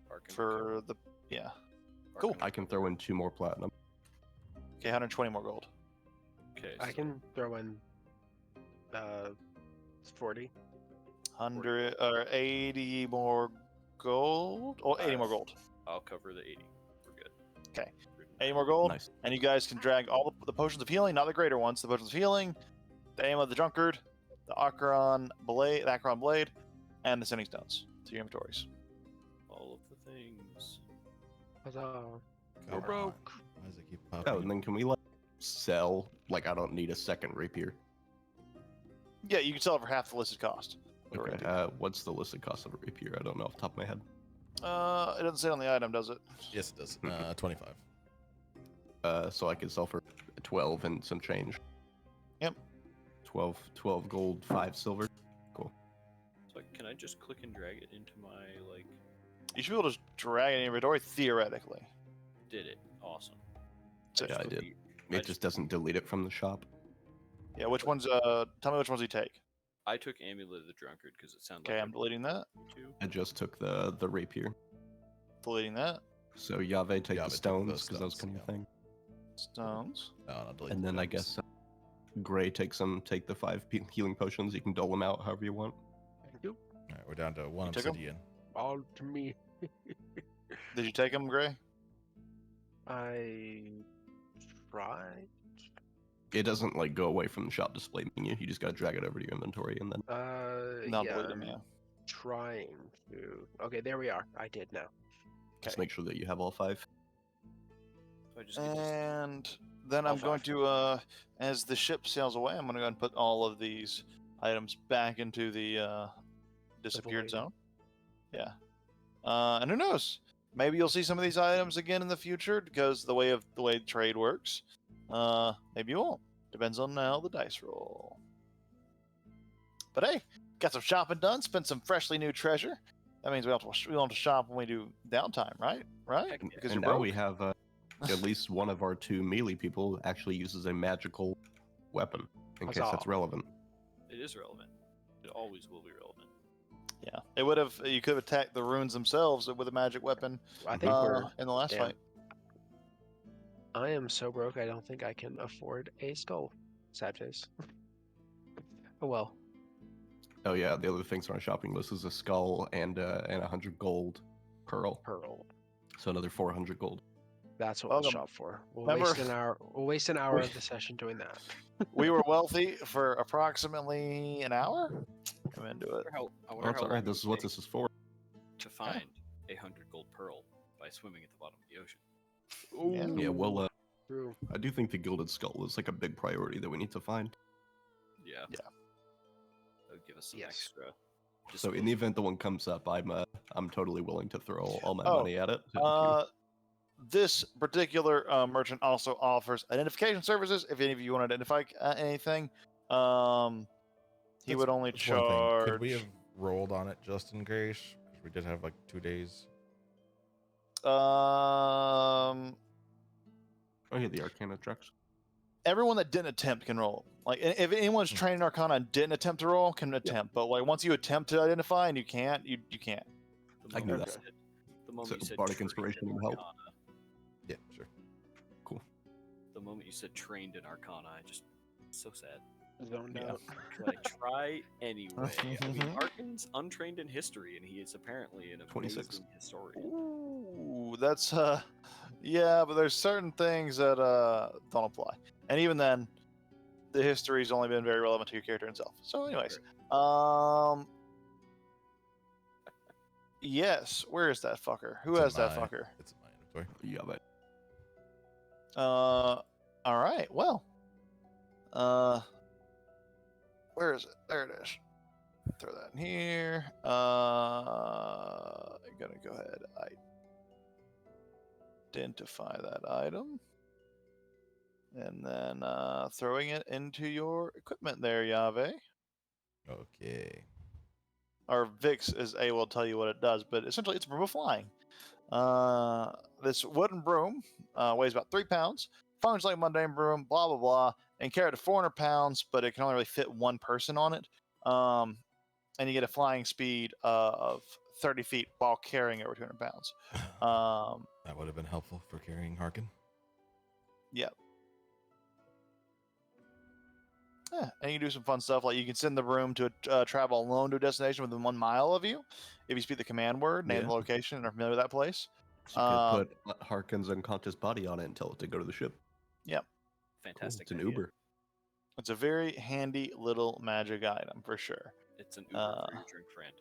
Arkham For the yeah. Arkham- cool. I can throw in 2 more platinum. Okay, 120 more gold. Okay, I so can throw in 40. 100 or 80 more gold. Or 80 more gold. I'll cover the 80. We're good. 80 more gold. Nice. And you guys can drag all the potions of healing, not the greater ones, the potions of healing, the aim of the drunkard, the Acheron blade, and the sending stones to your inventories. All of the things. Huzzah. Come We're broke. on. Why does it keep Oh, popping? and then can we like sell? Like I don't need a second rapier. Yeah, you can sell it for half the listed cost. Okay. What's the listed cost of a rapier? I don't know off the top of my head. It doesn't say it on the item, does it? Yes, it does. 25. So I could sell for 12 and some change. Yep. 12 gold, 5 silver. So can I just click and drag it into my like? You should be able to drag it in your inventory theoretically. Did it? Awesome. So, Yeah, I just did. click- It just- just doesn't delete it from the shop. yeah, which ones? Tell me which ones you take. I took Amulet of the Drunkard because it sounded Okay, like I'm deleting that. too. I just took the rapier. Deleting that. So Yahweh take Yahweh the took stones those because that was stones, kind of a yeah. thing. Stones. No, not delete And the then I gems. guess Gray take the 5 healing potions. You can dole them out however you want. Thank you. All right, we're down to 1 You took 'em? obsidian. All to me. Did you take them, Gray? I tried. It doesn't like go away from the shop display menu. You just gotta drag it over to your inventory and then. Not yeah, delete them, yeah. trying to. Okay, there we are. I did now. Just Okay. make sure that you have all 5. So I just get this. And then All I'm going 5. to, as the ship sails away, I'm going to go and put all of these items back into the disappeared void. zone. Yeah. And who knows? Maybe you'll see some of these items again in the future because the way trade works. Maybe you won't. Depends on how the dice roll. But hey, got some shopping done. Spent some freshly new treasure. That means we want to shop when we do downtime, right? Right? Heck yeah. Because And you're now broke. we have at least one of our 2 melee people actually uses a magical weapon. In case that's Huzzah. relevant. It is relevant. It always will be relevant. Yeah, it would have. You could have attacked the runes themselves with a magic weapon I think we're. in the last damn. fight. I am so broke. I don't think I can afford a skull. Sad face. Oh well. Oh yeah, the other things on our shopping list is a skull and 100 gold pearl. Pearl. So another 400 gold. That's what we'll Welcome. shop for. We'll Remember- waste an hour. We'll waste an hour We- of the session doing that. We were wealthy for approximately an hour. I'm into it. I wonder Oh, it's how alright. long This it is what would this is for. take to find 100 gold pearl by swimming at the bottom of the ocean. Yeah. Yeah, well, True. I do think the gilded skull is like a big priority that we need to find. Yeah. Yeah. A us some Yes. extra. So in the event the one comes up, I'm totally willing to throw all my Oh, money at it. to help you. This particular merchant also offers identification services. If any of you want to identify anything, he That's- would only that's one thing. charge. Could we have rolled on it just in case? Because we did have like 2 days. Oh yeah, the Arcana checks. Everyone that didn't attempt can roll. Like, if anyone's trained in Arcana and didn't attempt to roll, can attempt. But like, once you attempt to identify and you can't, you can't. The I can do moment that. you said- The moment So you said bardic trained inspiration in would help. Arcana, Yeah, sure. the moment you said trained in Arcana, I just so sad. Zoned Yeah. out. But I try anyway. I mean, Mhm. Arkin's untrained in history, and he is apparently an 26. amazing historian. Ooh, that's yeah, but there's certain things that don't apply. And even then, the history's only been very relevant to your character himself. So, anyways, yes, where is that fucker? Who It's in has that my- fucker? It's in my inventory. Yeah, but All right. Well, where is it? There it is. Throw that in here. I'm gonna go ahead. Identify that item, and then throwing it into your equipment there, Yave. Okay. Or Vix is able to tell you what it does, but essentially it's a broom of flying. This wooden broom weighs about 3 pounds, functions like a mundane broom, blah blah blah, and carried to 400 pounds, but it can only really fit one person on it. And you get a flying speed of 30 feet while carrying over 200 pounds. That would have been helpful for carrying Harkin. Yep. Yeah, and you can do some fun stuff like you can send the broom to travel alone to a destination within 1 mile of you. If you speak the command word, name Yeah. the location, and are familiar with that place. so you could put Harkin's unconscious body on it and tell it to go to the ship. Fantastic. It's an idea. Uber. It's a very handy little magic item for sure. It's an Uber for your drink friend.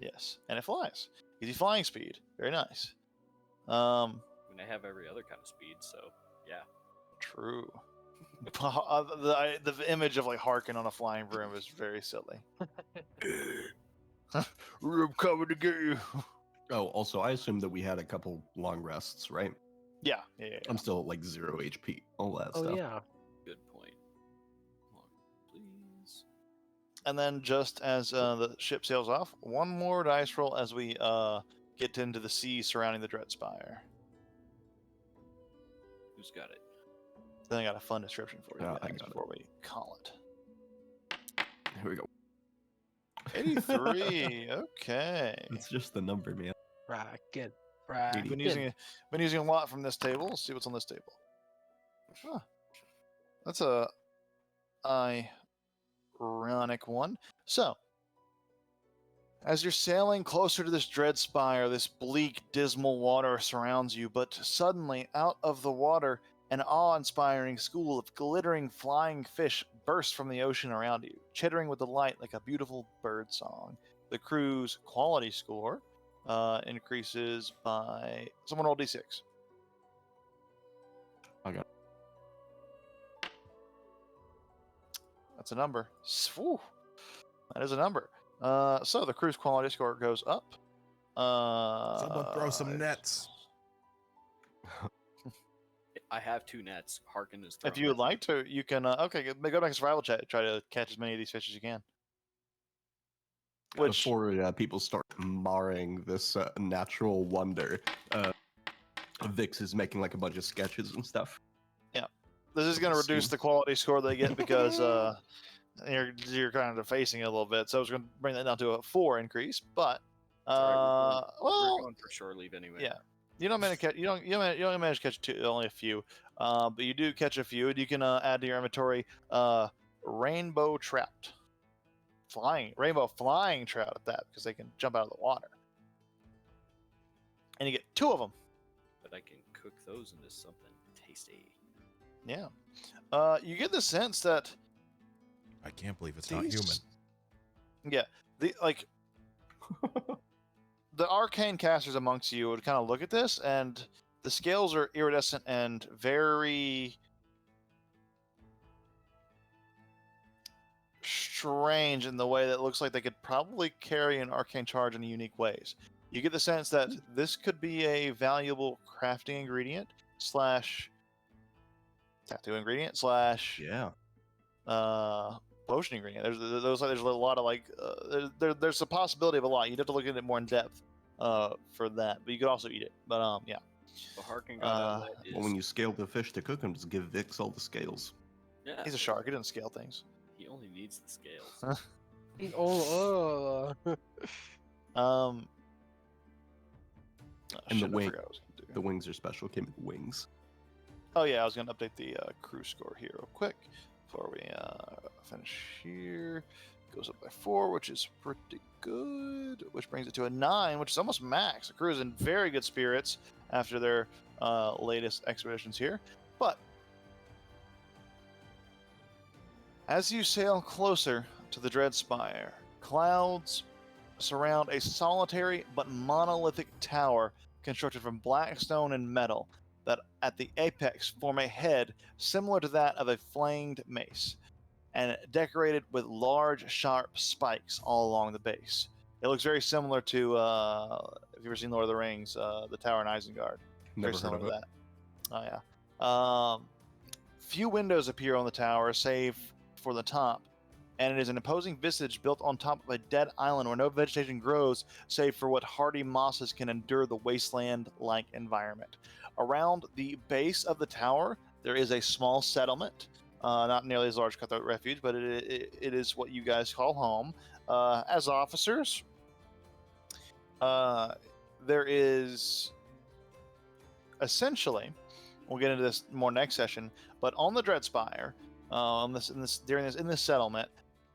Yes, and it flies. Easy flying speed. Very nice. I mean, I have every other kind of speed, so yeah. True. The image of like Harkin on a flying broom is very silly. I'm coming to get you. Oh, also, I assume that we had a couple long rests, right? Yeah. I'm still at like 0 HP, all that Oh stuff. yeah. Good point. Hold on, please. And then just as the ship sails off, one more dice roll as we get into the sea surrounding the Dreadspire. Who's got it? Then I got a fun description for you Yeah, I guys got it. before we call it. Here we go. 83. Okay. It's just the number, man. Bracken. Been using a lot from this table. Let's see what's on this table. Huh. That's a ironic one. So, as you're sailing closer to this Dreadspire, this bleak, dismal water surrounds you, but suddenly, out of the water, an awe-inspiring school of glittering flying fish bursts from the ocean around you, chittering with delight like a beautiful bird song. The crew's quality score increases by... Someone roll D6. I got That's a number. Whew. That is a number. So the crew's quality score goes up. Someone throw some nets. I have 2 nets. Harkin is. If throwing you would nets. like to, you can. Okay, go back to survival chat. Try to catch as many of these fish as you can. Which Before people start marring this natural wonder, Vix is making like a bunch of sketches and stuff. this is going to reduce Scene. the quality score they get because you're kind of defacing it a little bit. So I was going to bring that down to a 4 increase, but It's all right, we're well, going for shore leave anyway. yeah. You don't manage to catch. You don't manage to catch only a few, but you do catch a few, and you can add to your inventory rainbow trout, rainbow flying trout at that because they can jump out of the water, and you get 2 of them. But I can cook those into something tasty. Yeah, you get the sense that I can't believe it's not these- human. Yeah, the arcane casters amongst you would kind of look at this, and the scales are iridescent and very strange in the way that it looks like they could probably carry an arcane charge in unique ways. You get the sense that this could be a valuable crafting ingredient slash tattoo ingredient slash Yeah. potion ingredient. There's a lot of like there's a possibility of a lot. You'd have to look at it more in depth for that, but you could also eat it. But yeah. The Harkin God outlet is. Well, when you scale the fish to cook them, just give Vix all the scales. Yeah, He's a shark. He doesn't scale things. he only needs the scales. Oh, Um, And the shit, I wing. forgot what I was gonna do. The wings are special. Came with wings. Oh yeah, I was gonna update the crew score here real quick before we finish here. Goes up by 4, which is pretty good. Which brings it to a 9, which is almost max. The crew is in very good spirits after their latest expeditions here. But as you sail closer to the Dreadspire, clouds surround a solitary but monolithic tower constructed from black stone and metal that at the apex form a head similar to that of a flanged mace and decorated with large sharp spikes all along the base. It looks very similar to if you've ever seen Lord of the Rings, the tower in Isengard. Very Never heard similar of to it. that. Oh yeah. Few windows appear on the tower save for the top, and it is an imposing visage built on top of a dead island where no vegetation grows save for what hardy mosses can endure the wasteland-like environment. Around the base of the tower, there is a small settlement, not nearly as large as Cutthroat Refuge, but it is what you guys call home. As officers, there is essentially, we'll get into this more next session, but on the Dreadspire, in this settlement,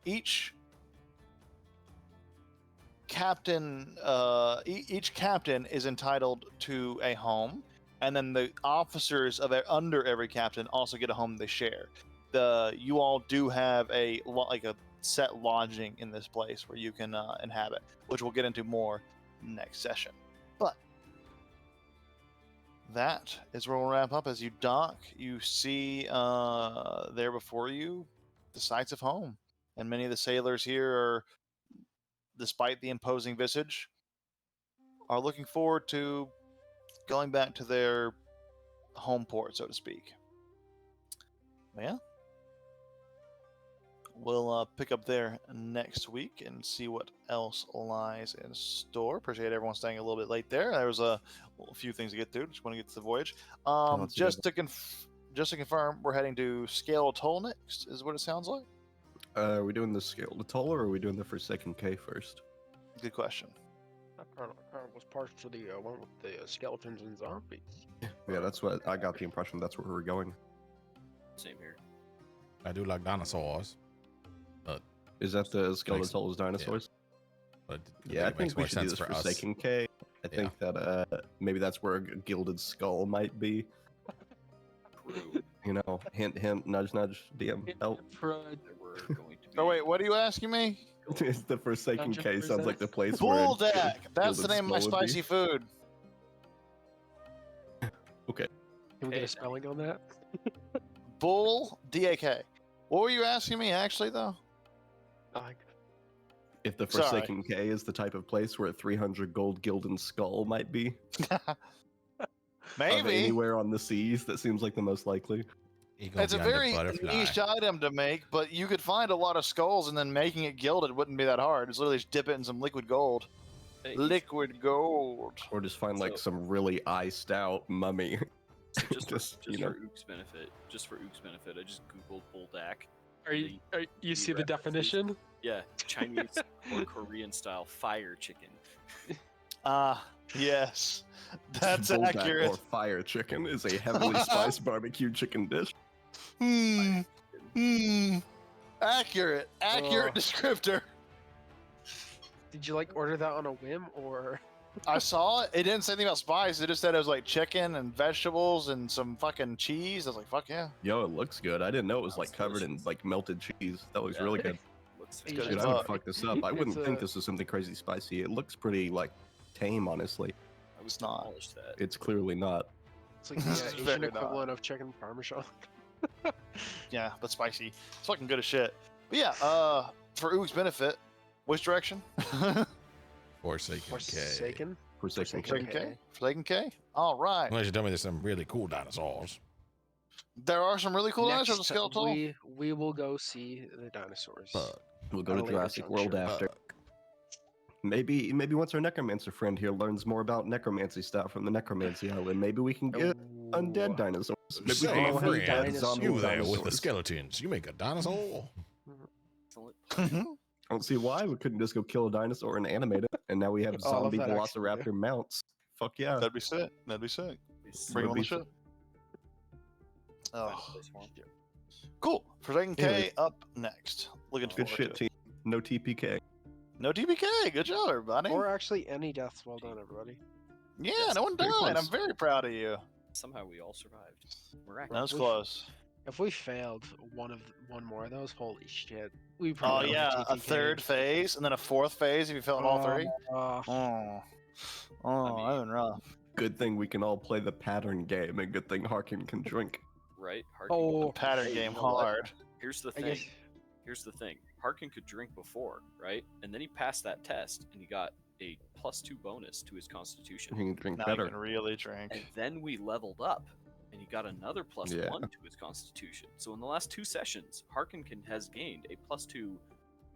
each captain is entitled to a home, and then the officers under every captain also get a home they share. You all do have a set lodging in this place where you can inhabit, which we'll get into more next session. But that is where we'll wrap up. As you dock, you see there before you the sights of home, and many of the sailors here are, despite the imposing visage, are looking forward to going back to their home port, so to speak. Yeah, we'll pick up there next week and see what else lies in store. Appreciate everyone staying a little bit late there. There was a few things to get to. Just want to get to the voyage. Just to confirm, we're heading to Scale Atoll next, is what it sounds like? Are we doing the scale Atoll, or are we doing the Forsaken K first? Good question. I kind of was partial to the one with the skeletons and zombies. Yeah, that's what I got the impression. That's where we're going. Same here. I do like dinosaurs, but Is that the scale Makes- Atoll's dinosaurs? but Yeah, I it makes think we more should do sense this for us. Forsaken K. I think that maybe that's where a gilded skull might be. True. You know, hint, hint, nudge, nudge. DM help. There were going to be. Oh wait, what are you asking me? It's the Forsaken Dungeon K sounds like the place Bull where Deck. That's the gilded name of my skull would be. spicy food. Okay. Can we Hey, get a spelling on that? Bull DAK. What were you asking me actually though? If the Sorry. Forsaken K is the type of place where a 300 gold gilded skull might be, of Maybe. anywhere on the seas, that seems like the most likely. Eagle It's a behind the very butterfly. niche item to make, but you could find a lot of skulls and then making it gilded wouldn't be that hard. It's literally just dip it in some liquid gold. Hey, Liquid gold. Or just find like So- some really iced out mummy. so just just, for you know. Ook's benefit, I just googled Buldak. You see the references. definition? Yeah, Chinese or Korean style fire chicken. Ah, yes. That's Bulldog accurate. Or fire chicken is a heavily spiced barbecue chicken dish. Accurate. Accurate Oh. descriptor. Did you like order that on a whim or? I saw it. It didn't say anything about spice. It just said it was like chicken and vegetables and some fucking cheese. I was like, fuck yeah. Yo, it looks good. I didn't know it was like Sounds covered in delicious. like melted cheese. That looks Yeah. really good. Looks Hey, good Dude, as I'm gonna fuck. fuck this up. I It's wouldn't think a- this was something crazy spicy. It looks pretty like tame, honestly. I would It's not. demolish that. It's clearly not. It's like the It's Asian very not. equivalent of chicken parmesan. Yeah, but spicy. It's fucking good as shit. But yeah, for Oog's benefit, which direction? Forsaken K. Forsaken. Forsaken Forsaken K. K. Forsaken K. All right. Unless you tell me there's some really cool dinosaurs. There are some really cool dinosaurs in Next, Skeletal. we will go see the dinosaurs. Fuck. We'll go At to a later Jurassic World juncture. after. Fuck. Maybe once our necromancer friend here learns more about necromancy stuff from the necromancy island, maybe we can get undead dinosaurs. Maybe we Say, can all have friend, zombie you there with the dinosaurs. skeletons. You make a dinosaur? Excellent. I don't see why we couldn't just go kill a dinosaur and animate it, and now we have All of zombie that actually, yeah. velociraptor mounts. Fuck yeah. That'd be sick. That'd be sick. Bring Would them on the be ship. Find a Oh, place for 'em. cool. Forsaken K Anyways. up next. Looking Good forward shit, to it. team. No TPK. No TPK. Good job, everybody. Or actually, any deaths. Well done, everybody. Yeah, Yes, no one pretty died. I'm close. very proud of you. Somehow we all survived. That Miraculous. was we- close. If we failed one more of those, holy shit. We Oh probably yeah, a TPK. third phase and then a fourth phase if you failed all three. Uh, Oh, mean- I've been rough. Good thing we can all play the pattern game, and good thing Harkin can drink. Right? Oh, Pattern Hey, game you know what? hard. Here's the I thing. guess. Here's the thing. Harkin could drink before, right? And then he passed that test and he got a +2 bonus to his constitution. He can drink Now better. you can really drink. And then we leveled up and he got another +1 Yeah. to his constitution. So in the last 2 sessions, has gained a +2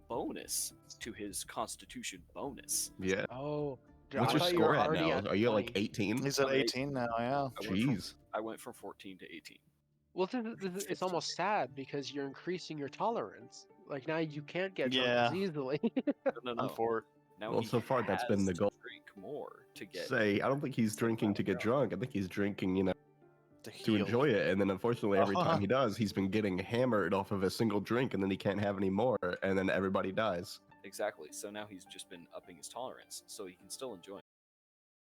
bonus to his constitution bonus. Yeah. Oh, dude, What's I your thought you were score at already now? at Are you at like 20. 18? He's at I'm 18 now, yeah. Jeez. I went from 14 to 18. Well, it's almost sad because you're increasing your tolerance. Like now you can't get drunk Yeah. as easily. No. Unfor- Now Well, he so far that's been has the to goal. Drink more to get. Say, I don't think he's drinking to get drunk. I think he's drinking, to heal. enjoy it. And then unfortunately, every Uh-huh. time he does, he's been getting hammered off of a single drink, and then he can't have any more, and then everybody dies. Exactly. So now he's just been upping his tolerance, so he can still enjoy